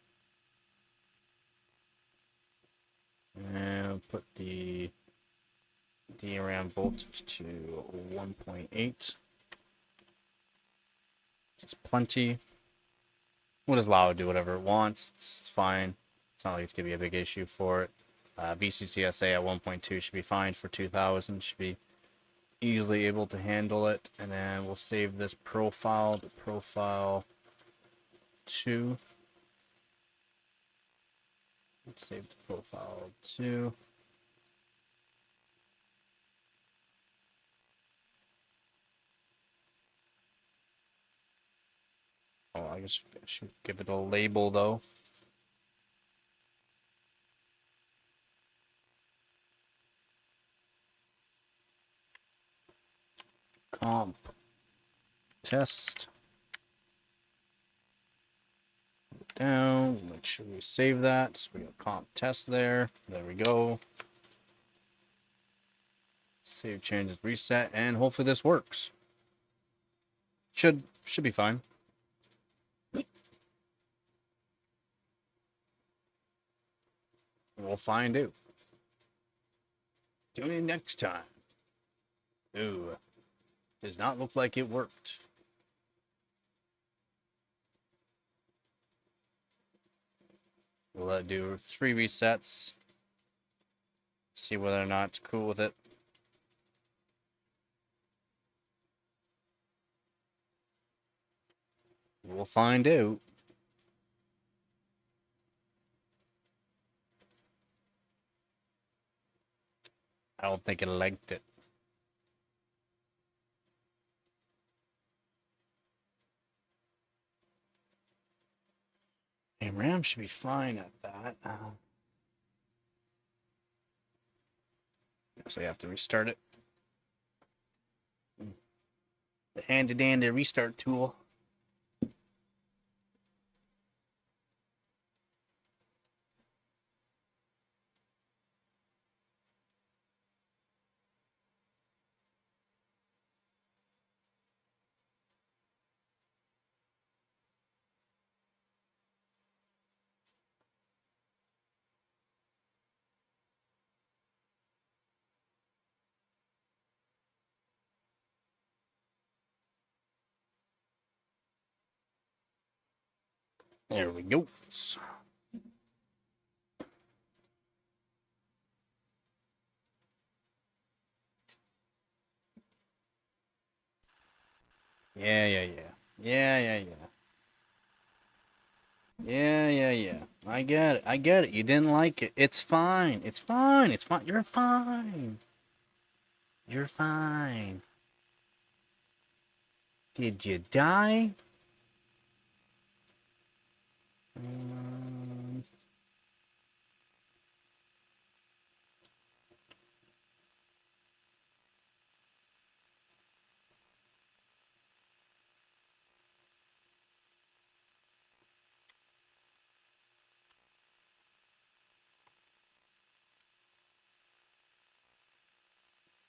And put the DRAM voltage to 1.8. It's plenty. We'll just allow it to do whatever it wants. It's fine. It's not like it's going to be a big issue for it. VCCSA at 1.2 should be fine for 2000. Should be easily able to handle it. And then we'll save this profile to profile 2. Let's save the profile 2. Oh, I guess I should give it a label though. Comp test. Down, make sure we save that. So we got comp test there. There we go. Save changes, reset, and hopefully this works. Should be fine. We'll find out. Tune in next time. Ooh, does not look like it worked. We'll do 3 resets. See whether or not it's cool with it. We'll find out. I don't think it liked it. Hey, RAM should be fine at that. So you have to restart it. The handy dandy restart tool. There we go. Yeah. Yeah. I get it. You didn't like it. It's fine. It's fine. It's fine. You're fine. You're fine. Did you die?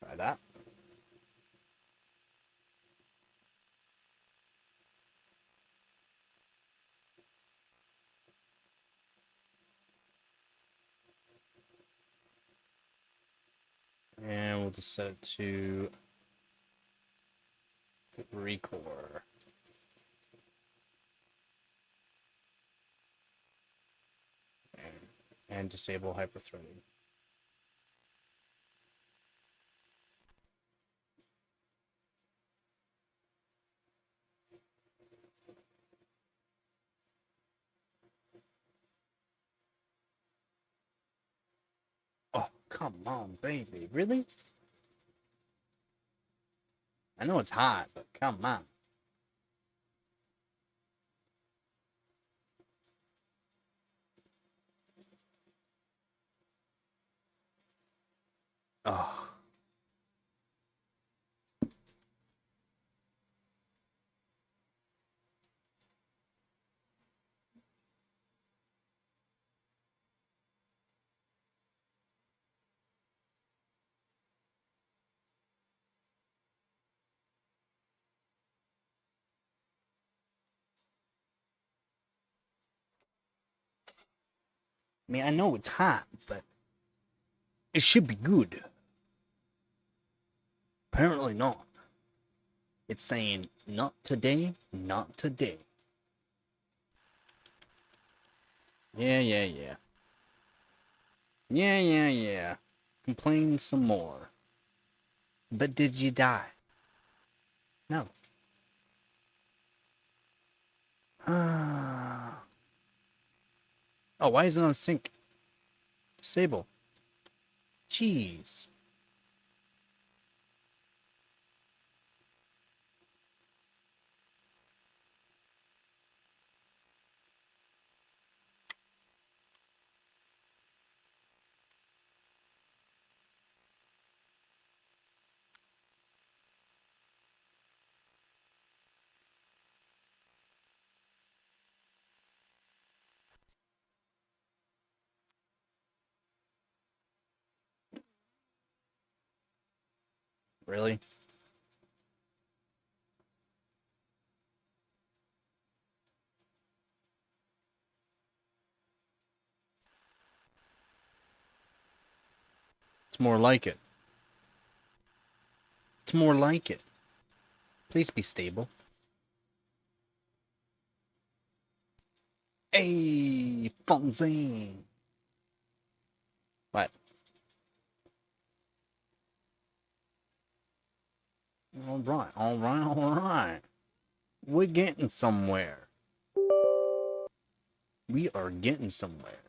Try that. And we'll just set it to recore. And disable hyperthreading. Oh, come on, baby. Really? I know it's hot, but come on. Oh. I mean, I know it's hot, but it should be good. Apparently not. It's saying, not today, not today. Yeah. Yeah. Complain some more. But did you die? No. Oh, why is it on sync? Disable. Jeez. Really? It's more like it. It's more like it. Please be stable. Hey, Fonzie. What? All right. We're getting somewhere. We are getting somewhere.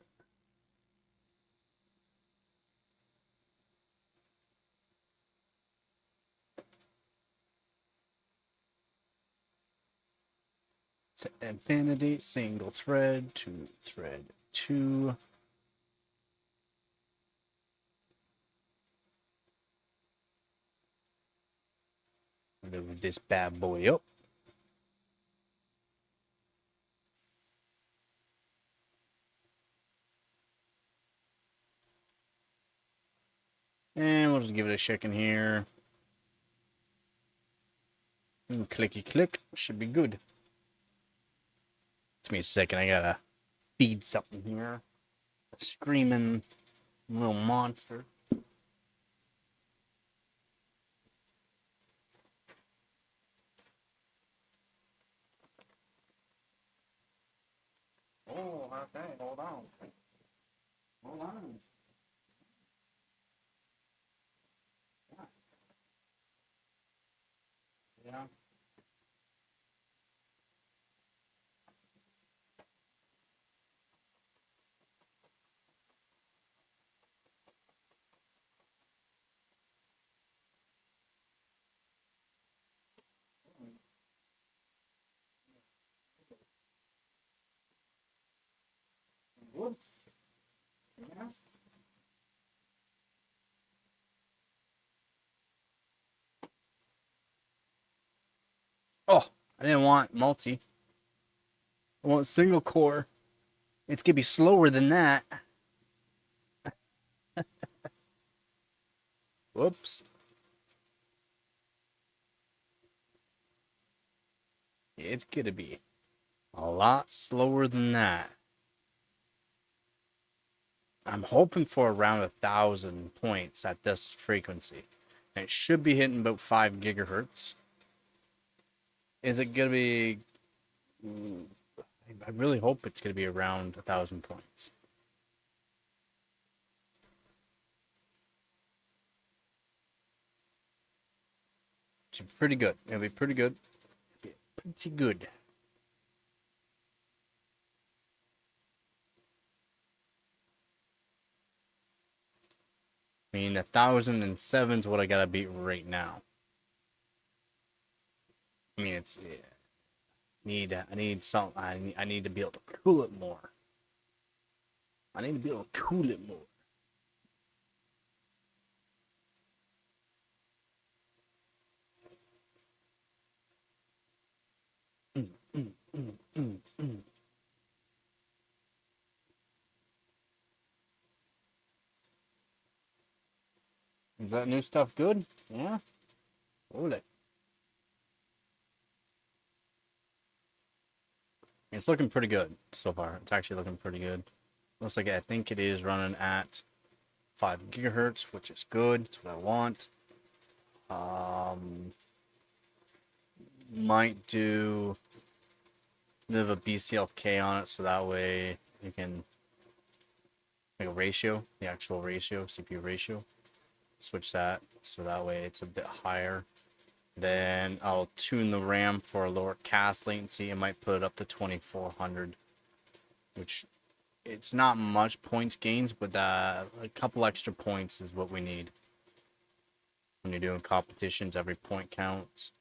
to infinity, single thread to thread 2. Load this bad boy up. And we'll just give it a second here. And clicky click. Should be good. Give me a second. I gotta feed something here. A screaming little monster. Oh, okay. Hold on. Hold on. Yeah. Good. Yeah. Oh, I didn't want multi. I want single core. It's gonna be slower than that. Whoops. It's gonna be a lot slower than that. I'm hoping for around 1,000 points at this frequency. And it should be hitting about 5 gigahertz. Is it gonna be? I really hope it's gonna be around 1,000 points. It's pretty good. It'll be pretty good. Pretty good. I mean, 1,007 is what I gotta beat right now. I mean, it's I need some. I need to be able to cool it more. I need to be able to cool it more. Mm, mm, mm, mm, mm. Is that new stuff good? Yeah. Hold it. It's looking pretty good so far. It's actually looking pretty good. Looks like I think it is running at 5 gigahertz, which is good. That's what I want. Might do a bit of a BCLK on it, so that way you can make a ratio, the actual ratio, CPU ratio. Switch that so that way it's a bit higher. Then I'll tune the RAM for a lower cast latency. I might put it up to 2400, which it's not much points gains, but a couple extra points is what we need. When you're doing competitions, every point counts.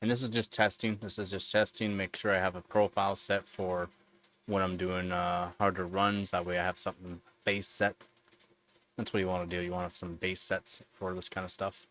And this is just testing. This is just testing. Make sure I have a profile set for when I'm doing harder runs. That way I have something base set. That's what you want to do. You want to have some base sets for this kind of stuff.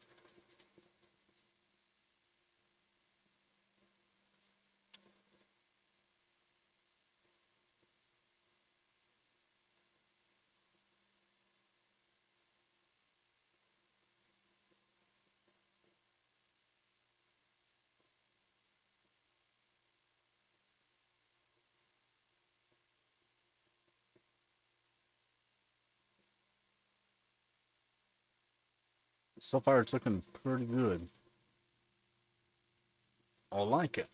So far, it's looking pretty good. I like it.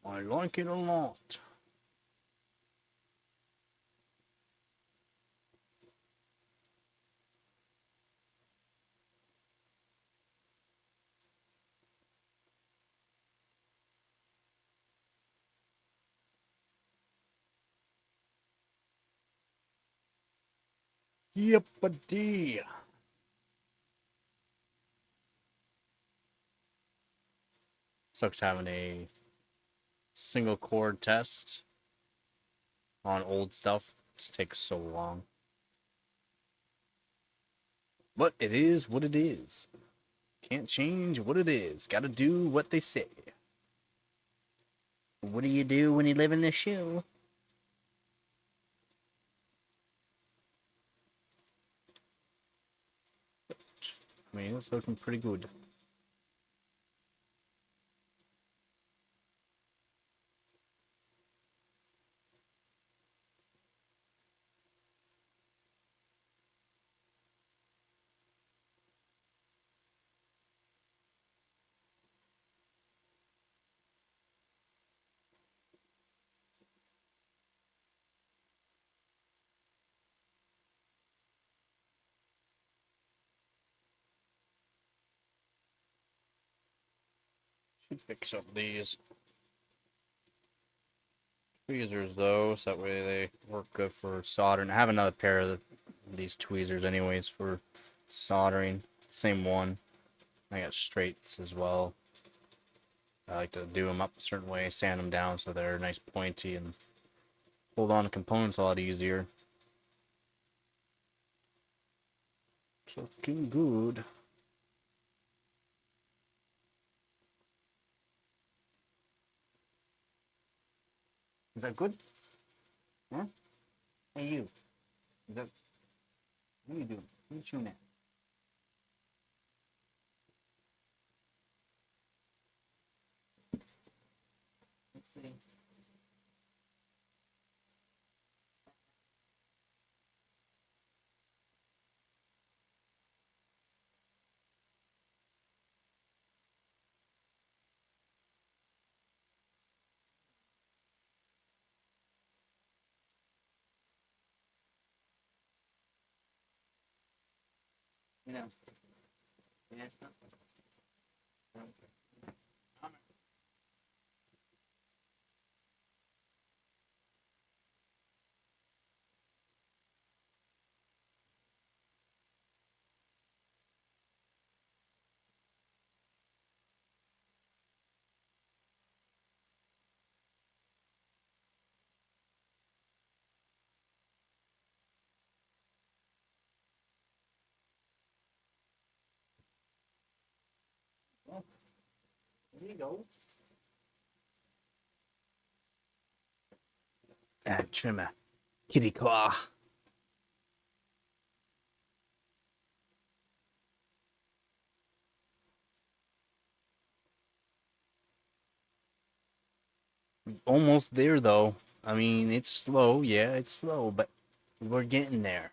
I like it a lot. Yippee! Sucks having a single cord test on old stuff. It just takes so long. But it is what it is. Can't change what it is. Gotta do what they say. What do you do when you live in the shoe? I mean, it's looking pretty good. Should fix up these tweezers though, so that way they work good for soldering. I have another pair of these tweezers anyways for soldering. Same one. I got straights as well. I like to do them up a certain way, sand them down so they're nice pointy and hold on to components a lot easier. It's looking good. Is that good? Huh? Hey you. Is that... What are you doing? What are you chewing at? Let's see. You know. Yeah. Well, there you go. Trimmer. Kitty claw. Almost there though. I mean, it's slow. Yeah, it's slow, but we're getting there.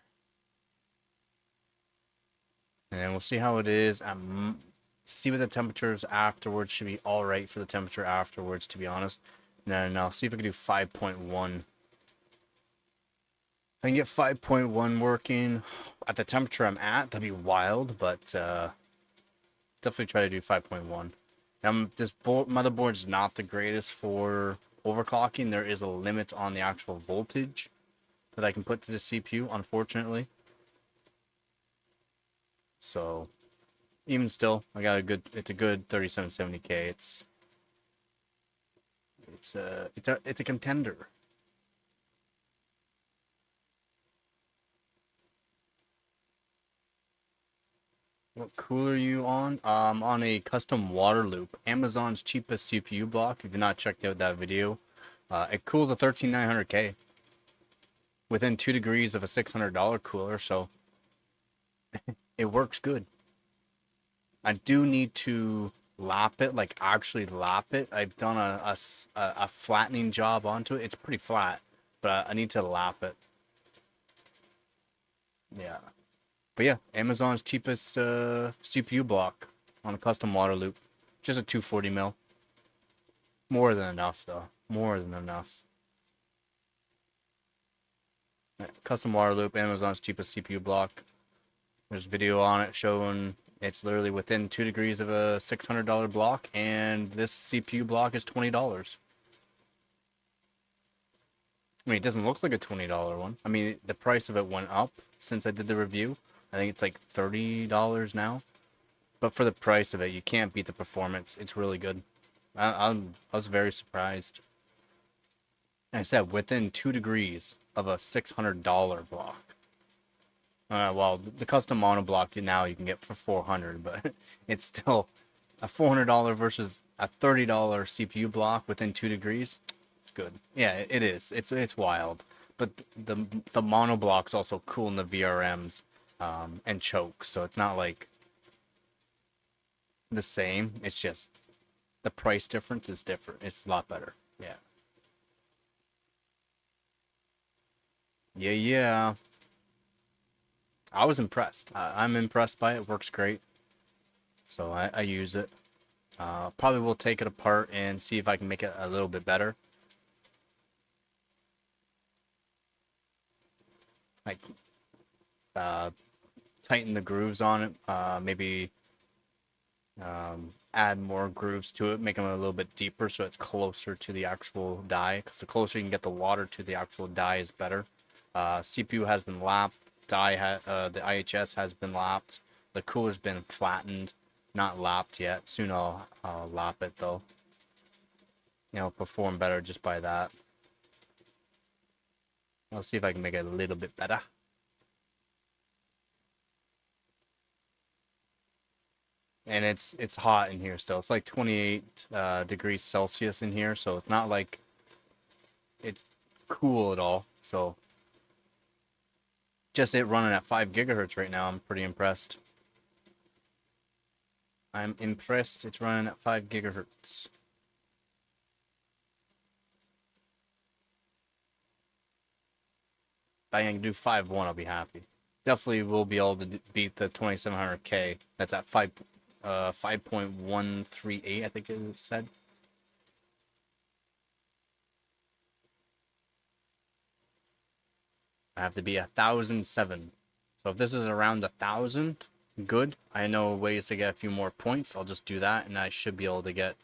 And we'll see how it is. See what the temperatures afterwards should be all right for the temperature afterwards, to be honest. And then I'll see if I can do 5.1. If I can get 5.1 working at the temperature I'm at, that'd be wild, but definitely try to do 5.1. This motherboard is not the greatest for overclocking. There is a limit on the actual voltage that I can put to the CPU, unfortunately. So, even still, I got it's a good 3770K. It's a contender. What cooler are you on? On a custom water loop. Amazon's cheapest CPU block. If you've not checked out that video, it cools a 13900K within 2 degrees of a $600 cooler, so it works good. I do need to lap it, like actually lap it. I've done a flattening job onto it. It's pretty flat, but I need to lap it. Yeah. But yeah, Amazon's cheapest CPU block on a custom water loop. Just a 240 mil. More than enough, though. More than enough. Yeah, custom water loop, Amazon's cheapest CPU block. There's video on it showing it's literally within 2 degrees of a $600 block, and this CPU block is $20. I mean, it doesn't look like a $20 one. I mean, the price of it went up since I did the review. I think it's like $30 now. But for the price of it, you can't beat the performance. It's really good. I was very surprised. And I said within 2 degrees of a $600 block. Well, the custom mono block now you can get for 400, but it's still a $400 versus a $30 CPU block within 2 degrees. It's good. Yeah, it is. It's wild. But the mono block's also cool in the VRMs and chokes, so it's not like the same. It's just the price difference is different. It's a lot better. Yeah. Yeah. I was impressed. I'm impressed by it. Works great. So I use it. Probably will take it apart and see if I can make it a little bit better. Like, tighten the grooves on it. Maybe add more grooves to it, make them a little bit deeper so it's closer to the actual die. Because the closer you can get the water to the actual die is better. CPU has been lapped. The IHS has been lapped. The cooler's been flattened, not lapped yet. Soon I'll lap it though. You know, perform better just by that. I'll see if I can make it a little bit better. And it's hot in here still. It's like 28 degrees Celsius in here, so it's not like it's cool at all. So just it running at 5 gigahertz right now, I'm pretty impressed. I'm impressed it's running at 5 gigahertz. If I can do 5.1, I'll be happy. Definitely will be able to beat the 2700K. That's at 5.138, I think it said. I have to be 1,007. So if this is around 1,000, good. I know ways to get a few more points. I'll just do that, and I should be able to get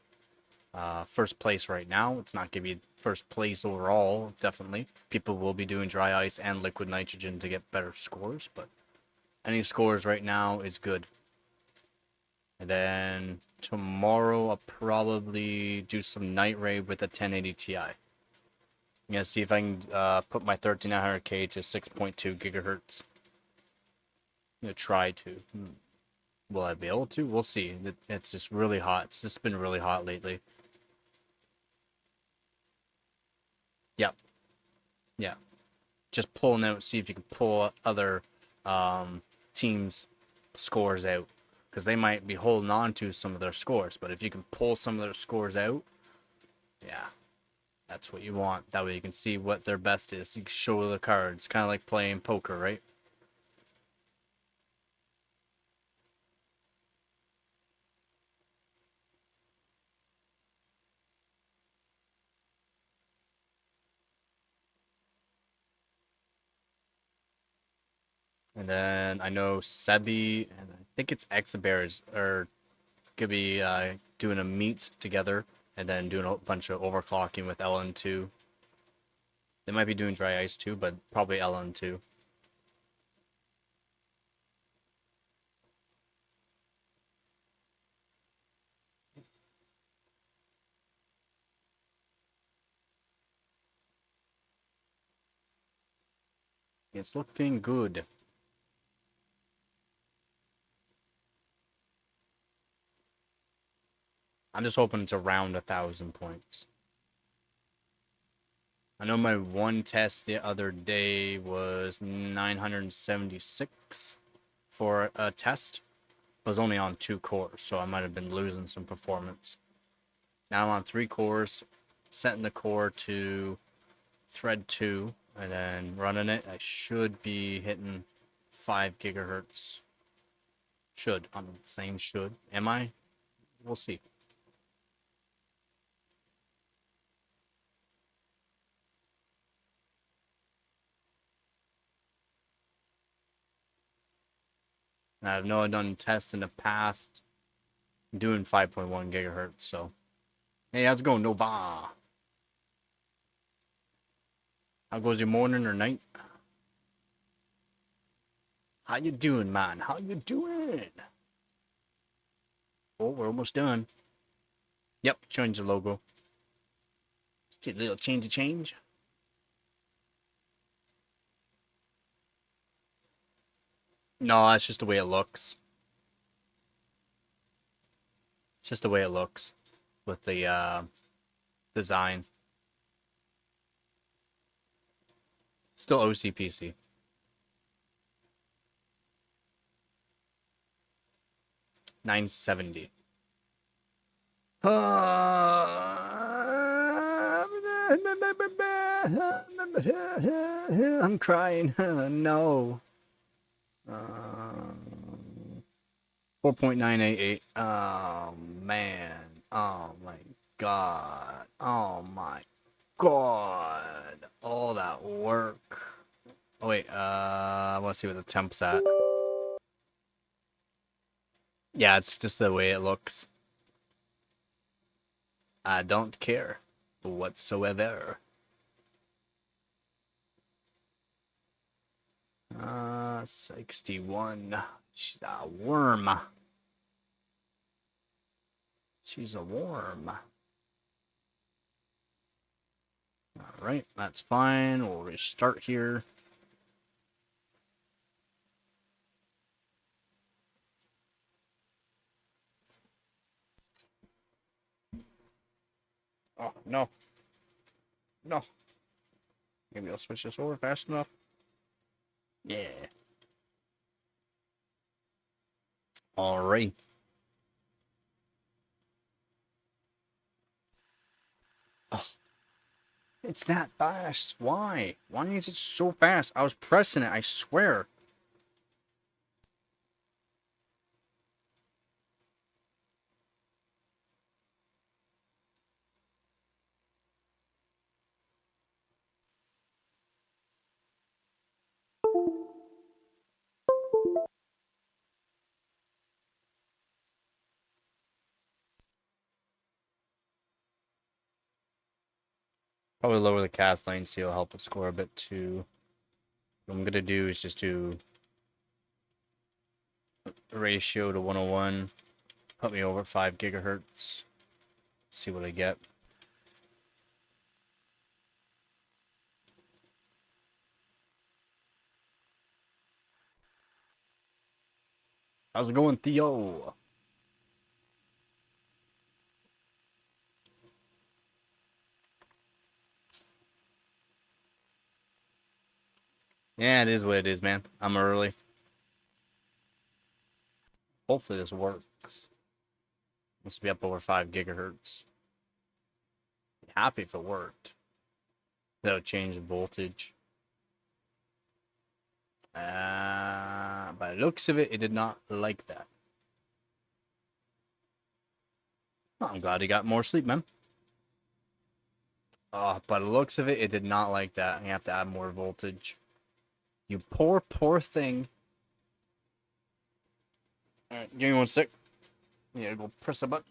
first place right now. It's not going to be first place overall, definitely. People will be doing dry ice and liquid nitrogen to get better scores, but any scores right now is good. And then tomorrow I'll probably do some night raid with a 1080 Ti. I'm gonna see if I can put my 13900K to 6.2 gigahertz. I'm gonna try to. Will I be able to? We'll see. It's just really hot. It's just been really hot lately. Yep. Yeah. Just pulling out, see if you can pull other teams' scores out. Because they might be holding on to some of their scores. But if you can pull some of their scores out, yeah, that's what you want. That way you can see what their best is. You can show the cards. Kind of like playing poker, right? And then I know Sebi and I think it's Exabears are gonna be doing a meet together and then doing a bunch of overclocking with LN2. They might be doing dry ice too, but probably LN2. It's looking good. I'm just hoping it's around 1,000 points. I know my one test the other day was 976 for a test. It was only on 2 cores, so I might have been losing some performance. Now I'm on 3 cores, setting the core to thread 2, and then running it. I should be hitting 5 gigahertz. Should. I'm saying should. Am I? We'll see. I know I've done tests in the past doing 5.1 gigahertz, so. Hey, how's it going, Nova? How goes your morning or night? How you doing, man? How you doing? Oh, we're almost done. Yep, change the logo. Just a little change. No, that's just the way it looks. It's just the way it looks with the design. Still OCPC. $970. I'm crying. No. 4.988. Oh man. Oh my god. Oh my god. All that work. Oh wait, I want to see what the temp's at. Yeah, it's just the way it looks. I don't care whatsoever. 61. She's a worm. She's a worm. Alright, that's fine. We'll restart here. Oh, no. No. Maybe I'll switch this over fast enough. Yeah. Alright. Oh. It's that fast. Why? Why is it so fast? I was pressing it, I swear. Probably lower the cast lane, so it'll help the score a bit too. What I'm gonna do is just do ratio to 101. Put me over 5 gigahertz. See what I get. How's it going, Theo? Yeah, it is what it is, man. I'm early. Hopefully this works. Must be up over 5 gigahertz. Be happy if it worked. That'll change the voltage. By the looks of it, it did not like that. Oh, I'm glad he got more sleep, man. Oh, by the looks of it, it did not like that. You have to add more voltage. You poor, poor thing. Alright, give me 1 sec. Yeah, go press a button.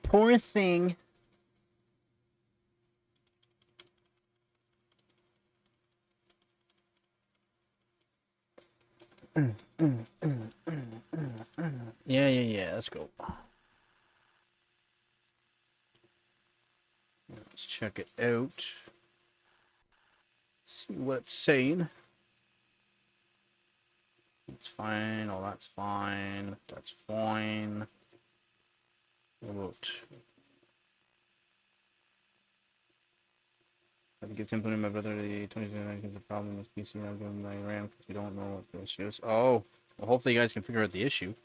Poor thing. Yeah. Let's go. Let's check it out. See what it's saying. It's fine. Oh, that's fine. That's fine. What? I think it's implementing my brother the 2029 is a problem with PC now going by RAM because we don't know what the issue is. Oh, well, hopefully you guys can figure out the issue.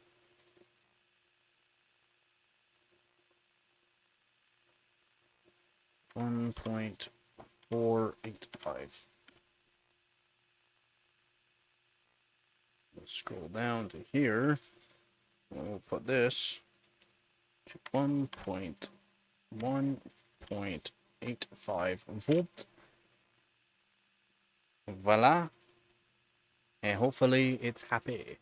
.485. Let's scroll down to here. We'll put this to 1.85 volt. Voila. And hopefully it's happy.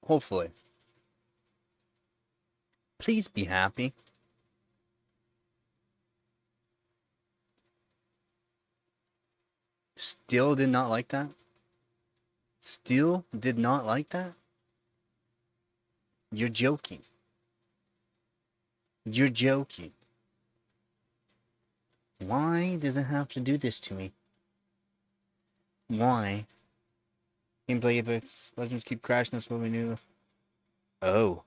Hopefully. Please be happy. Still did not like that? Still did not like that? You're joking. You're joking. Why does it have to do this to me? Why? Gameplay Apex Legends keep crashing, that's what we knew. Oh.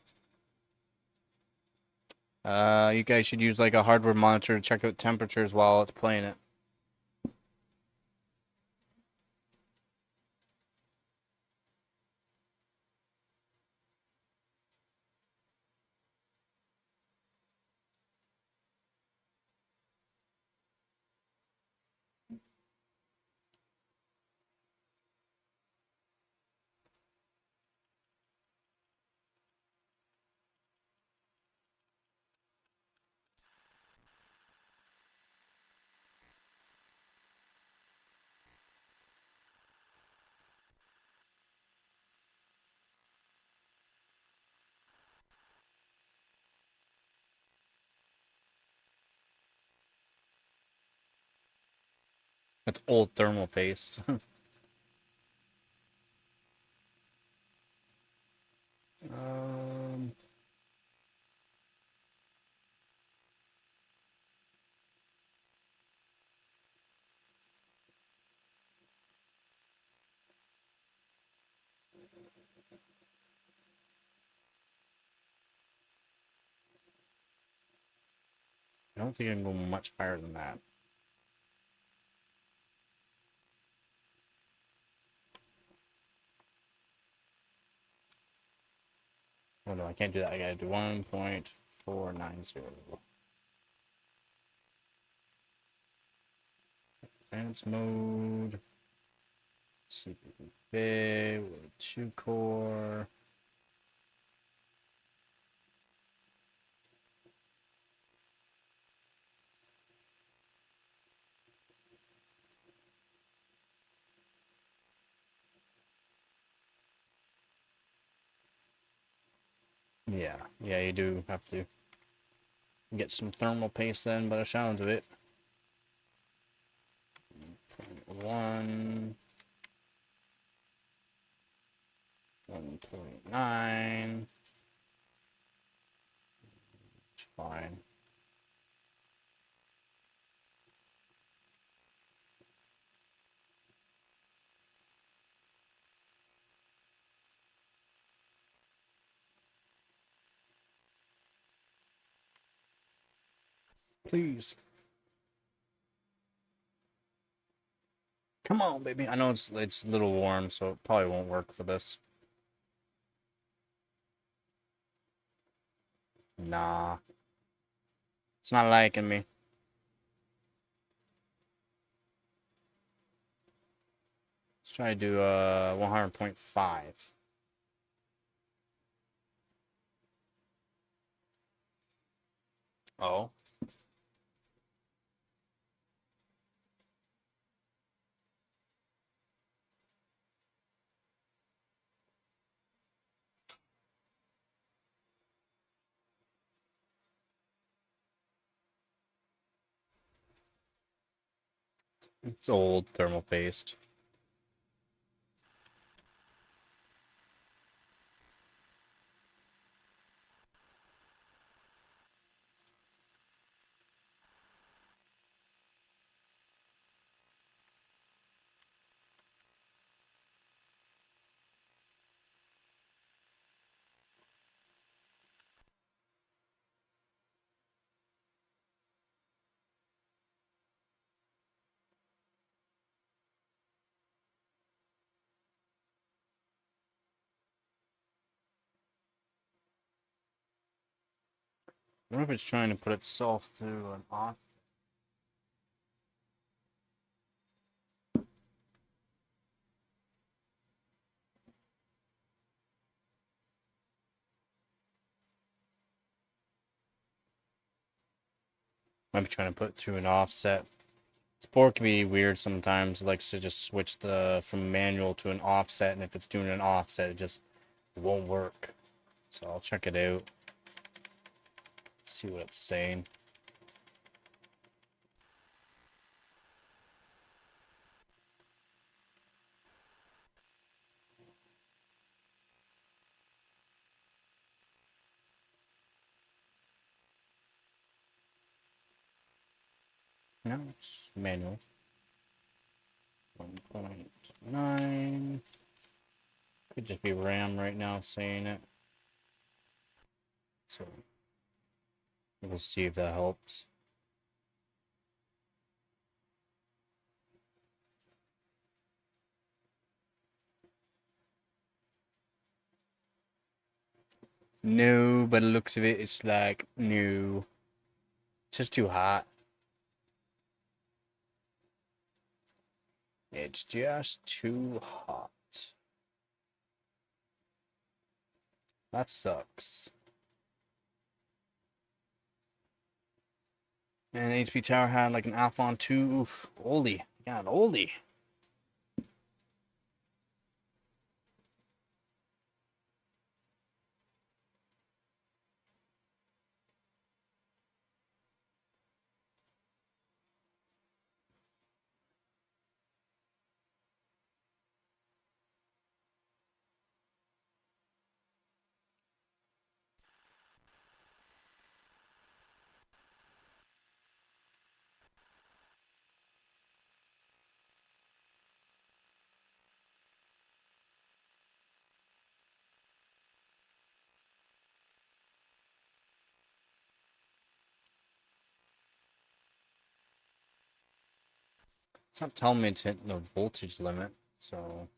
You guys should use like a hardware monitor to check out temperatures while it's playing it. That's old thermal paste. um, I don't think I can go much higher than that. Oh no, I can't do that. I gotta do 1.490. Advanced mode. CPU big with 2 core. Yeah, you do have to get some thermal paste then by the sounds of it. 1, 1.9. It's fine. Please. Come on, baby. I know it's a little warm, so it probably won't work for this. Nah. It's not liking me. Let's try to do 100.5. Oh. It's old thermal paste. I wonder if it's trying to put itself through an off. Might be trying to put through an offset. This board can be weird sometimes. It likes to just switch from manual to an offset, and if it's doing an offset, it just It won't work. So I'll check it out. See what it's saying. No, it's manual. 1.9. Could just be RAM right now saying it. So we'll see if that helps. No, by the looks of it, it's like, no. It's just too hot. It's just too hot. That sucks. And HP Tower had like an Alphon 2. Oof, oldie. God, oldie. It's not telling me to hit the voltage limit, so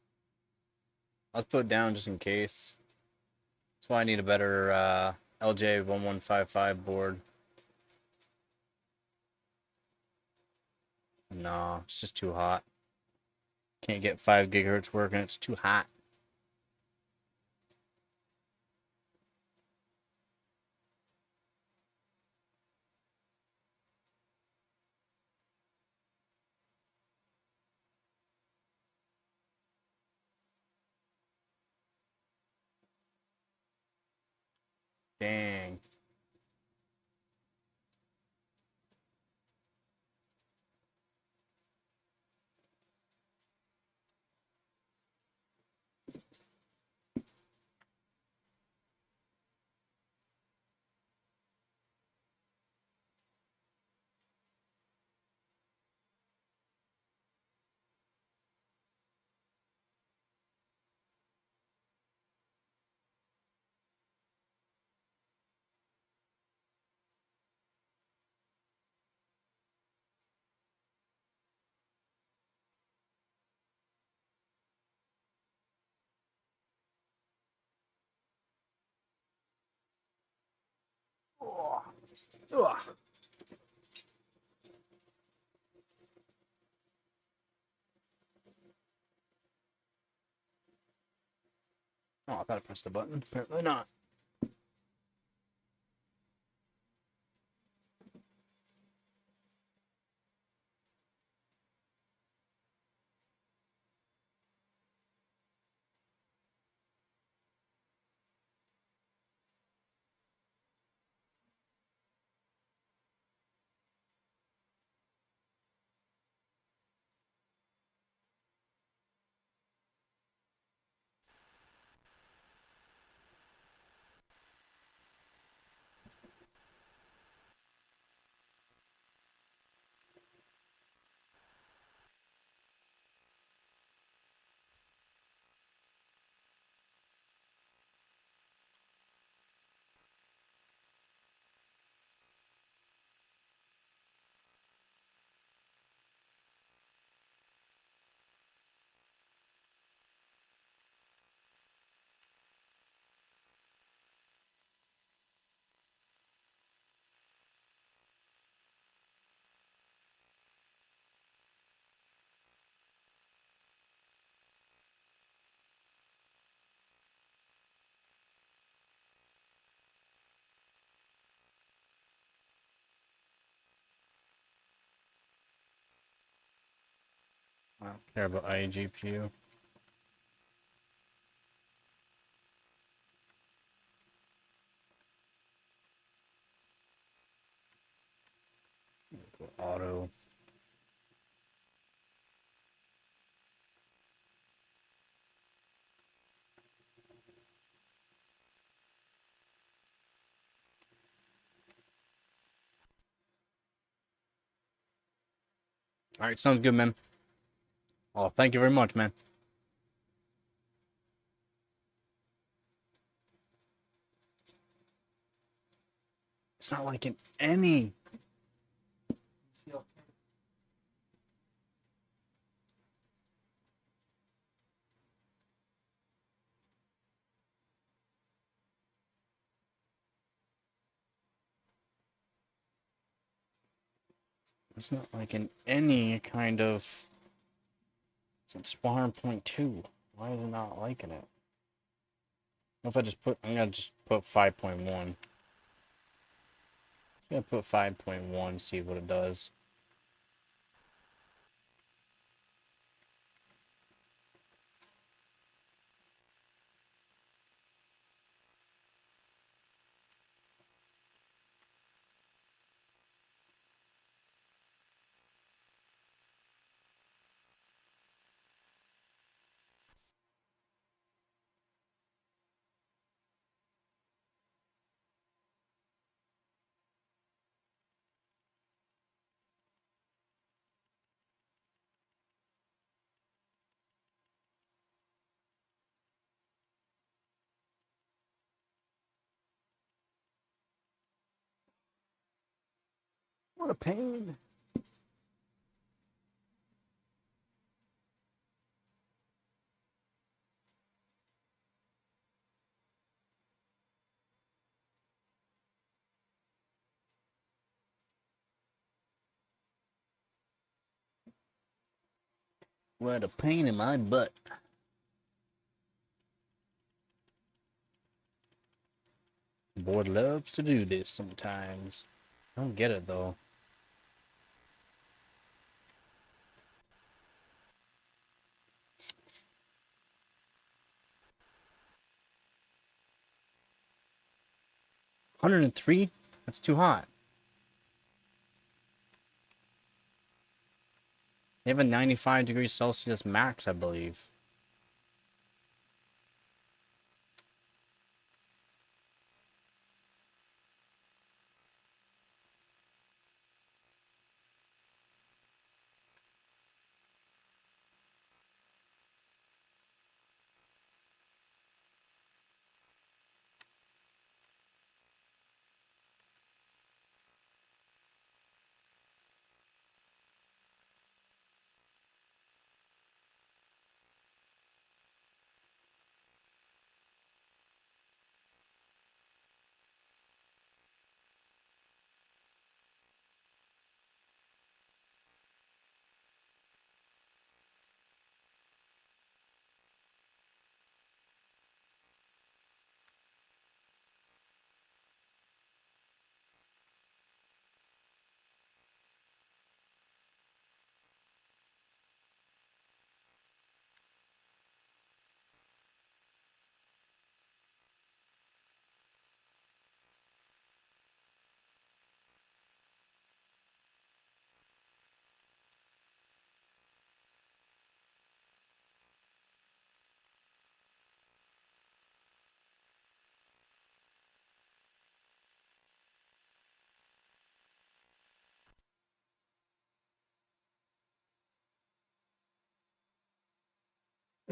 I'll put it down just in case. That's why I need a better LJ1155 board. No, it's just too hot. Can't get 5 gigahertz working. It's too hot. Dang. Oh, ugh. Oh, I thought I pressed the button. Apparently not. I don't care about iGPU. Go auto. All right, sounds good, man. Oh, thank you very much, man. It's not liking any. It's not liking any kind of. It's at spawn 0.2. Why is it not liking it? What if I just put? I'm gonna just put 5.1. I'm gonna put 5.1. See what it does. What a pain. What a pain in my butt. Board loves to do this sometimes. I don't get it though. $103? That's too hot. They have a 95 degrees Celsius max, I believe.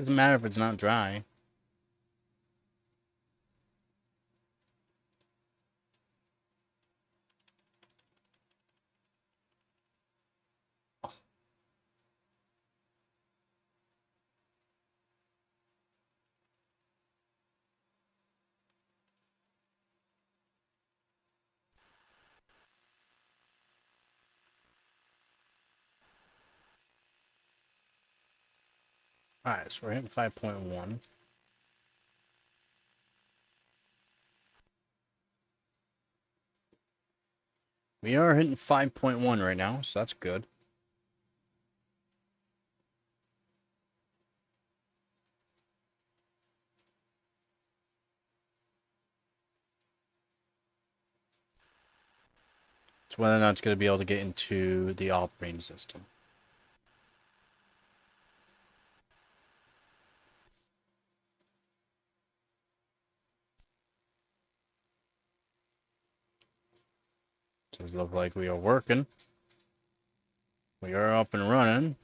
Doesn't matter if it's not dry. Alright, so we're hitting 5.1. We are hitting 5.1 right now, so that's good. It's whether or not it's going to be able to get into the operating system. Does look like we are working. We are up and running.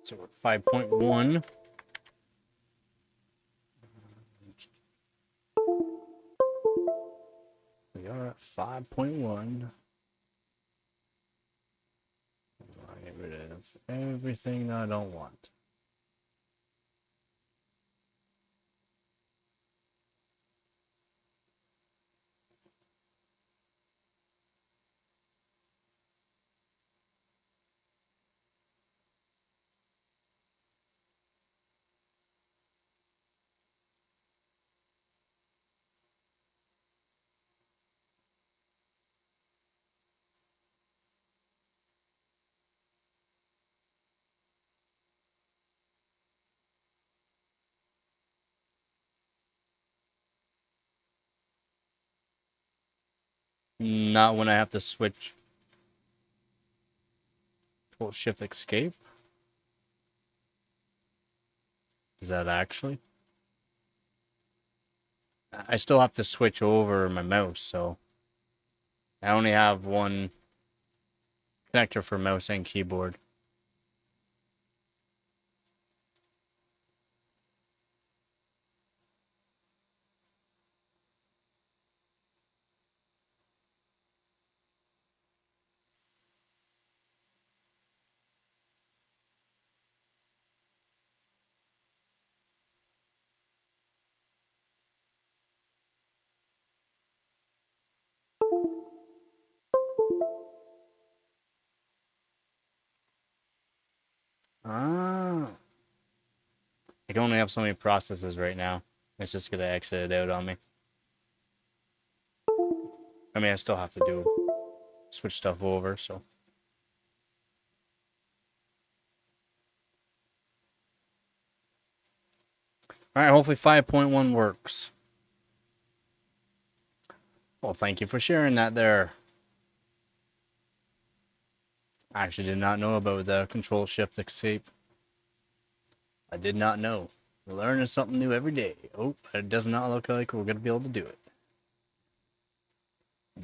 So we're 5.1. We are at 5.1. I'll get rid of everything that I don't want. Not when I have to switch. Control Shift Escape. Is that actually? I still have to switch over my mouse, so I only have one connector for mouse and keyboard. Ah. I can only have so many processes right now. It's just gonna exit it out on me. I mean, I still have to switch stuff over, so. Alright, hopefully 5.1 works. Well, thank you for sharing that there. I actually did not know about the Control Shift Escape. I did not know. We're learning something new every day. Oh, it does not look like we're gonna be able to do it.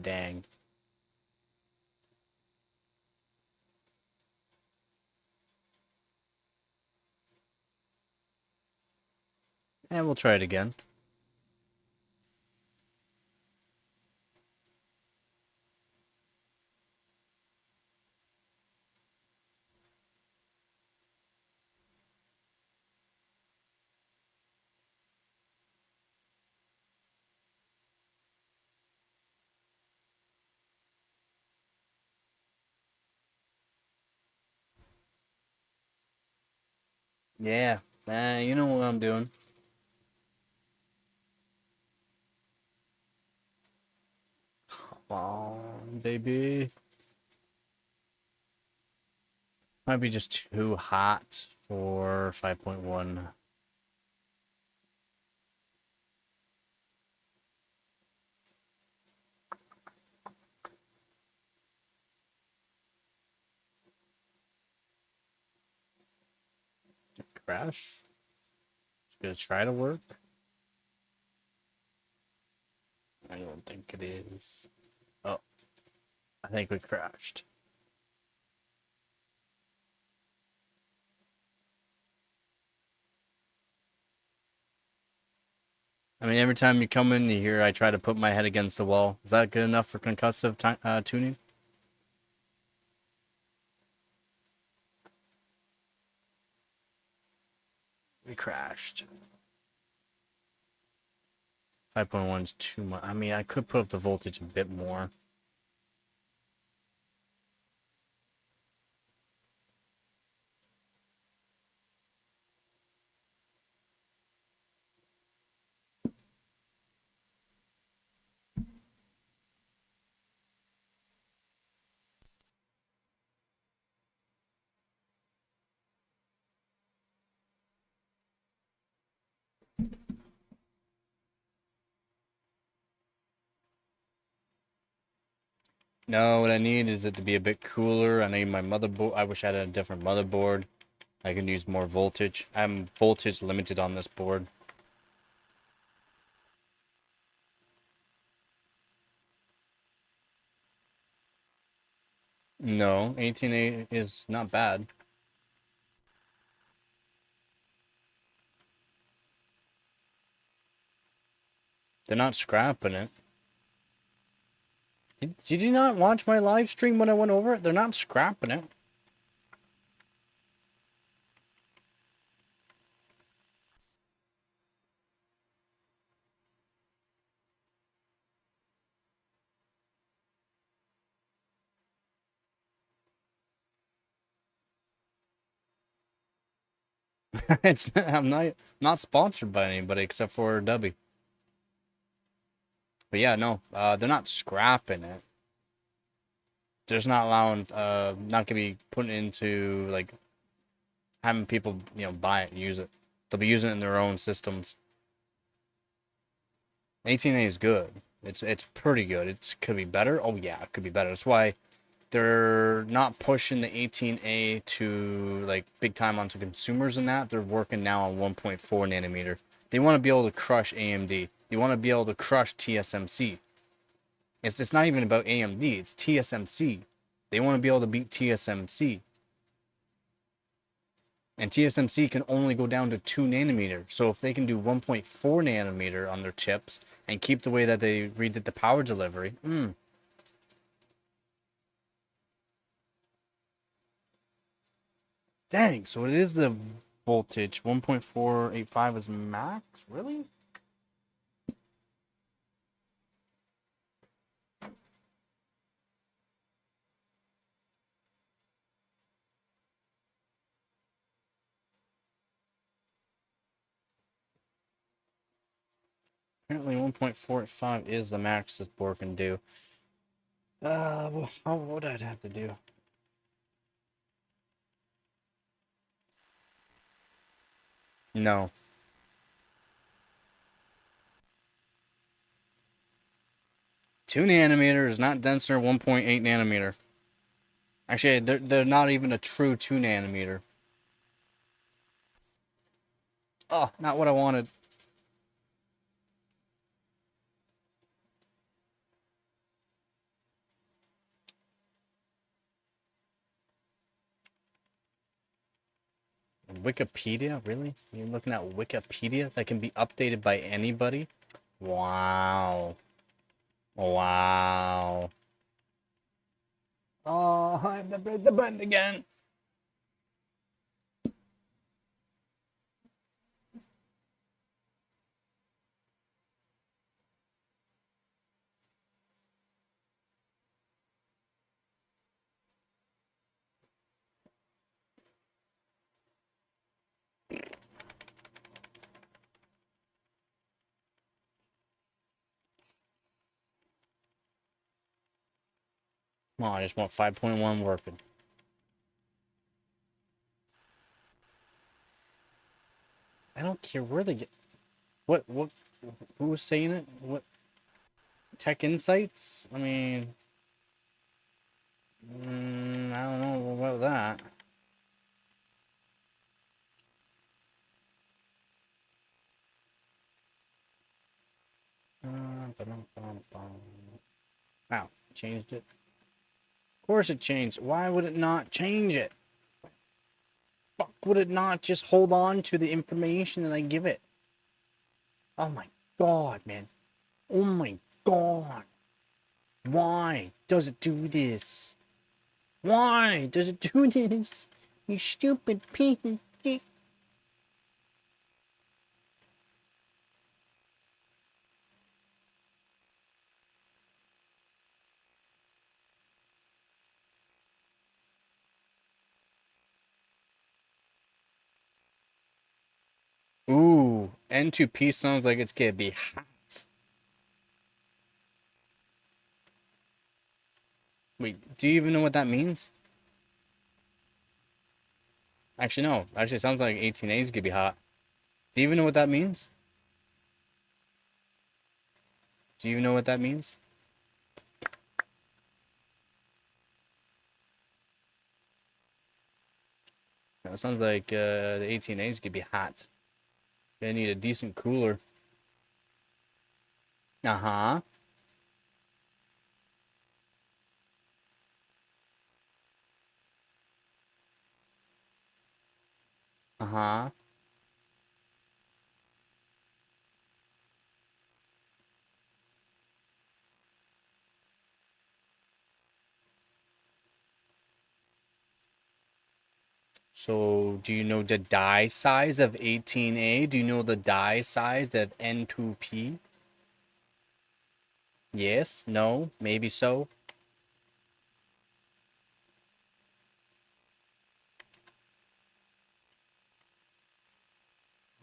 Dang. And we'll try it again. Yeah, you know what I'm doing. Come on, baby. Might be just too hot for 5.1. Crash. It's gonna try to work. I don't think it is. Oh, I think we crashed. I mean, every time you come in here, I try to put my head against the wall. Is that good enough for concussive tuning? We crashed. 5.1 is too much. I mean, I could put up the voltage a bit more. No, what I need is it to be a bit cooler. I need my motherboard. I wish I had a different motherboard. I can use more voltage. I'm voltage limited on this board. No, 18A is not bad. They're not scrapping it. Did you not watch my live stream when I went over it? They're not scrapping it. I'm not sponsored by anybody except for Dubby. But yeah, no, they're not scrapping it. They're just not allowing, not gonna be putting into like having people, buy it, use it. They'll be using it in their own systems. 18A is good. It's pretty good. It could be better. Oh yeah, it could be better. That's why they're not pushing the 18A to like big time onto consumers and that. They're working now on 1.4 nanometer. They want to be able to crush AMD. They want to be able to crush TSMC. It's not even about AMD. It's TSMC. They want to be able to beat TSMC. And TSMC can only go down to 2 nanometer. So if they can do 1.4 nanometer on their chips and keep the way that they redid the power delivery, Dang, so it is the voltage. 1.485 is max? Really? Apparently 1.45 is the max this board can do. Well, what would I have to do? No. 2 nanometer is not denser 1.8 nanometer. Actually, they're not even a true 2 nanometer. Oh, not what I wanted. Wikipedia? Really? You're looking at Wikipedia that can be updated by anybody? Wow. Wow. Oh, I have to press the button again. Come on, I just want 5.1 working. I don't care where they get. What? Who was saying it? What? Tech Insights? I mean, I don't know about that. Wow, changed it. Of course it changed. Why would it not change it? Fuck, would it not just hold on to the information that I give it? Oh my god, man. Oh my god. Why does it do this? Why does it do this? You stupid piece of shit. N2P sounds like it's gonna be hot. Wait, do you even know what that means? Actually, no. Actually, it sounds like 18A is gonna be hot. Do you even know what that means? Do you know what that means? No, it sounds like the 18A is gonna be hot. Gonna need a decent cooler. Uh-huh. Uh-huh. So, do you know the die size of 18A? Do you know the die size of N2P? Yes? No? Maybe so?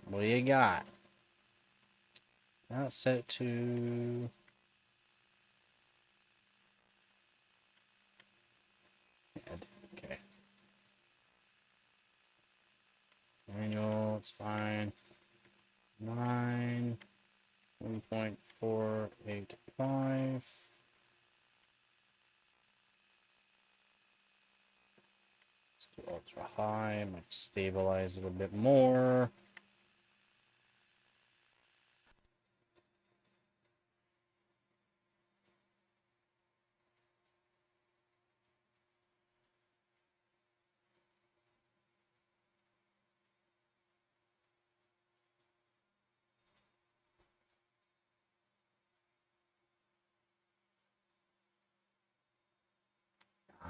What do you got? Now it's set to... Okay. Manual, it's fine. 9, 1.485. Let's do ultra high. Might stabilize a little bit more.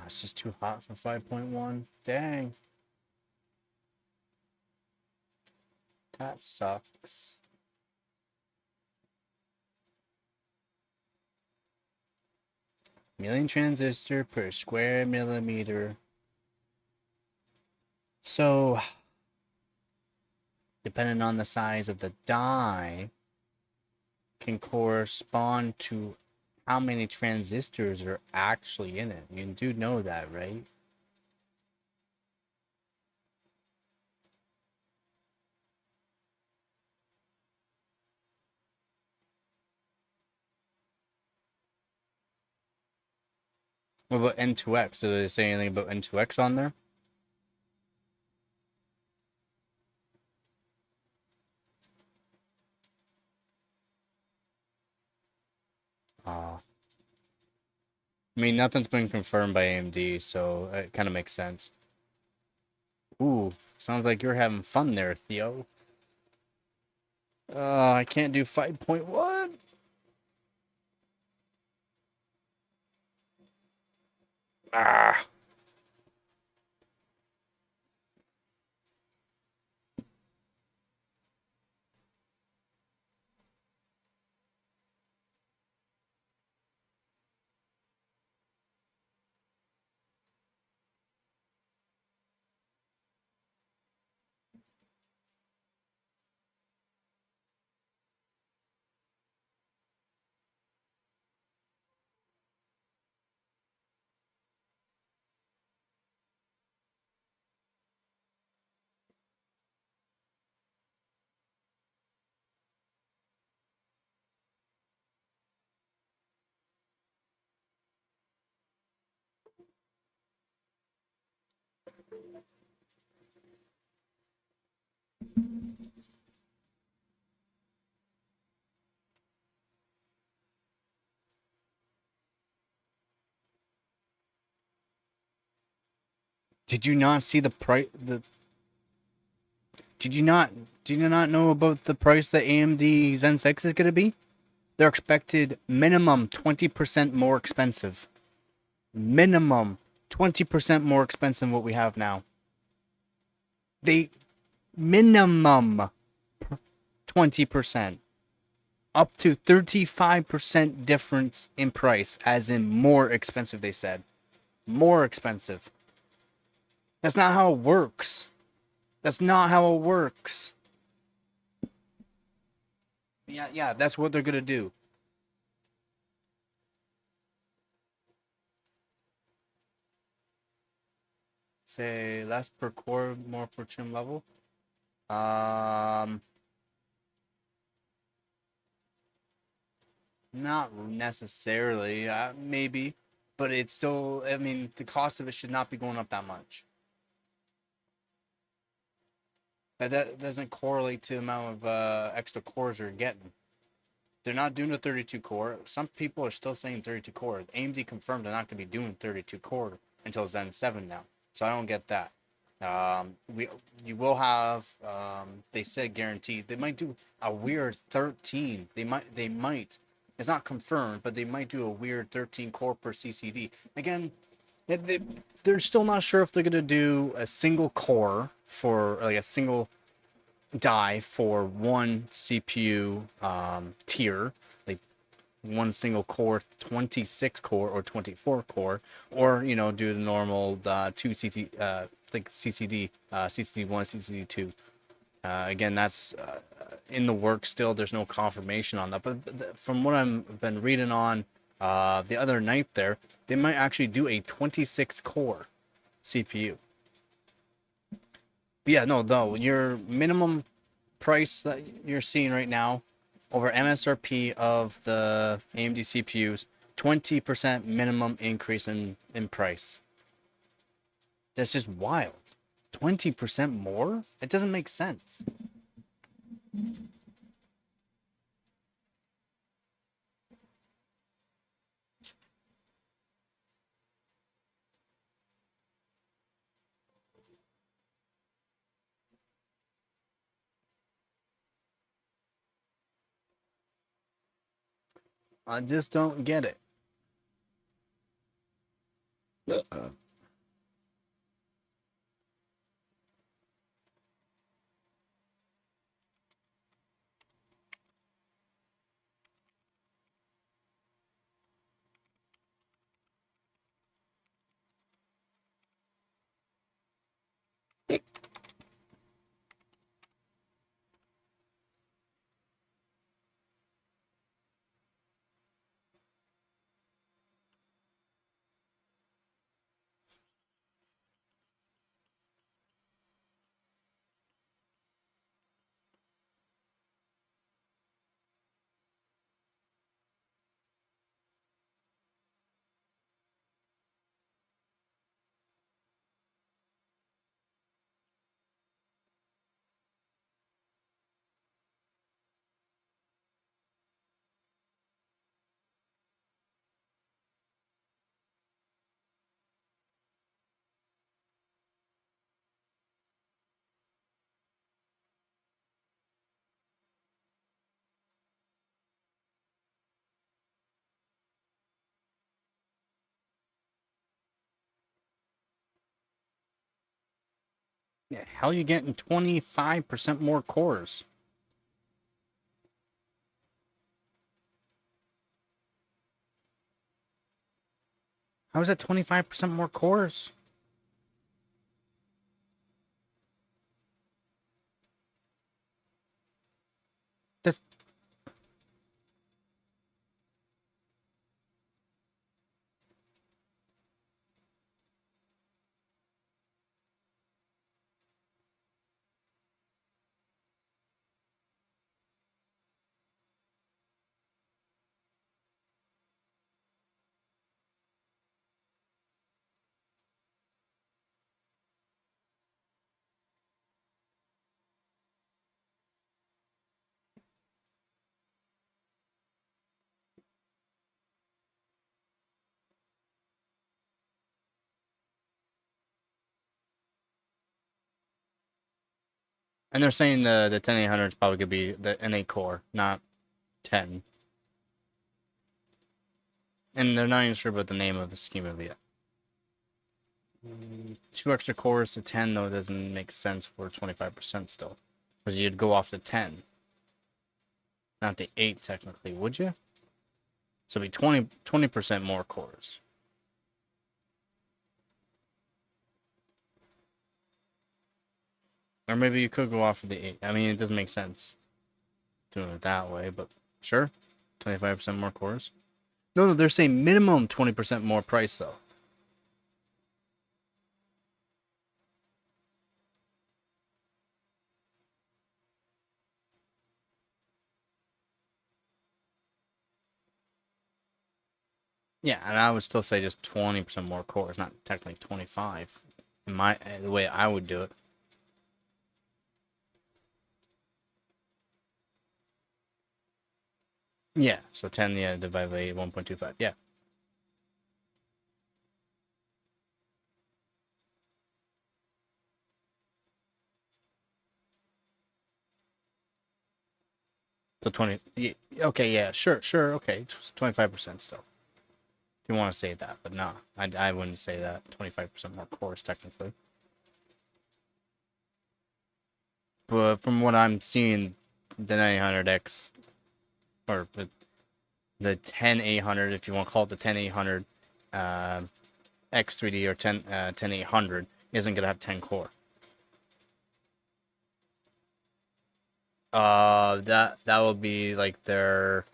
It's just too hot for 5.1. Dang. That sucks. Million transistor per square millimeter. So, depending on the size of the die, can correspond to how many transistors are actually in it. You do know that, right? What about N2X? Do they say anything about N2X on there? I mean, nothing's been confirmed by AMD, so it kind of makes sense. Ooh, sounds like you're having fun there, Theo. I can't do 5.1. Ah. Did you not see the price? Did you not? Do you not know about the price that AMD Zen 6 is going to be? They're expected minimum 20% more expensive. Minimum 20% more expensive than what we have now. They minimum 20%. Up to 35% difference in price, as in more expensive, they said. More expensive. That's not how it works. That's not how it works. Yeah, that's what they're gonna do. Say less per core, more per trim level. Not necessarily. Maybe, but it's still. I mean, the cost of it should not be going up that much. That doesn't correlate to the amount of extra cores you're getting. They're not doing a 32 core. Some people are still saying 32 core. AMD confirmed they're not going to be doing 32 core until Zen 7 now. So I don't get that. You will have. They said guaranteed. They might do a weird 13. They might. It's not confirmed, but they might do a weird 13 core per CCD. Again, they're still not sure if they're going to do a single core for like a single die for one CPU tier, like one single core, 26 core or 24 core, or do the normal two like CCD, CCD1, CCD2. Again, that's in the works still. There's no confirmation on that, but from what I've been reading on the other night there, they might actually do a 26 core CPU. But yeah, no, your minimum price that you're seeing right now over MSRP of the AMD CPUs, 20% minimum increase in price. That's just wild. 20% more? It doesn't make sense. I just don't get it. Yeah, how are you getting 25% more cores? How is that 25% more cores? That's and they're saying the 10800 is probably gonna be the N8 core, not 10. And they're not even sure about the name of the scheme of it yet. 2 extra cores to 10 though doesn't make sense for 25% still, because you'd go off the 10, not the 8 technically, would you? So it'd be 20% more cores. Or maybe you could go off of the 8. I mean, it doesn't make sense. doing it that way, but sure. 25% more cores. No, they're saying minimum 20% more price, though. Yeah, and I would still say just 20% more cores, not technically 25. In the way I would do it. Yeah, so 10, yeah, divided by 8, 1.25, yeah. So 20, yeah, okay, yeah, sure, okay, 25% still. If you want to say that, but no, I wouldn't say that. 25% more cores, technically. But from what I'm seeing, the 900X, or the 10800, if you want to call it the 10800 X3D or 10800, isn't going to have 10 core. That will be like their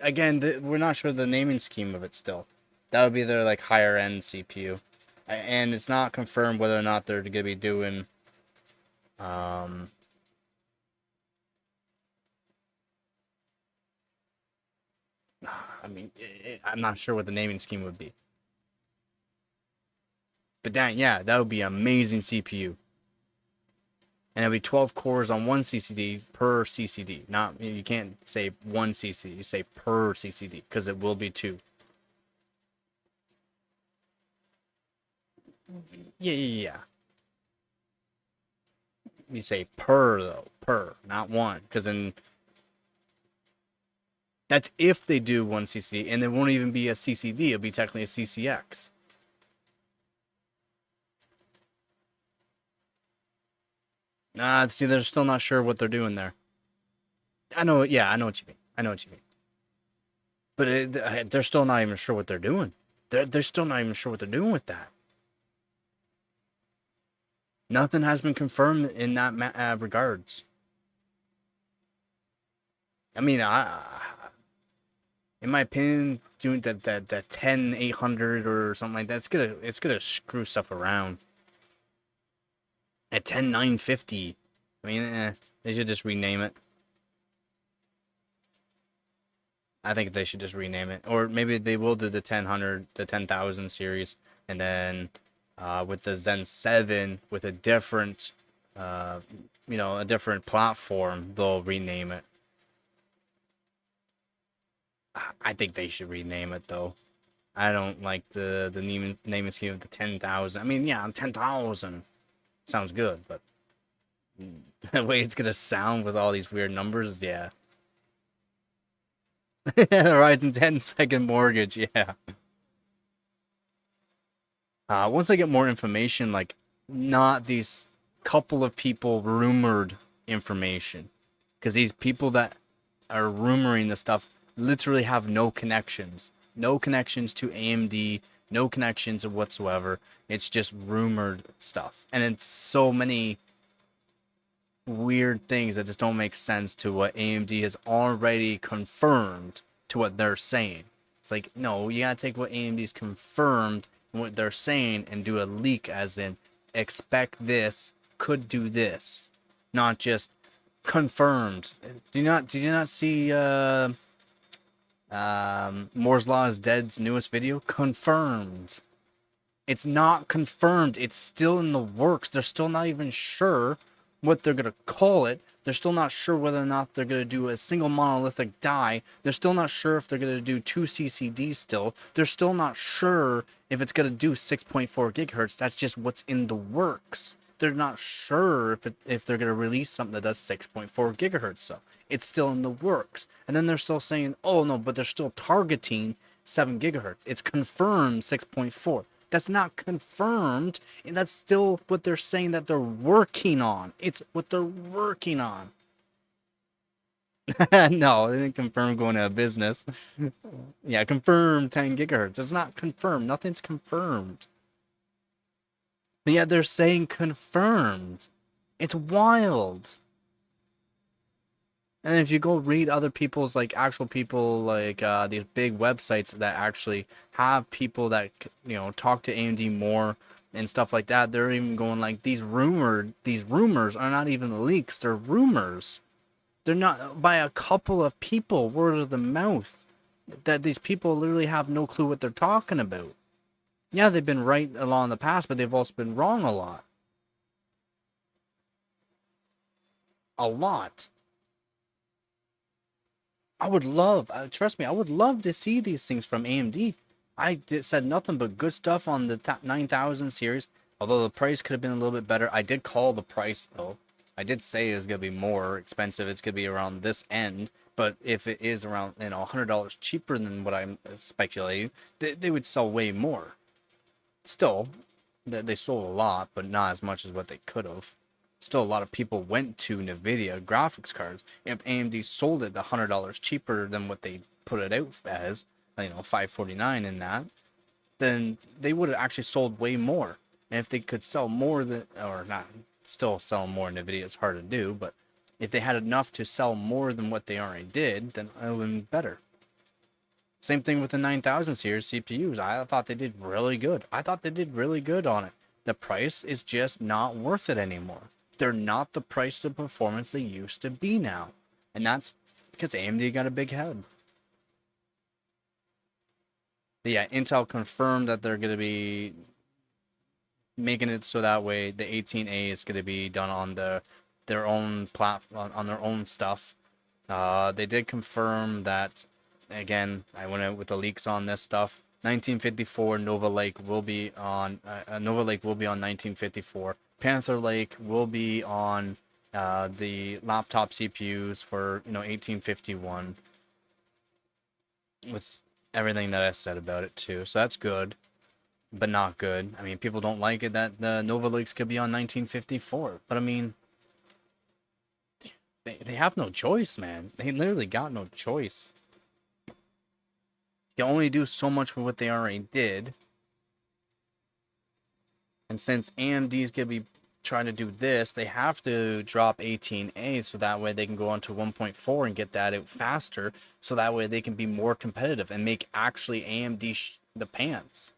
again, we're not sure the naming scheme of it still. That would be their like higher end CPU, and it's not confirmed whether or not they're gonna be doing I mean, I'm not sure what the naming scheme would be. But dang, yeah, that would be amazing CPU. And it'll be 12 cores on one CCD per CCD. Not, you can't say one CCD, you say per CCD, because it will be 2. Yeah. You say per, though. Per, not one. Because then, that's if they do one CCD, and it won't even be a CCD, it'll be technically a CCX. Nah, see, they're still not sure what they're doing there. I know what you mean. But they're still not even sure what they're doing. They're still not even sure what they're doing with that. Nothing has been confirmed in that regards. I mean, in my opinion, doing that 10800 or something like that, it's gonna screw stuff around. At 10950, I mean, they should just rename it. I think they should just rename it, or maybe they will do the 1000, the 10,000 series, and then with the Zen 7 with a different, a different platform, they'll rename it. I think they should rename it though. I don't like the naming scheme of the 10,000. I mean, yeah, 10,000 sounds good, but the way it's gonna sound with all these weird numbers, yeah. Horizon 10-second mortgage, yeah. Once I get more information, like not these couple of people rumored information, because these people that are rumoring this stuff literally have no connections to AMD, no connections whatsoever. It's just rumored stuff, and it's so many weird things that just don't make sense to what AMD has already confirmed to what they're saying. It's like, no, you gotta take what AMD's confirmed and what they're saying and do a leak, as in expect this, could do this, not just confirmed. Did you not see Moore's Law is Dead's newest video? Confirmed. It's not confirmed. It's still in the works. They're still not even sure what they're going to call it. They're still not sure whether or not they're going to do a single monolithic die. They're still not sure if they're going to do 2 CCDs still. They're still not sure if it's going to do 6.4 gigahertz. That's just what's in the works. They're not sure if they're going to release something that does 6.4 gigahertz. So it's still in the works. And then they're still saying, oh no, but they're still targeting 7 gigahertz. It's confirmed 6.4. That's not confirmed, and that's still what they're saying that they're working on. It's what they're working on. No, they didn't confirm going out of business. Yeah, confirmed 10 gigahertz. It's not confirmed. Nothing's confirmed. But yeah, they're saying confirmed. It's wild. And if you go read other people's, like, actual people, like, these big websites that actually have people that, you know, talk to AMD more and stuff like that, they're even going like, these rumors are not even leaks, they're rumors. They're not by a couple of people, word of the mouth, that these people literally have no clue what they're talking about. Yeah, they've been right along the past, but they've also been wrong a lot. A lot. I would love, trust me, I would love to see these things from AMD. Said nothing but good stuff on the 9000 series, although the price could have been a little bit better. I did call the price, though. I did say it was going to be more expensive. It's going to be around this end, but if it is around, you know, $100 cheaper than what I'm speculating, they would sell way more. Still, they sold a lot, but not as much as what they could have. Still, a lot of people went to NVIDIA graphics cards. If AMD sold it $100 cheaper than what they put it out as, you know, $549 in that, then they would have actually sold way more. And if they could sell more than, or not, still sell more NVIDIA is hard to do, but if they had enough to sell more than what they already did, then it would have been better. Same thing with the 9000 series CPUs. I thought they did really good. I thought they did really good on it. The price is just not worth it anymore. They're not the price to performance they used to be now. And that's because AMD got a big head. But yeah, Intel confirmed that they're going to be making it so that way the 18A is going to be done on their own platform, on their own stuff. They did confirm that, again, I went out with the leaks on this stuff. 1954 Nova Lake will be on 1954. Panther Lake will be on the laptop CPUs for 1851, with everything that I said about it too. So that's good, but not good. I mean, people don't like it that the Nova Lakes could be on 1954, but I mean, they have no choice, man. They literally got no choice. You can only do so much for what they already did. And since AMD's going to be trying to do this, they have to drop 18A so that way they can go on to 1.4 and get that out faster. So that way they can be more competitive and make actually AMD the pants.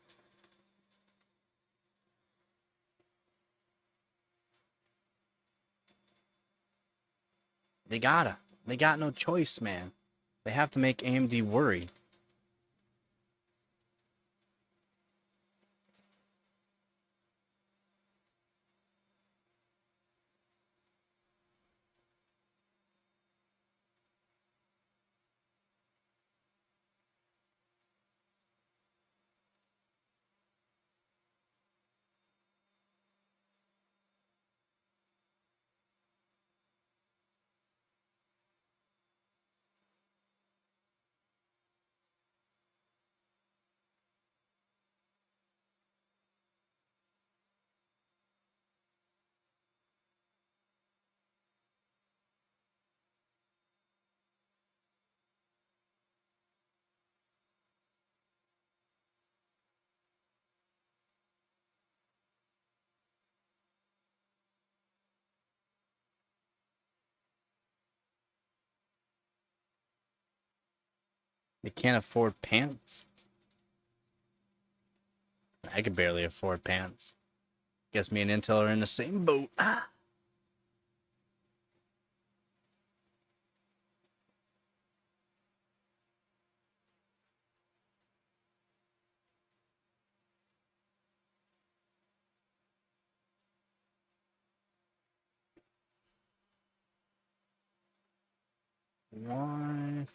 They gotta. They got no choice, man. They have to make AMD worry. They can't afford pants. I could barely afford pants. Guess me and Intel are in the same boat. Why?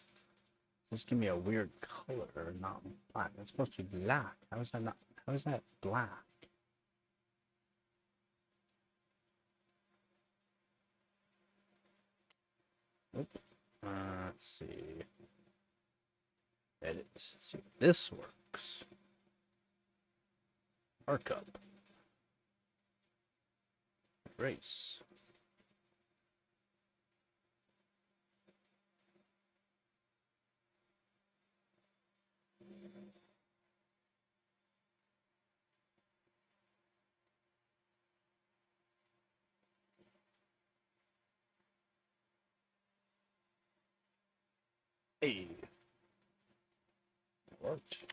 Just give me a weird color, not black. It's supposed to be black. How is that not? How is that black? Oop. Let's see. Edit. See if this works. Markup. Erase. Hey. It worked.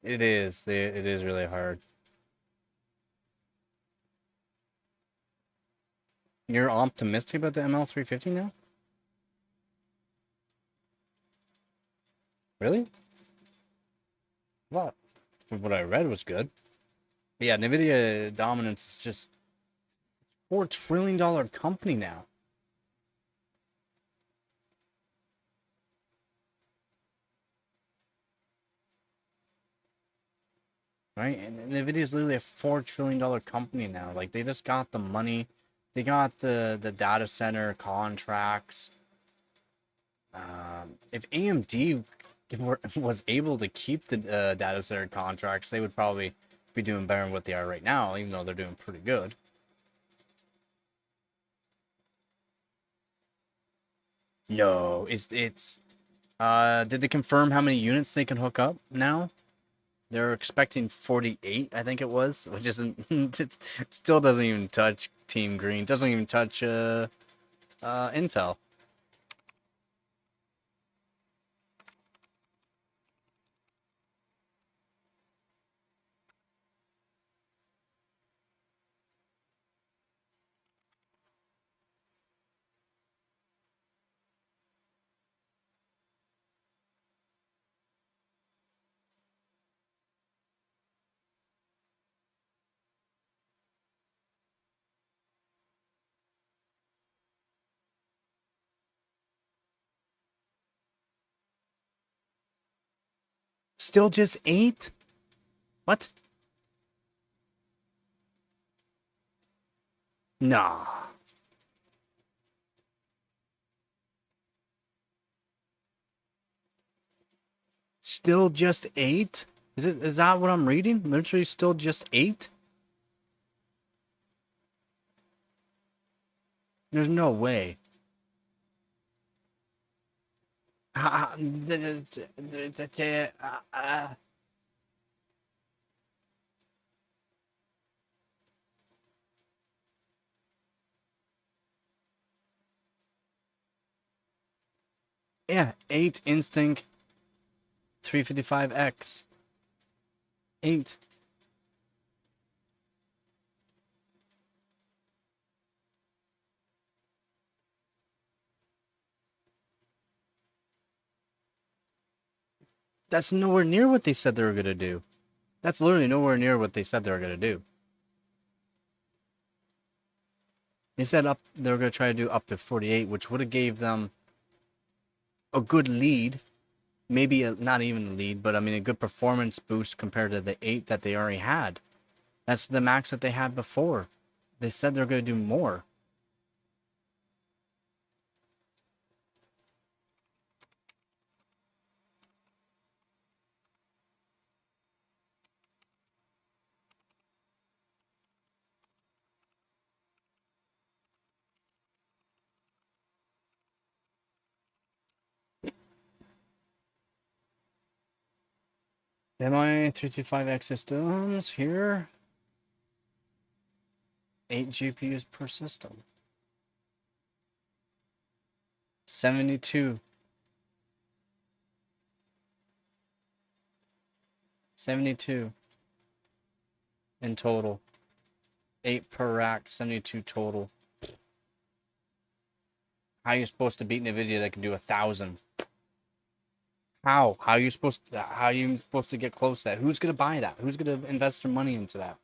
It is. It is really hard. You're optimistic about the ML350 now? Really? What? From what I read was good. But yeah, Nvidia dominance is just $4 trillion company now. Right? And Nvidia is literally a $4 trillion company now. Like they just got the money. They got the data center contracts. If AMD was able to keep the data center contracts, they would probably be doing better than what they are right now, even though they're doing pretty good. No, it's did they confirm how many units they can hook up now? They're expecting 48, I think it was, which isn't it still doesn't even touch Team Green, doesn't even touch Intel. Still just 8? What? Nah. Still just 8? Is that what I'm reading? Literally still just 8? There's no way. Ah, yeah, 8 Instinct 355X. 8. That's nowhere near what they said they were going to do. That's literally nowhere near what they said they were going to do. They said they were going to try to do up to 48, which would have gave them a good lead. Maybe not even a lead, but I mean a good performance boost compared to the 8 that they already had. That's the max that they had before. They said they're going to do more. MI325X systems here. 8 GPUs per system. 72. 72 in total. 8 per rack, 72 total. How are you supposed to beat Nvidia that can do 1,000? How? How are you supposed to get close to that? Who's gonna buy that? Who's gonna invest their money into that?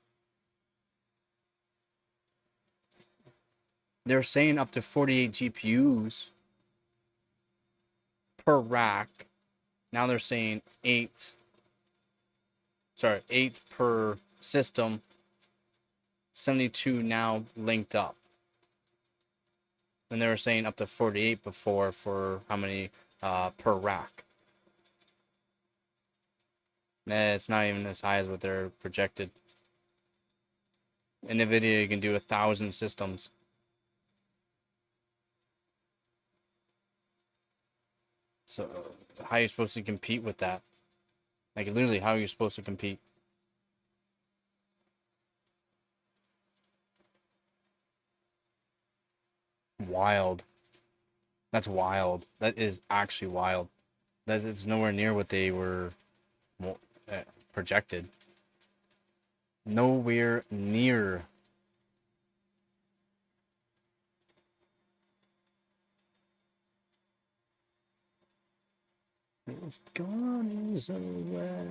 They're saying up to 48 GPUs per rack. Now they're saying 8. Sorry, 8 per system. 72 now linked up. And they were saying up to 48 before for how many per rack. It's not even as high as what they're projected. In NVIDIA, you can do 1,000 systems. So how are you supposed to compete with that? Like, literally, how are you supposed to compete? Wild. That's wild. That is actually wild. That is nowhere near what they were projected. Nowhere near. If God is aware.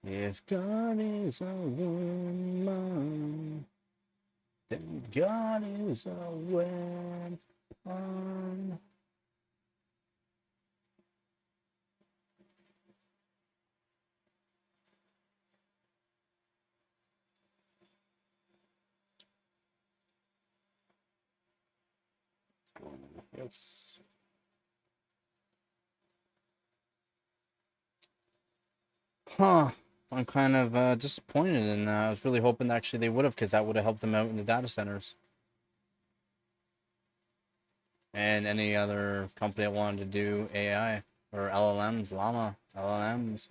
If God is a woman, then God is a weapon. Yes. Huh. I'm kind of disappointed, and I was really hoping that actually they would have, because that would have helped them out in the data centers. And any other company that wanted to do AI or LLMs, llama, LLMs.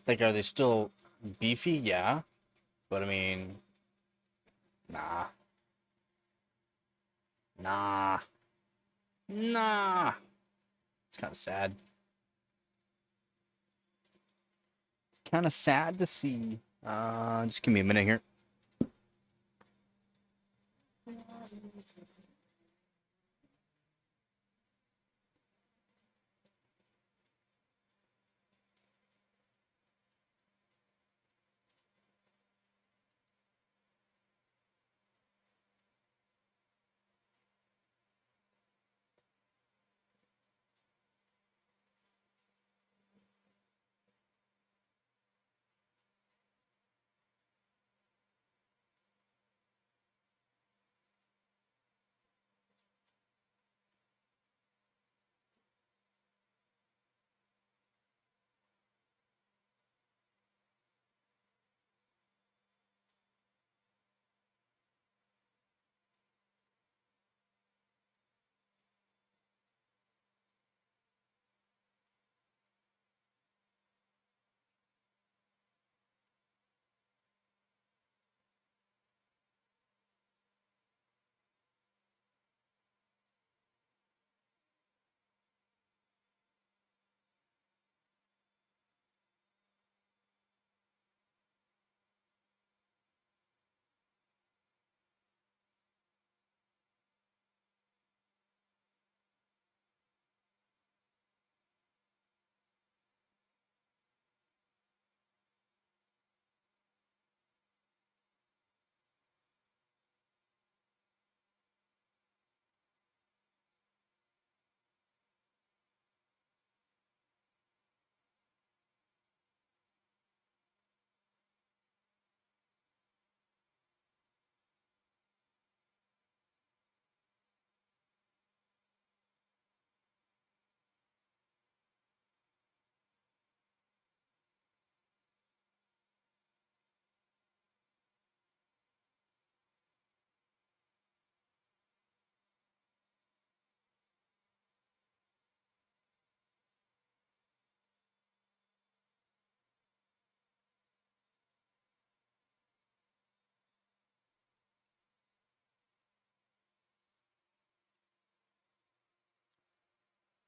Like, are they still beefy? Yeah. But I mean, nah. Nah. Nah. It's kind of sad. It's kind of sad to see. Just give me a minute here.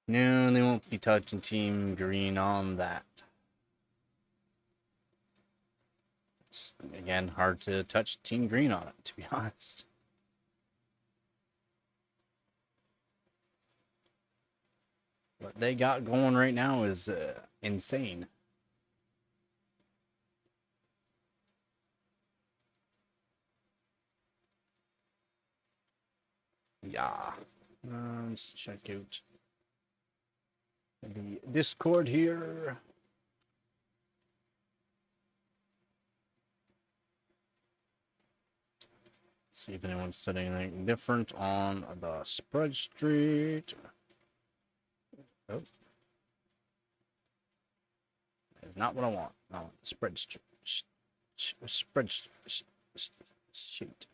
No, they won't be touching Team Green on that. It's, again, hard to touch Team Green on it, to be honest. What they got going right now is insane. Yeah. Let's check out the Discord here. See if anyone said anything different on the spreadsheet. Oh. That's not what I want. I want the spreadsheet. Sheet.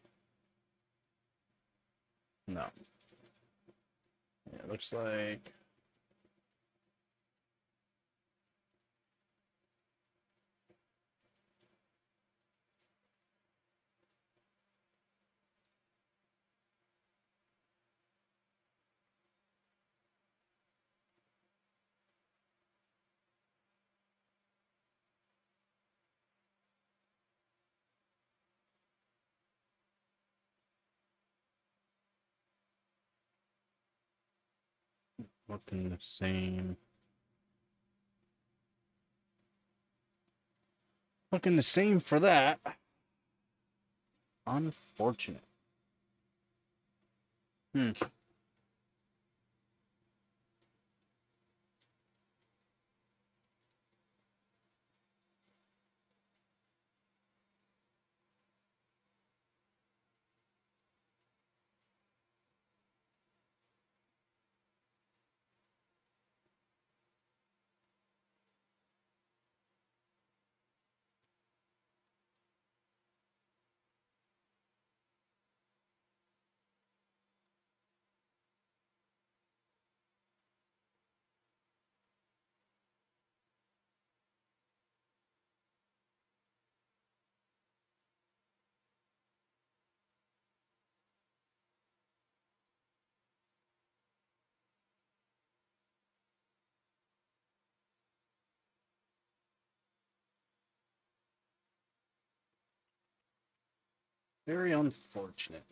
No. Yeah, it looks like... Looking the same. Looking the same for that. Unfortunate. Hmm. Very unfortunate.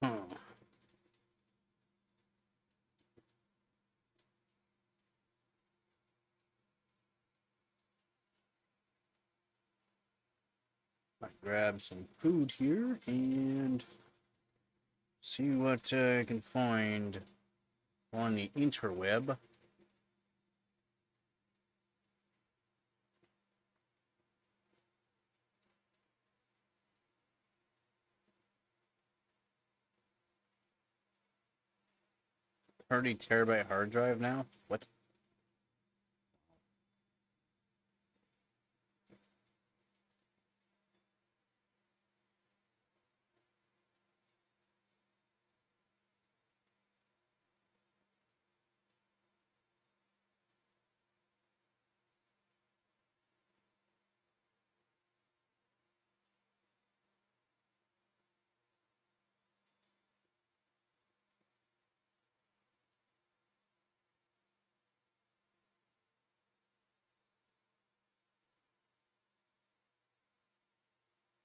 Hmm. I grab some food here and see what I can find on the interweb. $30 TB hard drive now? What?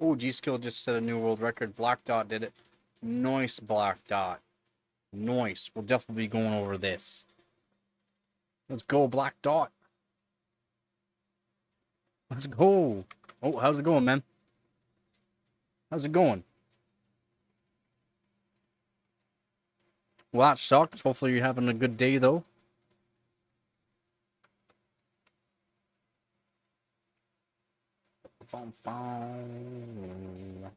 Oh, G-Skill just set a new world record. Black Dot did it. Nice, Black Dot. Nice. We'll definitely be going over this. Let's go, Black Dot. Let's go. Oh, how's it going, man? How's it going? Well, that sucks. Hopefully you're having a good day, though. Bam, bam.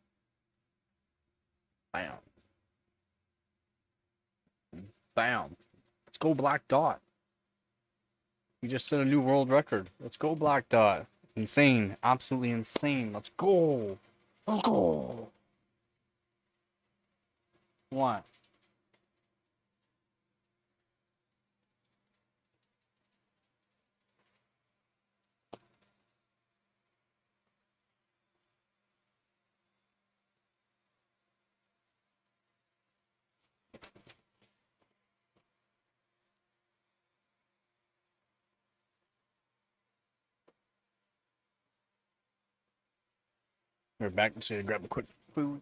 Bam. Bam. Let's go, Black Dot. You just set a new world record. Let's go, Black Dot. Insane. Absolutely insane. Let's go. Let's go. What? We're back to grab a quick food.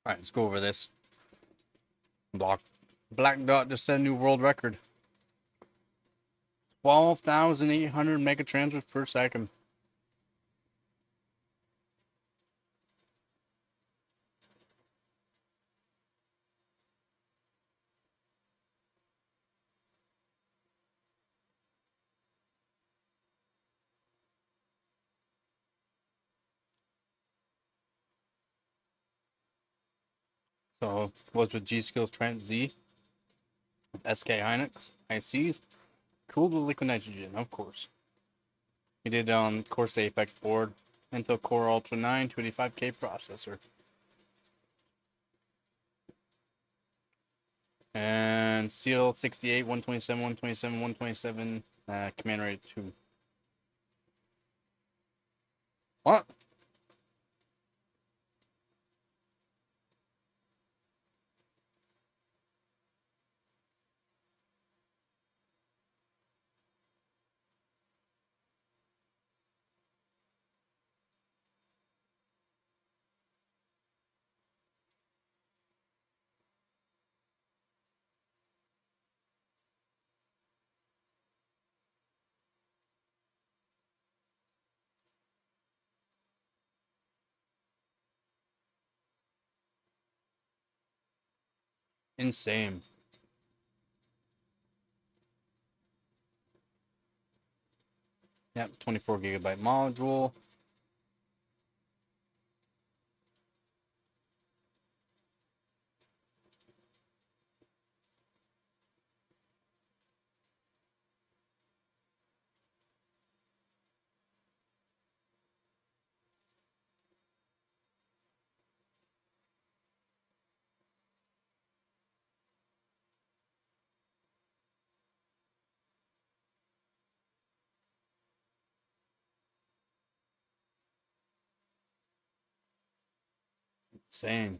All right, let's go over this. Black Dot just set a new world record. 12,800 mega transfers per second. So was with G Skills Trent Z, SK Hynix, ICs, cooled with liquid nitrogen, of course. He did on Corsair Apex board, Intel Core Ultra 9 285K processor. And Seal 68, 127, 127, 127, command rate 2. What? Insane. Yep, 24 gigabyte module. Insane.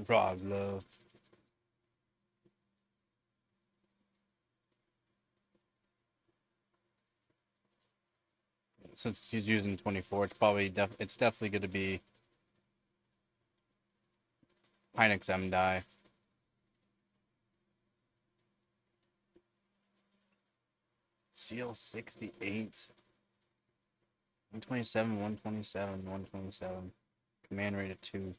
Rob love. Since he's using 24, it's probably it's definitely going to be Hynix M die. Seal 68. 127, 127, 127. Command rate of 2.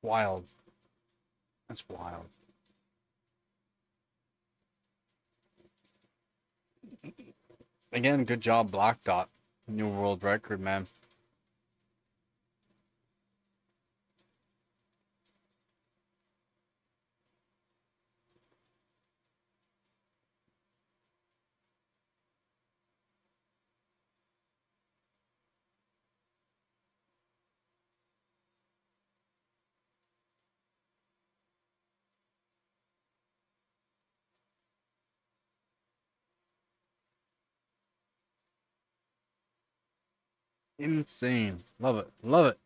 wild. That's wild. Again, good job, Black Dot. New world record, man. Insane. Love it. Love it.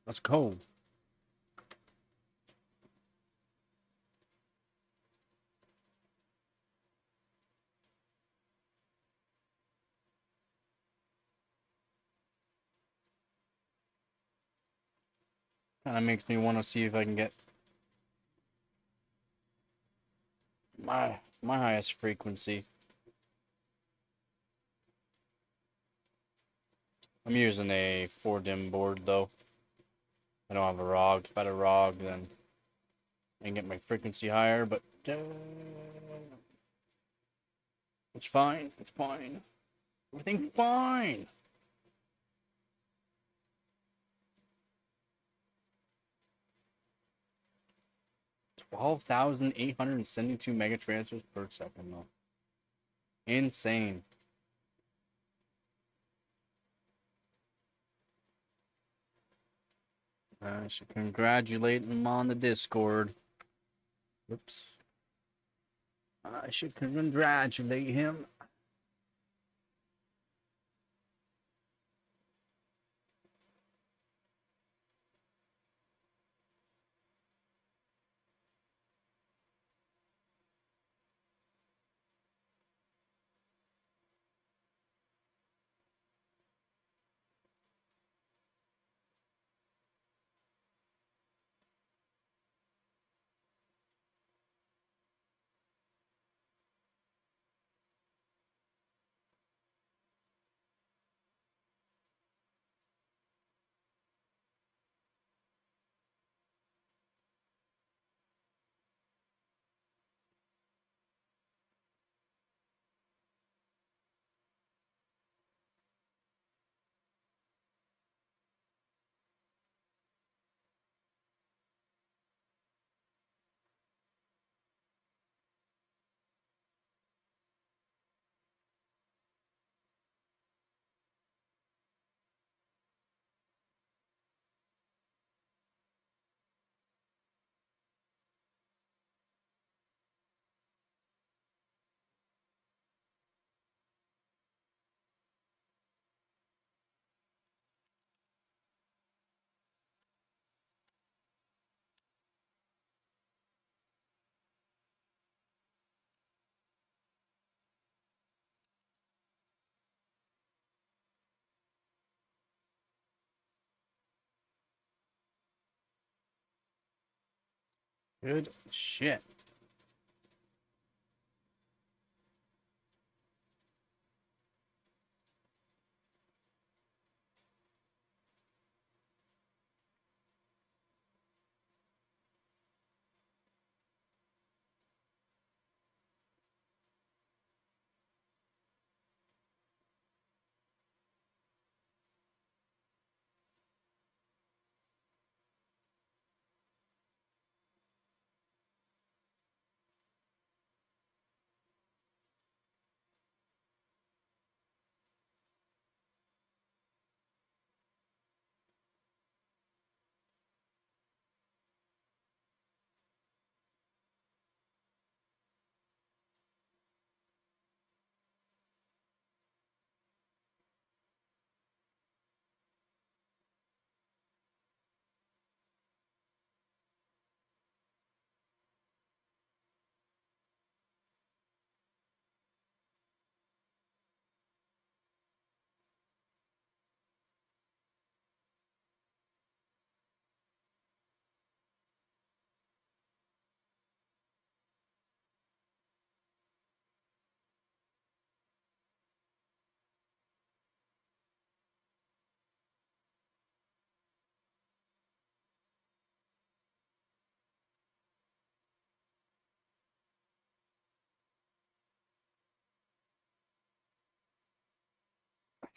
Let's go. Kind of makes me want to see if I can get my highest frequency. I'm using a 4-dim board though. I don't have a ROG. If I had a ROG, then I can get my frequency higher, but it's fine. It's fine. Everything's fine. $12,872 megatransfers per second though. Insane. I should congratulate him on the Discord. Whoops. I should congratulate him. Good shit.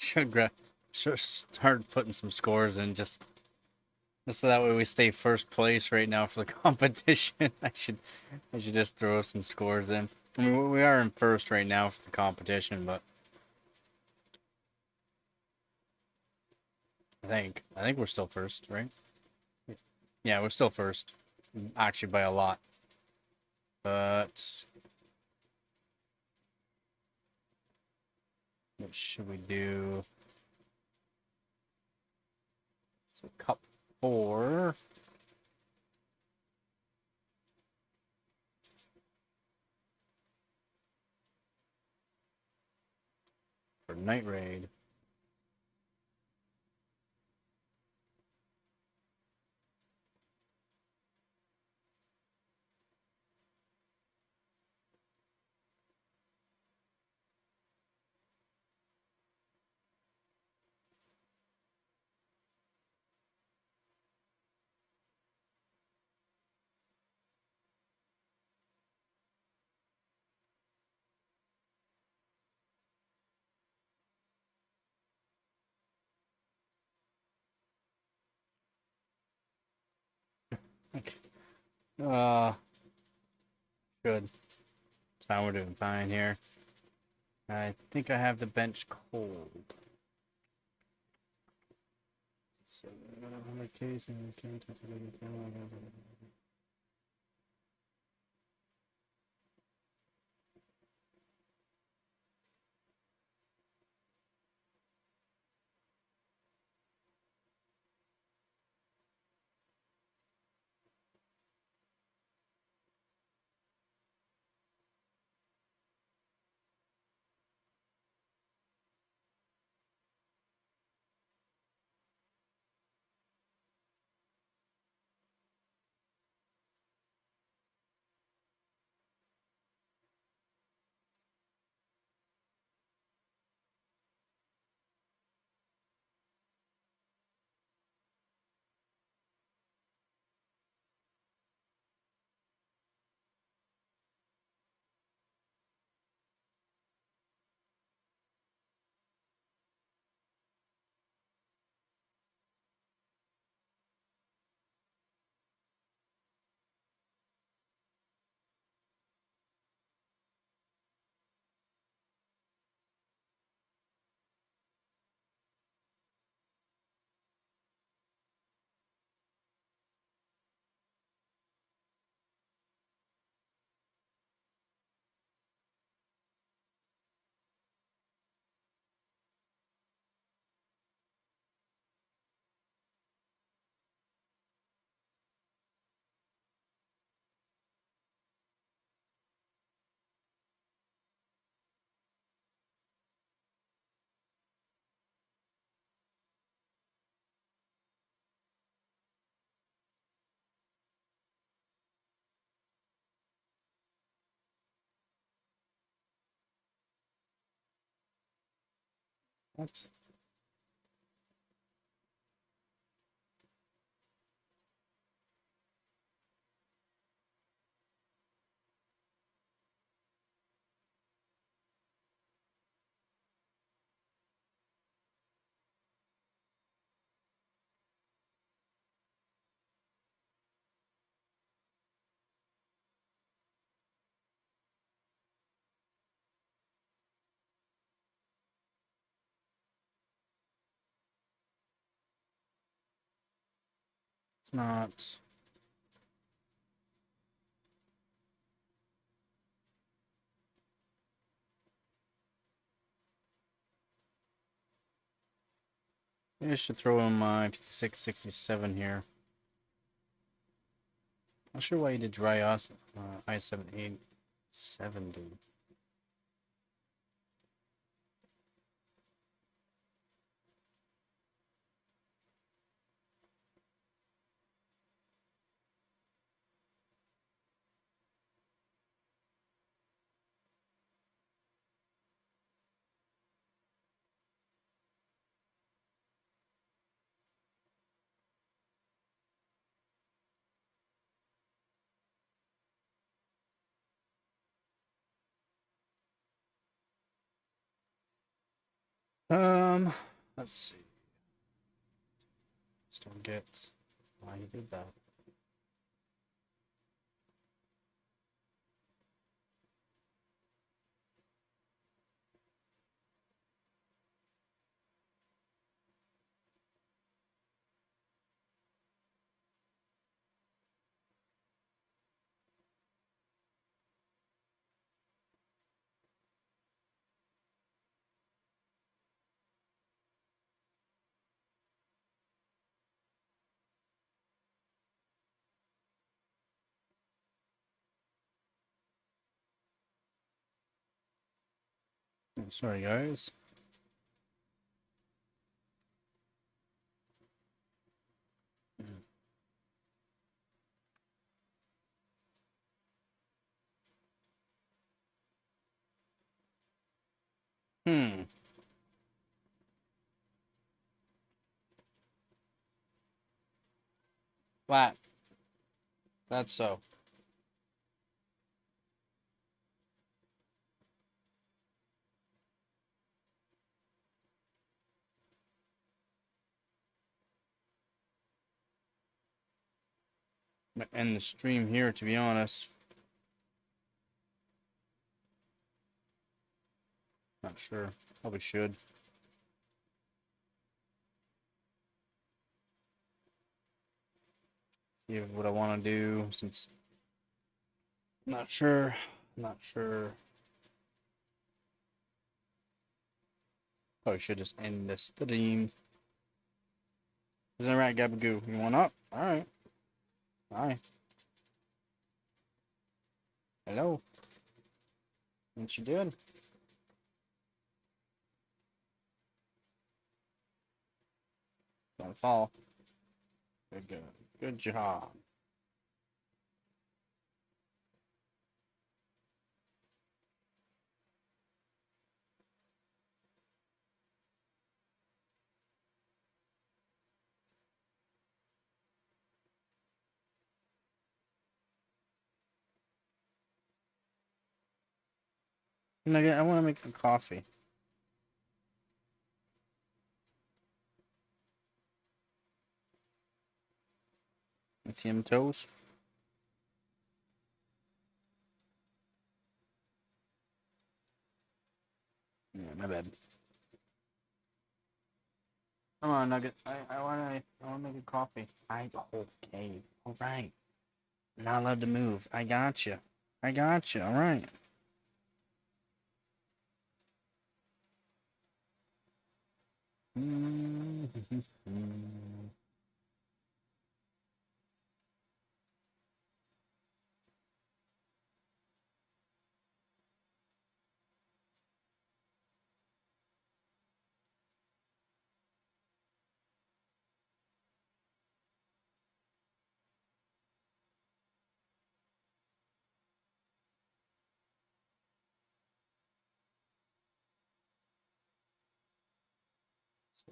should start putting some scores in just so that way we stay first place right now for the competition. I should just throw some scores in. I mean, we are in first right now for the competition, but I think we're still first, right? Yeah, we're still first, actually by a lot. But what should we do? So cup 4. For night raid. Okay. Good. It's fine, we're doing fine here. I think I have the bench cold. So, what? It's not. Maybe I should throw in my 56, 67 here. Not sure why you did dry I-78 70. Let's see. Just don't get why you did that. Sorry, guys. Hmm. Flat. That's so. I'm gonna end the stream here, to be honest. Not sure. Probably should. See what I want to do since. Not sure. Not sure. Probably should just end this stream. Isn't that right, Gabagoo? You want up? Alright. Alright. Hello. What you doing? Don't fall. Good, good. Good job. Nugget, I want to make a coffee. Let's see him toes. Yeah, my bad. Come on, Nugget. I wanna make a coffee. Okay. Alright. Not allowed to move. I got you. I got you. Alright.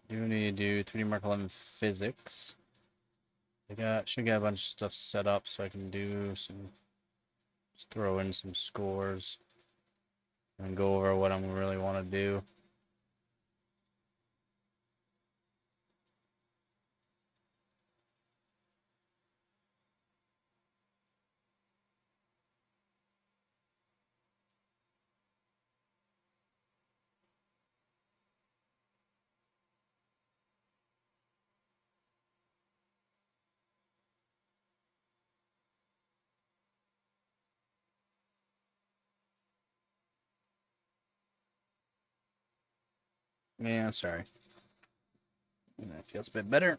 Do need to do 3D Mark 11 physics. Should get a bunch of stuff set up so I can do some, just throw in some scores and go over what I really want to do. Yeah, sorry. That feels a bit better.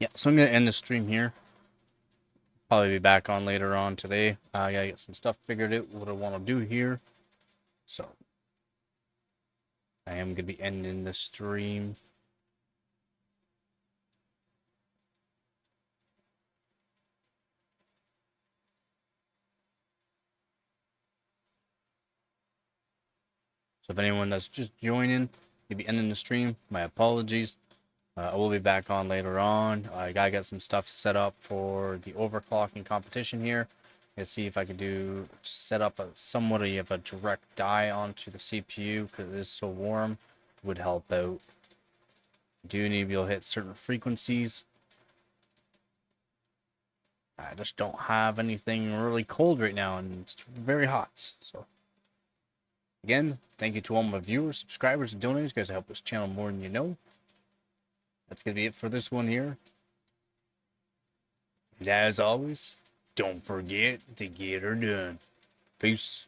Yeah, so I'm gonna end the stream here. Probably be back on later on today. I gotta get some stuff figured out what I want to do here. So I am gonna be ending the stream. So if anyone that's just joining, you'll be ending the stream. My apologies. I will be back on later on. I gotta get some stuff set up for the overclocking competition here. Let's see if I can do set up a somewhat of a direct die onto the CPU because it is so warm. Would help out. Do need to be able to hit certain frequencies. I just don't have anything really cold right now, and it's very hot. So again, thank you to all my viewers, subscribers, and donors. You guys help this channel more than you know. That's gonna be it for this one here. And as always, don't forget to get her done. Peace.